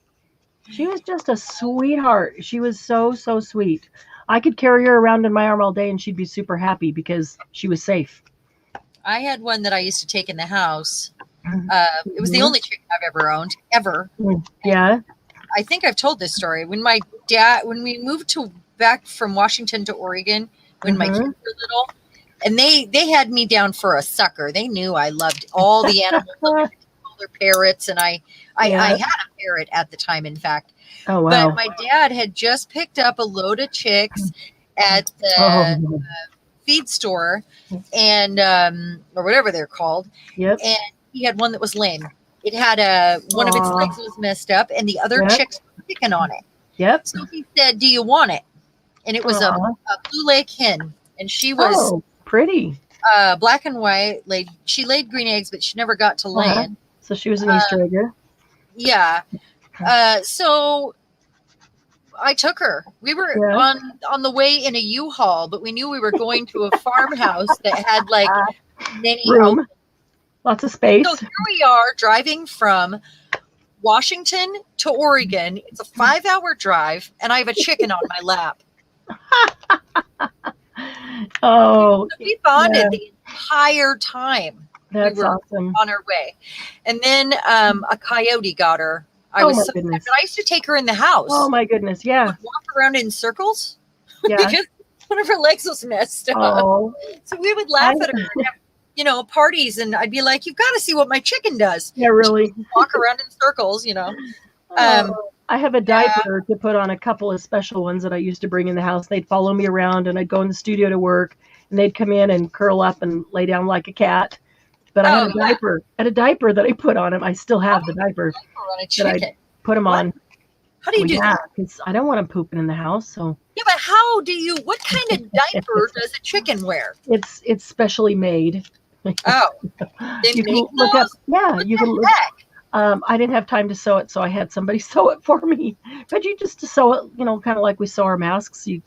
Speaker 1: She was just a sweetheart. She was so sweet. I could carry her around in my arm all day, and she'd be super happy because she was safe.
Speaker 2: I had one that I used to take in the house. It was the only chicken I've ever owned, ever.
Speaker 1: Yeah.
Speaker 2: I think I've told this story. When we moved back from Washington to Oregon, when my kids were little, and they had me down for a sucker. They knew I loved all the animals, all their parrots, and I had a parrot at the time, in fact.
Speaker 1: Oh wow!
Speaker 2: But my dad had just picked up a load of chicks at the feed store, and or whatever they're called.
Speaker 1: Yep.
Speaker 2: And he had one that was lame. It had one of its legs was messed up, and the other chicks were picking on it.
Speaker 1: Yep.
Speaker 2: So he said, "Do you want it?" And it was a blue lake hen, and she was
Speaker 1: pretty.
Speaker 2: Black and white. She laid green eggs, but she never got to land.
Speaker 1: So she was an Easter egger.
Speaker 2: Yeah. So I took her. We were on the way in a U-Haul, but we knew we were going to a farmhouse that had like many
Speaker 1: room. Lots of space.
Speaker 2: So here we are driving from Washington to Oregon. It's a 5-hour drive, and I have a chicken on my lap.
Speaker 1: So
Speaker 2: we bonded the entire time.
Speaker 1: That's
Speaker 2: we were
Speaker 1: awesome.
Speaker 2: On our way. And then a coyote got her. I was so sad, but I used to take her in the house.
Speaker 1: Oh my goodness, yeah.
Speaker 2: Walk around in circles.
Speaker 1: Yeah.
Speaker 2: Because one of her legs was messed up.
Speaker 1: Oh.
Speaker 2: So we would laugh at her and have, parties, and I'd be like, "You've got to see what my chicken does."
Speaker 1: Yeah, really.
Speaker 2: Walk around in circles,
Speaker 1: I have a diaper to put on a couple of special ones that I used to bring in the house. They'd follow me around, and I'd go in the studio to work, and they'd come in and curl up and lay down like a cat. But I had a diaper that I put on him. I still have the diaper that I put him on.
Speaker 2: How do you do that?
Speaker 1: Because I don't want him pooping in the house. So
Speaker 2: yeah, but what kind of diaper does a chicken wear?
Speaker 1: It's specially made.
Speaker 2: Oh,
Speaker 1: you can look up. Yeah, you can look. I didn't have time to sew it, so I had somebody sew it for me. But you just sew it, kind of like we sew our masks. You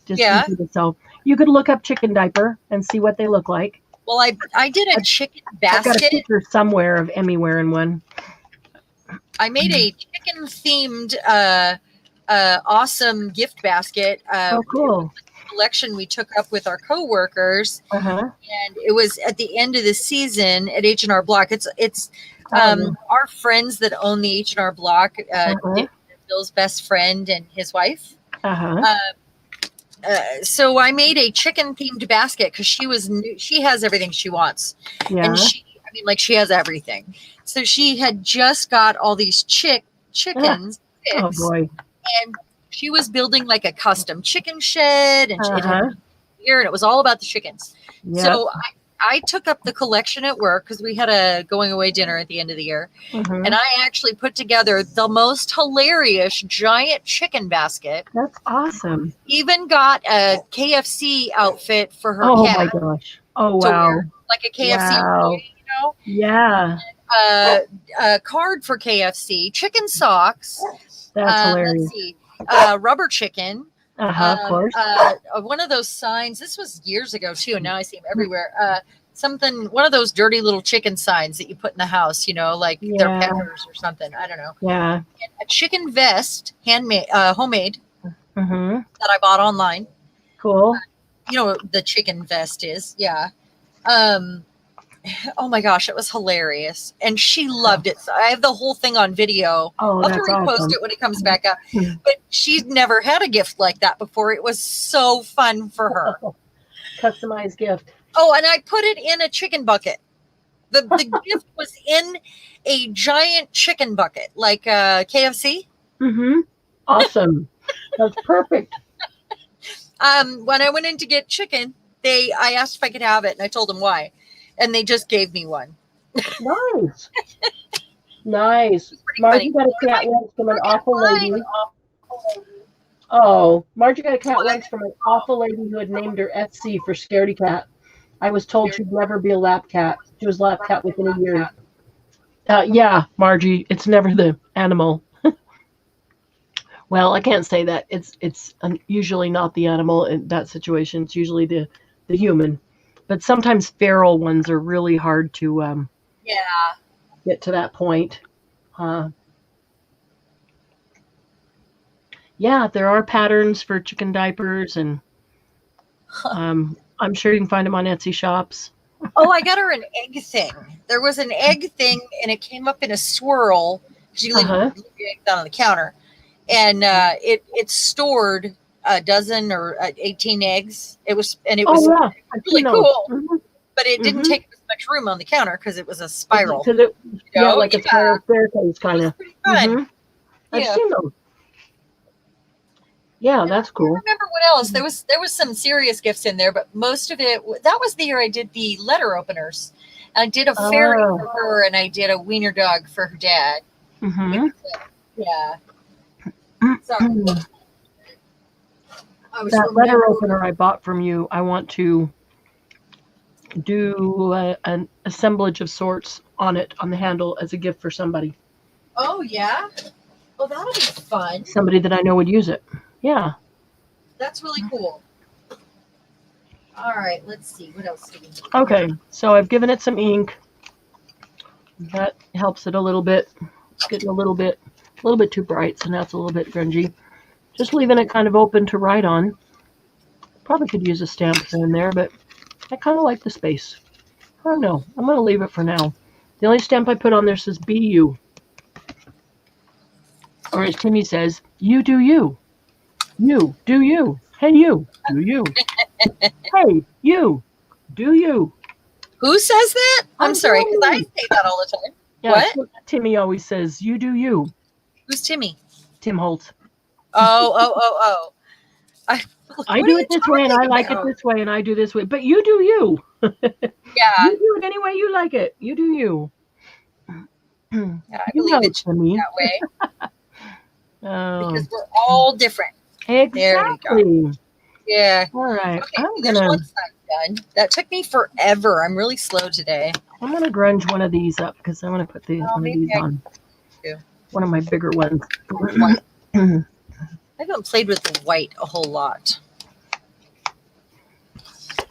Speaker 1: just sew. You could look up chicken diaper and see what they look like.
Speaker 2: Well, I did a chicken basket.
Speaker 1: I've got a picture somewhere of Emmy wearing one.
Speaker 2: I made a chicken themed awesome gift basket.
Speaker 1: Oh, cool.
Speaker 2: Collection we took up with our coworkers, and it was at the end of the season at H&R Block. It's our friends that own the H&R Block, Bill's best friend and his wife. So I made a chicken themed basket because she has everything she wants, and she has everything. So she had just got all these chickens.
Speaker 1: Oh boy!
Speaker 2: And she was building like a custom chicken shed, and it had here, and it was all about the chickens. Yep. So I took up the collection at work because we had a going away dinner at the end of the year, and I actually put together the most hilarious giant chicken basket.
Speaker 1: That's awesome.
Speaker 2: Even got a KFC outfit for her cat.
Speaker 1: Oh my gosh! Oh wow!
Speaker 2: Like a KFC employee,
Speaker 1: Yeah.
Speaker 2: a card for KFC, chicken socks.
Speaker 1: That's hilarious.
Speaker 2: Let's see, rubber chicken.
Speaker 1: Of course.
Speaker 2: One of those signs. This was years ago too, and now I see them everywhere. One of those dirty little chicken signs that you put in the house, like they're peppers or something. I don't know.
Speaker 1: Yeah.
Speaker 2: And a chicken vest, homemade, that I bought online.
Speaker 1: Cool.
Speaker 2: The chicken vest is, yeah. Oh my gosh, it was hilarious. And she loved it. So I have the whole thing on video.
Speaker 1: Oh,
Speaker 2: I'll have to repost it when it comes back up. But she'd never had a gift like that before. It was so fun for her.
Speaker 1: Customized gift.
Speaker 2: Oh, and I put it in a chicken bucket. The gift was in a giant chicken bucket, like KFC.
Speaker 1: Awesome. That's perfect.
Speaker 2: When I went in to get chicken, I asked if I could have it, and I told them why. And they just gave me one.
Speaker 1: Nice. Nice. Margie got a cat once from an awful lady. Oh, Margie got a cat once from an awful lady who had named her SC for Scaredy Cat. I was told she'd never be a lap cat. She was lap cat within a year. Yeah, Margie, it's never the animal. Well, I can't say that. It's usually not the animal in that situation. It's usually the human. But sometimes feral ones are really hard to get to that point. Yeah, there are patterns for chicken diapers, and I'm sure you can find them on Etsy shops.
Speaker 2: Oh, I got her an egg thing. There was an egg thing, and it came up in a swirl. She leave the egg down on the counter, and it stored a dozen or 18 eggs. It was really cool, but it didn't take as much room on the counter because it was a spiral.
Speaker 1: Like a spiral staircase kind of. I've seen them. Yeah, that's cool.
Speaker 2: I remember what else. There was some serious gifts in there, but most of it, that was the year I did the letter openers. I did a fairy for her, and I did a wiener dog for her dad. Yeah. Sorry.
Speaker 1: That letter opener I bought from you, I want to do an assemblage of sorts on it, on the handle, as a gift for somebody.
Speaker 2: Oh, yeah? Well, that'll be fun.
Speaker 1: Somebody that I know would use it. Yeah.
Speaker 2: That's really cool. All right, let's see. What else do we need?
Speaker 1: Okay, so I've given it some ink. That helps it a little bit. It's getting a little bit too bright, so now it's a little bit grungy. Just leaving it kind of open to write on. Probably could use a stamp here and there, but I kind of like the space. I don't know. I'm going to leave it for now. The only stamp I put on there says be you. Or as Timmy says, you do you. You do you. Hey, you do you. Hey, you do you.
Speaker 2: Who says that? I'm sorry, because I say that all the time.
Speaker 1: Yeah,
Speaker 2: what?
Speaker 1: Timmy always says, you do you.
Speaker 2: Who's Timmy?
Speaker 1: Tim Holt.
Speaker 2: Oh.
Speaker 1: I do it this way, and I like it this way, and I do this way. But you do you.
Speaker 2: Yeah.
Speaker 1: You do it any way you like it. You do you.
Speaker 2: Yeah, I believe it's that way. Because we're all different.
Speaker 1: Exactly.
Speaker 2: There we go. Yeah.
Speaker 1: All right.
Speaker 2: Okay, there's one side done. That took me forever. I'm really slow today.
Speaker 1: I'm going to grunge one of these up because I want to put one of these on. One of my bigger ones.
Speaker 2: I haven't played with the white a whole lot.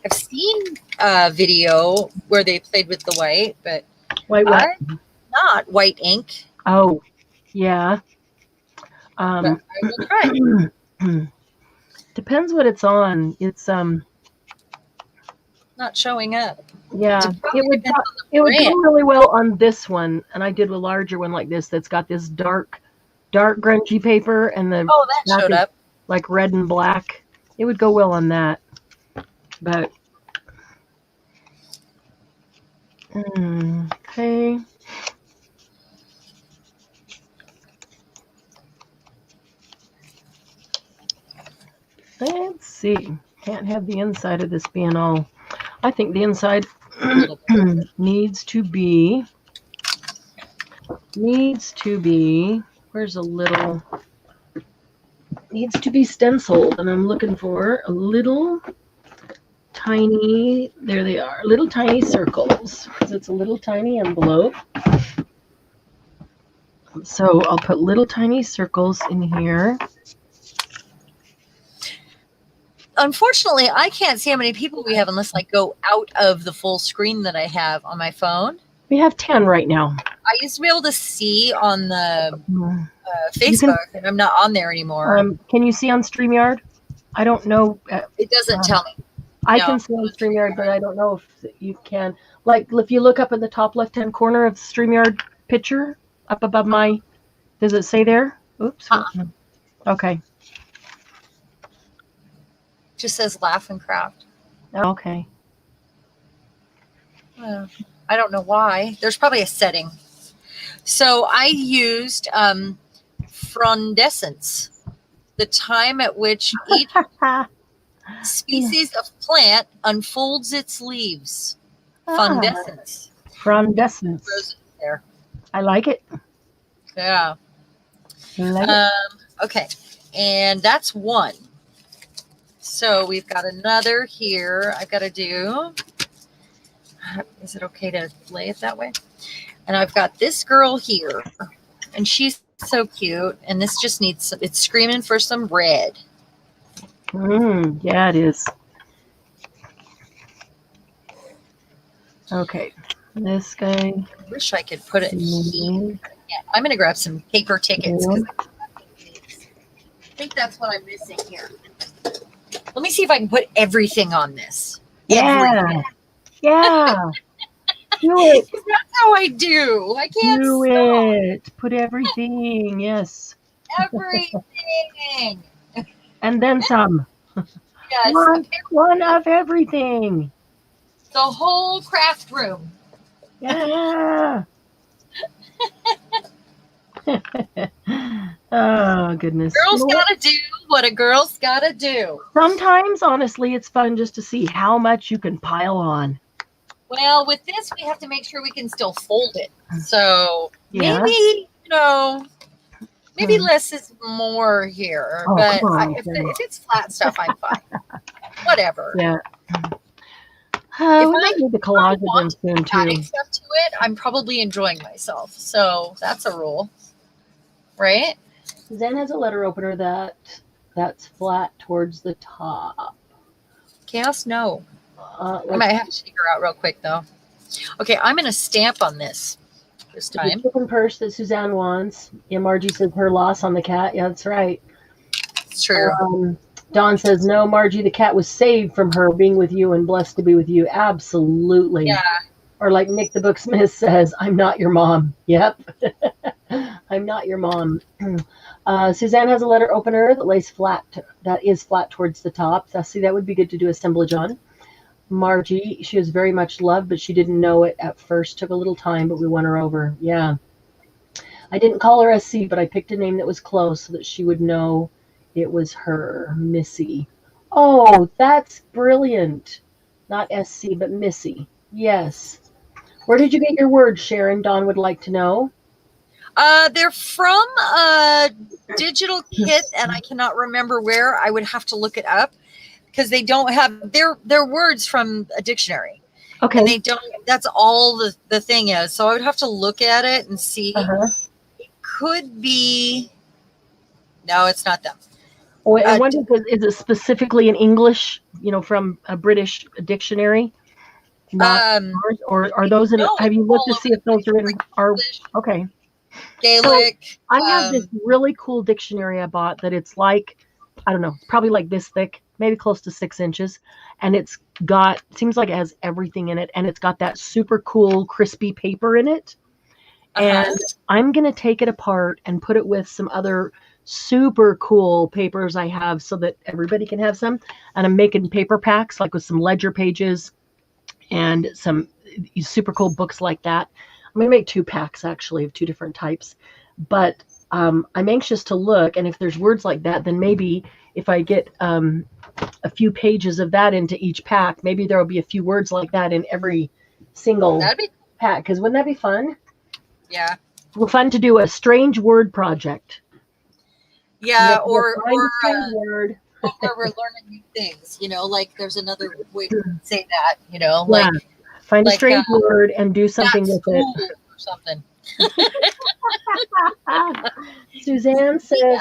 Speaker 2: I've seen a video where they played with the white, but
Speaker 1: white what?
Speaker 2: Not white ink.
Speaker 1: Oh, yeah.
Speaker 2: But I will try.
Speaker 1: Depends what it's on. It's
Speaker 2: not showing up.
Speaker 1: Yeah, it would go really well on this one, and I did a larger one like this that's got this dark grungy paper, and the
Speaker 2: that showed up
Speaker 1: like red and black. It would go well on that, but okay. Let's see. Can't have the inside of this being all. I think the inside needs to be. Where's a little? Needs to be stenciled, and I'm looking for a little tiny, there they are, little tiny circles, because it's a little tiny envelope. So I'll put little tiny circles in here.
Speaker 2: Unfortunately, I can't see how many people we have unless I go out of the full screen that I have on my phone.
Speaker 1: We have 10 right now.
Speaker 2: I used to be able to see on the Facebook, and I'm not on there anymore.
Speaker 1: Can you see on StreamYard? I don't know.
Speaker 2: It doesn't tell me.
Speaker 1: I can see on StreamYard, but I don't know if you can. Like, if you look up in the top left-hand corner of the StreamYard picture, up above my, does it say there? Oops. Okay.
Speaker 2: Just says laugh and craft.
Speaker 1: Okay.
Speaker 2: I don't know why. There's probably a setting. So I used frondescence, the time at which each species of plant unfolds its leaves. Frondescence.
Speaker 1: Frondescence.
Speaker 2: There.
Speaker 1: I like it.
Speaker 2: Yeah. Okay. And that's one. So we've got another here. I've got to do. Is it okay to lay it that way? And I've got this girl here, and she's so cute. And this just needs, it's screaming for some red.
Speaker 1: Yeah, it is. Okay. This guy.
Speaker 2: I wish I could put it here. Yeah, I'm going to grab some paper tickets. I think that's what I'm missing here. Let me see if I can put everything on this.
Speaker 1: Yeah.
Speaker 2: Everything.
Speaker 1: Yeah. Do it.
Speaker 2: That's how I do. I can't
Speaker 1: do
Speaker 2: stop.
Speaker 1: it. Put everything. Yes.
Speaker 2: Everything.
Speaker 1: And then some.
Speaker 2: Yes.
Speaker 1: One of everything.
Speaker 2: The whole craft room.
Speaker 1: Yeah. Oh, goodness.
Speaker 2: Girls gotta do what a girl's gotta do.
Speaker 1: Sometimes, honestly, it's fun just to see how much you can pile on.
Speaker 2: Well, with this, we have to make sure we can still fold it. So maybe, maybe less is more here.
Speaker 1: Oh,
Speaker 2: but
Speaker 1: if
Speaker 2: it's flat stuff, I'm fine. Whatever.
Speaker 1: Yeah. We might need the collage of them soon, too.
Speaker 2: Adding stuff to it, I'm probably enjoying myself. So that's a rule. Right?
Speaker 1: Zen has a letter opener that's flat towards the top.
Speaker 2: Chaos, no. I might have to take her out real quick, though. Okay, I'm going to stamp on this time.
Speaker 1: The chicken purse that Suzanne wants. Yeah, Margie says her loss on the cat. Yeah, that's right.
Speaker 2: It's true.
Speaker 1: Dawn says, no, Margie, the cat was saved from her being with you and blessed to be with you. Absolutely.
Speaker 2: Yeah.
Speaker 1: Or like Nick the Booksmith says, I'm not your mom. Yep. I'm not your mom. Suzanne has a letter opener that lays flat. That is flat towards the top. See, that would be good to do assemblage on. Margie, she was very much loved, but she didn't know it at first. Took a little time, but we won her over. Yeah. I didn't call her SC, but I picked a name that was close so that she would know it was her, Missy. Oh, that's brilliant. Not SC, but Missy. Yes. Where did you get your words, Sharon? Dawn would like to know.
Speaker 2: They're from a digital kit, and I cannot remember where. I would have to look it up because they don't have their words from a dictionary.
Speaker 1: Okay.
Speaker 2: And they don't. That's all the thing is. So I would have to look at it and see. It could be. No, it's not them.
Speaker 1: Oh, I wonder, is it specifically in English? From a British dictionary. Not ours, or are those in? Have you looked to see if those are in our? Okay.
Speaker 2: Gaelic.
Speaker 1: So I have this really cool dictionary I bought that it's like, I don't know, probably like this thick, maybe close to 6 inches, and it's got, seems like it has everything in it, and it's got that super cool crispy paper in it. And I'm gonna take it apart and put it with some other super cool papers I have so that everybody can have some. And I'm making paper packs like with some ledger pages and some super cool books like that. I'm going to make 2 packs actually of 2 different types, but I'm anxious to look. And if there's words like that, then maybe if I get a few pages of that into each pack, maybe there will be a few words like that in every single pack. Because wouldn't that be fun?
Speaker 2: Yeah.
Speaker 1: Well, fun to do a strange word project.
Speaker 2: Yeah, where we're learning new things, like there's another way to say that, like
Speaker 1: find a strange word and do something with it
Speaker 2: or something.
Speaker 1: Suzanne says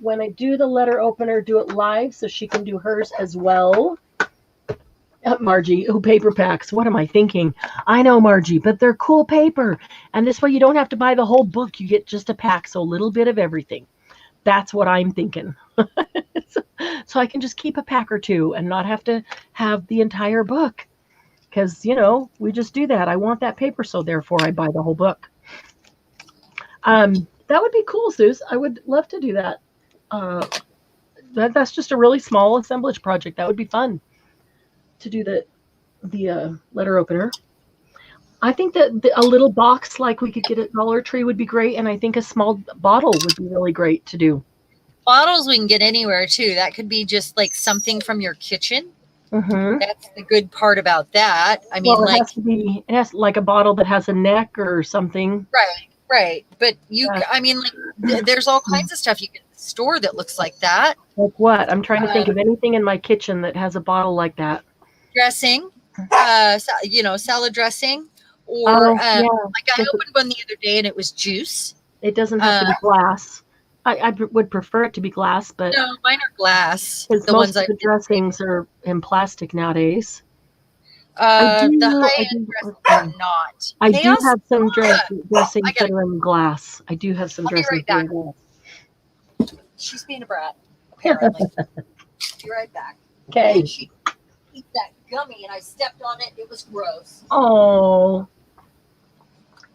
Speaker 1: when I do the letter opener, do it live so she can do hers as well. Margie, paper packs. What am I thinking? I know, Margie, but they're cool paper. And this way you don't have to buy the whole book. You get just a pack, so a little bit of everything. That's what I'm thinking. So I can just keep a pack or two and not have to have the entire book. Because, we just do that. I want that paper, so therefore I buy the whole book. That would be cool, Suze. I would love to do that. That's just a really small assemblage project. That would be fun to do the letter opener. I think that a little box like we could get at Dollar Tree would be great, and I think a small bottle would be really great to do.
Speaker 2: Bottles we can get anywhere too. That could be just like something from your kitchen.
Speaker 1: Mm-hmm.
Speaker 2: That's the good part about that. I mean,
Speaker 1: it has like a bottle that has a neck or something.
Speaker 2: Right. But there's all kinds of stuff you can store that looks like that.
Speaker 1: Like what? I'm trying to think of anything in my kitchen that has a bottle like that.
Speaker 2: Dressing, salad dressing, or I opened one the other day and it was juice.
Speaker 1: It doesn't have to be glass. I would prefer it to be glass, but
Speaker 2: no, mine are glass.
Speaker 1: Because most of the dressings are in plastic nowadays.
Speaker 2: The high-end dressings are not.
Speaker 1: I do have some dressings that are in glass. I do have some dressings that are in glass.
Speaker 2: She's being a brat, apparently. Be right back.
Speaker 1: Okay.
Speaker 2: And she ate that gummy and I stepped on it. It was gross.
Speaker 1: Oh.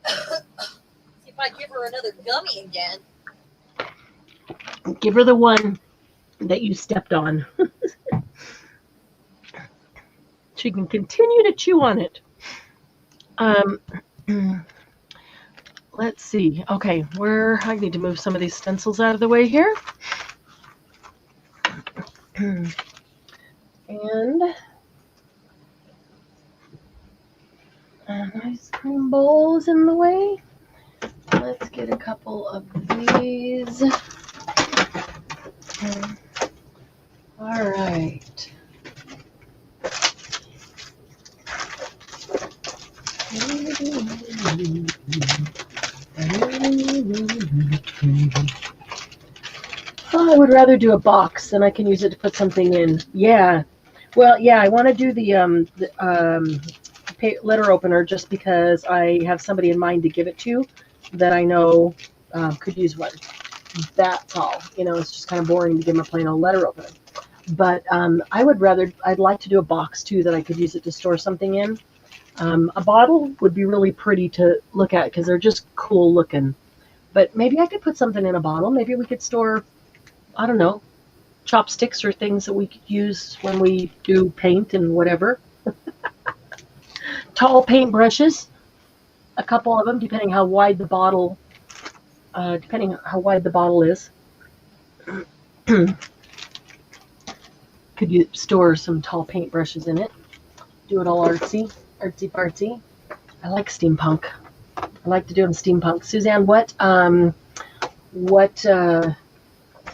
Speaker 2: If I give her another gummy again.
Speaker 1: Give her the one that you stepped on. She can continue to chew on it. Let's see. Okay, I need to move some of these stencils out of the way here. And ice cream bowls in the way. Let's get a couple of these. All right. I would rather do a box, and I can use it to put something in. Yeah. Well, yeah, I want to do the letter opener just because I have somebody in mind to give it to that I know could use one. That's all. It's just kind of boring to give them a plain old letter opener. But I'd like to do a box too that I could use it to store something in. A bottle would be really pretty to look at because they're just cool looking. But maybe I could put something in a bottle. Maybe we could store, I don't know, chopsticks or things that we could use when we do paint and whatever. Tall paint brushes, a couple of them, depending how wide the bottle is. Could you store some tall paint brushes in it? Do it all artsy fartsy. I like steampunk. I like to do them steampunk. Suzanne, what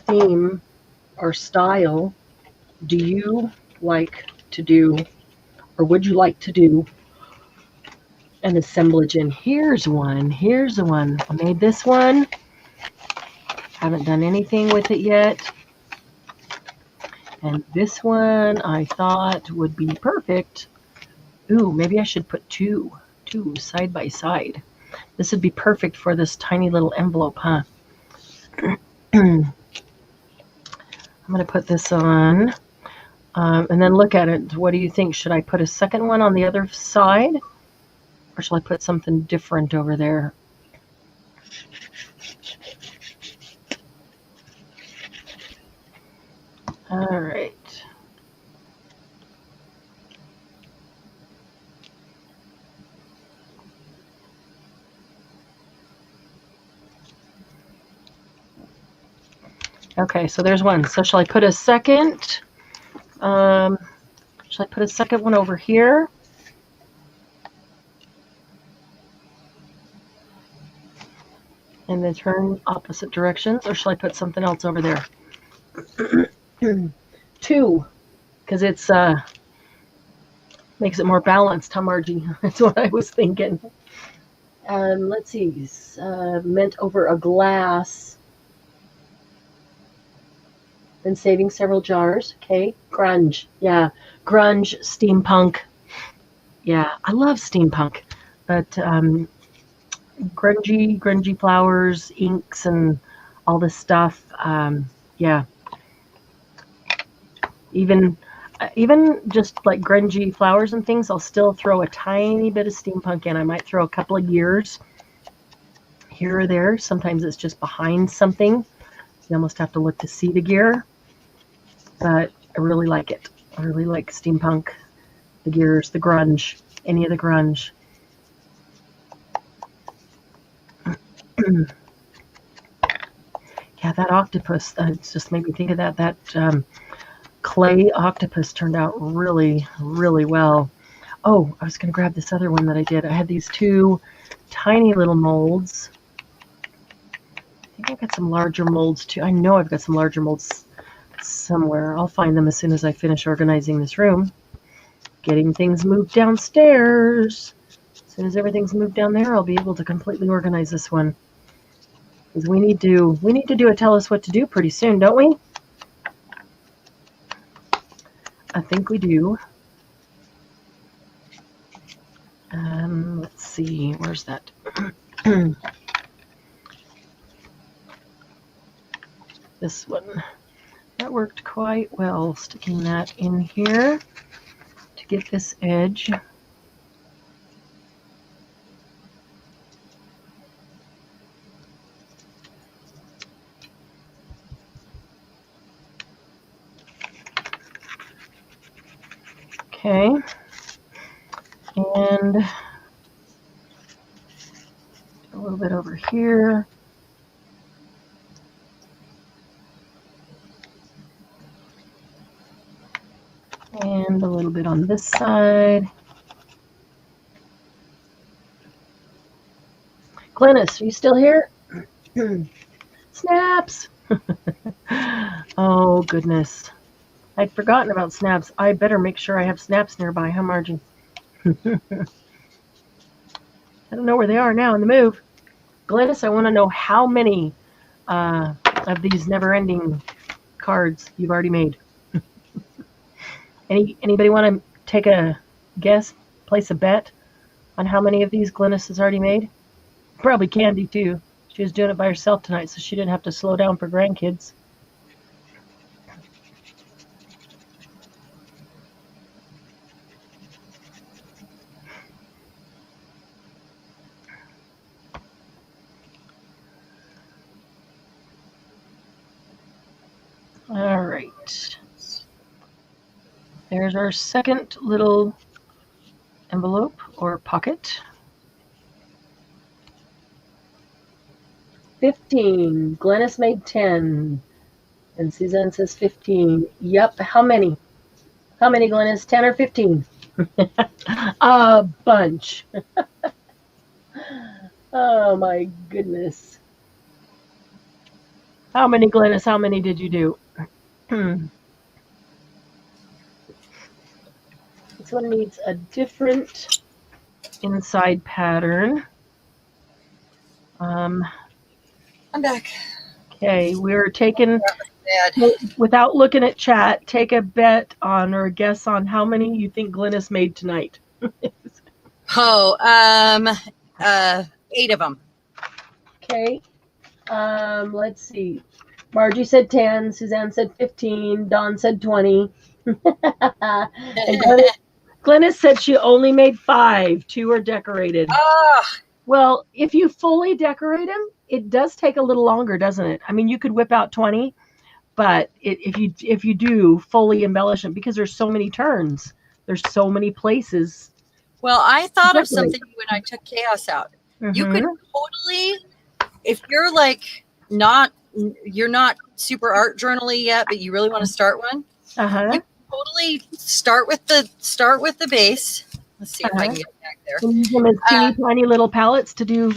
Speaker 1: theme or style do you like to do, or would you like to do an assemblage in? Here's one. I made this one. Haven't done anything with it yet. And this one I thought would be perfect. Ooh, maybe I should put two side by side. This would be perfect for this tiny little envelope, huh? I'm going to put this on. And then look at it. What do you think? Should I put a second one on the other side? Or shall I put something different over there? All right. Okay, so there's one. So shall I put a second? Shall I put a second one over here? And then turn opposite directions, or shall I put something else over there? 2 because it's makes it more balanced, huh, Margie? That's what I was thinking. Let's see. Meant over a glass. Then saving several jars. Okay. Grunge. Yeah. Grunge, steampunk. Yeah. I love steampunk. But grungy flowers, inks, and all this stuff. Yeah. Even just like grungy flowers and things, I'll still throw a tiny bit of steampunk in. I might throw a couple of years here or there. Sometimes it's just behind something. You almost have to look to see the gear. But I really like it. I really like steampunk, the gears, the grunge, any of the grunge. Yeah, that octopus, it's just made me think of that. That clay octopus turned out really, really well. Oh, I was going to grab this other one that I did. I had these 2 tiny little molds. I think I've got some larger molds too. I know I've got some larger molds somewhere. I'll find them as soon as I finish organizing this room. Getting things moved downstairs. As soon as everything's moved down there, I'll be able to completely organize this one. Because we need to do a tell us what to do pretty soon, don't we? I think we do. Let's see, where's that? This one. That worked quite well, sticking that in here to get this edge. Okay, and a little bit over here. And a little bit on this side. Glynis, are you still here? Snaps! Oh, goodness. I'd forgotten about snaps. I better make sure I have snaps nearby, huh, Margie? I don't know where they are now in the move. Glynis, I want to know how many of these never-ending cards you've already made. Anybody want to take a guess, place a bet on how many of these Glynis has already made? Probably Candy, too. She was doing it by herself tonight, so she didn't have to slow down for grandkids. All right. There's our second little envelope or pocket. 15. Glynis made 10. And Suzanne says 15. Yep. How many? How many, Glynis? 10 or 15? A bunch. Oh, my goodness. How many, Glynis? How many did you do? This one needs a different inside pattern.
Speaker 2: I'm back.
Speaker 1: Okay, we're taking, without looking at chat, take a bet on or a guess on how many you think Glynis made tonight.
Speaker 2: 8 of them.
Speaker 1: Okay, let's see. Margie said 10, Suzanne said 15, Dawn said 20. And Glynis said she only made 5. 2 are decorated. Well, if you fully decorate them, it does take a little longer, doesn't it? I mean, you could whip out 20, but if you do fully embellish them, because there's so many turns, there's so many places.
Speaker 2: Well, I thought of something when I took chaos out. Mm-hmm. You could totally, if you're like you're not super art journaly yet, but you really want to start one. You can totally start with the base. Let's see if I can get back there.
Speaker 1: And use them as teeny tiny little palettes to do.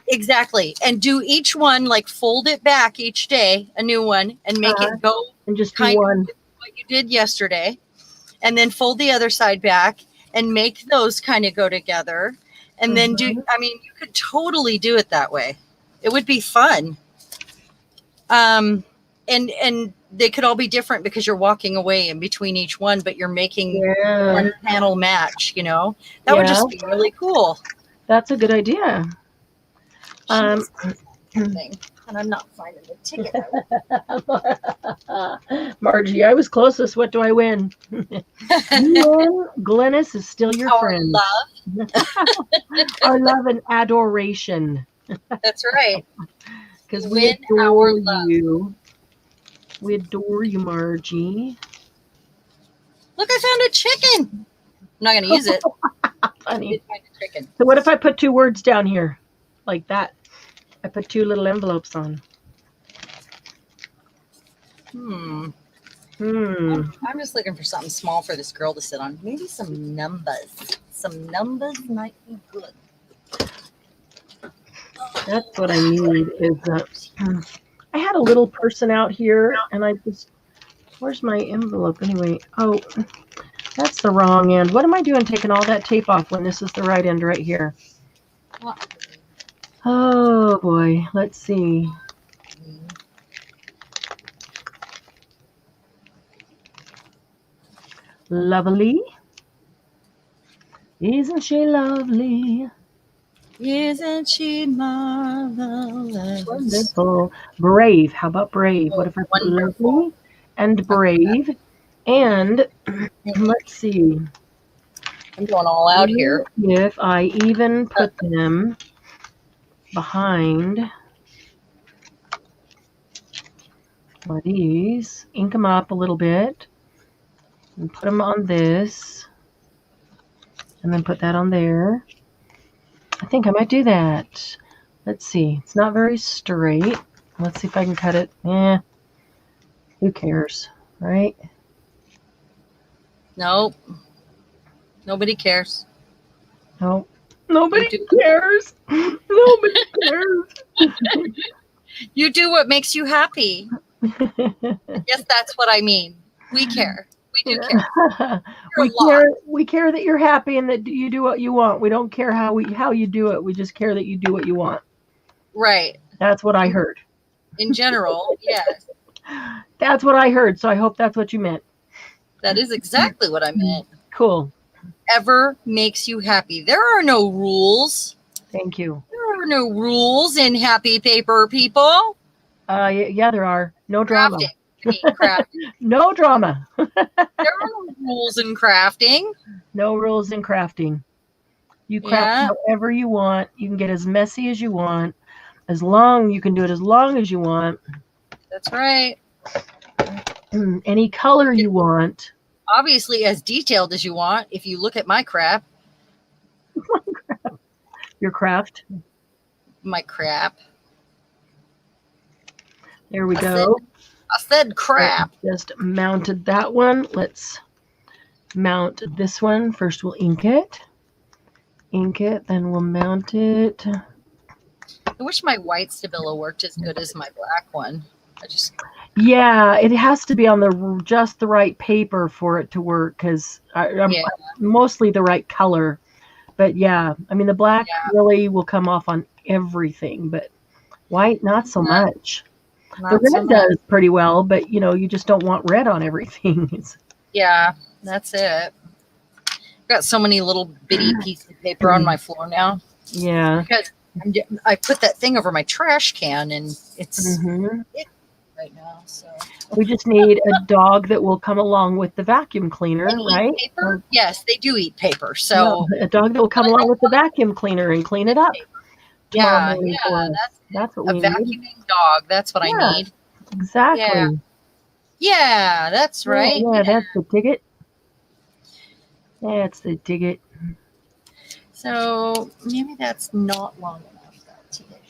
Speaker 2: Exactly. And do each one, like fold it back each day, a new one, and make it go
Speaker 1: and just do one.
Speaker 2: What what you did yesterday, and then fold the other side back and make those kind of go together. And then you could totally do it that way. It would be fun. And they could all be different because you're walking away in between each one, but you're making one panel match, that would just be really cool.
Speaker 1: That's a good idea.
Speaker 2: Thing, and I'm not finding the ticket.
Speaker 1: Margie, I was closest. What do I win? You win. Glennis is still your friend.
Speaker 2: Love.
Speaker 1: Our love and adoration.
Speaker 2: That's right.
Speaker 1: Because we adore you. We adore you, Margie.
Speaker 2: Look, I found a chicken. I'm not going to use it.
Speaker 1: Funny. So what if I put 2 words down here? Like that. I put 2 little envelopes on.
Speaker 2: I'm just looking for something small for this girl to sit on. Maybe some numbers. Some numbers might be good.
Speaker 1: That's what I need. I had a little person out here, and where's my envelope anyway? Oh, that's the wrong end. What am I doing taking all that tape off when this is the right end right here?
Speaker 2: What?
Speaker 1: Oh boy, let's see. Lovely. Isn't she lovely?
Speaker 2: Isn't she marvelous?
Speaker 1: Wonderful. Brave. How about brave? What if I put lovely and brave? And let's see.
Speaker 2: I'm going all out here.
Speaker 1: If I even put them behind one of these, ink them up a little bit, and put them on this, and then put that on there. I think I might do that. Let's see. It's not very straight. Let's see if I can cut it. Who cares, right?
Speaker 2: Nope. Nobody cares.
Speaker 1: Nope. Nobody cares. Nobody cares.
Speaker 2: You do what makes you happy. Yes, that's what I mean. We care. We do care.
Speaker 1: We care that you're happy and that you do what you want. We don't care how you do it. We just care that you do what you want.
Speaker 2: Right.
Speaker 1: That's what I heard.
Speaker 2: In general, yes.
Speaker 1: That's what I heard. So I hope that's what you meant.
Speaker 2: That is exactly what I meant.
Speaker 1: Cool.
Speaker 2: Ever makes you happy. There are no rules.
Speaker 1: Thank you.
Speaker 2: There are no rules in happy paper, people.
Speaker 1: Yeah, there are. No drama.
Speaker 2: Crafting.
Speaker 1: No drama.
Speaker 2: There are no rules in crafting.
Speaker 1: No rules in crafting. You craft however you want. You can get as messy as you want. You can do it as long as you want.
Speaker 2: That's right.
Speaker 1: Any color you want.
Speaker 2: Obviously as detailed as you want. If you look at my crap.
Speaker 1: Your craft.
Speaker 2: My crap.
Speaker 1: There we go.
Speaker 2: I said crap.
Speaker 1: Just mounted that one. Let's mount this one. First we'll ink it. Then we'll mount it.
Speaker 2: I wish my white Stabilo worked as good as my black one.
Speaker 1: Yeah, it has to be on just the right paper for it to work, because I'm mostly the right color. But yeah, I mean the black really will come off on everything, but white not so much. The red does pretty well, but you just don't want red on everything.
Speaker 2: Yeah, that's it. I've got so many little bitty pieces of paper on my floor now.
Speaker 1: Yeah.
Speaker 2: Because I put that thing over my trash can, and it's right now. So
Speaker 1: we just need a dog that will come along with the vacuum cleaner, right?
Speaker 2: Paper? Yes, they do eat paper. So
Speaker 1: a dog that will come along with the vacuum cleaner and clean it up.
Speaker 2: Yeah,
Speaker 1: that's what we need.
Speaker 2: A vacuuming dog. That's what I need.
Speaker 1: Exactly.
Speaker 2: Yeah, that's right.
Speaker 1: Yeah, that's the ticket. That's the ticket.
Speaker 2: So maybe that's not long enough. That ticket.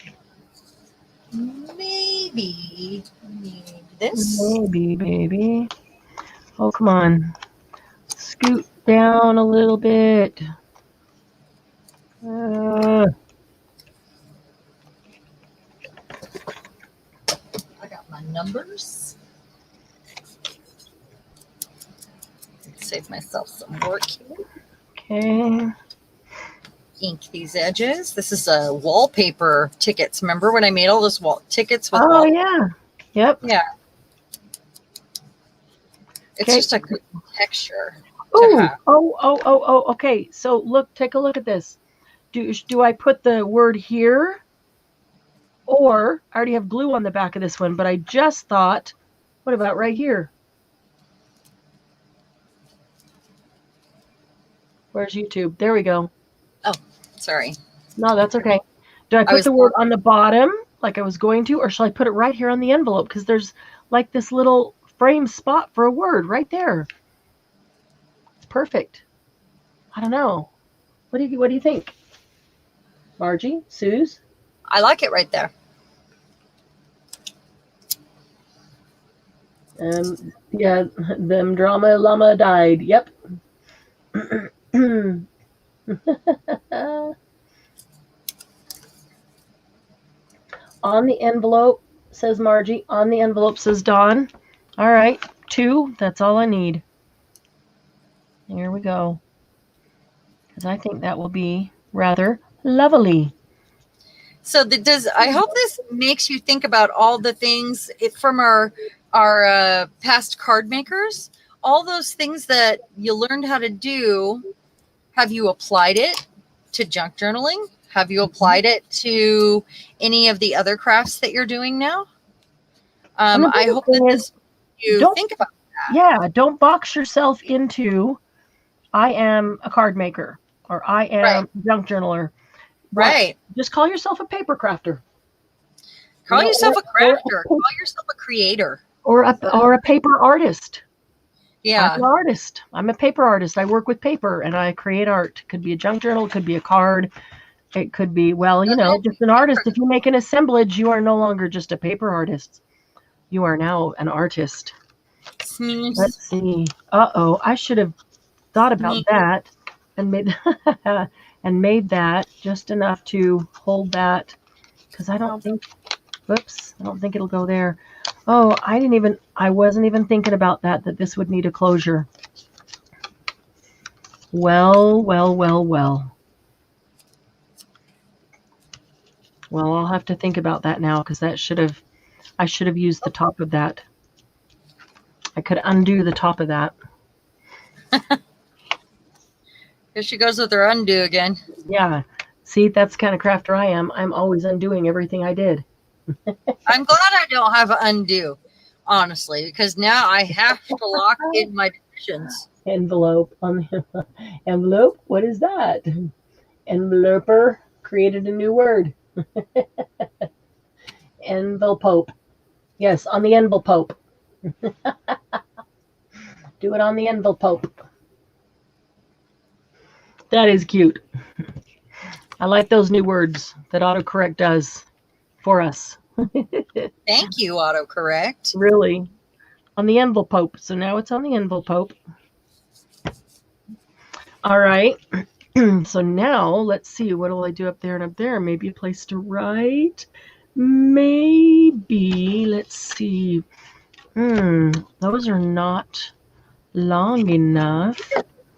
Speaker 2: Maybe need this.
Speaker 1: Maybe, baby. Oh, come on. Scoot down a little bit.
Speaker 2: I got my numbers. Save myself some work here.
Speaker 1: Okay.
Speaker 2: Ink these edges. This is a wallpaper tickets. Remember when I made all those tickets with
Speaker 1: Oh, yeah. Yep.
Speaker 2: Yeah. It's
Speaker 1: Okay.
Speaker 2: just a good texture.
Speaker 1: Oh, okay. So look, take a look at this. Do I put the word here? Or I already have glue on the back of this one, but I just thought, what about right here? Where's YouTube? There we go.
Speaker 2: Oh, sorry.
Speaker 1: No, that's okay. Do I put the word on the bottom like I was going to, or shall I put it right here on the envelope? Because there's like this little frame spot for a word right there. It's perfect. I don't know. What do you think? Margie? Suze?
Speaker 2: I like it right there.
Speaker 1: Yeah, them drama llama died. Yep. On the envelope, says Margie. On the envelope, says Dawn. All right, 2. That's all I need. Here we go. Because I think that will be rather lovely.
Speaker 2: So I hope this makes you think about all the things from our past card makers. All those things that you learned how to do. Have you applied it to junk journaling? Have you applied it to any of the other crafts that you're doing now? I hope that you think about that.
Speaker 1: Yeah, don't box yourself into I am a card maker or I am a junk journaler.
Speaker 2: Right.
Speaker 1: Just call yourself a paper crafter.
Speaker 2: Call yourself a crafter. Call yourself a creator.
Speaker 1: Or a paper artist.
Speaker 2: Yeah.
Speaker 1: I'm an artist. I'm a paper artist. I work with paper and I create art. Could be a junk journal, could be a card. It could be, just an artist. If you make an assemblage, you are no longer just a paper artist. You are now an artist. Let's see. I should have thought about that and made that just enough to hold that because I don't think it'll go there. Oh, I wasn't even thinking about that this would need a closure. Well. Well, I'll have to think about that now because I should have used the top of that. I could undo the top of that.
Speaker 2: Here she goes with her undo again.
Speaker 1: Yeah. See, that's the kind of crafter I am. I'm always undoing everything I did.
Speaker 2: I'm glad I don't have an undo, honestly, because now I have to lock in my decisions.
Speaker 1: Envelope on the envelope. What is that? Enveloper created a new word. Envelope. Yes, on the envelope. Do it on the envelope. That is cute. I like those new words that autocorrect does for us.
Speaker 2: Thank you, autocorrect.
Speaker 1: Really. On the envelope. So now it's on the envelope. All right. So now let's see. What will I do up there and up there? Maybe a place to write. Maybe. Let's see. Those are not long enough.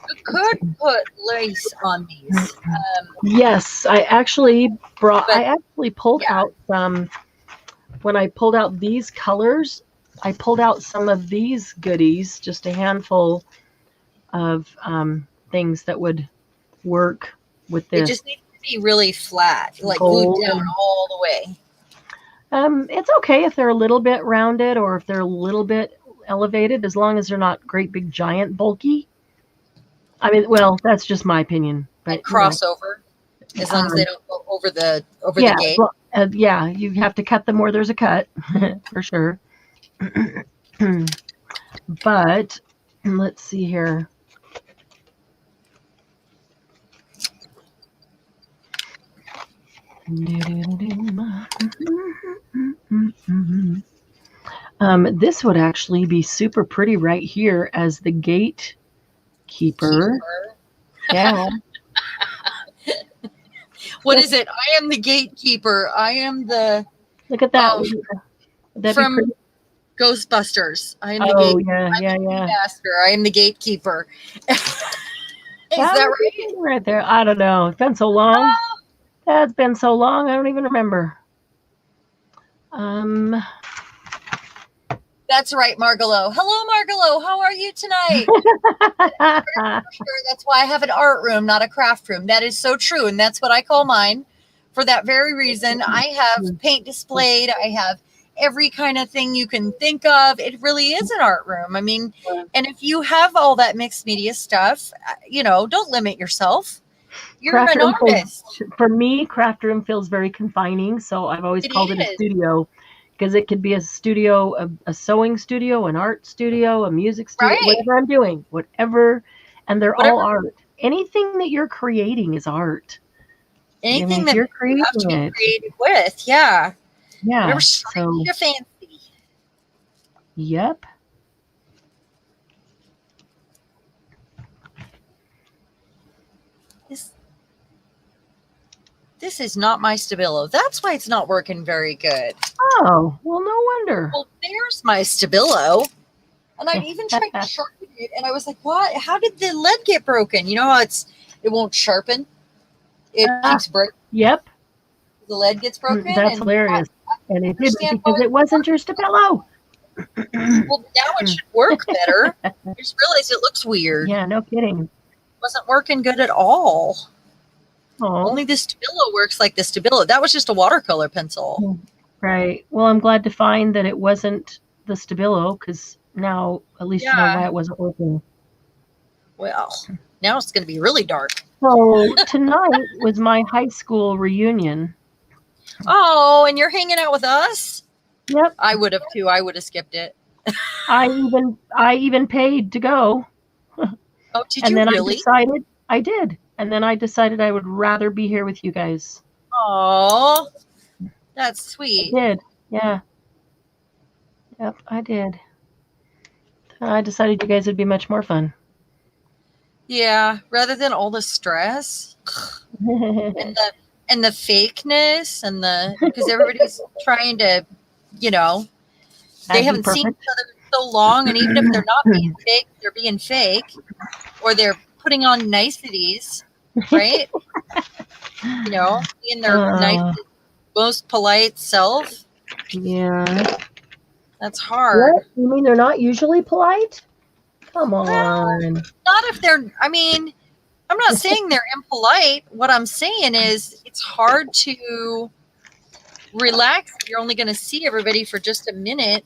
Speaker 2: You could put lace on these.
Speaker 1: Yes, I actually pulled out some. When I pulled out these colors, I pulled out some of these goodies, just a handful of things that would work with this.
Speaker 2: It just needs to be really flat, like glued down all the way.
Speaker 1: It's okay if they're a little bit rounded or if they're a little bit elevated, as long as they're not great big giant bulky. I mean, well, that's just my opinion. But
Speaker 2: and crossover, as long as they don't go over the gate.
Speaker 1: Well, you have to cut them where there's a cut, for sure. But let's see here. This would actually be super pretty right here as the gatekeeper. Yeah.
Speaker 2: What is it? I am the gatekeeper. I am the.
Speaker 1: Look at that.
Speaker 2: Ghostbusters. I am the master. I am the gatekeeper. Is that right?
Speaker 1: Right there. I don't know. It's been so long. That's been so long. I don't even remember.
Speaker 2: That's right, Margalo. Hello, Margalo. How are you tonight? Sure, that's why I have an art room, not a craft room. That is so true, and that's what I call mine. For that very reason, I have paint displayed. I have every kind of thing you can think of. It really is an art room. I mean, and if you have all that mixed media stuff, don't limit yourself. You're an artist.
Speaker 1: For me, craft room feels very confining, so I've always called it a studio. Because it could be a studio, a sewing studio, an art studio, a music studio, whatever I'm doing, whatever. And they're all art. Anything that you're creating is art.
Speaker 2: Anything that you're creating have to be creative with. Yeah.
Speaker 1: Yeah.
Speaker 2: Whatever strikes your fancy.
Speaker 1: Yep.
Speaker 2: This is not my Stabilo. That's why it's not working very good.
Speaker 1: Oh, well, no wonder.
Speaker 2: Well, there's my Stabilo. And I even tried to sharpen it, and I was like, what? How did the lead get broken? You know how it won't sharpen? It keeps breaking.
Speaker 1: Yep.
Speaker 2: The lead gets broken.
Speaker 1: That's hilarious. And it didn't because it wasn't your Stabilo.
Speaker 2: Well, now it should work better. I just realized it looks weird.
Speaker 1: Yeah, no kidding. It
Speaker 2: wasn't working good at all.
Speaker 1: Oh.
Speaker 2: Only the Stabilo works like the Stabilo. That was just a watercolor pencil.
Speaker 1: Right. Well, I'm glad to find that it wasn't the Stabilo because now at least you know why it wasn't working.
Speaker 2: Well, now it's going to be really dark.
Speaker 1: So tonight was my high school reunion.
Speaker 2: Oh, and you're hanging out with us?
Speaker 1: Yep.
Speaker 2: I would have too. I would have skipped it.
Speaker 1: I even paid to go.
Speaker 2: Oh, did you really?
Speaker 1: I did. And then I decided I would rather be here with you guys.
Speaker 2: Oh, that's sweet.
Speaker 1: I did. Yeah. Yep, I did. I decided you guys would be much more fun.
Speaker 2: Yeah, rather than all the stress and the fakeness and because everybody's trying to, they haven't seen each other in so long, and even if they're not being fake, they're being fake, or they're putting on niceties. Right? Being their nice, most polite self.
Speaker 1: Yeah.
Speaker 2: That's hard.
Speaker 1: What? You mean they're not usually polite? Come on.
Speaker 2: Well, not if they're, I'm not saying they're impolite. What I'm saying is it's hard to relax if you're only going to see everybody for just a minute.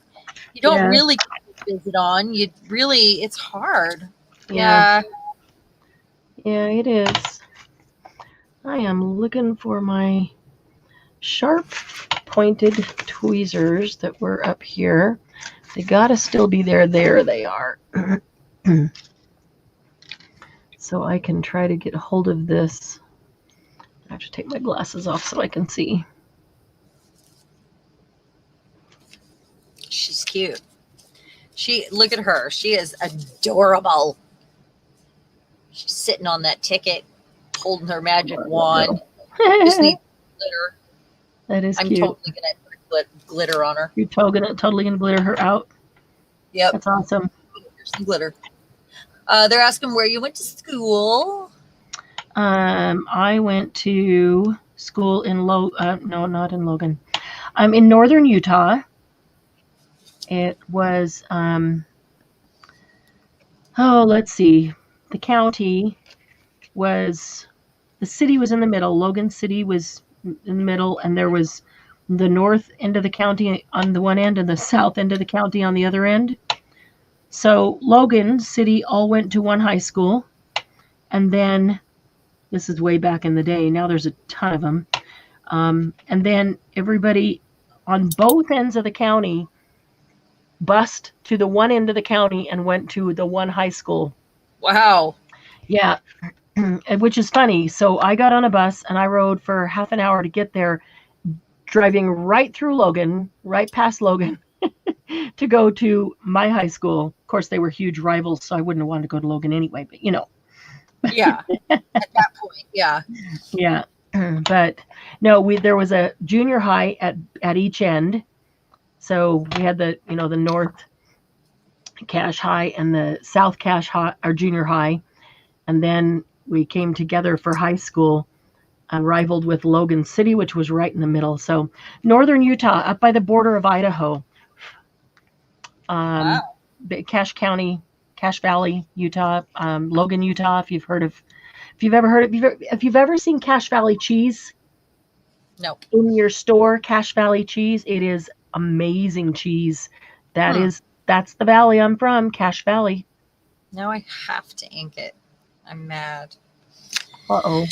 Speaker 2: You don't really get to visit on. It's hard. Yeah.
Speaker 1: Yeah, it is. I am looking for my sharp pointed tweezers that were up here. They gotta still be there. There they are. So I can try to get a hold of this. I have to take my glasses off so I can see.
Speaker 2: She's cute. Look at her. She is adorable. She's sitting on that ticket, holding her magic wand. Just need glitter.
Speaker 1: That is cute.
Speaker 2: I'm totally going to put glitter on her.
Speaker 1: You're totally going to glitter her out?
Speaker 2: Yep.
Speaker 1: That's awesome.
Speaker 2: Here's some glitter. They're asking where you went to school.
Speaker 1: I went to school in no, not in Logan. I'm in northern Utah. It was, let's see. The county the city was in the middle. Logan City was in the middle, and there was the north end of the county on the one end and the south end of the county on the other end. So Logan City all went to one high school, and then this is way back in the day. Now there's a ton of them. And then everybody on both ends of the county bused to the one end of the county and went to the one high school.
Speaker 2: Wow.
Speaker 1: Yeah, which is funny. So I got on a bus and I rode for half an hour to get there, driving right through Logan, right past Logan, to go to my high school. Of course, they were huge rivals, so I wouldn't have wanted to go to Logan anyway, but
Speaker 2: Yeah, at that point, yeah.
Speaker 1: Yeah, but no, there was a junior high at each end. So we had the North Cache High and the South Cache High, or junior high, and then we came together for high school, rivaled with Logan City, which was right in the middle. So northern Utah, up by the border of Idaho,
Speaker 2: Wow.
Speaker 1: Cache County, Cache Valley, Utah, Logan, Utah. If you've ever seen Cache Valley cheese,
Speaker 2: No.
Speaker 1: in your store, Cache Valley cheese, it is amazing cheese. That's the valley I'm from, Cache Valley.
Speaker 2: Now I have to ink it. I'm mad.
Speaker 1: Uh-oh.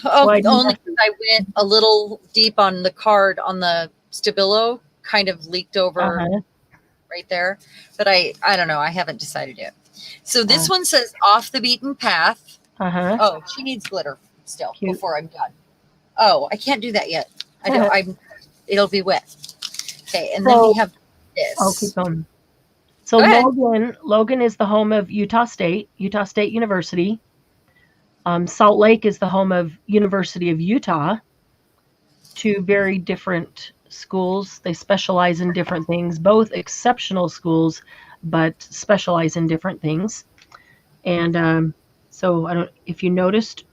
Speaker 2: Only because I went a little deep on the card on the Stabilo, kind of leaked over right there. But I don't know. I haven't decided yet. So this one says off the beaten path. Oh, she needs glitter still. Cute. Before I'm done. Oh, I can't do that yet. I don't. It'll be wet. Okay, and then we have this.
Speaker 1: I'll keep going. So Logan is the home of Utah State University. Salt Lake is the home of University of Utah. Two very different schools. They specialize in different things. Both exceptional schools, but specialize in different things. And so if you noticed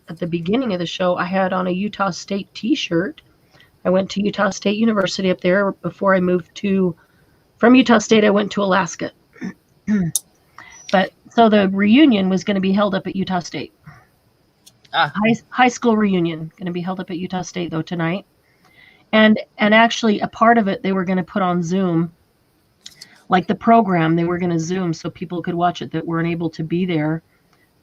Speaker 1: at the beginning of the show, I had on a Utah State t-shirt. I went to Utah State University up there before I moved from Utah State, I went to Alaska. But so the reunion was going to be held up at Utah State. High school reunion going to be held up at Utah State though tonight. And actually a part of it they were going to put on Zoom. Like the program, they were going to Zoom so people could watch it that weren't able to be there.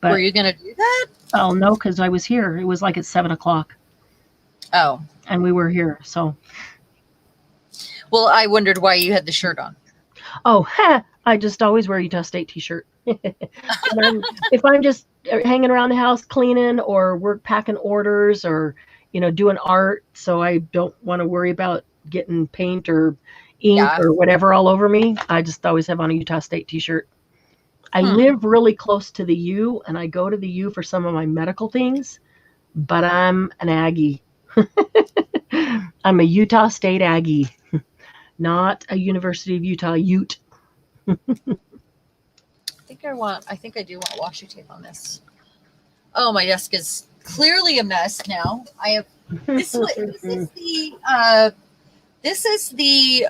Speaker 1: But,
Speaker 2: were you going to do that?
Speaker 1: Oh, no, because I was here. It was like at 7:00.
Speaker 2: Oh. And
Speaker 1: we were here, so.
Speaker 2: Well, I wondered why you had the shirt on.
Speaker 1: Oh, I just always wear a Utah State t-shirt. If I'm just hanging around the house cleaning or packing orders or, doing art, so I don't want to worry about getting paint or ink or whatever all over me, I just always have on a Utah State t-shirt. I live really close to the U, and I go to the U for some of my medical things, but I'm an Aggie. I'm a Utah State Aggie, not a University of Utah Ute.
Speaker 2: I think I do want washi tape on this. Oh, my desk is clearly a mess now. I have this is the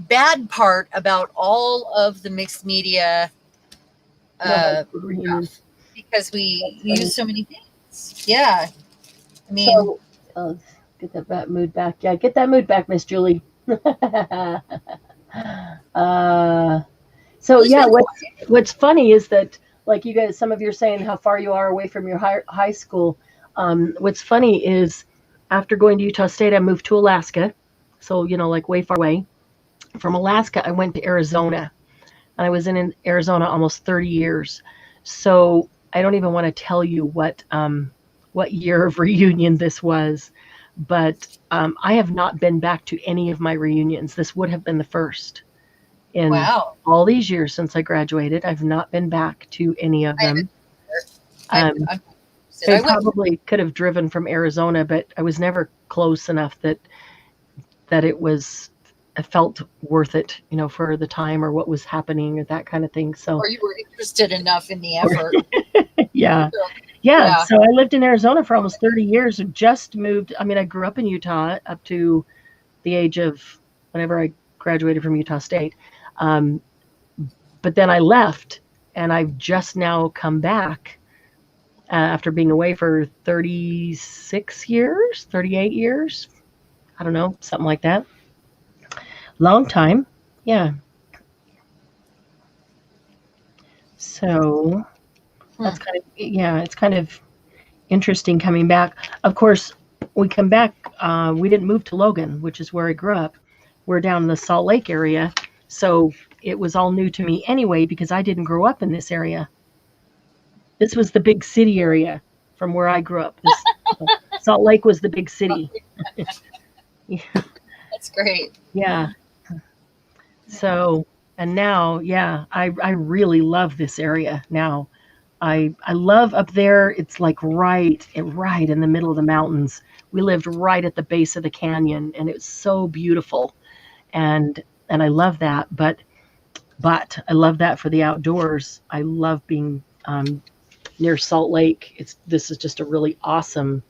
Speaker 2: bad part about all of the mixed media stuff, because we use so many things. Yeah. I mean,
Speaker 1: so, get that mood back. Yeah, get that mood back, Miss Julie. So yeah, what's funny is that, like you guys, some of you are saying how far you are away from your high school. What's funny is after going to Utah State, I moved to Alaska. So, like way far away. From Alaska, I went to Arizona. And I was in Arizona almost 30 years. So I don't even want to tell you what year of reunion this was. But I have not been back to any of my reunions. This would have been the first. In all these years since I graduated, I've not been back to any of them. I probably could have driven from Arizona, but I was never close enough that it felt worth it, for the time or what was happening or that kind of thing. So,
Speaker 2: or you were interested enough in the effort.
Speaker 1: Yeah. So I lived in Arizona for almost 30 years. Just moved. I mean, I grew up in Utah up to the age of whenever I graduated from Utah State. But then I left, and I've just now come back after being away for 36 years, 38 years. I don't know, something like that. Long time. Yeah. So that's it's kind of interesting coming back. Of course, we come back, we didn't move to Logan, which is where I grew up. We're down in the Salt Lake area. So it was all new to me anyway, because I didn't grow up in this area. This was the big city area from where I grew up. Salt Lake was the big city.
Speaker 2: Yeah. That's great.
Speaker 1: Yeah. So, and now, I really love this area now. I love up there. It's like right in the middle of the mountains. We lived right at the base of the canyon, and it's so beautiful. and I love that. But I love that for the outdoors. I love being near Salt Lake. This is just a really awesome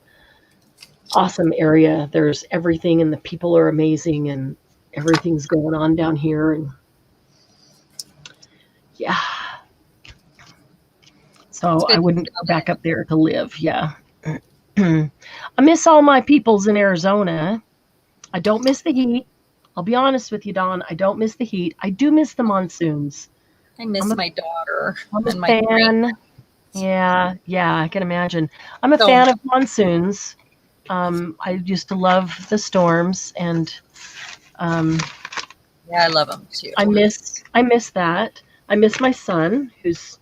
Speaker 1: area. There's everything, and the people are amazing, and everything's going on down here. And yeah, so I wouldn't go back up there to live. Yeah. I miss all my peoples in Arizona. I don't miss the heat. I'll be honest with you, Dawn. I don't miss the heat. I do miss the monsoons.
Speaker 2: I miss my daughter.
Speaker 1: I'm a fan. Yeah, I can imagine. I'm a fan of monsoons. I used to love the storms, and
Speaker 2: I love them too.
Speaker 1: I miss that. I miss my son, who's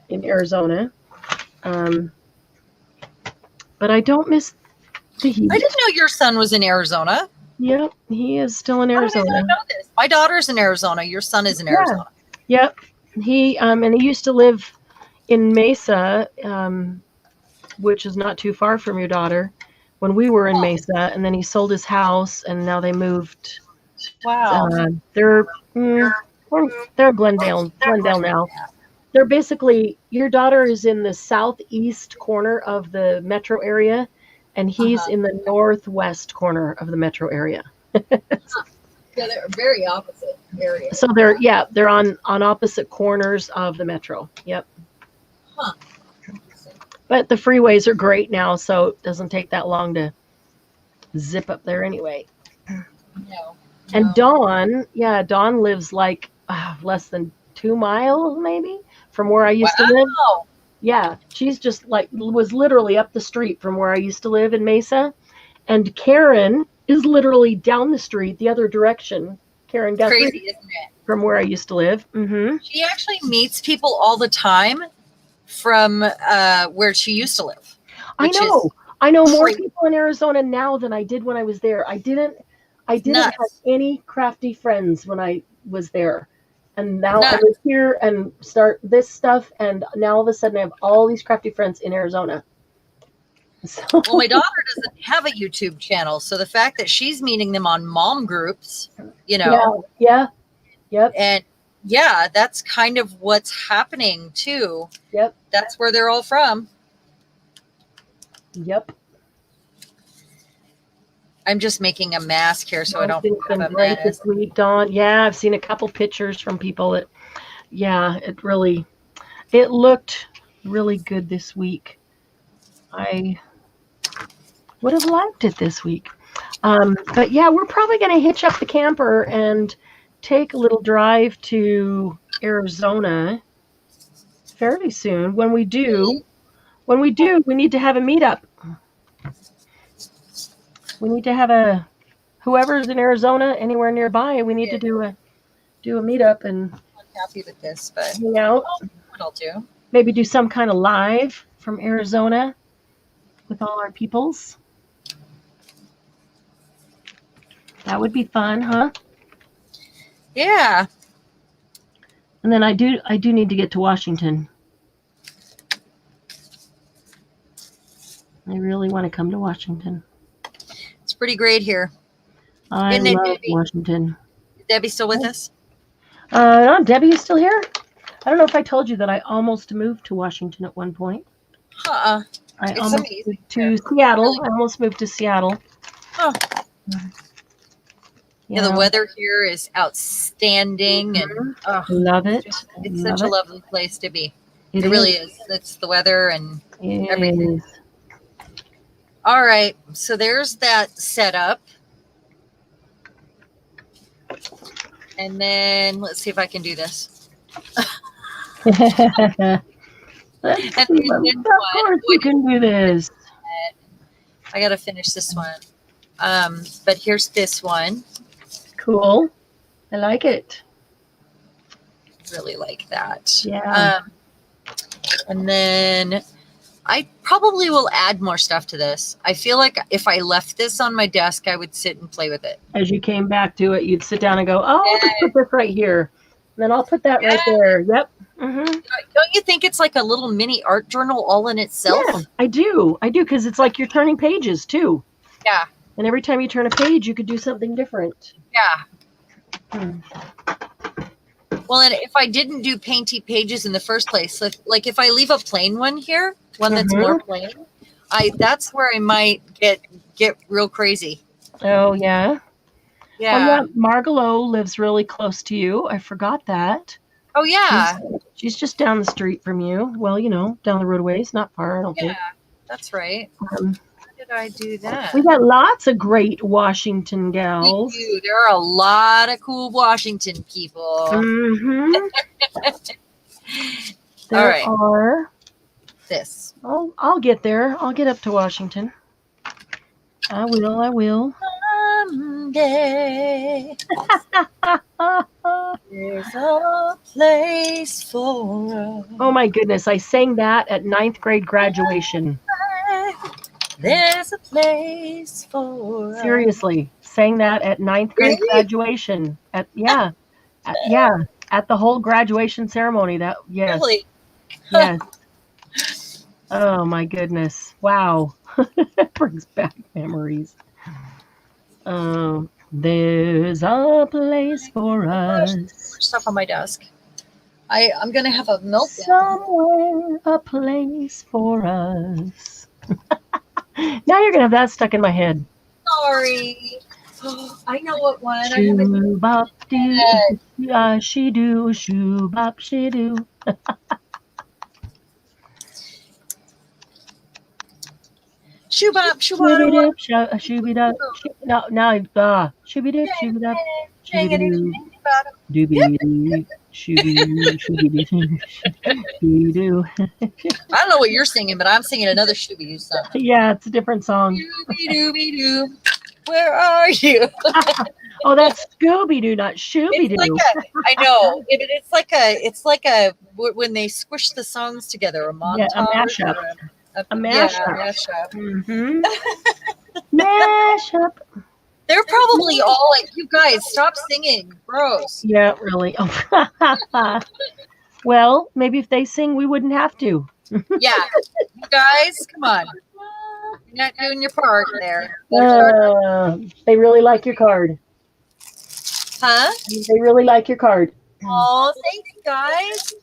Speaker 1: in Arizona, but I don't miss the heat.
Speaker 2: I didn't know your son was in Arizona.
Speaker 1: Yep, he is still in Arizona.
Speaker 2: I did not know this. My daughter's in Arizona. Your son is in Arizona.
Speaker 1: Yep, he used to live in Mesa, which is not too far from your daughter, when we were in Mesa, and then he sold his house, and now they moved.
Speaker 2: Wow.
Speaker 1: They're Glendale now. They're basically, your daughter is in the southeast corner of the metro area, and he's in the northwest corner of the metro area.
Speaker 2: Yeah, they're very opposite areas.
Speaker 1: So they're on opposite corners of the metro. Yep.
Speaker 2: Huh.
Speaker 1: But the freeways are great now, so it doesn't take that long to zip up there anyway.
Speaker 2: No.
Speaker 1: And Dawn lives like less than 2 miles maybe from where I used to live. Yeah, she's just was literally up the street from where I used to live in Mesa. And Karen is literally down the street the other direction. Karen Guthrie.
Speaker 2: Crazy, isn't it?
Speaker 1: From where I used to live. Mm-hmm.
Speaker 2: She actually meets people all the time from where she used to live.
Speaker 1: I know more people in Arizona now than I did when I was there. I didn't have any crafty friends when I was there. And now I live here and start this stuff, and now all of a sudden I have all these crafty friends in Arizona. So.
Speaker 2: Well, my daughter doesn't have a YouTube channel, so the fact that she's meeting them on mom groups,
Speaker 1: Yeah. Yep.
Speaker 2: And that's kind of what's happening too.
Speaker 1: Yep.
Speaker 2: That's where they're all from.
Speaker 1: Yep.
Speaker 2: I'm just making a mask here so I don't have a
Speaker 1: great
Speaker 2: mess.
Speaker 1: this week, Dawn. Yeah, I've seen a couple pictures from people that, it looked really good this week. I would have liked it this week. But yeah, we're probably going to hitch up the camper and take a little drive to Arizona fairly soon. When we do, we need to have a meetup. We need to have whoever's in Arizona, anywhere nearby, we need to do a meetup and
Speaker 2: I'm happy with this, but
Speaker 1: hang out.
Speaker 2: What I'll do.
Speaker 1: Maybe do some kind of live from Arizona with all our peoples. That would be fun, huh?
Speaker 2: Yeah.
Speaker 1: And then I do need to get to Washington. I really want to come to Washington.
Speaker 2: It's pretty great here.
Speaker 1: I love Washington.
Speaker 2: Is Debbie still with us?
Speaker 1: No, Debbie is still here. I don't know if I told you that I almost moved to Washington at one point. I almost moved to Seattle. I almost moved to Seattle.
Speaker 2: Huh. Yeah, the weather here is outstanding, and
Speaker 1: love it.
Speaker 2: It's such a lovely place to be. It really is. It's the weather and everything. All right, so there's that setup. And then let's see if I can do this.
Speaker 1: Of course you can do this.
Speaker 2: I got to finish this one. But here's this one.
Speaker 1: Cool. I like it.
Speaker 2: Really like that.
Speaker 1: Yeah.
Speaker 2: And then I probably will add more stuff to this. I feel like if I left this on my desk, I would sit and play with it.
Speaker 1: As you came back to it, you'd sit down and go, I'll just put this right here. And then I'll put that right there. Yep. Mm-hmm.
Speaker 2: Don't you think it's like a little mini art journal all in itself?
Speaker 1: Yeah, I do, because it's like you're turning pages too.
Speaker 2: Yeah.
Speaker 1: And every time you turn a page, you could do something different.
Speaker 2: Yeah. Well, and if I didn't do painty pages in the first place, like if I leave a plain one here, one that's more plain, that's where I might get real crazy.
Speaker 1: Oh, yeah?
Speaker 2: Yeah.
Speaker 1: Oh, yeah. Margalo lives really close to you. I forgot that.
Speaker 2: Oh, yeah.
Speaker 1: She's just down the street from you. Well, down the road a ways. Not far, I don't think.
Speaker 2: Yeah, that's right. How did I do that?
Speaker 1: We got lots of great Washington gals.
Speaker 2: We do. There are a lot of cool Washington people.
Speaker 1: Mm-hmm. There
Speaker 2: All right.
Speaker 1: are.
Speaker 2: This.
Speaker 1: I'll get there. I'll get up to Washington. I will.
Speaker 2: Someday there's a place for us.
Speaker 1: Oh my goodness, I sang that at 9th grade graduation.
Speaker 2: There's a place for
Speaker 1: Seriously, sang that at 9th grade graduation. At the whole graduation ceremony. Yes.
Speaker 2: Really?
Speaker 1: Yes. Oh my goodness. Wow. That brings back memories. There's a place for us.
Speaker 2: Stuff on my desk. I'm gonna have a meltdown.
Speaker 1: Somewhere a place for us. Now you're gonna have that stuck in my head.
Speaker 2: Sorry. Oh, I know what one.
Speaker 1: Shoo bop doo, she do, shoo bop she do.
Speaker 2: Shoobop,
Speaker 1: shoobop, shoobidop, shoobidip, shoobidop, doobie, shoobidoo.
Speaker 2: I don't know what you're singing, but I'm singing another Shooby-Doo song.
Speaker 1: Yeah, it's a different song.
Speaker 2: Shooby-Dooby-Doo, where are you?
Speaker 1: Oh, that's Scooby-Doo, not Shooby-Doo.
Speaker 2: I know. It's like a when they squish the songs together, a montage.
Speaker 1: Yeah, a mashup. A mashup.
Speaker 2: Yeah, mashup.
Speaker 1: Mm-hmm. Mashup.
Speaker 2: They're probably all like, you guys, stop singing. Gross.
Speaker 1: Yeah, really. Oh. Well, maybe if they sing, we wouldn't have to.
Speaker 2: Yeah. You guys, come on. You're not doing your part there.
Speaker 1: They really like your card.
Speaker 2: Huh?
Speaker 1: They really like your card.
Speaker 2: Oh, thanks, guys.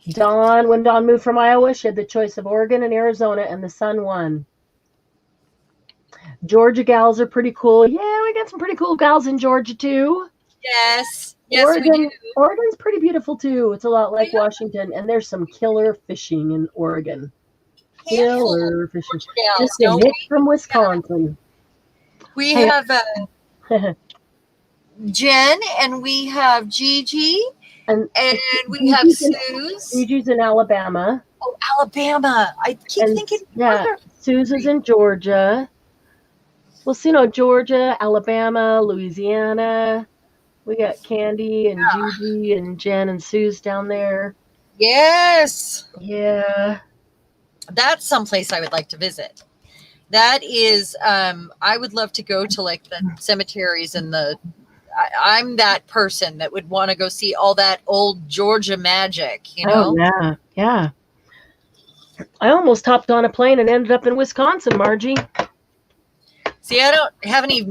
Speaker 1: When Dawn moved from Iowa, she had the choice of Oregon and Arizona, and the Sun won. Georgia gals are pretty cool. Yeah, we got some pretty cool gals in Georgia, too.
Speaker 2: Yes.
Speaker 1: Oregon,
Speaker 2: we do.
Speaker 1: Oregon's pretty beautiful, too. It's a lot like Washington, and there's some killer fishing in Oregon. Killer fishing.
Speaker 2: Gals,
Speaker 1: just a hit from Wisconsin.
Speaker 2: We have Jen, and we have Gigi. And we have Suze.
Speaker 1: Gigi's in Alabama.
Speaker 2: Oh, Alabama. I keep thinking.
Speaker 1: Yeah, Suze is in Georgia. Well, Georgia, Alabama, Louisiana. We got Candy and Gigi and Jen and Suze down there.
Speaker 2: Yes.
Speaker 1: Yeah.
Speaker 2: That's someplace I would like to visit. That is, I would love to go to like the cemeteries and I'm that person that would want to go see all that old Georgia magic,
Speaker 1: Oh, yeah. I almost hopped on a plane and ended up in Wisconsin, Margie.
Speaker 2: See, I don't have any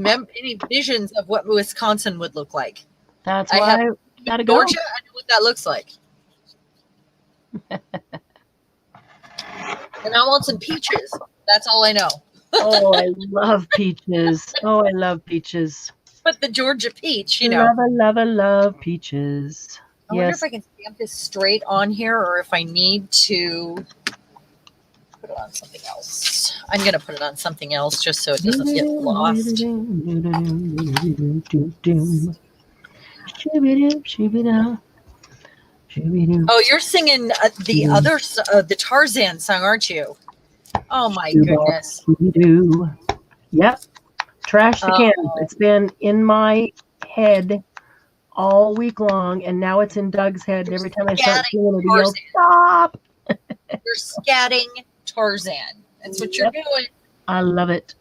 Speaker 2: visions of what Wisconsin would look like.
Speaker 1: That's why I gotta go.
Speaker 2: Georgia, I know what that looks like. And I want some peaches. That's all I know.
Speaker 1: Oh, I love peaches.
Speaker 2: But the Georgia peach,
Speaker 1: Love peaches.
Speaker 2: I wonder if I can stamp this straight on here or if I need to put it on something else. I'm going to put it on something else just so it doesn't get lost. Oh, you're singing the Tarzan song, aren't you? Oh, my goodness.
Speaker 1: Yep. Trash the can. It's been in my head all week long, and now it's in Doug's head. Every time I start singing it, he yells, "Stop!"
Speaker 2: You're scatting Tarzan. That's what you're doing.
Speaker 1: I love it.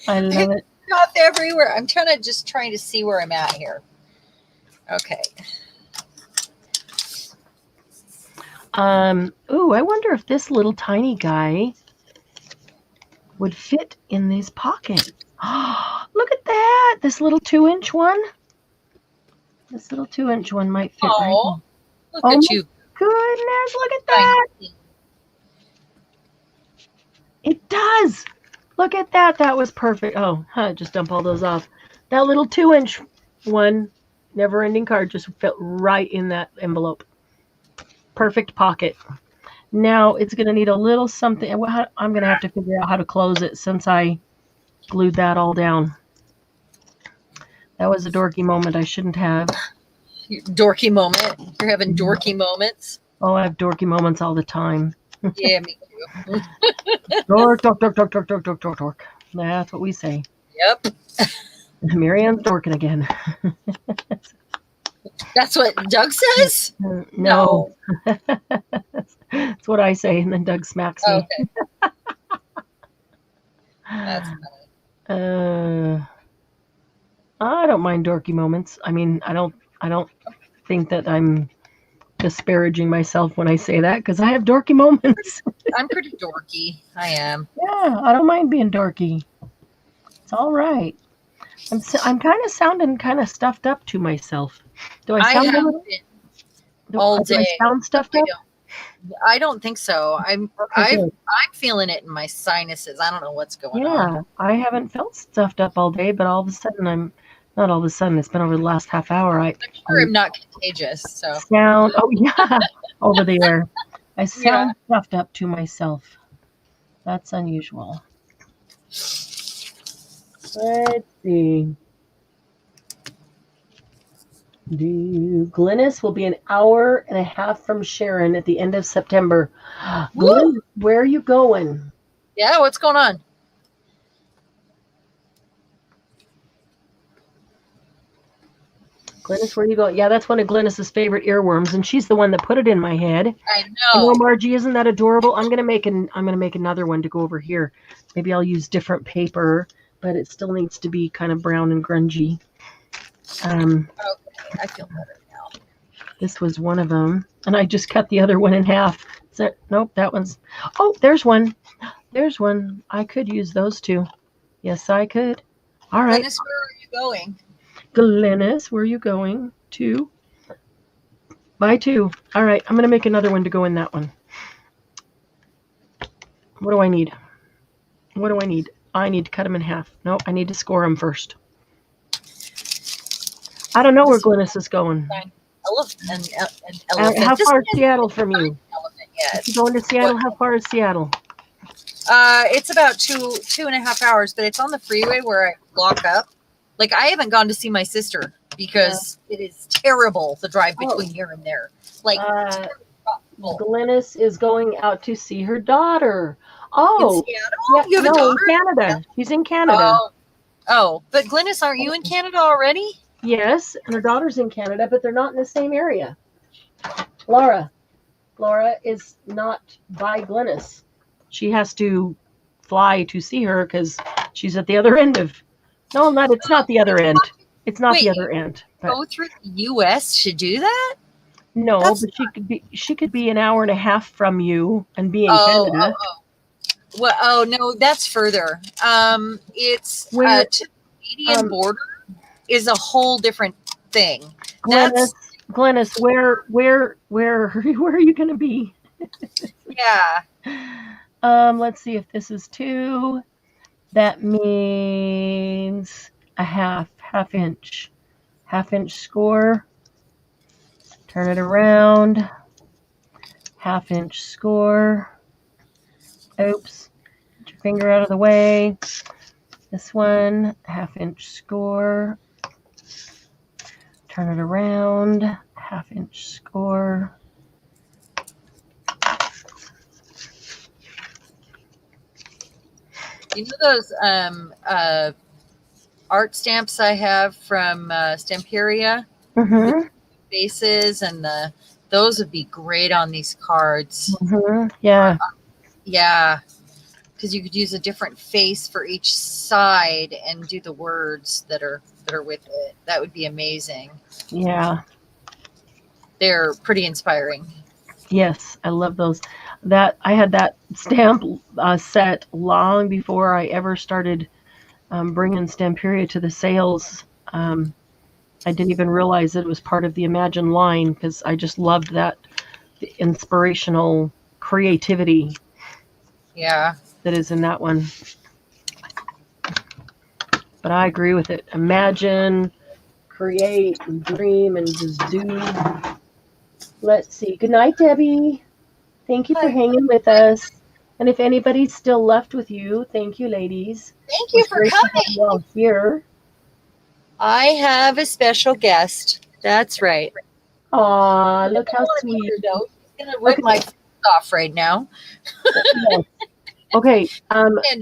Speaker 1: I love it.
Speaker 2: Stuff everywhere. I'm trying to see where I'm at here. Okay.
Speaker 1: Ooh, I wonder if this little tiny guy would fit in these pockets. Look at that. This little 2-inch one. This little 2-inch one might fit right
Speaker 2: Oh,
Speaker 1: in.
Speaker 2: look
Speaker 1: Oh
Speaker 2: at
Speaker 1: my
Speaker 2: you.
Speaker 1: goodness, look at that. It does. Look at that. That was perfect. Oh, just dump all those off. That little 2-inch one, never-ending card, just fit right in that envelope. Perfect pocket. Now it's going to need a little something. I'm going to have to figure out how to close it since I glued that all down. That was a dorky moment I shouldn't have.
Speaker 2: Dorky moment. You're having dorky moments.
Speaker 1: Oh, I have dorky moments all the time.
Speaker 2: Yeah, me too.
Speaker 1: Dork, dork, dork, dork, dork, dork, dork, dork, dork. That's what we say.
Speaker 2: Yep.
Speaker 1: Marianne's dorking again.
Speaker 2: That's what Doug says?
Speaker 1: No. That's what I say, and then Doug smacks me.
Speaker 2: Okay. That's funny.
Speaker 1: I don't mind dorky moments. I mean, I don't think that I'm disparaging myself when I say that, because I have dorky moments.
Speaker 2: I'm pretty dorky. I am.
Speaker 1: Yeah, I don't mind being dorky. It's all right. I'm kind of sounding kind of stuffed up to myself. Do I sound
Speaker 2: all day?
Speaker 1: Do I sound stuffed up?
Speaker 2: I don't think so. I'm feeling it in my sinuses. I don't know what's going on.
Speaker 1: Yeah, I haven't felt stuffed up all day, but all of a sudden not all of a sudden. It's been over the last half hour.
Speaker 2: I'm sure I'm not contagious. So
Speaker 1: sound. Oh yeah, over the air. I sound stuffed up to myself. That's unusual. Let's see. Glynis will be an hour and a half from Sharon at the end of September. Glynis, where are you going?
Speaker 2: Yeah, what's going on?
Speaker 1: Glynis, where are you going? Yeah, that's one of Glynis's favorite earworms, and she's the one that put it in my head.
Speaker 2: I know.
Speaker 1: Margie, isn't that adorable? I'm gonna make another one to go over here. Maybe I'll use different paper, but it still needs to be kind of brown and grungy.
Speaker 2: Okay, I feel better now.
Speaker 1: This was one of them, and I just cut the other one in half. Nope, that one's. Oh, there's one. There's one. I could use those two. Yes, I could. All right.
Speaker 2: Glynis, where are you going?
Speaker 1: Glynis, where are you going to? By 2. All right, I'm going to make another one to go in that one. What do I need? What do I need? I need to cut them in half. No, I need to score them first. I don't know where Glynis is going.
Speaker 2: Elephant.
Speaker 1: How far is Seattle from you?
Speaker 2: Yes.
Speaker 1: If you're going to Seattle, how far is Seattle?
Speaker 2: It's about 2.5 hours, but it's on the freeway where I lock up. Like, I haven't gone to see my sister because it is terrible, the drive between here and there. Like,
Speaker 1: Glynis is going out to see her daughter. Oh,
Speaker 2: in Seattle? You have a daughter?
Speaker 1: In Canada. She's in Canada.
Speaker 2: Oh, but Glynis, aren't you in Canada already?
Speaker 1: Yes, and her daughter's in Canada, but they're not in the same area. Laura is not by Glynis. She has to fly to see her because she's at the other end of. No, it's not the other end. It's not the other end. But
Speaker 2: go through the U.S. to do that?
Speaker 1: No, but she could be an hour and a half from you and be in Canada.
Speaker 2: Well, no, that's further. It's to the Canadian border is a whole different thing.
Speaker 1: Glynis, where are you going to be?
Speaker 2: Yeah.
Speaker 1: Let's see if this is 2. That means a half inch score. Turn it around. Half-inch score. Oops. Get your finger out of the way. This one, half-inch score. Turn it around. Half-inch score.
Speaker 2: You know those art stamps I have from Stamperia?
Speaker 1: Mm-hmm.
Speaker 2: Faces and those would be great on these cards.
Speaker 1: Mm-hmm. Yeah.
Speaker 2: Yeah. Because you could use a different face for each side and do the words that are with it. That would be amazing.
Speaker 1: Yeah.
Speaker 2: They're pretty inspiring.
Speaker 1: Yes, I love those. I had that stamp set long before I ever started bringing Stamperia to the sales. I didn't even realize it was part of the Imagine line because I just loved the inspirational creativity
Speaker 2: Yeah.
Speaker 1: that is in that one. But I agree with it. Imagine, create, and dream, and just do. Let's see. Good night, Debbie. Thank you for hanging with us. And if anybody's still left with you, thank you, ladies.
Speaker 2: Thank you for coming.
Speaker 1: You all here.
Speaker 2: I have a special guest. That's right.
Speaker 1: Aw, look how sweet.
Speaker 2: He's going to rip my face off right now.
Speaker 1: Yes. Okay.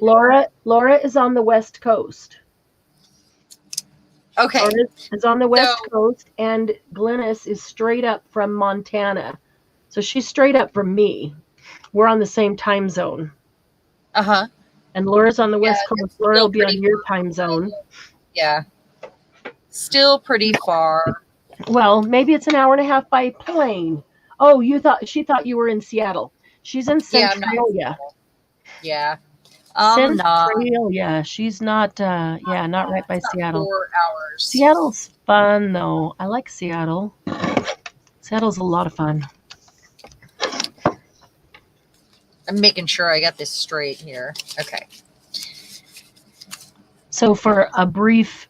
Speaker 1: Laura is on the West Coast.
Speaker 2: Okay.
Speaker 1: Laura is on the West Coast, and Glynis is straight up from Montana. So she's straight up from me. We're on the same time zone.
Speaker 2: Uh-huh.
Speaker 1: And Laura's on the West Coast. Laura will be on your time zone.
Speaker 2: Yeah. Still pretty far.
Speaker 1: Well, maybe it's an hour and a half by plane. Oh, she thought you were in Seattle. She's in Centralia.
Speaker 2: Yeah.
Speaker 1: Centralia. She's not not right by Seattle.
Speaker 2: 4 hours.
Speaker 1: Seattle's fun though. I like Seattle. Seattle's a lot of fun.
Speaker 2: I'm making sure I got this straight here. Okay.
Speaker 1: So for a brief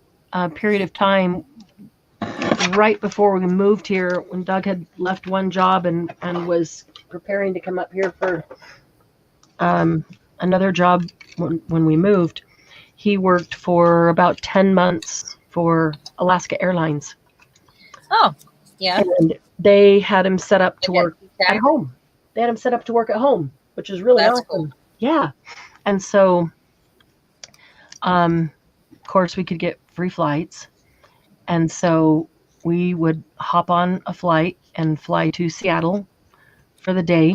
Speaker 1: period of time, right before we moved here, when Doug had left one job and was preparing to come up here for another job when we moved, he worked for about 10 months for Alaska Airlines.
Speaker 2: Oh, yeah.
Speaker 1: And they had him set up to work at home. They had him set up to work at home, which is really awesome. Cool. Yeah. And so, of course, we could get free flights. And so we would hop on a flight and fly to Seattle for the day,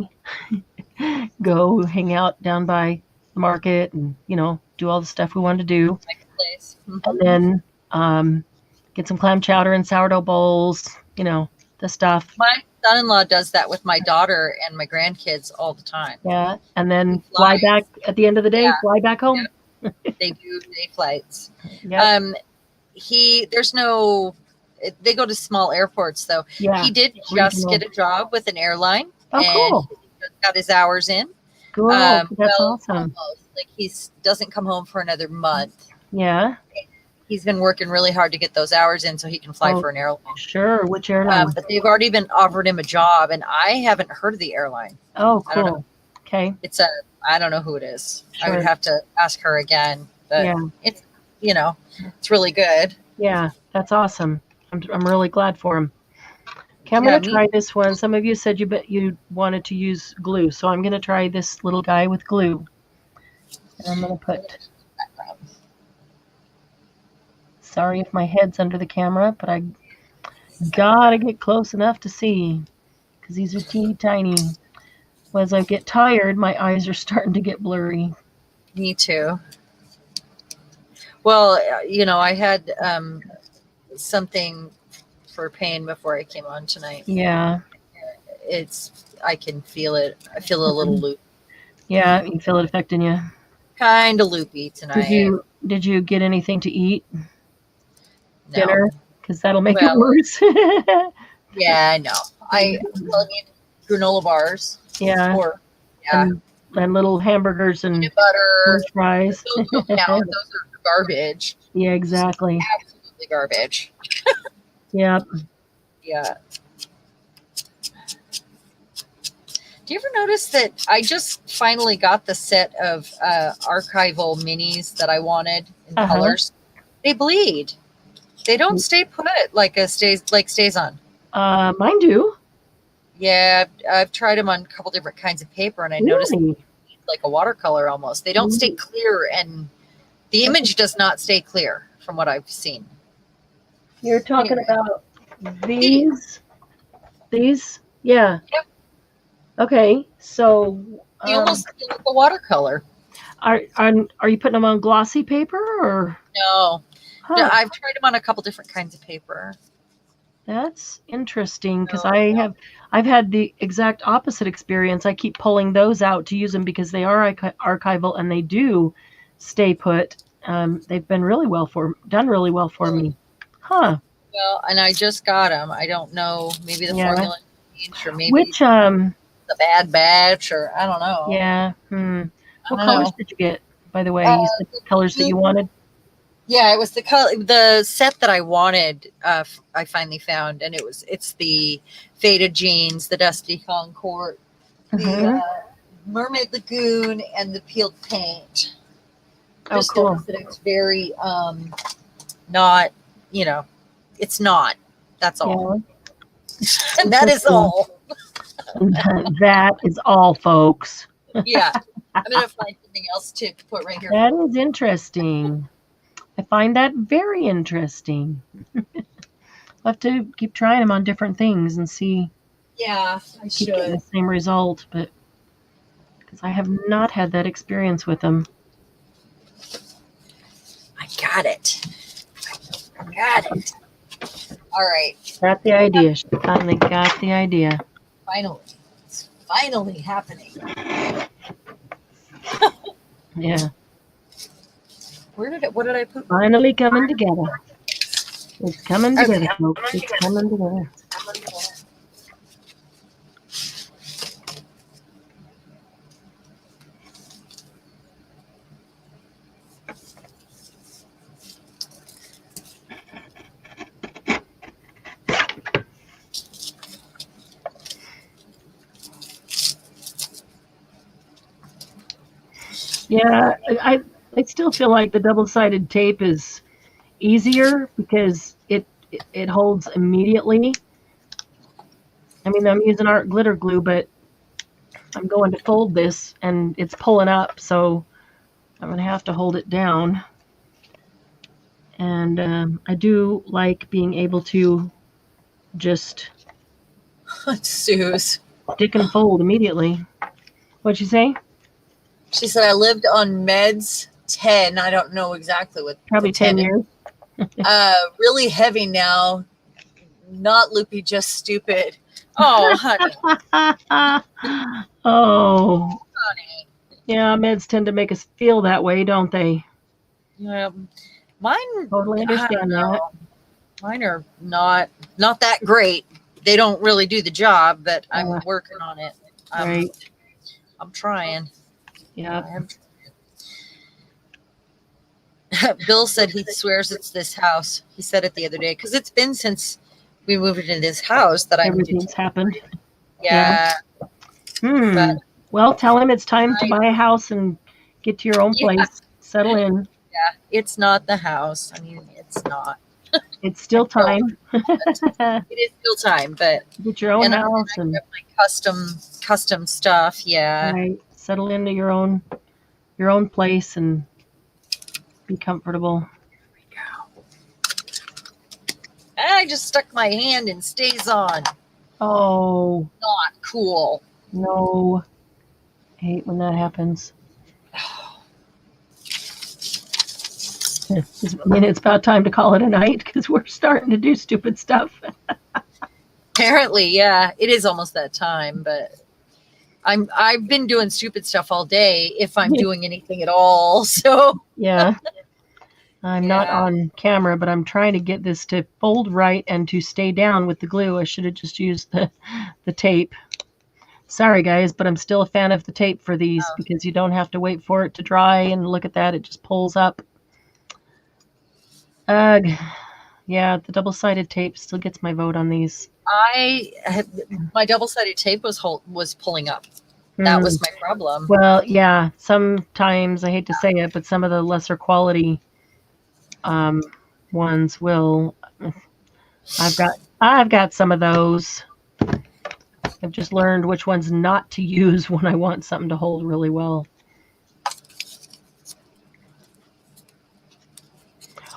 Speaker 1: go hang out down by the market and, do all the stuff we wanted to do. And then get some clam chowder and sourdough bowls, the stuff.
Speaker 2: My son-in-law does that with my daughter and my grandkids all the time.
Speaker 1: Yeah. And then fly back at the end of the day, fly back home.
Speaker 2: Yep. They do day flights.
Speaker 1: Yep.
Speaker 2: They go to small airports though.
Speaker 1: Yeah.
Speaker 2: He did just get a job with an airline.
Speaker 1: Oh, cool.
Speaker 2: He just got his hours in.
Speaker 1: Cool. That's awesome.
Speaker 2: Almost. Like he doesn't come home for another month.
Speaker 1: Yeah.
Speaker 2: He's been working really hard to get those hours in so he can fly for an airline.
Speaker 1: Sure. Which airline?
Speaker 2: But they've already been offered him a job, and I haven't heard of the airline.
Speaker 1: Oh, cool. Okay.
Speaker 2: I don't know who it is.
Speaker 1: Sure.
Speaker 2: I would have to ask her again. But it's it's really good.
Speaker 1: Yeah, that's awesome. I'm really glad for him. Okay, I'm going to try this one. Some of you said you wanted to use glue, so I'm going to try this little guy with glue. And I'm going to put... Sorry if my head's under the camera, but I got to get close enough to see because these are teeny tiny. Well, as I get tired, my eyes are starting to get blurry.
Speaker 2: Me too. Well, I had something for pain before I came on tonight.
Speaker 1: Yeah.
Speaker 2: I can feel it. I feel a little loopy.
Speaker 1: Yeah, you feel it affecting you.
Speaker 2: Kind of loopy tonight.
Speaker 1: Did you get anything to eat?
Speaker 2: No.
Speaker 1: Dinner? Because that'll make it worse.
Speaker 2: Yeah, I know. I need granola bars.
Speaker 1: Yeah. And little hamburgers and
Speaker 2: peanut butter,
Speaker 1: fries.
Speaker 2: Those don't count. Those are garbage.
Speaker 1: Yeah, exactly.
Speaker 2: Absolutely garbage.
Speaker 1: Yep.
Speaker 2: Yeah. Do you ever notice that I just finally got the set of archival minis that I wanted in colors? They bleed. They don't stay put stays on.
Speaker 1: Mine do.
Speaker 2: Yeah, I've tried them on a couple different kinds of paper, and I noticed like a watercolor almost. They don't stay clear, and the image does not stay clear from what I've seen.
Speaker 1: You're talking about these? These? Yeah.
Speaker 2: Yep.
Speaker 1: Okay, so
Speaker 2: you almost feel like a watercolor.
Speaker 1: Are you putting them on glossy paper or?
Speaker 2: No. No, I've tried them on a couple different kinds of paper.
Speaker 1: That's interesting because I've had the exact opposite experience. I keep pulling those out to use them because they are archival and they do stay put. they've been done really well for me. Huh.
Speaker 2: Well, and I just got them. I don't know. Maybe the formula changed, or maybe
Speaker 1: Which
Speaker 2: the bad batch, or I don't know.
Speaker 1: Yeah. What colors did you get, by the way? You said the colors that you wanted?
Speaker 2: Yeah, it was the set that I wanted. I finally found, and it's the faded jeans, the dusty Concord, the mermaid lagoon, and the peeled paint. Just
Speaker 1: cool.
Speaker 2: that it's very not, it's not. That's all. Yeah. And that is all.
Speaker 1: That is all, folks.
Speaker 2: Yeah. I'm going to find something else to put right here.
Speaker 1: That is interesting. I find that very interesting. I'll have to keep trying them on different things and see.
Speaker 2: Yeah, I
Speaker 1: keep getting the same result, but because I have not had that experience with them.
Speaker 2: I got it. All right.
Speaker 1: Got the idea. She finally got the idea.
Speaker 2: Finally. It's finally happening.
Speaker 1: Yeah.
Speaker 2: What did I put?
Speaker 1: Finally coming together. It's coming together, folks. It's coming together. Yeah, I still feel like the double-sided tape is easier because it holds immediately. I mean, I'm using art glitter glue, but I'm going to fold this and it's pulling up, so I'm going to have to hold it down. And I do like being able to just
Speaker 2: Suze.
Speaker 1: stick and fold immediately. What'd you say?
Speaker 2: She said, I lived on meds 10. I don't know exactly what.
Speaker 1: Probably 10 years.
Speaker 2: Really heavy now. Not loopy, just stupid. Oh, honey.
Speaker 1: Oh. Honey. Yeah, meds tend to make us feel that way, don't they?
Speaker 2: Yeah. Mine.
Speaker 1: Totally understand that.
Speaker 2: Mine are not that great. They don't really do the job, but I'm working on it.
Speaker 1: Right.
Speaker 2: I'm trying.
Speaker 1: Yeah.
Speaker 2: Bill said he swears it's this house. He said it the other day because it's been since we moved into this house that
Speaker 1: everything's happened.
Speaker 2: Yeah.
Speaker 1: But, well, tell him it's time to buy a house and get to your own place. Settle in.
Speaker 2: Yeah, it's not the house. I mean, it's not.
Speaker 1: It's still time.
Speaker 2: It is still time, but
Speaker 1: get your own house and
Speaker 2: my custom stuff. Yeah.
Speaker 1: Right. Settle into your own place and be comfortable.
Speaker 2: There we go. I just stuck my hand and stays on.
Speaker 1: Oh.
Speaker 2: Not cool.
Speaker 1: No. I hate when that happens. I mean, it's about time to call it a night because we're starting to do stupid stuff.
Speaker 2: Apparently, yeah. It is almost that time, but I've been doing stupid stuff all day if I'm doing anything at all. So
Speaker 1: yeah. I'm not on camera, but I'm trying to get this to fold right and to stay down with the glue. I should have just used the tape. Sorry, guys, but I'm still a fan of the tape for these because you don't have to wait for it to dry. And look at that. It just pulls up. Yeah, the double-sided tape still gets my vote on these.
Speaker 2: My double-sided tape was pulling up. That was my problem.
Speaker 1: Well, yeah, sometimes, I hate to say it, but some of the lesser quality ones will. I've got some of those. I've just learned which ones not to use when I want something to hold really well.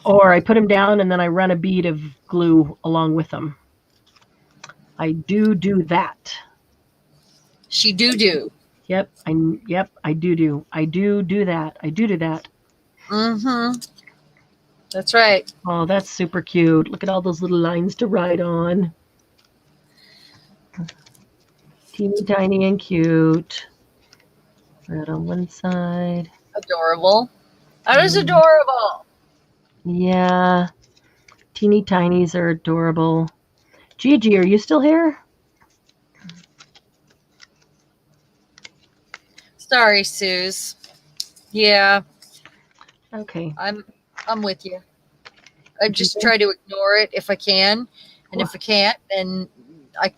Speaker 1: Or I put them down and then I run a bead of glue along with them. I do that.
Speaker 2: She do.
Speaker 1: Yep, I do that. I do that.
Speaker 2: Mm-hmm. That's right.
Speaker 1: Oh, that's super cute. Look at all those little lines to write on. Teeny tiny and cute. Red on one side.
Speaker 2: Adorable. That is adorable.
Speaker 1: Yeah. Teeny tinies are adorable. Gigi, are you still here?
Speaker 2: Sorry, Suze. Yeah.
Speaker 1: Okay.
Speaker 2: I'm with you. I just try to ignore it if I can, and if I can't, then I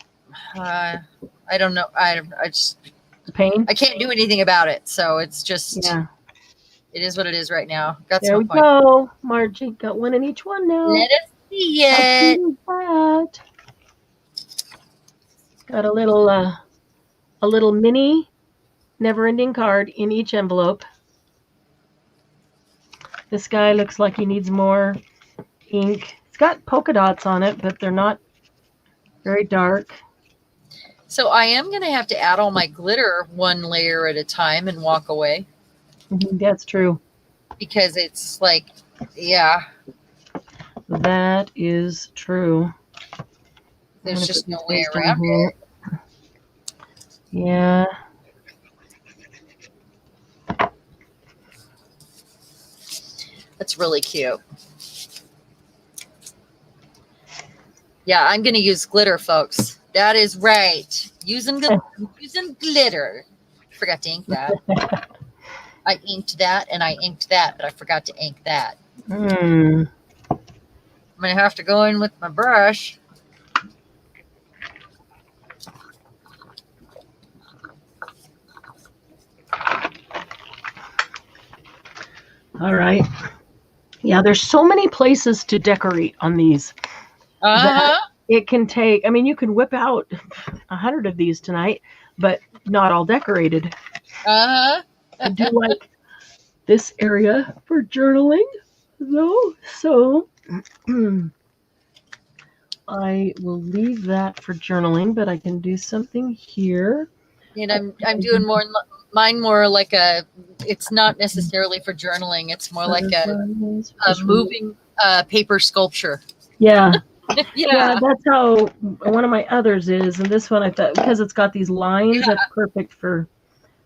Speaker 2: don't know. I just
Speaker 1: the pain.
Speaker 2: I can't do anything about it. So it's just it is what it is right now. Got
Speaker 1: there we go, Margie. Got one in each one now.
Speaker 2: Let us see it.
Speaker 1: That. Got a little mini never-ending card in each envelope. This guy looks like he needs more ink. It's got polka dots on it, but they're not very dark.
Speaker 2: So I am going to have to add all my glitter one layer at a time and walk away.
Speaker 1: That's true.
Speaker 2: Because it's like, yeah.
Speaker 1: That is true.
Speaker 2: There's just no way around it.
Speaker 1: Yeah.
Speaker 2: That's really cute. Yeah, I'm going to use glitter, folks. That is right. Using glitter. Forgot to ink that. I inked that and I inked that, but I forgot to ink that. I'm going to have to go in with my brush.
Speaker 1: All right. Yeah, there's so many places to decorate on these. It can take, I mean, you can whip out 100 of these tonight, but not all decorated. I do like this area for journaling, though, so I will leave that for journaling, but I can do something here.
Speaker 2: And I'm doing mine more like it's not necessarily for journaling. It's more like a moving paper sculpture.
Speaker 1: Yeah. Yeah, that's how one of my others is. And this one, I thought, because it's got these lines, that's perfect for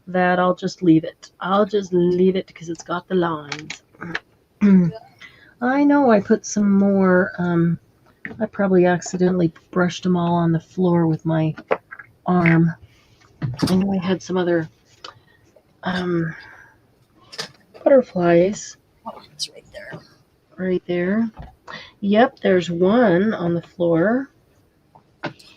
Speaker 1: that. I'll just leave it. Because it's got the lines. I know I put some more. I probably accidentally brushed them all on the floor with my arm. I know I had some other butterflies.
Speaker 2: Oh, it's right there.
Speaker 1: Right there. Yep, there's one on the floor.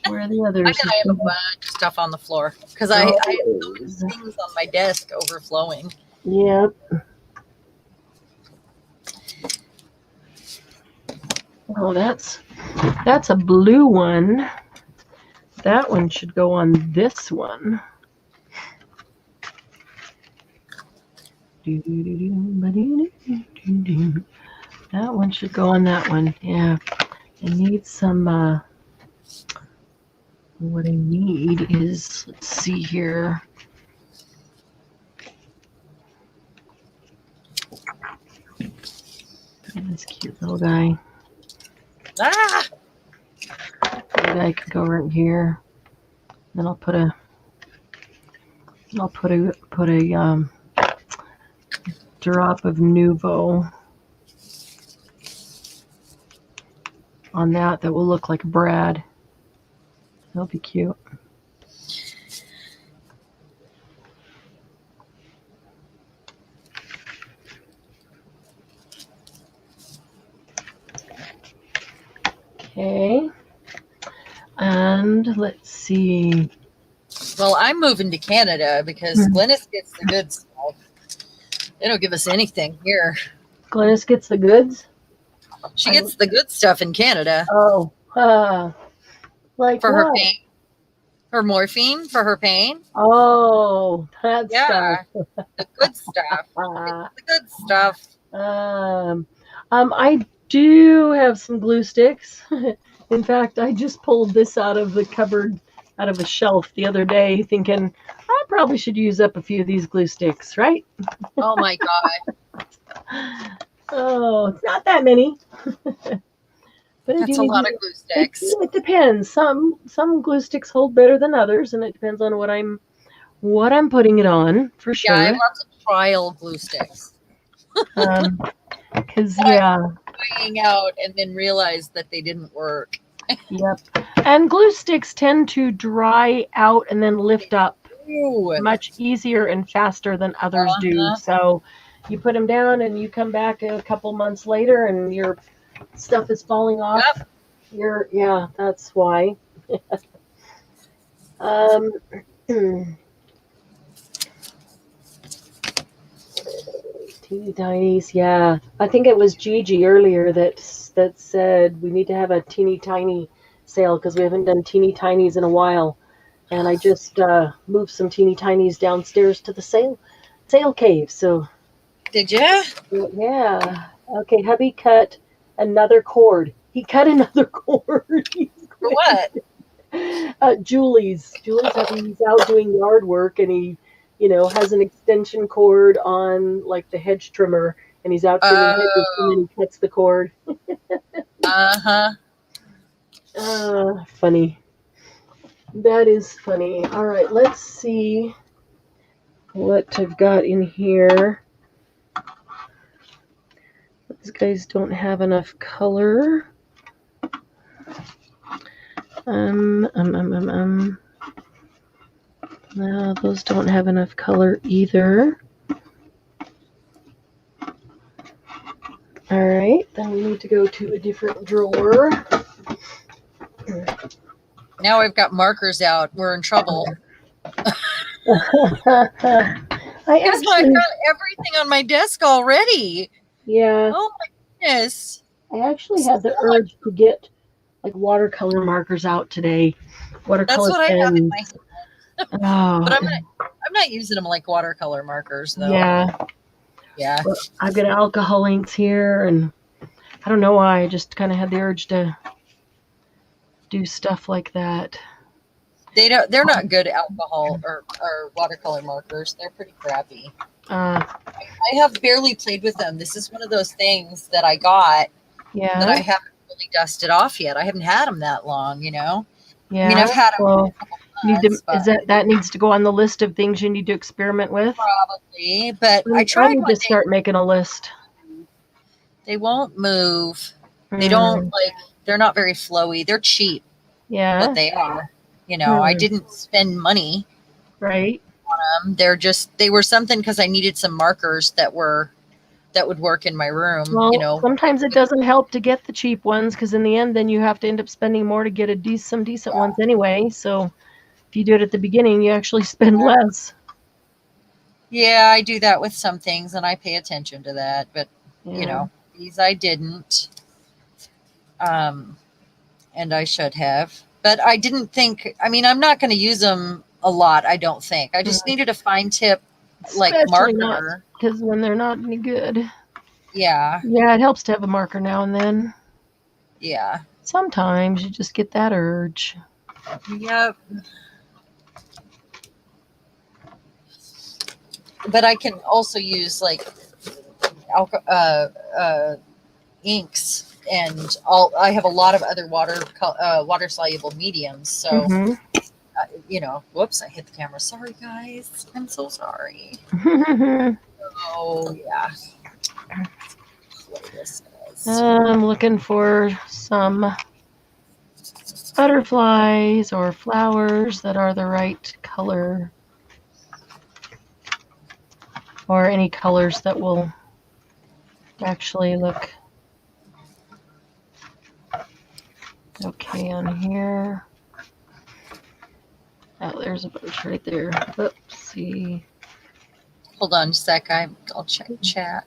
Speaker 1: Where are the others?
Speaker 2: I have a bunch of stuff on the floor because I have those things on my desk overflowing.
Speaker 1: Yep. Oh, that's a blue one. That one should go on this one. That one should go on that one. Yeah. I need some, what I need is, let's see here. This cute little guy.
Speaker 2: Ah!
Speaker 1: Little guy could go right here. Then I'll put a drop of Nuvo on that will look like Brad. That'll be cute. Okay. And let's see.
Speaker 2: Well, I'm moving to Canada because Glennis gets the good stuff. They don't give us anything here.
Speaker 1: Glennis gets the goods?
Speaker 2: She gets the good stuff in Canada.
Speaker 1: Oh. Like
Speaker 2: for
Speaker 1: what?
Speaker 2: her pain. Her morphine for her pain.
Speaker 1: Oh, that's
Speaker 2: stuff. The good stuff. The good stuff.
Speaker 1: I do have some glue sticks. In fact, I just pulled this out of the cupboard, out of a shelf the other day, thinking I probably should use up a few of these glue sticks, right?
Speaker 2: Oh my God.
Speaker 1: Oh, it's not that many. But
Speaker 2: that's a lot of glue sticks.
Speaker 1: It depends. Some glue sticks hold better than others, and it depends on what I'm putting it on, for sure.
Speaker 2: Yeah, I have lots of trial glue sticks.
Speaker 1: Because yeah,
Speaker 2: trying out and then realized that they didn't work.
Speaker 1: Yep. And glue sticks tend to dry out and then lift up much easier and faster than others do. So you put them down and you come back a couple months later and your stuff is falling off. Yep. Yeah, that's why. Teeny tinies, yeah. I think it was Gigi earlier that said we need to have a teeny tiny sale because we haven't done teeny tinies in a while. And I just moved some teeny tinies downstairs to the sale cave. So
Speaker 2: did you?
Speaker 1: Yeah. Okay, hubby cut another cord. He cut another cord.
Speaker 2: For what?
Speaker 1: Julie's he's out doing yard work and he has an extension cord on like the hedge trimmer and he's out trimming hedges and then he cuts the cord. Funny. That is funny. All right, let's see what I've got in here. These guys don't have enough color. No, those don't have enough color either. All right, then we need to go to a different drawer.
Speaker 2: Now I've got markers out. We're in trouble.
Speaker 1: I
Speaker 2: got everything on my desk already.
Speaker 1: Yeah.
Speaker 2: Oh my goodness.
Speaker 1: I actually had the urge to get like watercolor markers out today. Watercolor
Speaker 2: That's what
Speaker 1: pens.
Speaker 2: I have in my hand. But I'm not using them like watercolor markers though. Yeah.
Speaker 1: Well, I've got alcohol inks here, and I don't know why. I just kind of had the urge to do stuff like that.
Speaker 2: They're not good alcohol or watercolor markers. They're pretty crappy. I have barely played with them. This is one of those things that I got that I haven't really dusted off yet. I haven't had them that long, Yeah. I mean, I've had them for a couple months.
Speaker 1: That needs to go on the list of things you need to experiment with?
Speaker 2: Probably, but I tried
Speaker 1: to start making a list.
Speaker 2: They won't move. They don't they're not very flowy. They're cheap.
Speaker 1: Yeah.
Speaker 2: But they are. I didn't spend money.
Speaker 1: Right.
Speaker 2: On them. They were something because I needed some markers that would work in my room.
Speaker 1: Well, sometimes it doesn't help to get the cheap ones because in the end, then you have to end up spending more to get some decent ones anyway. So if you do it at the beginning, you actually spend less.
Speaker 2: Yeah, I do that with some things and I pay attention to that. But, these I didn't. And I should have. But I didn't think, I'm not going to use them a lot, I don't think. I just needed a fine tip, marker.
Speaker 1: Because when they're not any good.
Speaker 2: Yeah.
Speaker 1: Yeah, it helps to have a marker now and then.
Speaker 2: Yeah.
Speaker 1: Sometimes you just get that urge.
Speaker 2: Yep. But I can also use inks. And I have a lot of other water soluble mediums. So, whoops, I hit the camera. Sorry, guys. I'm so sorry. Oh, yeah.
Speaker 1: I'm looking for some butterflies or flowers that are the right color. Or any colors that will actually look okay on here. Oh, there's a bunch right there. Oopsie.
Speaker 2: Hold on a sec. I'll check chat.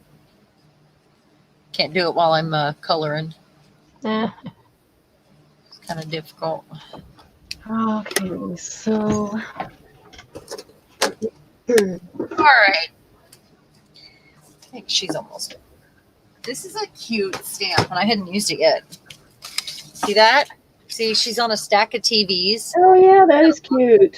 Speaker 2: Can't do it while I'm coloring.
Speaker 1: It's
Speaker 2: kind of difficult.
Speaker 1: Okay, so.
Speaker 2: All right. I think she's almost done. This is a cute stamp, and I hadn't used it yet. See that? See, she's on a stack of TVs.
Speaker 1: Oh, yeah, that is cute.
Speaker 2: And,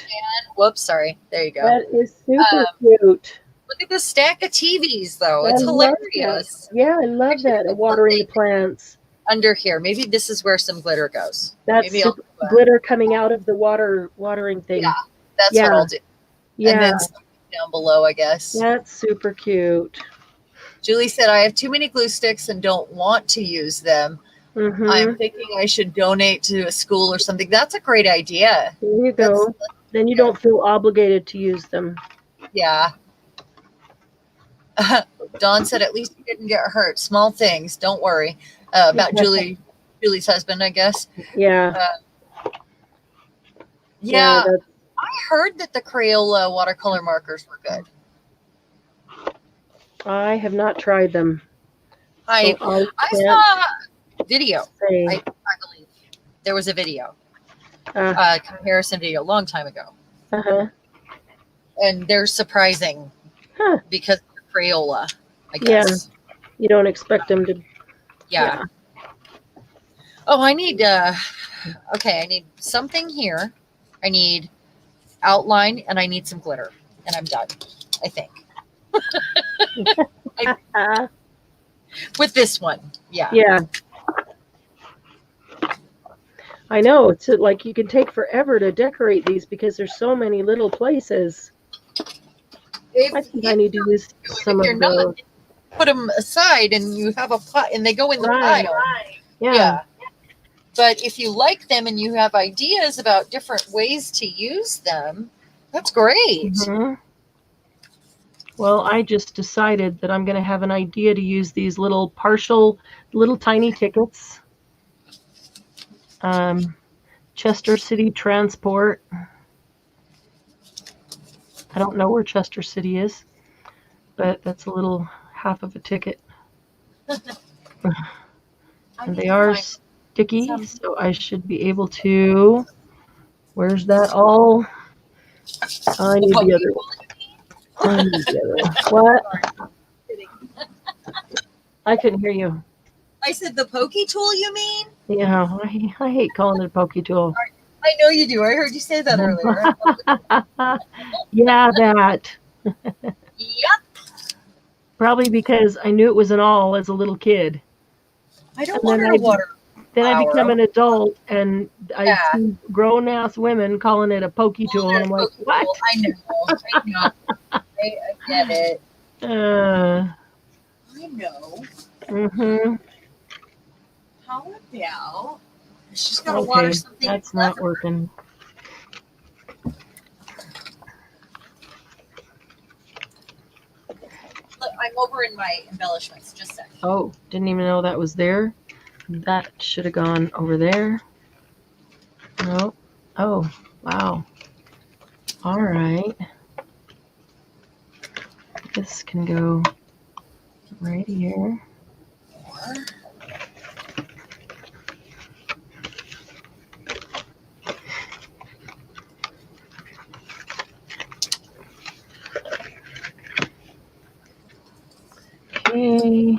Speaker 2: whoops, sorry. There you go.
Speaker 1: That is super cute.
Speaker 2: Look at the stack of TVs, though. It's hilarious.
Speaker 1: Yeah, I love that. Watering the plants.
Speaker 2: Under here. Maybe this is where some glitter goes.
Speaker 1: That's glitter coming out of the watering thing.
Speaker 2: Yeah, that's what I'll do.
Speaker 1: Yeah.
Speaker 2: And then down below, I guess.
Speaker 1: That's super cute.
Speaker 2: Julie said, I have too many glue sticks and don't want to use them. I'm thinking I should donate to a school or something. That's a great idea.
Speaker 1: There you go. Then you don't feel obligated to use them.
Speaker 2: Yeah. Dawn said, at least you didn't get hurt. Small things. Don't worry. About Julie's husband, I guess.
Speaker 1: Yeah.
Speaker 2: Yeah. I heard that the Crayola watercolor markers were good.
Speaker 1: I have not tried them.
Speaker 2: I saw a video. I believe there was a video, comparison video a long time ago. And they're surprising because of the Crayola, I guess.
Speaker 1: Yeah. You don't expect them to.
Speaker 2: Yeah. Oh, I need, okay, I need something here. I need outline and I need some glitter. And I'm done, I think. With this one. Yeah.
Speaker 1: Yeah. I know. It's like you can take forever to decorate these because there's so many little places. I think I need to use some of those.
Speaker 2: Put them aside and you have a pot and they go in the pile.
Speaker 1: Yeah.
Speaker 2: But if you like them and you have ideas about different ways to use them, that's great.
Speaker 1: Well, I just decided that I'm going to have an idea to use these little tiny tickets. Chester City Transport. I don't know where Chester City is, but that's a little half of a ticket. And they are sticky, so I should be able to. Where's that all? I need the other one. I need the other one. What? I couldn't hear you.
Speaker 2: I said the pokey tool, you mean?
Speaker 1: Yeah, I hate calling it a pokey tool.
Speaker 2: I know you do. I heard you say that earlier.
Speaker 1: Yeah, that.
Speaker 2: Yep.
Speaker 1: Probably because I knew it was an awl as a little kid.
Speaker 2: I don't want to water.
Speaker 1: Then I become an adult and I see grown-ass women calling it a pokey tool. And I'm like, what?
Speaker 2: I know. I get it. I know. How about she's got to water something?
Speaker 1: That's not working.
Speaker 2: Look, I'm over in my embellishments. Just a second.
Speaker 1: Oh, didn't even know that was there. That should have gone over there. No. Oh, wow. All right. This can go right here. Okay.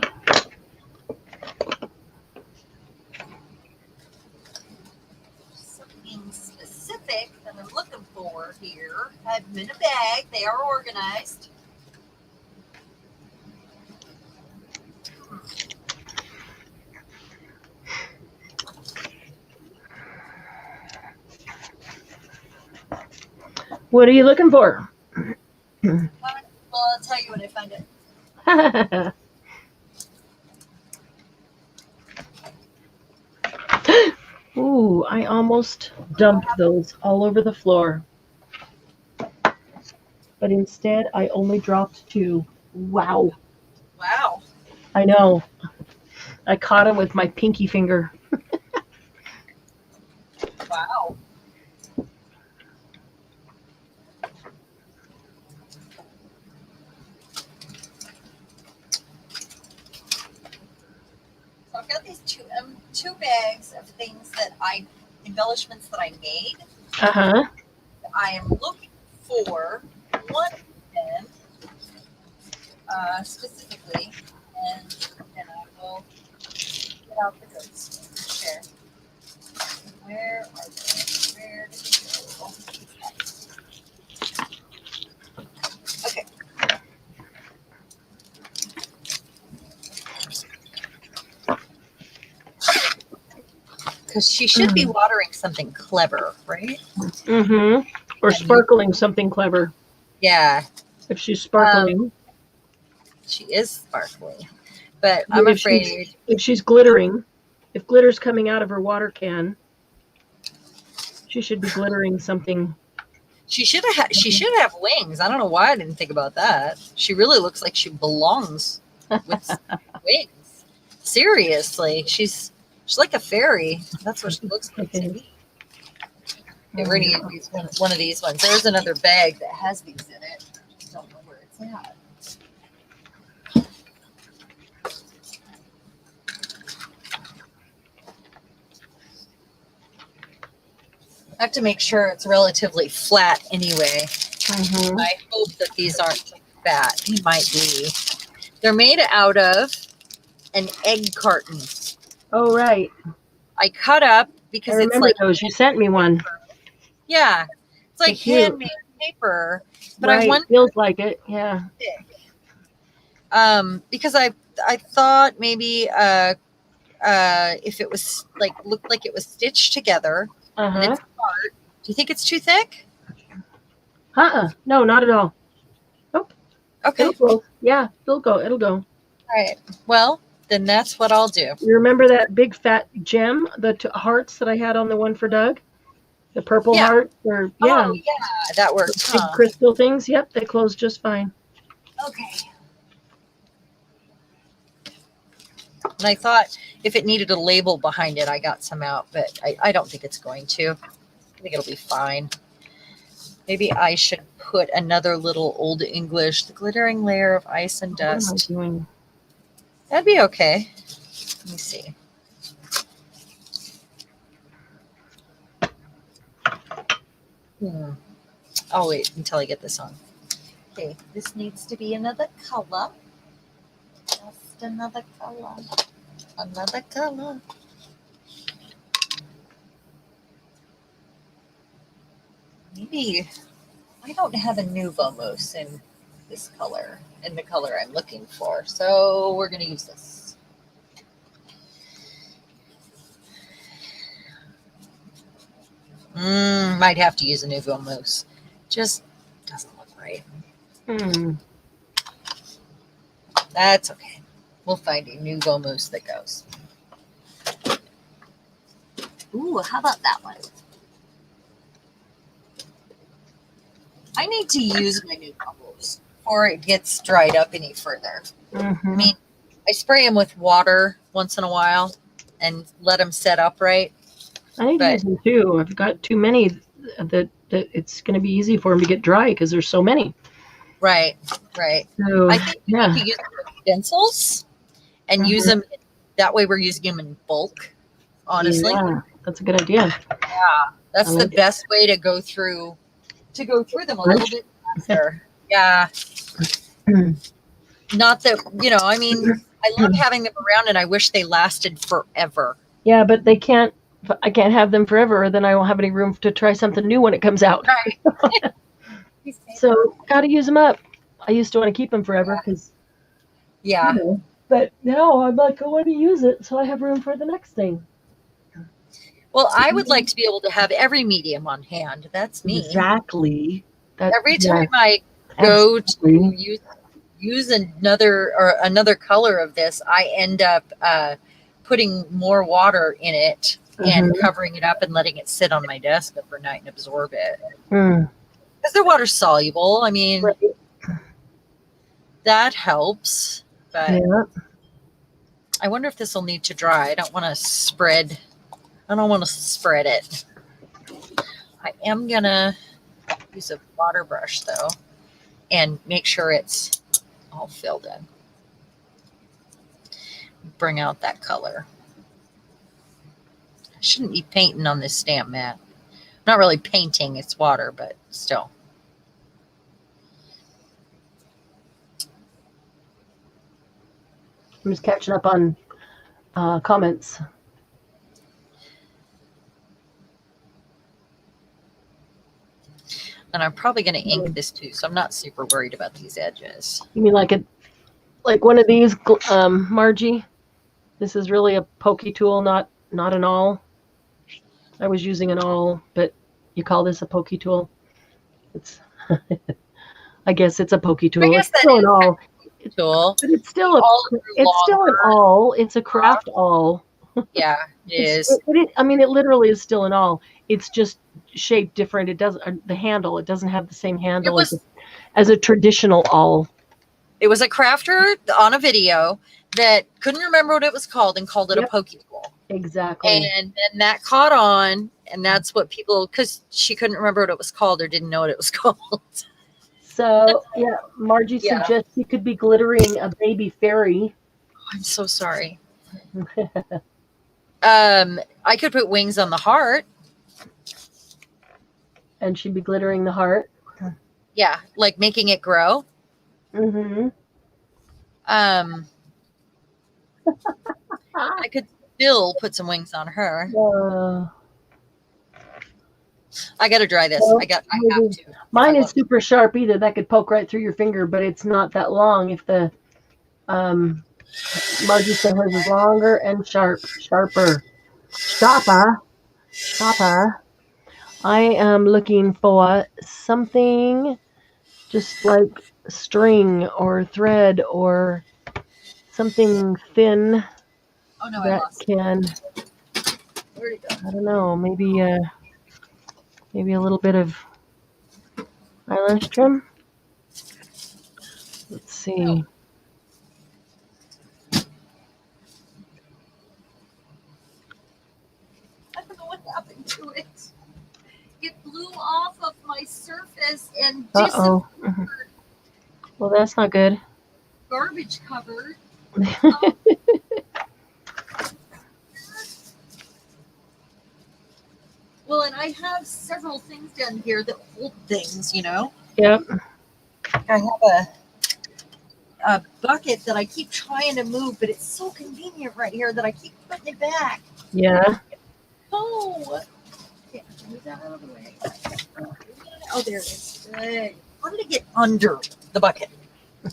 Speaker 2: Something specific that I'm looking for here. I have them in a bag. They are organized.
Speaker 1: What are you looking for?
Speaker 2: Well, I'll tell you when I find it.
Speaker 1: Ooh, I almost dumped those all over the floor. But instead, I only dropped 2. Wow.
Speaker 2: Wow.
Speaker 1: I know. I caught them with my pinky finger.
Speaker 2: Wow. So I've got these two bags of things that embellishments that I made.
Speaker 1: Uh-huh.
Speaker 2: I am looking for one of them specifically, and then I will get out the goods and share. Where are they? Where did they go? Okay. Because she should be watering something clever, right?
Speaker 1: Mm-hmm. Or sparkling something clever.
Speaker 2: Yeah.
Speaker 1: If she's sparkling.
Speaker 2: She is sparkly. But I'm afraid
Speaker 1: if she's glittering, if glitter's coming out of her water can, she should be glittering something.
Speaker 2: She should have wings. I don't know why I didn't think about that. She really looks like she belongs with wings. Seriously, she's like a fairy. That's what she looks like to me. Okay, we're gonna use one of these ones. There's another bag that has these in it. I just don't know where it's at. I have to make sure it's relatively flat anyway.
Speaker 1: Mm-hmm.
Speaker 2: I hope that these aren't fat. They might be. They're made out of an egg carton.
Speaker 1: Oh, right.
Speaker 2: I cut up because
Speaker 1: I remember
Speaker 2: it's like
Speaker 1: those. You sent me one.
Speaker 2: Yeah, it's like
Speaker 1: Cute.
Speaker 2: handmade paper, but
Speaker 1: right.
Speaker 2: I want
Speaker 1: feels like it. Yeah.
Speaker 2: because I thought maybe if it was like looked like it was stitched together. And it's hard. Do you think it's too thick?
Speaker 1: No, not at all. Nope.
Speaker 2: Okay.
Speaker 1: It'll go. Yeah, it'll go. All
Speaker 2: right. Well, then that's what I'll do.
Speaker 1: You remember that big fat gem, the hearts that I had on the one for Doug? The purple heart? Or
Speaker 2: Oh, yeah, that works.
Speaker 1: Big crystal things. Yep, they close just fine.
Speaker 2: Okay. And I thought if it needed a label behind it, I got some out, but I don't think it's going to. I think it'll be fine. Maybe I should put another little Old English, the glittering layer of ice and dust.
Speaker 1: What am I doing?
Speaker 2: That'd be okay. Let me see. I'll wait until I get this on. Okay, this needs to be another color. Just another color. Another color. Maybe I don't have a Nouveau Mousse in this color, in the color I'm looking for. So we're going to use this. Might have to use a Nouveau Mousse. Just doesn't look right. That's okay. We'll find a Nouveau Mousse that goes. Ooh, how about that one? I need to use my Nouveau Mousse before it gets dried up any further. I mean, I spray them with water once in a while and let them set up right.
Speaker 1: I need to use them too. I've got too many that it's going to be easy for them to get dry because there's so many.
Speaker 2: Right.
Speaker 1: So,
Speaker 2: I think you need to use stencils and use them. That way we're using them in bulk, honestly.
Speaker 1: Yeah, that's a good idea.
Speaker 2: Yeah, that's the best way to go through them a little bit faster. Yeah. Not that, I mean, I love having them around and I wish they lasted forever.
Speaker 1: Yeah, but I can't have them forever, or then I won't have any room to try something new when it comes out.
Speaker 2: Right.
Speaker 1: So, got to use them up. I used to want to keep them forever because.
Speaker 2: Yeah.
Speaker 1: But now I'm like, I want to use it, so I have room for the next thing.
Speaker 2: Well, I would like to be able to have every medium on hand. That's me.
Speaker 1: Exactly.
Speaker 2: Every time I go to use another color of this, I end up putting more water in it and covering it up and letting it sit on my desk overnight and absorb it. Because they're water soluble. I mean, that helps. But I wonder if this will need to dry. I don't want to spread it. I am going to use a water brush, though, and make sure it's all filled in. Bring out that color. I shouldn't be painting on this stamp mat. Not really painting, it's water, but still.
Speaker 1: I'm just catching up on comments.
Speaker 2: And I'm probably going to ink this too, so I'm not super worried about these edges.
Speaker 1: You mean like one of these, Margie? This is really a pokey tool, not an awl. I was using an awl, but you call this a pokey tool? It's I guess it's a pokey tool.
Speaker 2: I guess
Speaker 1: it's still an awl.
Speaker 2: tool.
Speaker 1: But it's still an awl. It's a craft awl.
Speaker 2: Yeah, it is.
Speaker 1: I mean, it literally is still an awl. It's just shaped different. It doesn't the handle. It doesn't have the same handle as a traditional awl.
Speaker 2: It was a crafter on a video that couldn't remember what it was called and called it a pokey tool.
Speaker 1: Exactly.
Speaker 2: And then that caught on, and that's what people, because she couldn't remember what it was called or didn't know what it was called.
Speaker 1: So, yeah, Margie suggests you could be glittering a baby fairy.
Speaker 2: I'm so sorry. I could put wings on the heart.
Speaker 1: And she'd be glittering the heart.
Speaker 2: Yeah, like making it grow.
Speaker 1: Mm-hmm.
Speaker 2: I could still put some wings on her. I got to dry this. I have to.
Speaker 1: Mine is super sharp either. That could poke right through your finger, but it's not that long. If the Margie said hers is longer and sharper. I am looking for something just like string or thread or something thin that can.
Speaker 2: Where'd it go?
Speaker 1: I don't know. Maybe a little bit of eyelash trim. Let's see.
Speaker 2: I don't know what happened to it. It blew off of my surface and disappeared.
Speaker 1: Well, that's not good.
Speaker 2: Garbage covered. Well, and I have several things down here that hold things, you know?
Speaker 1: Yep.
Speaker 2: I have a bucket that I keep trying to move, but it's so convenient right here that I keep putting it back.
Speaker 1: Yeah.
Speaker 2: Oh. Okay, move that out of the way. Oh, there it is. Good. How did it get under the bucket?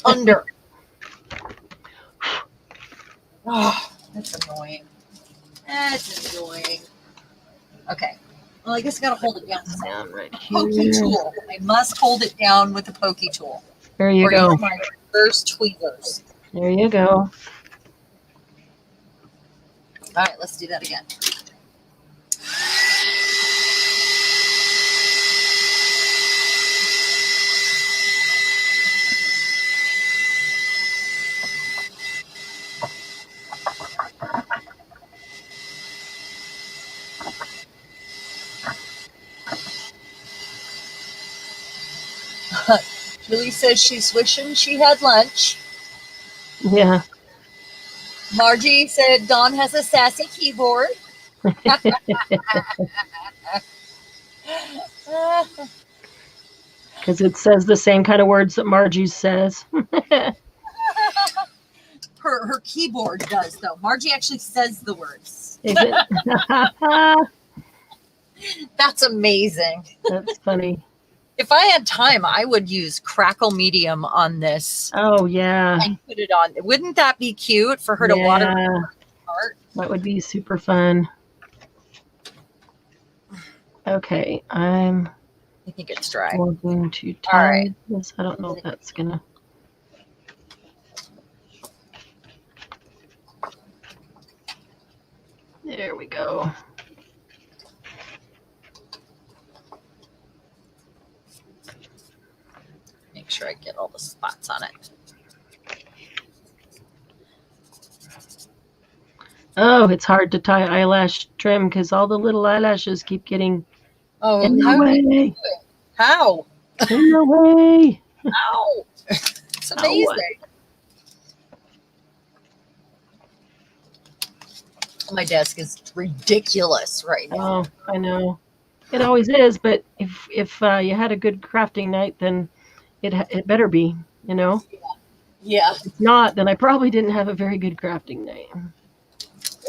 Speaker 2: Under. Oh, that's annoying. That's annoying. Okay. Well, I guess I got to hold it down.
Speaker 1: Right here.
Speaker 2: Pokey tool. I must hold it down with the pokey tool.
Speaker 1: There you go.
Speaker 2: My first tweezers.
Speaker 1: There you go.
Speaker 2: All right, let's do that again. Julie says she's wishing she had lunch.
Speaker 1: Yeah.
Speaker 2: Margie said Dawn has a sassy keyboard.
Speaker 1: Because it says the same kind of words that Margie says.
Speaker 2: her keyboard does, though. Margie actually says the words.
Speaker 1: Is it?
Speaker 2: That's amazing.
Speaker 1: That's funny.
Speaker 2: If I had time, I would use Crackle Medium on this.
Speaker 1: Oh, yeah.
Speaker 2: And put it on. Wouldn't that be cute for her to water her heart?
Speaker 1: That would be super fun. Okay, I
Speaker 2: think it's dry.
Speaker 1: Going to tie this. I don't know if that's gonna. There we go.
Speaker 2: Make sure I get all the spots on it.
Speaker 1: Oh, it's hard to tie eyelash trim because all the little eyelashes keep getting
Speaker 2: in the way. How?
Speaker 1: In the way.
Speaker 2: How? It's amazing. My desk is ridiculous right now.
Speaker 1: Oh, I know. It always is, but if you had a good crafting night, then it better be, you know?
Speaker 2: Yeah.
Speaker 1: If not, then I probably didn't have a very good crafting night.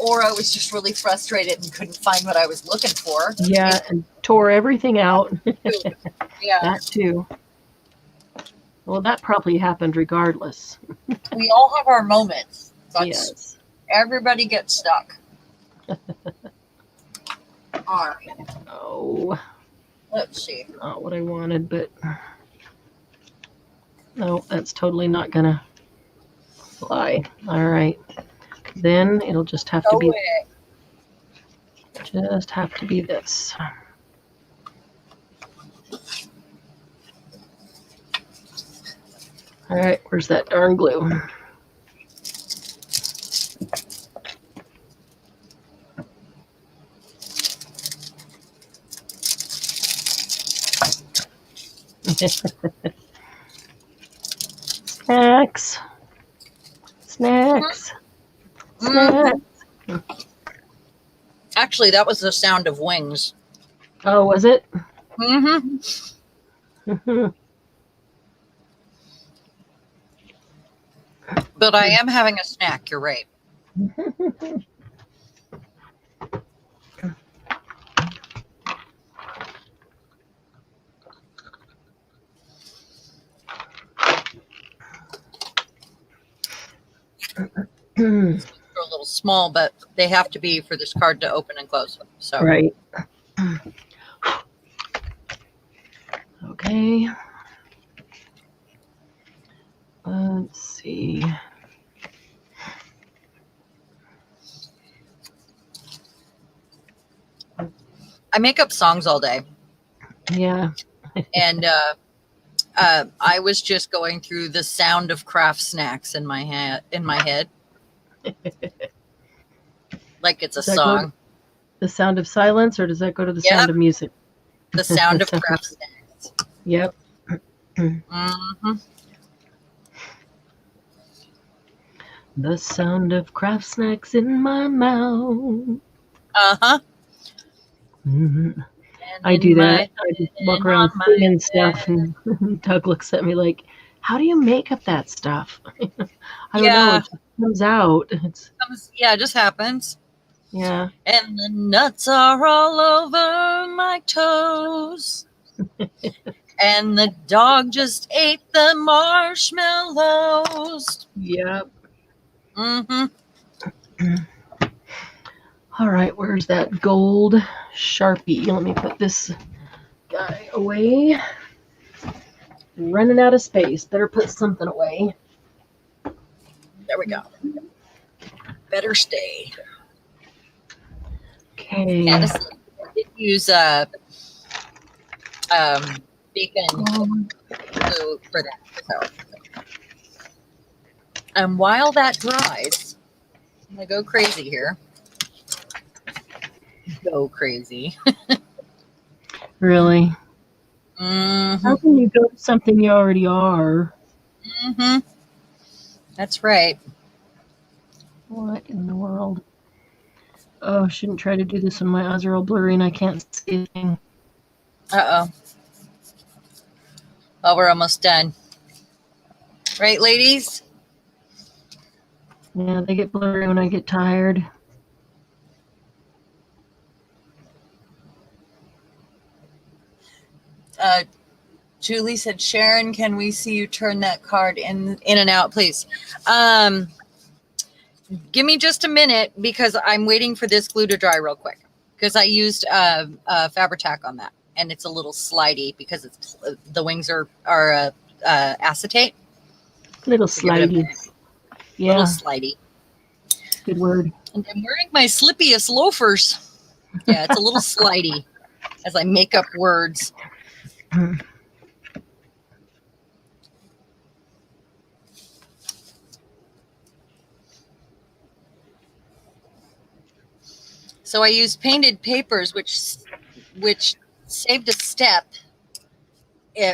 Speaker 2: Or I was just really frustrated and couldn't find what I was looking for.
Speaker 1: Yeah, and tore everything out.
Speaker 2: Yeah.
Speaker 1: That too. Well, that probably happened regardless.
Speaker 2: We all have our moments, but
Speaker 1: yes.
Speaker 2: Everybody gets stuck. All right.
Speaker 1: Oh.
Speaker 2: Let's see.
Speaker 1: Not what I wanted, but no, that's totally not gonna Fly. All right. Then it'll just have to be this. All right, where's that darn glue? Snacks. Snacks. Snacks.
Speaker 2: Actually, that was the sound of wings.
Speaker 1: Oh, was it?
Speaker 2: Mm-hmm. But I am having a snack. You're right. They're a little small, but they have to be for this card to open and close. So
Speaker 1: right. Okay. Let's see.
Speaker 2: I make up songs all day.
Speaker 1: Yeah.
Speaker 2: And I was just going through the sound of craft snacks in my head. Like it's a song.
Speaker 1: The sound of silence, or does that go to the sound of music?
Speaker 2: The sound of craft snacks.
Speaker 1: Yep.
Speaker 2: Mm-hmm.
Speaker 1: The sound of craft snacks in my mouth.
Speaker 2: Uh-huh.
Speaker 1: Mm-hmm. I do that. I just walk around singing stuff, and Doug looks at me like, "How do you make up that stuff?" I don't know. It just comes out. It
Speaker 2: just happens.
Speaker 1: Yeah.
Speaker 2: And the nuts are all over my toes. And the dog just ate the marshmallows.
Speaker 1: Yep.
Speaker 2: Mm-hmm.
Speaker 1: All right, where's that gold Sharpie? Let me put this guy away. Running out of space. Better put something away.
Speaker 2: There we go. Better stay.
Speaker 1: Okay.
Speaker 2: Candace, I did use bacon glue for that. So. And while that dries, I'm gonna go crazy here. Go crazy.
Speaker 1: Really?
Speaker 2: Mm-hmm.
Speaker 1: How can you go to something you already are?
Speaker 2: Mm-hmm. That's right.
Speaker 1: What in the world? Oh, I shouldn't try to do this when my eyes are all blurry and I can't see anything.
Speaker 2: Uh-oh. Well, we're almost done. Right, ladies?
Speaker 1: Yeah, they get blurry when I get tired.
Speaker 2: Julie said, Sharon, can we see you turn that card in and out, please? Give me just a minute because I'm waiting for this glue to dry real quick because I used Fabri-Tac on that and it's a little slidey because it's the wings are acetate.
Speaker 1: Little slidey. Yeah.
Speaker 2: Little slidey.
Speaker 1: Good word.
Speaker 2: And I'm wearing my slippiest loafers. Yeah, it's a little slidey as I make up words. So I used painted papers, which saved a step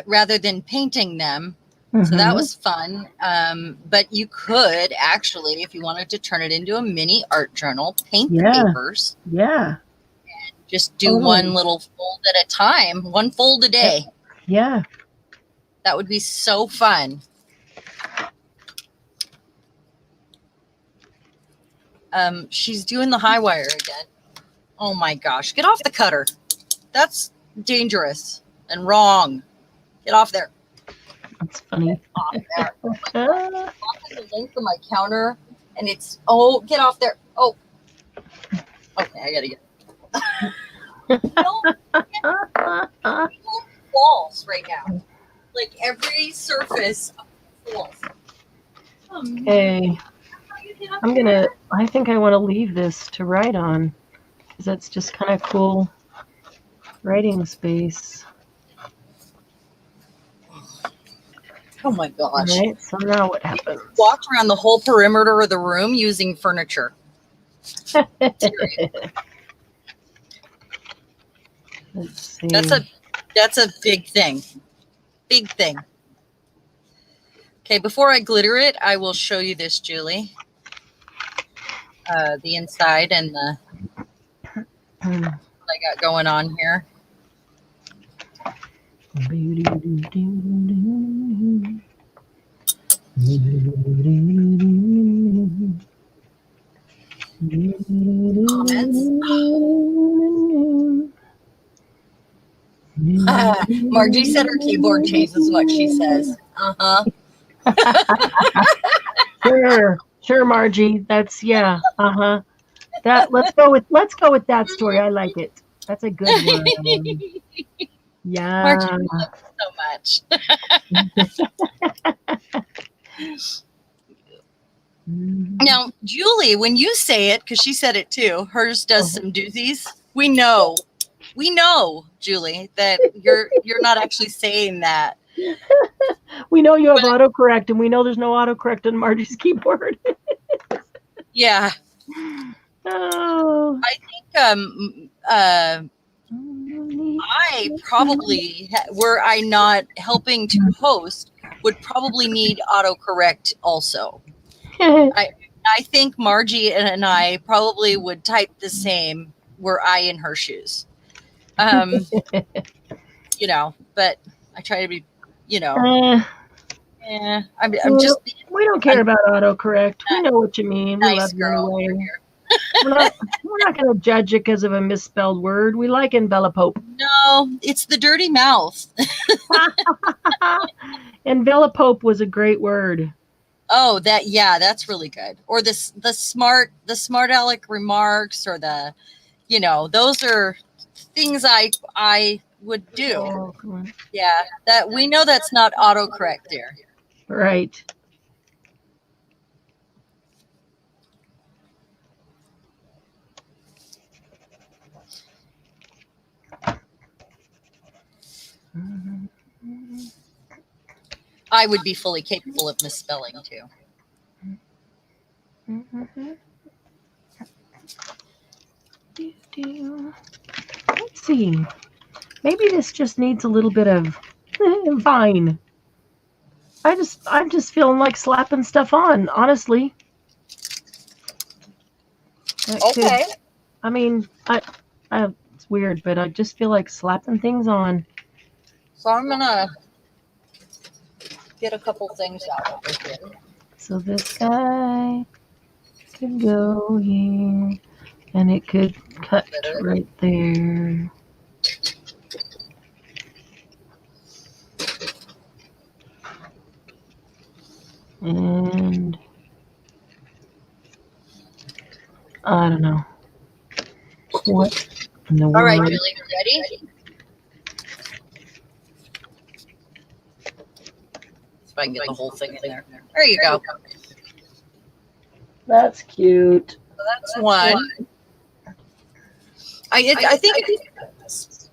Speaker 2: rather than painting them. Mm-hmm. So that was fun. But you could actually, if you wanted to turn it into a mini art journal, paint the papers.
Speaker 1: Yeah.
Speaker 2: And just do one little fold at a time, one fold a day.
Speaker 1: Yeah.
Speaker 2: That would be so fun. She's doing the high wire again. Oh my gosh. Get off the cutter. That's dangerous and wrong. Get off there.
Speaker 1: That's funny.
Speaker 2: Get off there. Oh my gosh. The length of my counter and it's, get off there. Oh. Okay, I gotta get walls right now. Like every surface falls.
Speaker 1: Okay. I think I want to leave this to write on because that's just kind of cool writing space.
Speaker 2: Oh my gosh.
Speaker 1: All right, so now what happens?
Speaker 2: Walked around the whole perimeter of the room using furniture.
Speaker 1: Let's see.
Speaker 2: That's a big thing. Big thing. Okay, before I glitter it, I will show you this, Julie. The inside and the what I got going on here. Comments? Margie said her keyboard changes what she says.
Speaker 1: Sure, Margie. That's That let's go with that story. I like it. That's a good one. Yeah.
Speaker 2: Margie loves so much. Now, Julie, when you say it, because she said it too, hers does some doozies. We know, Julie, that you're not actually saying that.
Speaker 1: We know you have autocorrect, and we know there's no autocorrect on Margie's keyboard.
Speaker 2: Yeah.
Speaker 1: Oh.
Speaker 2: I think I probably, were I not helping to host, would probably need autocorrect also. I think Margie and I probably would type the same were I in her shoes. You know, but I try to be, you know. I'm just.
Speaker 1: We don't care about autocorrect. We know what you mean. We love you anyway. We're not going to judge it because of a misspelled word. We like envelope.
Speaker 2: No, it's the dirty mouth.
Speaker 1: Envelope was a great word.
Speaker 2: Oh, that's really good. Or the smart aleck remarks, or the, you know, those are things I would do.
Speaker 1: Oh, come on.
Speaker 2: Yeah, that we know that's not autocorrect, dear.
Speaker 1: Right.
Speaker 2: I would be fully capable of misspelling too.
Speaker 1: Let's see. Maybe this just needs a little bit of vine. I'm just feeling like slapping stuff on, honestly.
Speaker 2: Okay.
Speaker 1: I mean, it's weird, but I just feel like slapping things on.
Speaker 2: So I'm gonna get a couple things out over here.
Speaker 1: So this guy could go here, and it could cut right there. And I don't know. What in the world?
Speaker 2: All right, Julie, you ready? If I can get the whole thing in there. There you go.
Speaker 1: That's cute.
Speaker 2: So that's one. I think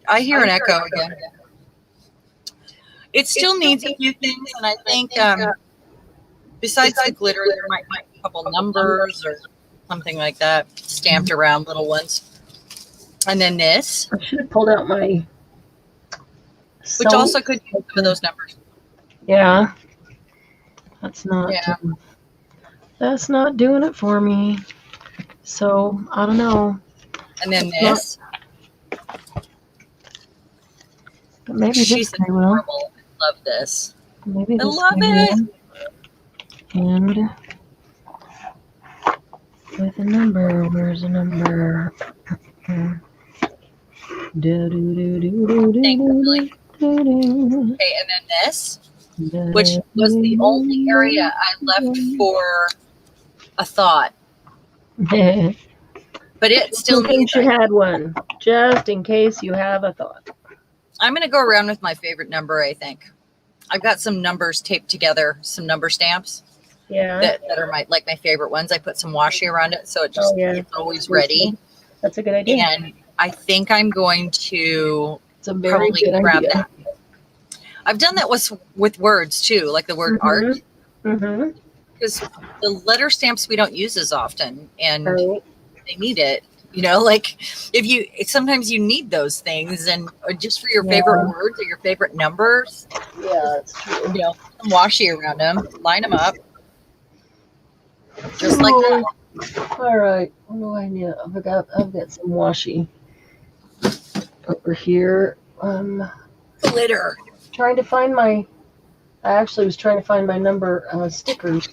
Speaker 2: I hear an echo again. It still needs a few things, and I think besides the glitter, there might be a couple numbers or something like that stamped around, little ones. And then this.
Speaker 1: I should have pulled out my.
Speaker 2: Which also could use some of those numbers.
Speaker 1: Yeah. That's not. Yeah. That's not doing it for me. So I don't know.
Speaker 2: And then this.
Speaker 1: But maybe this guy will.
Speaker 2: I love this.
Speaker 1: Maybe this
Speaker 2: I love it.
Speaker 1: And with a number, where's a number? Okay, and
Speaker 2: then this, which was the only area I left for a thought. But it still needs.
Speaker 1: You had one, just in case you have a thought.
Speaker 2: I'm going to go around with my favorite number, I think. I've got some numbers taped together, some number stamps. that are my favorite ones. I put some washi around it, so it's always ready.
Speaker 1: That's a good idea.
Speaker 2: And I think I'm going to
Speaker 1: probably
Speaker 2: grab that. I've done that with words too, like the word art. Because the letter stamps we don't use as often, and they need it. Sometimes you need those things, and just for your favorite words or your favorite numbers.
Speaker 1: Yeah, that's true.
Speaker 2: Some washi around them, line them up, just like that.
Speaker 1: All right. What do I need? I've got some washi over here.
Speaker 2: Glitter.
Speaker 1: Trying to find I actually was trying to find my number stickers.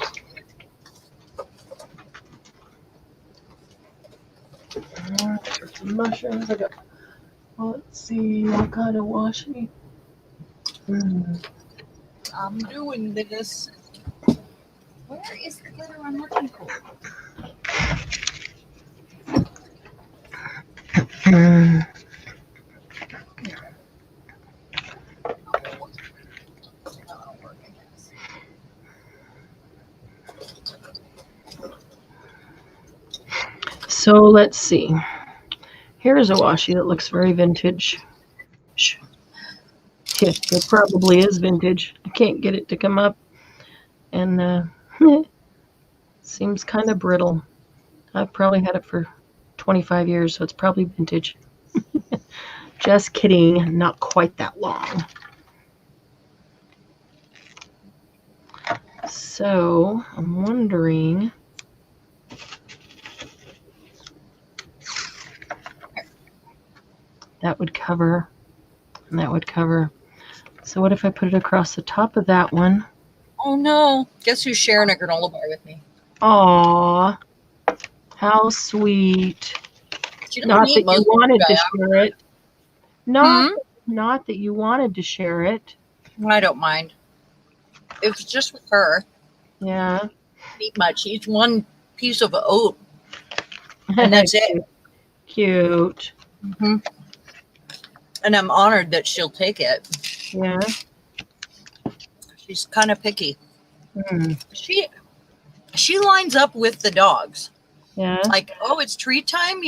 Speaker 1: Some mushrooms. Let's see what kind of washi.
Speaker 2: I'm doing this. Where is the glitter I'm looking for?
Speaker 1: So let's see. Here's a washi that looks very vintage. It probably is vintage. I can't get it to come up. And seems kind of brittle. I've probably had it for 25 years, so it's probably vintage. Just kidding. Not quite that long. So I'm wondering... That would cover, and that would cover. So what if I put it across the top of that one?
Speaker 2: Oh no! Guess who's sharing a granola bar with me?
Speaker 1: Aw, how sweet! Not that you wanted to share it. Not that you wanted to share it.
Speaker 2: I don't mind. It was just with her.
Speaker 1: Yeah.
Speaker 2: Eat much. Each one piece of oat, and that's it.
Speaker 1: Cute.
Speaker 2: And I'm honored that she'll take it.
Speaker 1: Yeah.
Speaker 2: She's kind of picky. She lines up with the dogs.
Speaker 1: Yeah.
Speaker 2: Like, oh, it's treat time,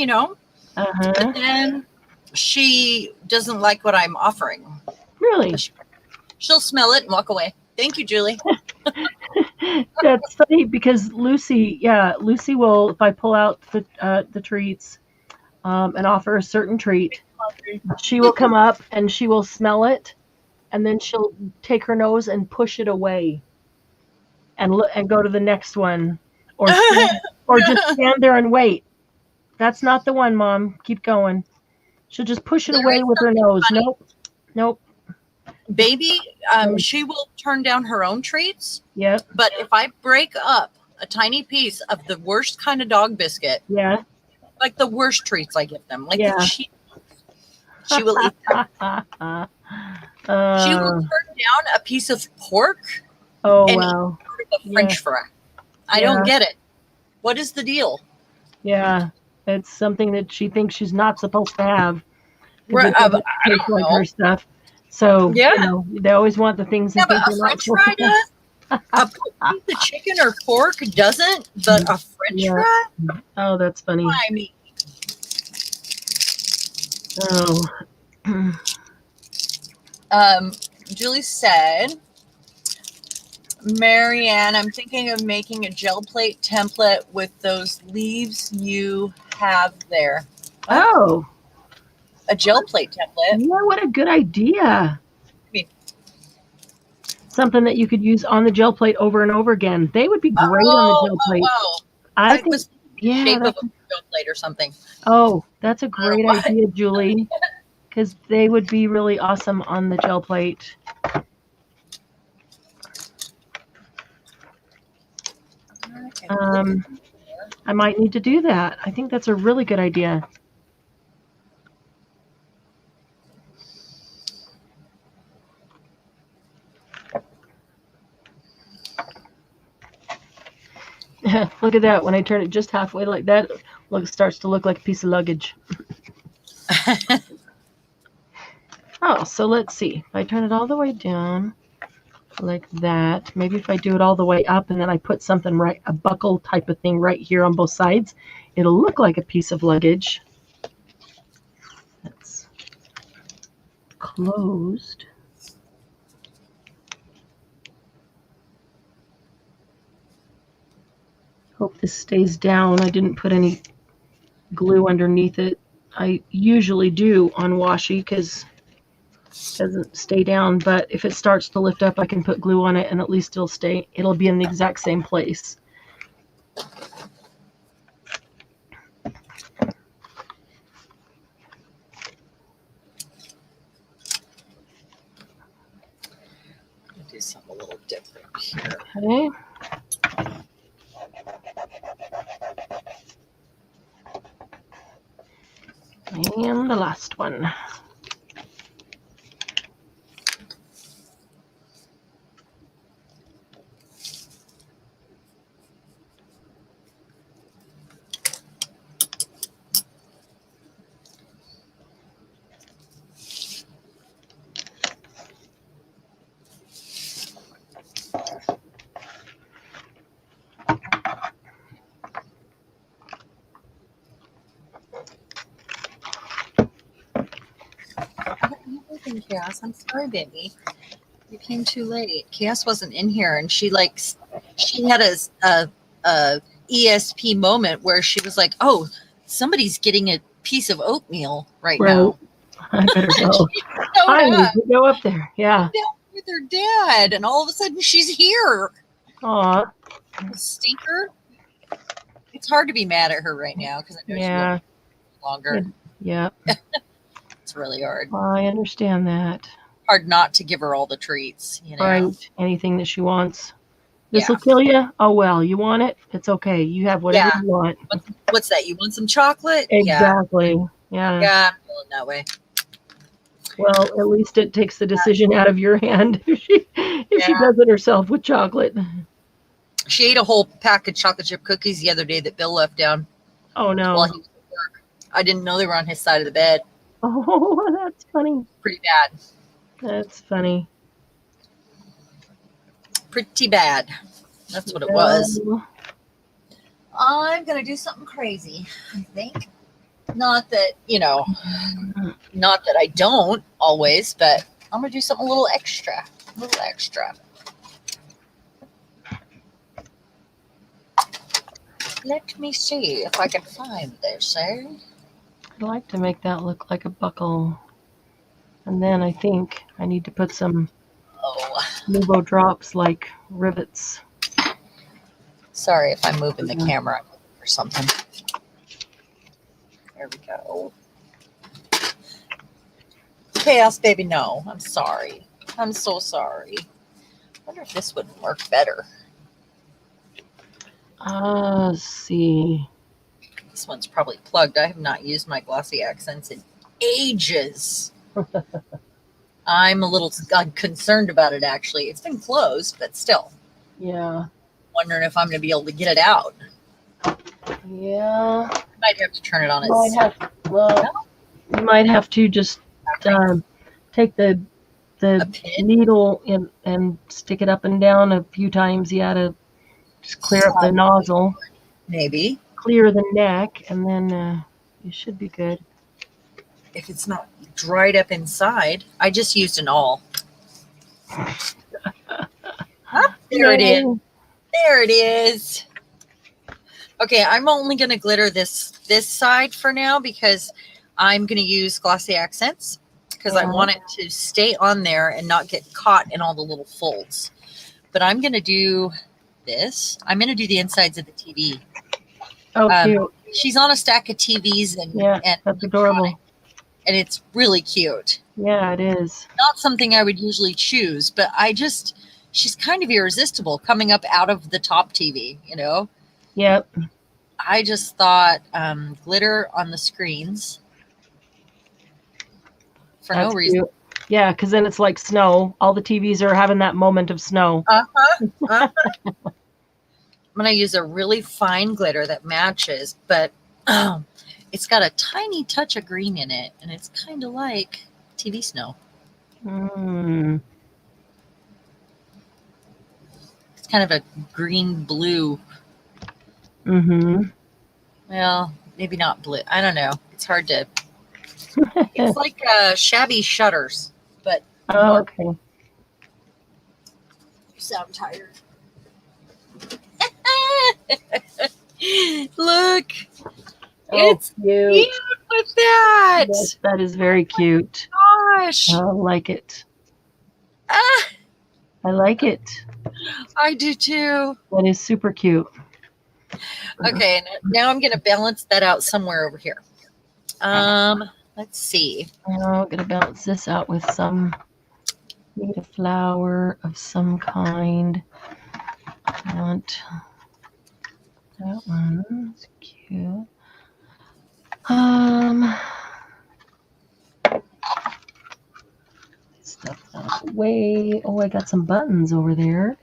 Speaker 2: But then she doesn't like what I'm offering.
Speaker 1: Really?
Speaker 2: She'll smell it and walk away. Thank you, Julie.
Speaker 1: That's funny because Lucy will, if I pull out the treats and offer a certain treat, she will come up and she will smell it, and then she'll take her nose and push it away and go to the next one, or just stand there and wait. That's not the one, Mom. Keep going. She'll just push it away with her nose. Funny. Nope.
Speaker 2: Baby, she will turn down her own treats.
Speaker 1: Yep.
Speaker 2: But if I break up a tiny piece of the worst kind of dog biscuit, like the worst treats I give them, she will eat them. She will turn down a piece of pork and eat a French fry. I don't get it. What is the deal?
Speaker 1: Yeah, it's something that she thinks she's not supposed to have.
Speaker 2: Right, I don't know.
Speaker 1: Her stuff. So they always want the things.
Speaker 2: Yeah, but a French fry does. A piece of chicken or pork doesn't, but a French fry.
Speaker 1: Oh, that's funny.
Speaker 2: I mean. Julie said, Marianne, I'm thinking of making a gel plate template with those leaves you have there.
Speaker 1: Oh.
Speaker 2: A gel plate template.
Speaker 1: Yeah, what a good idea. Something that you could use on the gel plate over and over again. They would be great on the gel plate. I think,
Speaker 2: shape of a gel plate or something.
Speaker 1: Oh, that's a great idea, Julie. Because they would be really awesome on the gel plate. I might need to do that. I think that's a really good idea. Look at that. When I turn it just halfway like that, look, it starts to look like a piece of luggage. Oh, so let's see. If I turn it all the way down, like that. Maybe if I do it all the way up and then I put something right, a buckle type of thing right here on both sides, it'll look like a piece of luggage. That's closed. Hope this stays down. I didn't put any glue underneath it. I usually do on washi because it doesn't stay down, but if it starts to lift up, I can put glue on it and at least it'll be in the exact same place.
Speaker 2: Do something a little different here.
Speaker 1: Okay. And the last one.
Speaker 2: Chaos. I'm sorry, baby. You came too late. Chaos wasn't in here, and she had a ESP moment where she was like, "Oh, somebody's getting a piece of oatmeal right now."
Speaker 1: I better go. I need to go up there. Yeah.
Speaker 2: Down with her dad, and all of a sudden she's here.
Speaker 1: Aw.
Speaker 2: Stinker. It's hard to be mad at her right now because I know she won't be longer.
Speaker 1: Yeah.
Speaker 2: It's really hard.
Speaker 1: I understand that.
Speaker 2: Hard not to give her all the treats, you know.
Speaker 1: Right. Anything that she wants. This will kill you. Oh well, you want it? It's okay. You have whatever you want.
Speaker 2: What's that? You want some chocolate?
Speaker 1: Exactly. Yeah.
Speaker 2: Yeah, I'm feeling that way.
Speaker 1: Well, at least it takes the decision out of your hand if she does it herself with chocolate.
Speaker 2: She ate a whole pack of chocolate chip cookies the other day that Bill left down.
Speaker 1: Oh no.
Speaker 2: While he was at work. I didn't know they were on his side of the bed.
Speaker 1: Oh, that's funny.
Speaker 2: Pretty bad.
Speaker 1: That's funny.
Speaker 2: Pretty bad. That's what it was. I'm going to do something crazy, I think. Not that I don't always, but I'm going to do something a little extra. Let me see if I can find this, eh?
Speaker 1: I'd like to make that look like a buckle. And then I think I need to put some Nuvo drops like rivets.
Speaker 2: Sorry if I'm moving the camera or something. There we go. Chaos, baby, no. I'm sorry. I'm so sorry. I wonder if this would work better.
Speaker 1: Let's see.
Speaker 2: This one's probably plugged. I have not used my glossy accents in ages. I'm a little concerned about it, actually. It's been closed, but still.
Speaker 1: Yeah.
Speaker 2: Wondering if I'm going to be able to get it out.
Speaker 1: Yeah.
Speaker 2: Might have to turn it on.
Speaker 1: You might have to just take the needle and stick it up and down a few times. You got to just clear up the nozzle.
Speaker 2: Maybe.
Speaker 1: Clear the neck, and then you should be good.
Speaker 2: If it's not dried up inside, I just used an awl. There it is. There it is. Okay, I'm only going to glitter this side for now because I'm going to use glossy accents because I want it to stay on there and not get caught in all the little folds. But I'm going to do this. I'm going to do the insides of the TV.
Speaker 1: Oh, cute. She's
Speaker 2: on a stack of TVs and
Speaker 1: that's adorable.
Speaker 2: And it's really cute.
Speaker 1: Yeah, it is.
Speaker 2: Not something I would usually choose, but she's kind of irresistible coming up out of the top TV, you know?
Speaker 1: Yep.
Speaker 2: I just thought glitter on the screens for no reason.
Speaker 1: Cute. Yeah, because then it's like snow. All the TVs are having that moment of snow.
Speaker 2: I'm going to use a really fine glitter that matches, but it's got a tiny touch of green in it, and it's kind of like TV snow. kind of a green blue.
Speaker 1: Mm-hmm.
Speaker 2: Well, maybe not blue. I don't know. It's hard to. It's like shabby shutters, but.
Speaker 1: Oh, okay.
Speaker 2: So I'm tired. Look, it's cute with that.
Speaker 1: Yes, that is very cute.
Speaker 2: Gosh,
Speaker 1: I like it.
Speaker 2: ah,
Speaker 1: I like it.
Speaker 2: I do too.
Speaker 1: That is super cute.
Speaker 2: Okay, now I'm going to balance that out somewhere over here. Let's see.
Speaker 1: I'm going to balance this out with some. Need a flower of some kind. I want that one. It's cute. Stuff that away. Oh, I got some buttons over there.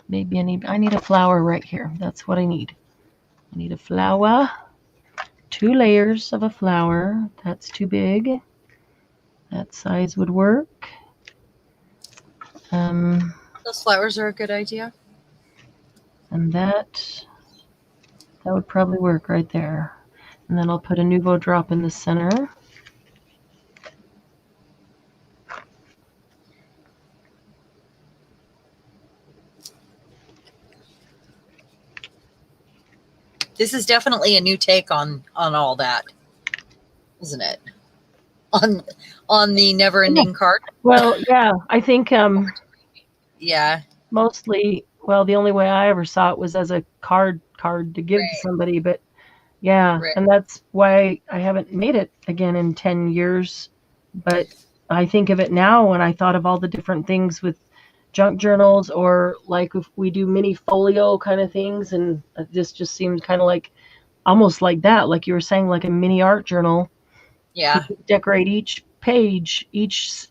Speaker 1: Maybe I need a flower right here. That's what I need. I need a flower. 2 layers of a flower. That's too big. That size would work.
Speaker 2: Those flowers are a good idea.
Speaker 1: And that would probably work right there. And then I'll put a Nouveau drop in the center.
Speaker 2: This is definitely a new take on all that, isn't it? On the never-ending card.
Speaker 1: Well, yeah, I think
Speaker 2: yeah.
Speaker 1: Mostly, well, the only way I ever saw it was as a card to give to somebody, but yeah, and that's why I haven't made it again in 10 years. But I think of it now when I thought of all the different things with junk journals, or like if we do mini folio kind of things, and this just seemed kind of like almost like that, like you were saying, like a mini art journal.
Speaker 2: Yeah.
Speaker 1: You decorate each page, each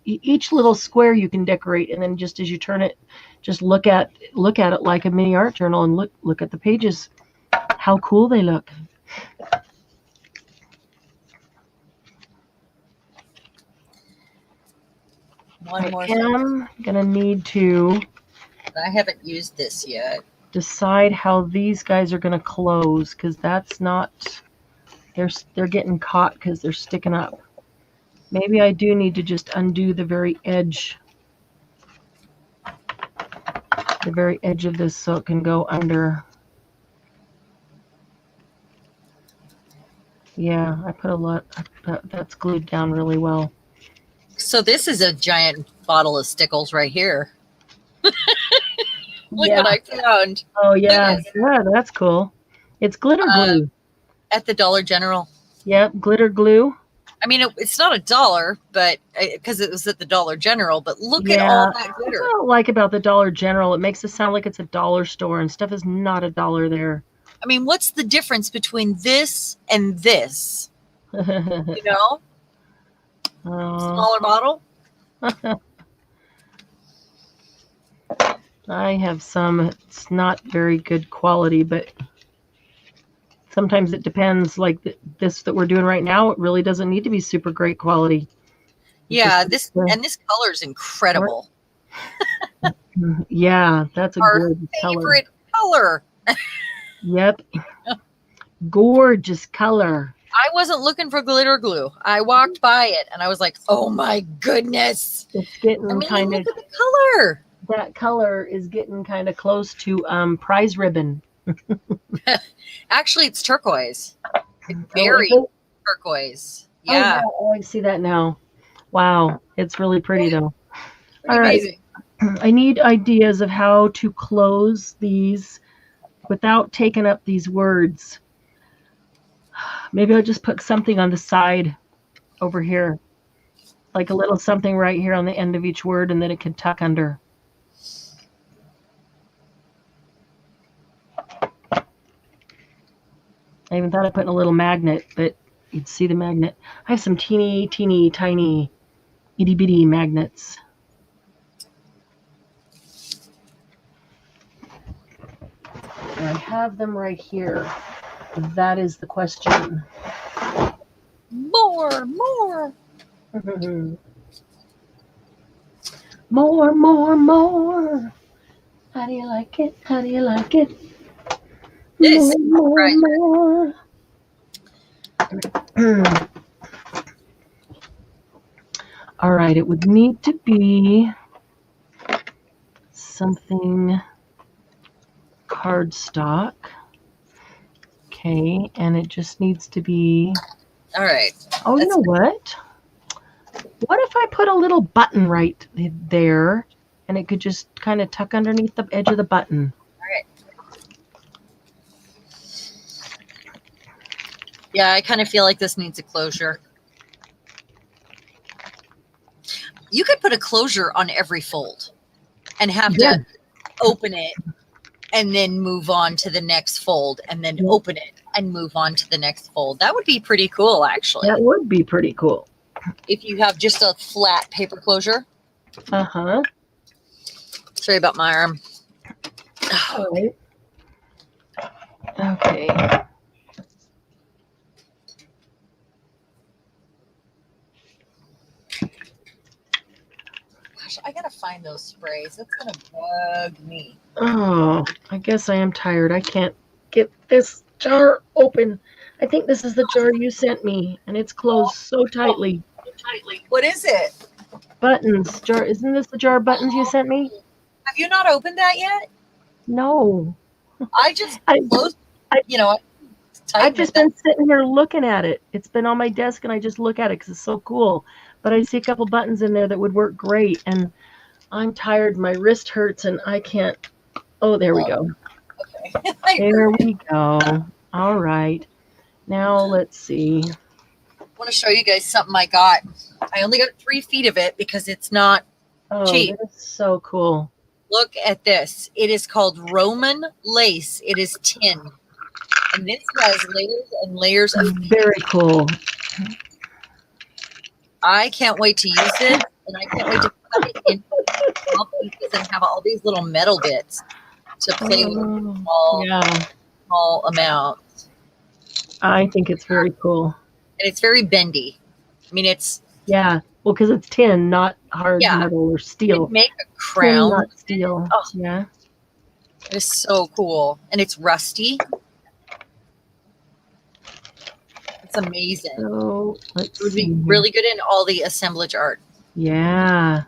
Speaker 1: little square you can decorate, and then just as you turn it, just look at it like a mini art journal, and look at the pages, how cool they look.
Speaker 2: One more
Speaker 1: I'm gonna need to.
Speaker 2: I haven't used this yet.
Speaker 1: Decide how these guys are gonna close, because that's not. They're getting caught because they're sticking up. Maybe I do need to just undo the very edge. The very edge of this so it can go under. Yeah, I put a lot. That's glued down really well.
Speaker 2: So this is a giant bottle of stickles right here. Look what I found.
Speaker 1: Oh yeah, yeah, that's cool. It's glitter glue.
Speaker 2: At the Dollar General.
Speaker 1: Yep, glitter glue.
Speaker 2: I mean, it's not $1, but because it was at the Dollar General. But look at all that glitter.
Speaker 1: That's what I like about the Dollar General. It makes it sound like it's a dollar store, and stuff is not $1 there.
Speaker 2: I mean, what's the difference between this and this? You know, smaller bottle.
Speaker 1: I have some. It's not very good quality, but sometimes it depends. Like this that we're doing right now, it really doesn't need to be super great quality.
Speaker 2: Yeah, this color is incredible.
Speaker 1: Yeah, that's a good
Speaker 2: favorite color.
Speaker 1: Yep. Gorgeous color.
Speaker 2: I wasn't looking for glitter glue. I walked by it and I was like, oh my goodness.
Speaker 1: It's getting kind
Speaker 2: look
Speaker 1: of
Speaker 2: at the color.
Speaker 1: That color is getting kind of close to prize ribbon.
Speaker 2: Actually, it's turquoise. It's very turquoise. Yeah.
Speaker 1: Oh, I see that now. Wow. It's really pretty though.
Speaker 2: All right.
Speaker 1: I need ideas of how to close these without taking up these words. Maybe I'll just put something on the side over here. Like a little something right here on the end of each word, and then it can tuck under. I even thought of putting a little magnet, but you'd see the magnet. I have some teeny, tiny, itty bitty magnets. And I have them right here. That is the question.
Speaker 2: More.
Speaker 1: More. How do you like it? How do you like it?
Speaker 2: This
Speaker 1: More, more. All right, it would need to be something cardstock. Okay, and it just needs to be.
Speaker 2: All right.
Speaker 1: Oh, you know what? What if I put a little button right there, and it could just kind of tuck underneath the edge of the button?
Speaker 2: All right. Yeah, I kind of feel like this needs a closure. You could put a closure on every fold and have to open it and then move on to the next fold and then open it and move on to the next fold. That would be pretty cool, actually.
Speaker 1: That would be pretty cool.
Speaker 2: If you have just a flat paper closure.
Speaker 1: Uh-huh.
Speaker 2: Sorry about my arm.
Speaker 1: All right. Okay.
Speaker 2: Gosh, I gotta find those sprays. That's gonna bug me.
Speaker 1: Oh, I guess I am tired. I can't get this jar open. I think this is the jar you sent me, and it's closed so tightly.
Speaker 2: What is it?
Speaker 1: Buttons. Jar. Isn't this the jar of buttons you sent me?
Speaker 2: Have you not opened that yet?
Speaker 1: No.
Speaker 2: I just closed.
Speaker 1: I've just been sitting here looking at it. It's been on my desk, and I just look at it because it's so cool. But I see a couple buttons in there that would work great, and I'm tired. My wrist hurts, and I can't. Oh, there we go.
Speaker 2: Okay.
Speaker 1: There we go. All right. Now let's see.
Speaker 2: I want to show you guys something I got. I only got 3 feet of it because it's not cheap.
Speaker 1: That is so cool.
Speaker 2: Look at this. It is called Roman lace. It is tin. And this has layers and layers of
Speaker 1: very cool.
Speaker 2: I can't wait to use it, and I can't wait to cut it into small pieces and have all these little metal bits to play with small amounts.
Speaker 1: I think it's very cool.
Speaker 2: And it's very bendy. I mean, it's...
Speaker 1: Yeah. Well, because it's tin, not hard metal or steel.
Speaker 2: You can make a crown.
Speaker 1: Tin, not steel.
Speaker 2: Oh,
Speaker 1: yeah.
Speaker 2: It is so cool. And it's rusty. It's amazing.
Speaker 1: So,
Speaker 2: it would be really good in all the assemblage art.
Speaker 1: Yeah.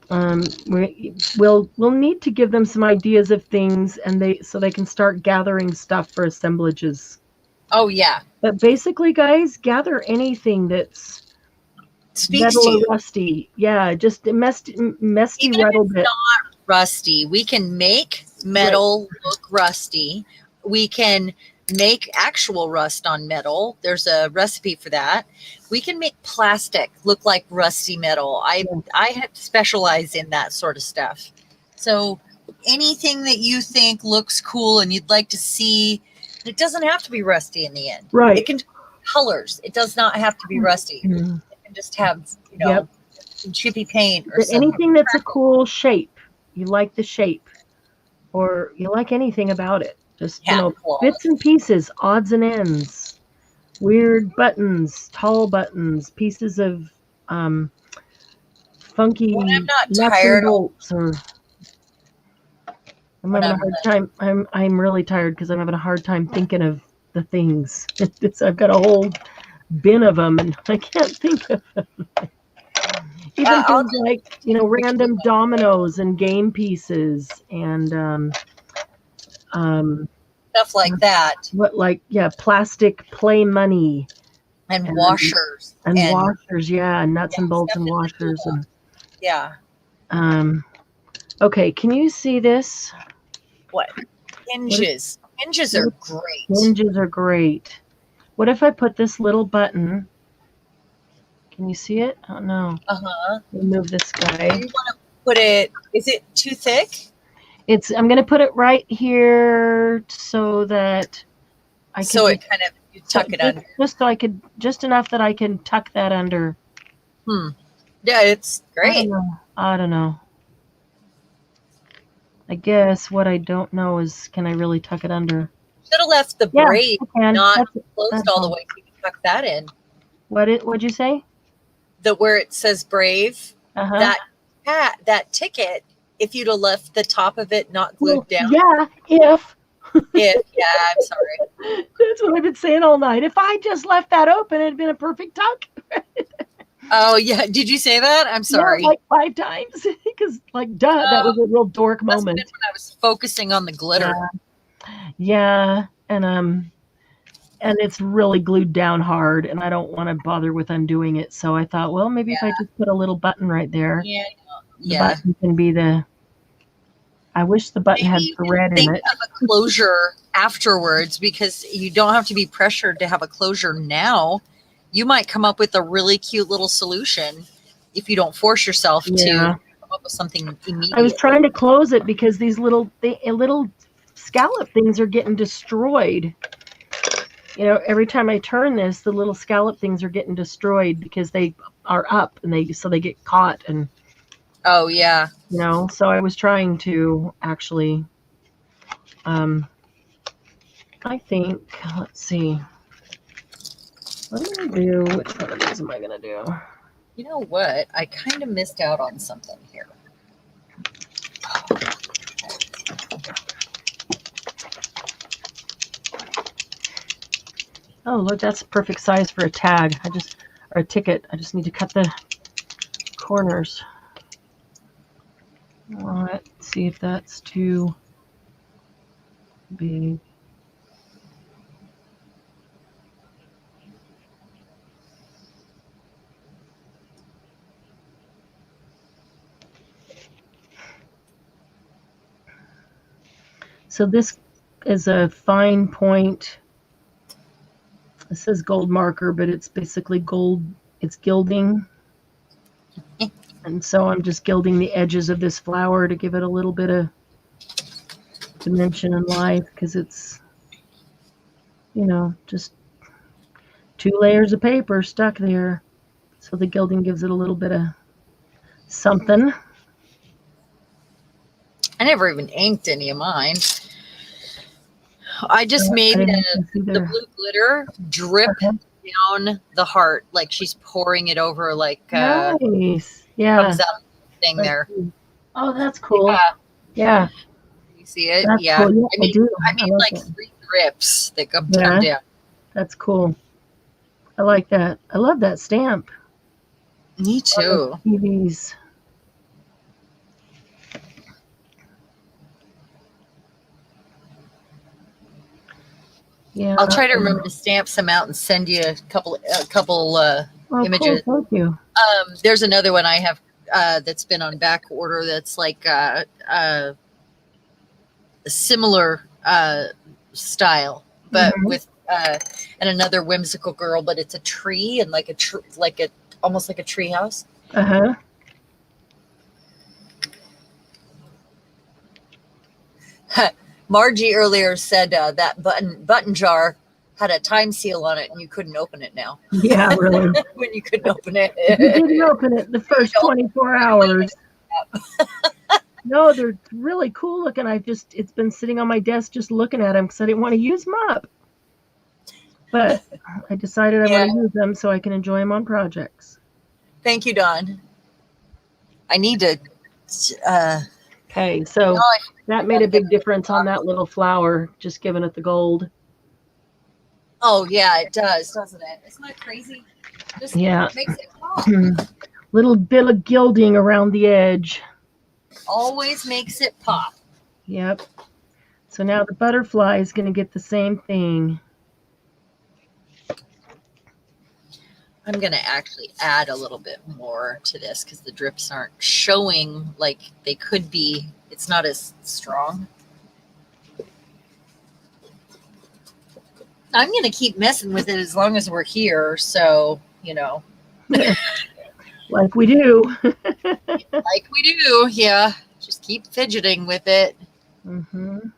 Speaker 1: We'll need to give them some ideas of things, and so they can start gathering stuff for assemblages.
Speaker 2: Oh yeah.
Speaker 1: But basically, guys, gather anything that's metal or rusty. Yeah, just messy
Speaker 2: Even
Speaker 1: metal
Speaker 2: if it's
Speaker 1: bit.
Speaker 2: not rusty, we can make metal look rusty. We can make actual rust on metal. There's a recipe for that. We can make plastic look like rusty metal. I have specialized in that sort of stuff. So anything that you think looks cool and you'd like to see, it doesn't have to be rusty in the end.
Speaker 1: Right.
Speaker 2: It can be colors. It does not have to be rusty.
Speaker 1: Mm-hmm.
Speaker 2: It can just have, some chippy paint or something.
Speaker 1: Anything that's a cool shape. You like the shape, or you like anything about it. Just, bits and pieces, odds and ends, weird buttons, tall buttons, pieces of funky nuts and bolts. Or I'm having a hard time. I'm really tired because I'm having a hard time thinking of the things. I've got a whole bin of them, and I can't think of them. Even things like, random dominoes and game pieces and
Speaker 2: stuff like that.
Speaker 1: Plastic play money.
Speaker 2: And washers.
Speaker 1: And washers, nuts and bolts and washers. Okay, can you see this?
Speaker 2: What? Hinges. Hinges are great.
Speaker 1: Hinges are great. What if I put this little button? Can you see it? Oh, no.
Speaker 2: Uh-huh.
Speaker 1: Let me move this guy.
Speaker 2: You want to put it, is it too thick?
Speaker 1: I'm going to put it right here so that I can.
Speaker 2: So it kind of, you tuck it under.
Speaker 1: Just enough that I can tuck that under.
Speaker 2: Yeah, it's great.
Speaker 1: I don't know. I guess what I don't know is, can I really tuck it under?
Speaker 2: Should have left the braid not closed all the way so you can tuck that in.
Speaker 1: What'd you say?
Speaker 2: Where it says brave, that that ticket if you'd have left the top of it not glued down.
Speaker 1: Yeah, if.
Speaker 2: Yeah, I'm sorry.
Speaker 1: That's what I've been saying all night. If I just left that open, it'd been a perfect tuck.
Speaker 2: Oh, yeah. Did you say that? I'm sorry.
Speaker 1: Yeah, like 5 times. Because, like, duh, that was a real dork
Speaker 2: Must have
Speaker 1: moment.
Speaker 2: been when I was focusing on the glitter.
Speaker 1: Yeah, and it's really glued down hard, and I don't want to bother with undoing it. So I thought, well, maybe if I just put a little button right there, the button can be the. I wish the button had thread in it.
Speaker 2: Of a closure afterwards, because you don't have to be pressured to have a closure now. You might come up with a really cute little solution if you don't force yourself to come up with something immediate.
Speaker 1: I was trying to close it because these little scallop things are getting destroyed. You know, every time I turn this, the little scallop things are getting destroyed because they are up and they get caught and.
Speaker 2: Oh yeah.
Speaker 1: You know, so I was trying to actually. I think. Let's see. What am I gonna do? Which one of these am I gonna do?
Speaker 2: You know what? I kind of missed out on something here.
Speaker 1: Oh, look, that's perfect size for a tag. Or a ticket. I just need to cut the corners. Let's see if that's too big. So this is a fine point. It says gold marker, but it's basically gold. It's gilding. And so I'm just gilding the edges of this flower to give it a little bit of dimension and life, because it's, you know, just 2 layers of paper stuck there. So the gilding gives it a little bit of something.
Speaker 2: I never even inked any of mine. I just made the blue glitter drip down the heart, like she's pouring it over, like
Speaker 1: nice. Yeah.
Speaker 2: Comes out thing there.
Speaker 1: Oh, that's cool. Yeah.
Speaker 2: You see it?
Speaker 1: That's
Speaker 2: yeah.
Speaker 1: Cool. Yeah,
Speaker 2: I made like that. 3 drips that come down.
Speaker 1: That's cool. I like that. I love that stamp.
Speaker 2: Me too.
Speaker 1: TVs. Yeah.
Speaker 2: I'll try to remember to stamp some out and send you a couple images.
Speaker 1: Cool. Thank you.
Speaker 2: There's another one I have that's been on back order that's like a similar style, but with and another whimsical girl, but it's a tree and like almost like a tree house. Margie earlier said that button jar had a time seal on it and you couldn't open it now.
Speaker 1: Yeah, really.
Speaker 2: When you couldn't open it.
Speaker 1: You didn't open it the first 24 hours. No, they're really cool looking. It's been sitting on my desk just looking at them because I didn't want to use them up. But I decided I want to use them so I can enjoy them on projects.
Speaker 2: Thank you, Dawn. I need to.
Speaker 1: Okay, so that made a big difference on that little flower, just giving it the gold.
Speaker 2: Oh, yeah, it does, doesn't it? Isn't that crazy? Just makes it pop.
Speaker 1: Little bit of gilding around the edge.
Speaker 2: Always makes it pop.
Speaker 1: Yep. So now the butterfly is going to get the same thing.
Speaker 2: I'm going to actually add a little bit more to this because the drips aren't showing like they could be. It's not as strong. I'm going to keep messing with it as long as we're here. So, you know.
Speaker 1: Like we do.
Speaker 2: Like we do, yeah. Just keep fidgeting with it. Little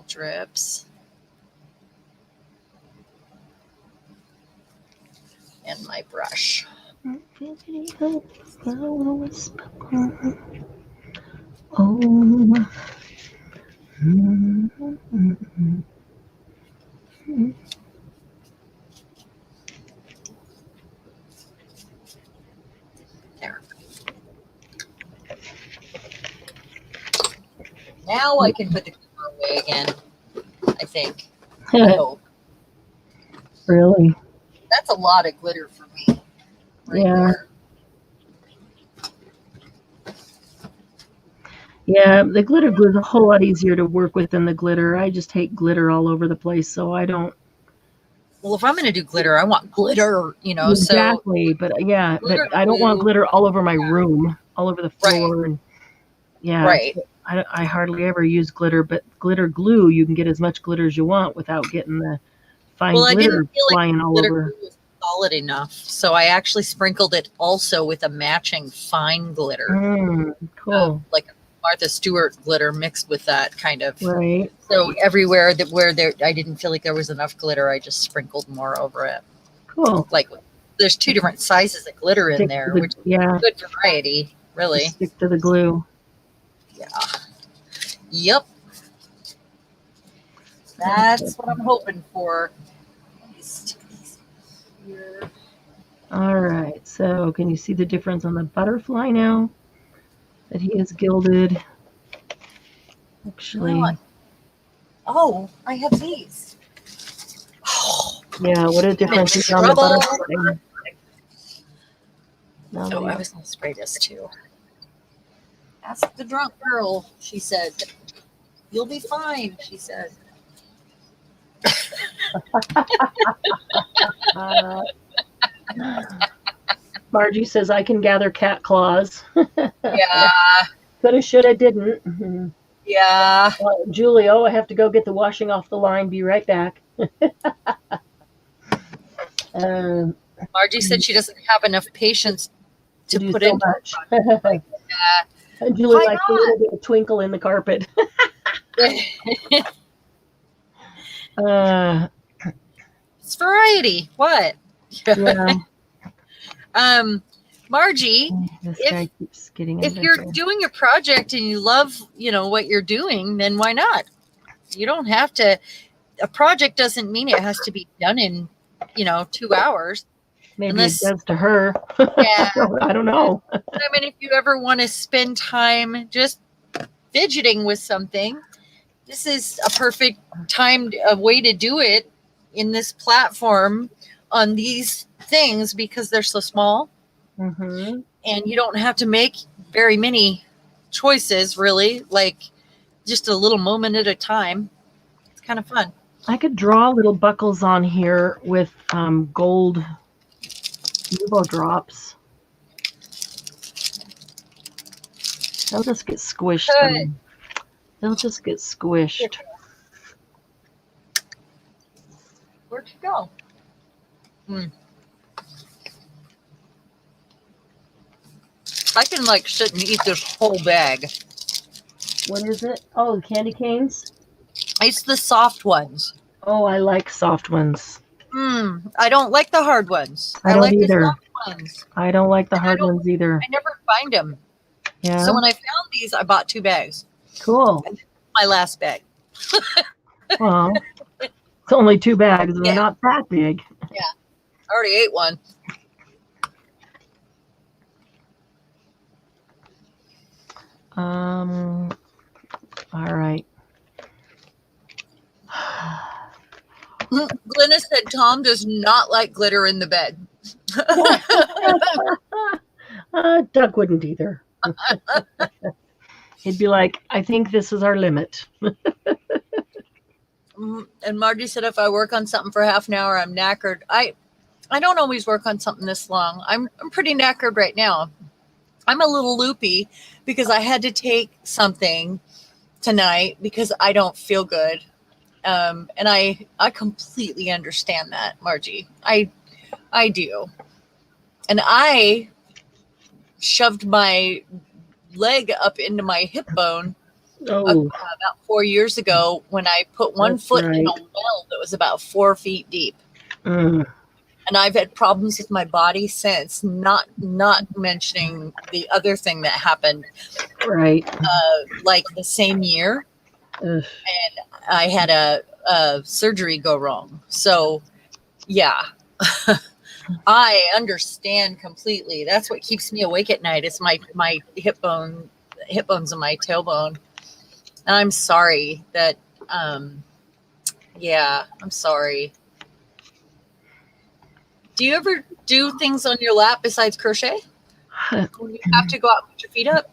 Speaker 2: drips. And my brush. There. Now I can put the glitter away again, I think. I hope.
Speaker 1: Really?
Speaker 2: That's a lot of glitter for me. Right there.
Speaker 1: Yeah, the glitter glue is a whole lot easier to work with than the glitter. I just hate glitter all over the place, so I don't.
Speaker 2: Well, if I'm going to do glitter, I want glitter,
Speaker 1: Exactly, but yeah, but I don't want glitter all over my room, all over the floor, and
Speaker 2: Right.
Speaker 1: I hardly ever use glitter, but glitter glue, you can get as much glitter as you want without getting the fine glitter
Speaker 2: I didn't feel
Speaker 1: flying all
Speaker 2: glitter
Speaker 1: over.
Speaker 2: glue was solid enough, so I actually sprinkled it also with a matching fine glitter.
Speaker 1: Cool.
Speaker 2: Like Martha Stewart glitter mixed with that kind of.
Speaker 1: Right.
Speaker 2: So everywhere I didn't feel like there was enough glitter, I just sprinkled more over it.
Speaker 1: Cool.
Speaker 2: Like there's 2 different sizes of glitter in there, which is good variety, really.
Speaker 1: Just stick to the glue.
Speaker 2: Yeah. Yep. That's what I'm hoping for. Here.
Speaker 1: All right. So can you see the difference on the butterfly now that he is gilded? Actually.
Speaker 2: Oh, I have these.
Speaker 1: Yeah, what a difference is on the butterfly.
Speaker 2: Oh, I was going to spray this too. Ask the drunk girl, she said. You'll be fine, she said.
Speaker 1: Margie says, I can gather cat claws.
Speaker 2: Yeah.
Speaker 1: Coulda, shoulda, didn't.
Speaker 2: Yeah.
Speaker 1: Julie, I have to go get the washing off the line. Be right back.
Speaker 2: Margie said she doesn't have enough patience to put in
Speaker 1: much. And Julie likes a little bit of twinkle in the carpet.
Speaker 2: It's variety. What?
Speaker 1: Yeah.
Speaker 2: Margie, if you're doing a project and you love, what you're doing, then why not? You don't have to. A project doesn't mean it has to be done in, 2 hours.
Speaker 1: Maybe it does to her.
Speaker 2: Yeah.
Speaker 1: I don't know.
Speaker 2: I mean, if you ever want to spend time just fidgeting with something, this is a perfect way to do it in this platform on these things because they're so small.
Speaker 1: Mm-hmm.
Speaker 2: And you don't have to make very many choices, really, like just a little moment at a time. It's kind of fun.
Speaker 1: I could draw little buckles on here with gold Nuvo drops. They'll just get squished. They'll just get squished.
Speaker 2: Where'd you go? I can sit and eat this whole bag.
Speaker 1: What is it? Oh, the candy canes?
Speaker 2: It's the soft ones.
Speaker 1: Oh, I like soft ones.
Speaker 2: I don't like the hard ones.
Speaker 1: I don't
Speaker 2: like
Speaker 1: either.
Speaker 2: the soft ones.
Speaker 1: I don't like the hard ones either.
Speaker 2: I never find them.
Speaker 1: Yeah.
Speaker 2: So when I found these, I bought 2 bags.
Speaker 1: Cool.
Speaker 2: My last bag.
Speaker 1: Well, it's only 2 bags. They're not that big.
Speaker 2: Yeah. I already ate one.
Speaker 1: All right.
Speaker 2: Glenna said Tom does not like glitter in the bed.
Speaker 1: Doug wouldn't either. He'd be like, I think this is our limit.
Speaker 2: And Margie said if I work on something for half an hour, I'm knackered. I don't always work on something this long. I'm pretty knackered right now. I'm a little loopy because I had to take something tonight because I don't feel good. And I completely understand that, Margie. I do. And I shoved my leg up into my hip bone about 4 years ago when I put one foot in a well that was about 4 feet deep. And I've had problems with my body since, not mentioning the other thing that happened.
Speaker 1: Right.
Speaker 2: Like the same year. And I had a surgery go wrong. So, yeah. I understand completely. That's what keeps me awake at night. It's my hip bones and my tailbone. And I'm sorry that, yeah, I'm sorry. Do you ever do things on your lap besides crochet? When you have to go out and put your feet up?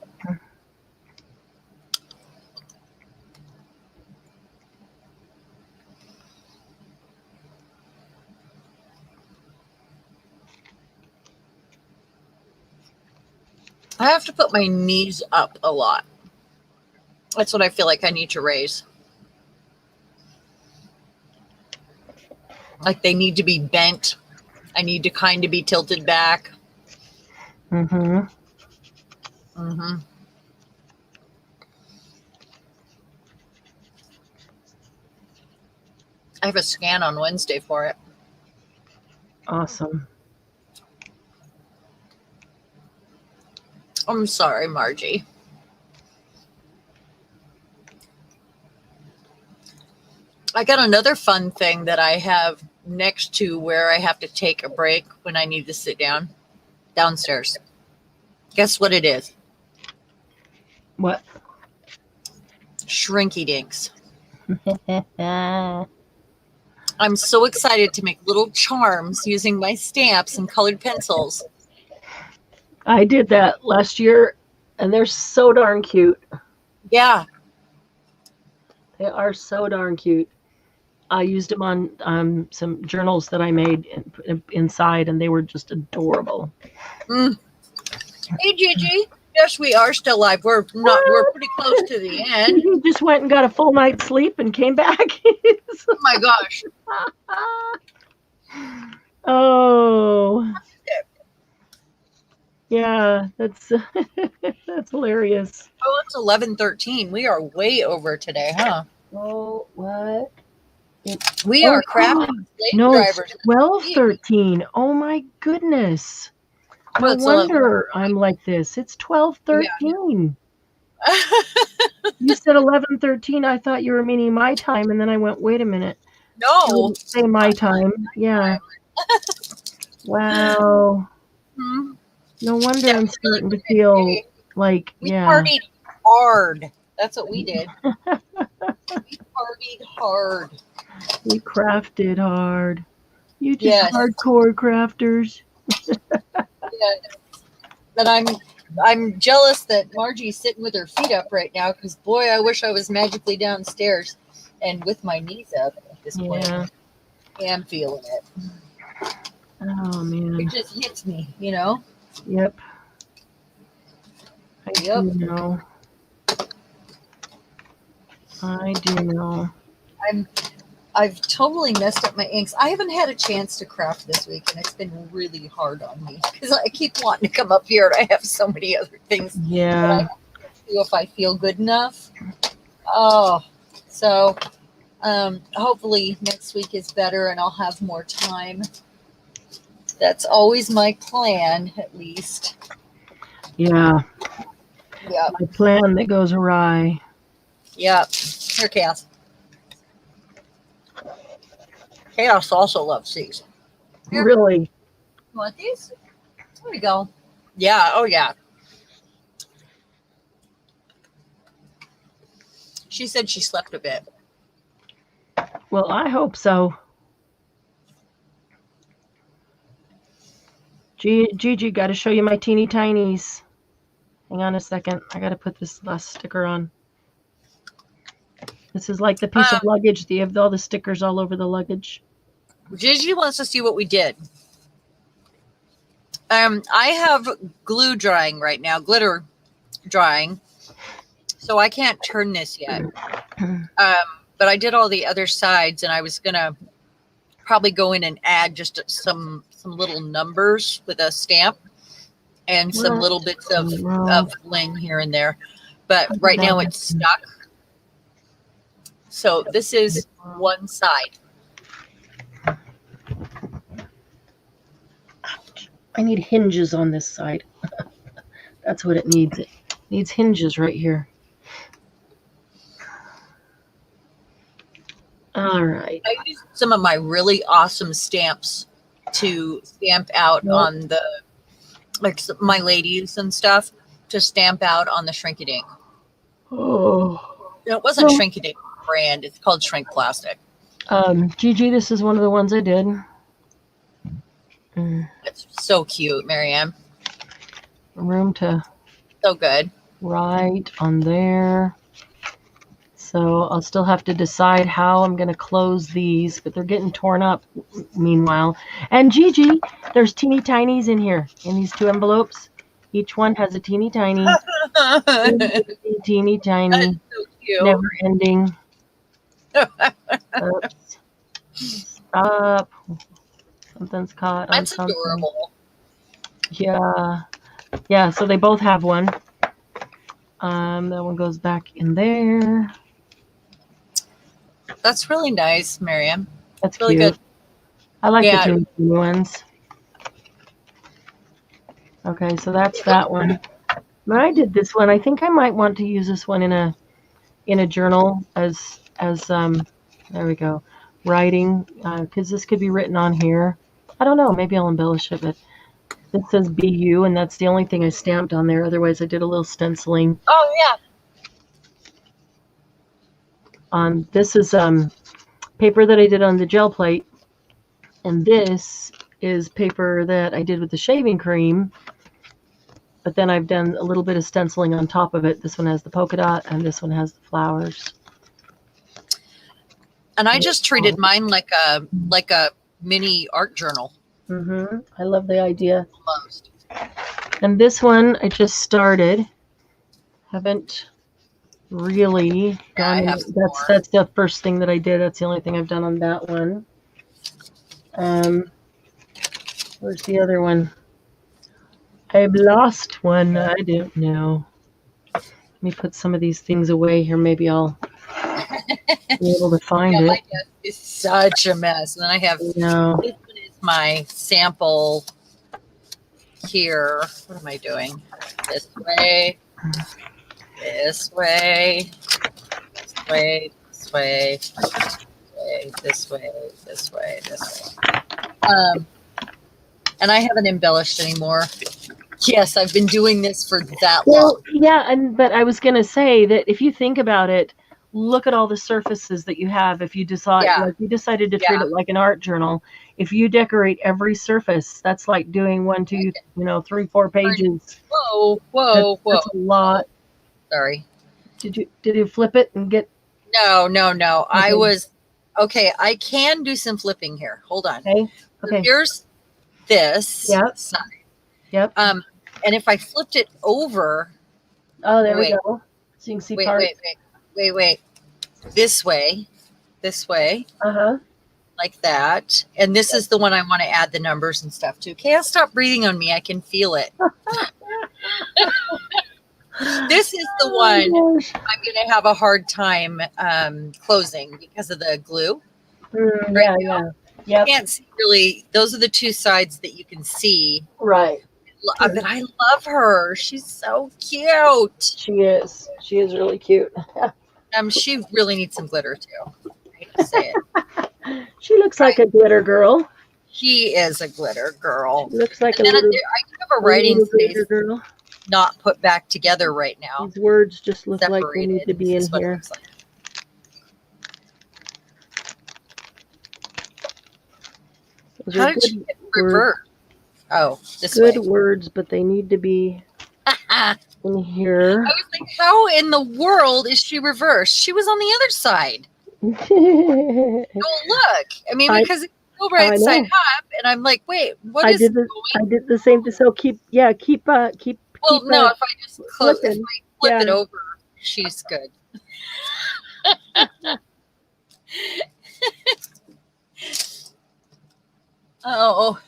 Speaker 2: I have to put my knees up a lot. That's what I feel like I need to raise. Like they need to be bent. I need to kind of be tilted back.
Speaker 1: Mm-hmm.
Speaker 2: Mm-hmm. I have a scan on Wednesday for it.
Speaker 1: Awesome.
Speaker 2: I'm sorry, Margie. I got another fun thing that I have next to where I have to take a break when I need to sit down downstairs. Guess what it is?
Speaker 1: What?
Speaker 2: Shrinky dinks. I'm so excited to make little charms using my stamps and colored pencils.
Speaker 1: I did that last year, and they're so darn cute.
Speaker 2: Yeah.
Speaker 1: They are so darn cute. I used them on some journals that I made inside, and they were just adorable.
Speaker 2: Mm. Hey, Gigi. Yes, we are still live. We're pretty close to the end.
Speaker 1: You just went and got a full night's sleep and came back.
Speaker 2: Oh my gosh.
Speaker 1: Oh. Yeah, that's that's hilarious.
Speaker 2: Oh, it's 11:13. We are way over today, huh?
Speaker 1: Oh, what?
Speaker 2: We are crafting slave drivers.
Speaker 1: It's 12:13. Oh my goodness. No wonder I'm like this. It's 12:13. Yeah. You said 11:13. I thought you were meaning my time, and then I went, wait a minute.
Speaker 2: No.
Speaker 1: Say my time. Yeah. Wow.
Speaker 2: Mm-hmm.
Speaker 1: No wonder I'm starting to feel like,
Speaker 2: we partied hard. That's what we did. We partied hard.
Speaker 1: We crafted hard. You just hardcore crafters.
Speaker 2: But I'm jealous that Margie's sitting with her feet up right now because boy, I wish I was magically downstairs and with my knees up at this point. I am feeling it.
Speaker 1: Oh man.
Speaker 2: It just hits me, you know?
Speaker 1: Yep. I do know. I do know.
Speaker 2: I've totally messed up my inks. I haven't had a chance to craft this week, and it's been really hard on me because I keep wanting to come up here, and I have so many other things.
Speaker 1: Yeah.
Speaker 2: That I have to do if I feel good enough. Oh, so hopefully next week is better, and I'll have more time. That's always my plan, at least.
Speaker 1: Yeah.
Speaker 2: Yeah.
Speaker 1: My plan that goes awry.
Speaker 2: Yep. Here, Chaos. Chaos also loves these. Here.
Speaker 1: Really?
Speaker 2: You want these? There we go. Yeah. Oh, yeah. She said she slept a bit.
Speaker 1: Well, I hope so. Gigi, got to show you my teeny tinies. Hang on a second. I got to put this last sticker on. This is like the piece of luggage. You have all the stickers all over the luggage.
Speaker 2: Gigi wants to see what we did. I have glue drying right now, glitter drying. So I can't turn this yet. But I did all the other sides, and I was going to probably go in and add just some little numbers with a stamp and some little bits of bling here and there. But right now it's stuck. So this is one side.
Speaker 1: I need hinges on this side. That's what it needs. It needs hinges right here. All right.
Speaker 2: I used some of my really awesome stamps to stamp out on the, like my ladies and stuff, to stamp out on the Shrinky Dink.
Speaker 1: Oh.
Speaker 2: It wasn't Shrink-A-Dink brand. It's called Shrink Plastic.
Speaker 1: Gigi, this is one of the ones I did.
Speaker 2: It's so cute, Marianne.
Speaker 1: Room to
Speaker 2: So good.
Speaker 1: write on there. So I'll still have to decide how I'm going to close these, but they're getting torn up meanwhile. And Gigi, there's teeny tinies in here, in these 2 envelopes. Each one has a teeny tiny, teeny tiny,
Speaker 2: So
Speaker 1: never ending. Oops. Stop. Something's caught on
Speaker 2: That's
Speaker 1: something.
Speaker 2: adorable.
Speaker 1: Yeah. Yeah, so they both have one. That one goes back in there.
Speaker 2: That's really nice, Miriam.
Speaker 1: That's
Speaker 2: really
Speaker 1: cute.
Speaker 2: good.
Speaker 1: I like the teeny ones. Okay, so that's that one. When I did this one, I think I might want to use this one in a journal as there we go, writing, because this could be written on here. I don't know, maybe I'll embellish it, but this says BU, and that's the only thing I stamped on there. Otherwise, I did a little stenciling.
Speaker 2: Oh yeah.
Speaker 1: This is paper that I did on the gel plate, and this is paper that I did with the shaving cream. But then I've done a little bit of stenciling on top of it. This one has the polka dot, and this one has the flowers.
Speaker 2: And I just treated mine like a mini art journal.
Speaker 1: I love the idea.
Speaker 2: Almost.
Speaker 1: And this one I just started. Haven't really done. That's the first thing that I did. That's the only thing I've done on that one. Where's the other one? I've lost one. I don't know. Let me put some of these things away here. Maybe I'll be able to find it.
Speaker 2: My desk is such a mess. And then I have this one is my sample here. What am I doing? This way, this way, this way, this way, this way, this way, this way. And I haven't embellished anymore. Yes, I've been doing this for that long.
Speaker 1: Yeah, but I was going to say that if you think about it, look at all the surfaces that you have. If you decide, like you decided to treat it like an art journal, if you decorate every surface, that's like doing 1, 2, 3, 4 pages.
Speaker 2: Whoa.
Speaker 1: That's a lot.
Speaker 2: Sorry.
Speaker 1: Did you flip it and get?
Speaker 2: No.
Speaker 1: Okay.
Speaker 2: I can do some flipping here. Hold on.
Speaker 1: Okay.
Speaker 2: So here's this side.
Speaker 1: Yep.
Speaker 2: And if I flipped it over.
Speaker 1: Oh, there we go. So you can see parts.
Speaker 2: Wait. This way. Like that. And this is the one I want to add the numbers and stuff to. Okay, I'll stop breathing on me. I can feel it. This is the one I'm going to have a hard time closing because of the glue.
Speaker 1: Yeah.
Speaker 2: You can't see really. Those are the 2 sides that you can see.
Speaker 1: Right.
Speaker 2: But I love her. She's so cute.
Speaker 1: She is really cute.
Speaker 2: She really needs some glitter too. I hate to say it.
Speaker 1: She looks like a glitter girl.
Speaker 2: She is a glitter girl.
Speaker 1: She looks like
Speaker 2: I do have a writing space girl. Not put back together right now.
Speaker 1: These words just look like they need to be in here.
Speaker 2: How did you revert? Oh, this way.
Speaker 1: Good words, but they need to be in here.
Speaker 2: I was like, how in the world is she reversed? She was on the other side. Oh, look. I mean, because it's still right side up, and I'm like, wait, what is going on?
Speaker 1: I did the same. So keep.
Speaker 2: Well, no, if I just flip it over, she's good. Oh.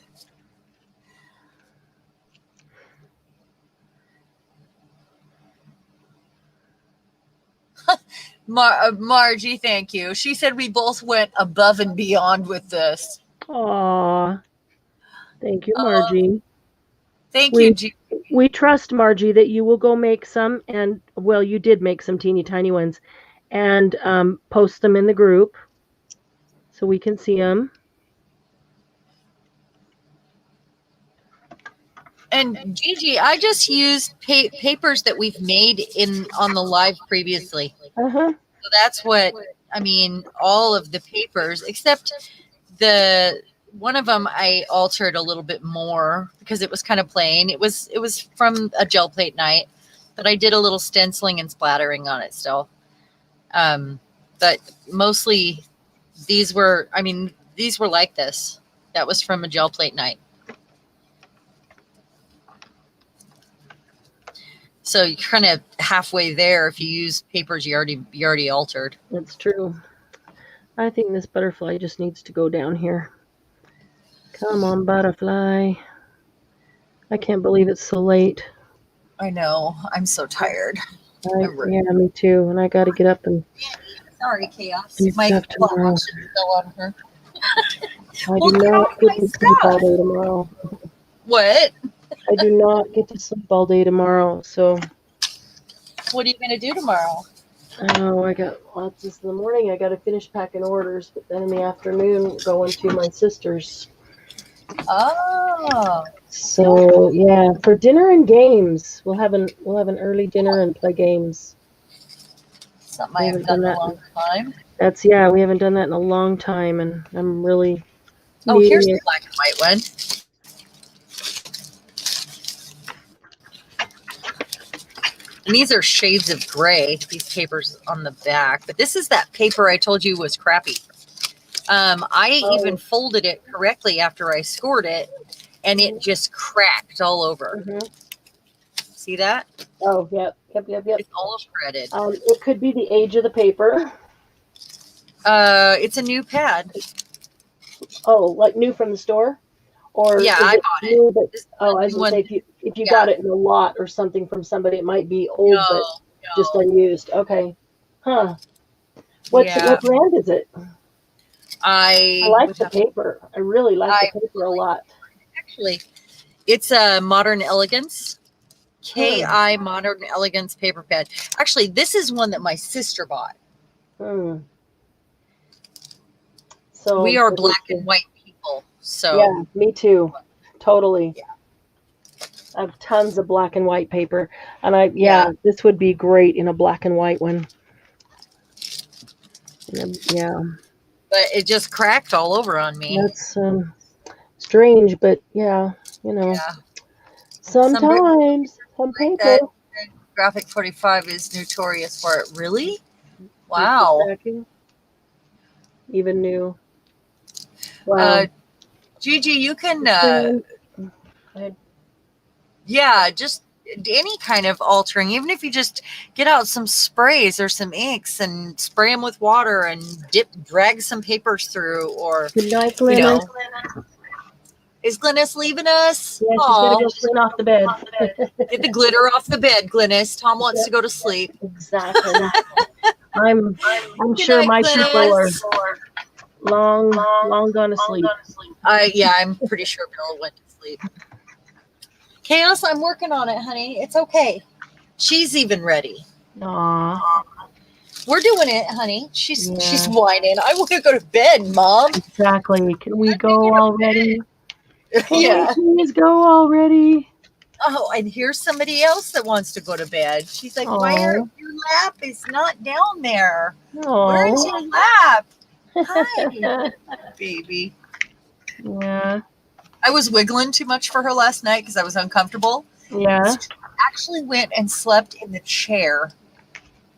Speaker 2: Margie, thank you. She said we both went above and beyond with this.
Speaker 1: Aw. Thank you, Margie.
Speaker 2: Thank you, G.
Speaker 1: We trust, Margie, that you will go make some, and, well, you did make some teeny tiny ones, and post them in the group so we can see them.
Speaker 2: And Gigi, I just used papers that we've made on the live previously. So that's what, I mean, all of the papers, except one of them I altered a little bit more because it was kind of plain. It was from a gel plate night, but I did a little stenciling and splattering on it still. But mostly these were like this. That was from a gel plate night. So you're kind of halfway there if you use papers you already altered.
Speaker 1: That's true. I think this butterfly just needs to go down here. Come on, butterfly. I can't believe it's so late.
Speaker 2: I know. I'm so tired.
Speaker 1: Yeah, me too. And I got to get up and.
Speaker 2: Sorry, Chaos.
Speaker 1: My tomorrow.
Speaker 2: Fell on her.
Speaker 1: I do not get to sleep all day tomorrow.
Speaker 2: What?
Speaker 1: I do not get to sleep all day tomorrow. So.
Speaker 2: What are you going to do tomorrow?
Speaker 1: Oh, I got lots in the morning. I got to finish packing orders, but then in the afternoon, going to my sister's.
Speaker 2: Oh.
Speaker 1: So yeah, for dinner and games, we'll have an early dinner and play games.
Speaker 2: Something I haven't done in a long time.
Speaker 1: We haven't done that in a long time, and I'm really.
Speaker 2: Oh, here's the black and white one. And these are shades of gray, these papers on the back. But this is that paper I told you was crappy. I even folded it correctly after I scored it, and it just cracked all over. Mm-hmm. See that?
Speaker 1: Oh, yep.
Speaker 2: It's all shredded.
Speaker 1: It could be the age of the paper.
Speaker 2: It's a new pad.
Speaker 1: Oh, like new from the store? Or
Speaker 2: yeah, I bought it.
Speaker 1: I was going to say, if you got it in a lot or something from somebody, it might be old, but just unused. Okay. Huh. What brand is it? I like the paper. I really like the paper a lot.
Speaker 2: Actually, it's a Modern Elegance. KI Modern Elegance paper pad. Actually, this is one that my sister bought. So we are black and white people. So
Speaker 1: yeah, me too. Totally. Yeah. I have tons of black and white paper, and this would be great in a black and white one. Yeah.
Speaker 2: But it just cracked all over on me.
Speaker 1: That's strange, but sometimes some paper.
Speaker 2: Graphic 45 is notorious for it. Really? Wow.
Speaker 1: Even new. Wow.
Speaker 2: Gigi, you can just any kind of altering, even if you just get out some sprays or some inks and spray them with water and drag some papers through, or
Speaker 1: good night, Glennis.
Speaker 2: Is Glennis leaving us?
Speaker 1: Yeah, she's gonna go clean off the bed.
Speaker 2: Get the glitter off the bed, Glennis. Tom wants to go to sleep.
Speaker 1: Exactly. I'm sure my people are long gone to sleep.
Speaker 2: I'm pretty sure Bill went to sleep. Chaos, I'm working on it, honey. It's okay. She's even ready.
Speaker 1: Aww.
Speaker 2: We're doing it, honey. She's whining. I want to go to bed, Mom.
Speaker 1: Exactly. Can we go already?
Speaker 2: Yeah.
Speaker 1: Please go already.
Speaker 2: Oh, and here's somebody else that wants to go to bed. She's like, why are your lap is not down there? Where's your lap? Hi, baby.
Speaker 1: Yeah.
Speaker 2: I was wiggling too much for her last night because I was uncomfortable.
Speaker 1: Yeah.
Speaker 2: So she actually went and slept in the chair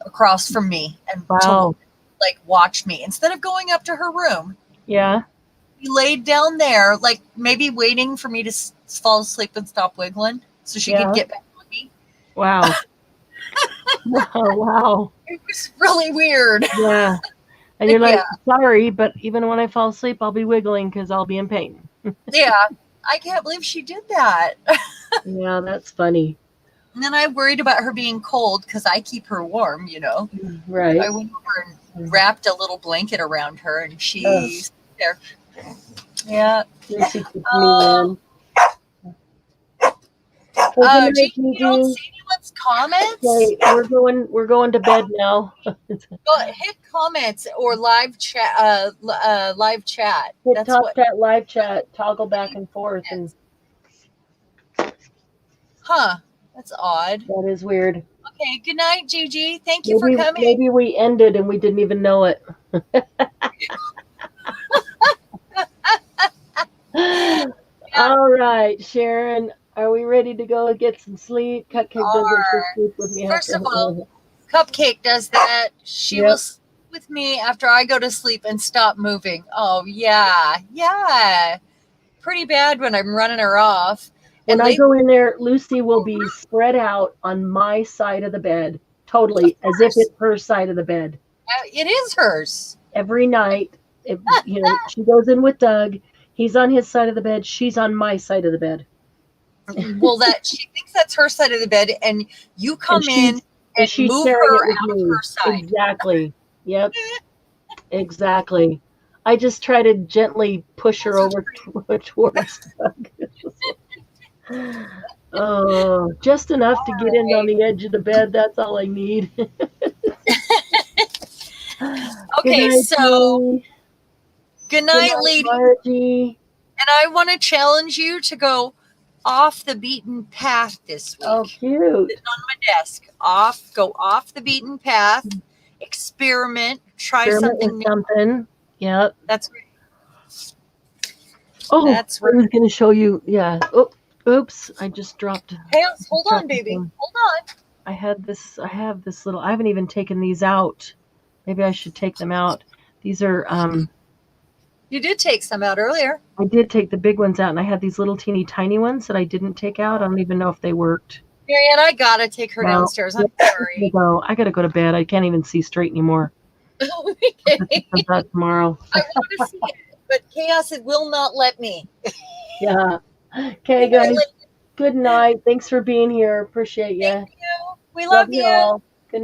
Speaker 2: across from me and watched me instead of going up to her room.
Speaker 1: Yeah.
Speaker 2: She laid down there, like maybe waiting for me to fall asleep and stop wiggling so she could get back on me.
Speaker 1: Wow. Wow.
Speaker 2: It was really weird.
Speaker 1: Yeah. And you're like, sorry, but even when I fall asleep, I'll be wiggling because I'll be in pain.
Speaker 2: Yeah. I can't believe she did that.
Speaker 1: Yeah, that's funny.
Speaker 2: And then I worried about her being cold because I keep her warm,
Speaker 1: Right.
Speaker 2: I went over and wrapped a little blanket around her, and she's there. Yeah.
Speaker 1: She keeps me warm.
Speaker 2: Gigi, you don't see anyone's comments?
Speaker 1: Okay, we're going to bed now.
Speaker 2: Hit comments or live chat. Live chat.
Speaker 1: Hit live chat. Toggle back and forth. And
Speaker 2: That's odd.
Speaker 1: That is weird.
Speaker 2: Okay. Good night, Gigi. Thank you for coming.
Speaker 1: Maybe we ended and we didn't even know it. All right, Sharon, are we ready to go get some sleep? Cupcake doesn't sleep with me.
Speaker 2: First of all, Cupcake does that. She will sleep with me after I go to sleep and stop moving. Oh, yeah. Yeah. Pretty bad when I'm running her off.
Speaker 1: When I go in there, Lucy will be spread out on my side of the bed, totally, as if it's her side of the bed.
Speaker 2: It is hers.
Speaker 1: Every night, she goes in with Doug. He's on his side of the bed. She's on my side of the bed.
Speaker 2: Well, she thinks that's her side of the bed, and you come in and
Speaker 1: she's
Speaker 2: move
Speaker 1: sharing
Speaker 2: her
Speaker 1: it
Speaker 2: out
Speaker 1: with
Speaker 2: of
Speaker 1: me.
Speaker 2: her side.
Speaker 1: Exactly. Yep. Exactly. I just try to gently push her over towards Doug. Oh, just enough to get in on the edge of the bed. That's all I need.
Speaker 2: Okay, so good night, lady.
Speaker 1: Margie.
Speaker 2: And I want to challenge you to go off the beaten path this week.
Speaker 1: Oh, cute.
Speaker 2: Sitting on my desk. Go off the beaten path. Experiment. Try something new.
Speaker 1: Yep.
Speaker 2: That's great.
Speaker 1: Oh, that's right. I was going to show you. Yeah. Oh, oops. I just dropped.
Speaker 2: Hey, hold on, baby. Hold on.
Speaker 1: I have this little, I haven't even taken these out. Maybe I should take them out. These are,
Speaker 2: you did take some out earlier.
Speaker 1: I did take the big ones out, and I had these little teeny tiny ones that I didn't take out. I don't even know if they worked.
Speaker 2: Marianne, I got to take her downstairs. I'm sorry.
Speaker 1: I got to go to bed. I can't even see straight anymore.
Speaker 2: Okay.
Speaker 1: That tomorrow.
Speaker 2: I want to see it, but chaos, it will not let me.
Speaker 1: Yeah. Okay, guys. Good night. Thanks for being here. Appreciate you.
Speaker 2: Thank you. We love you.
Speaker 1: All.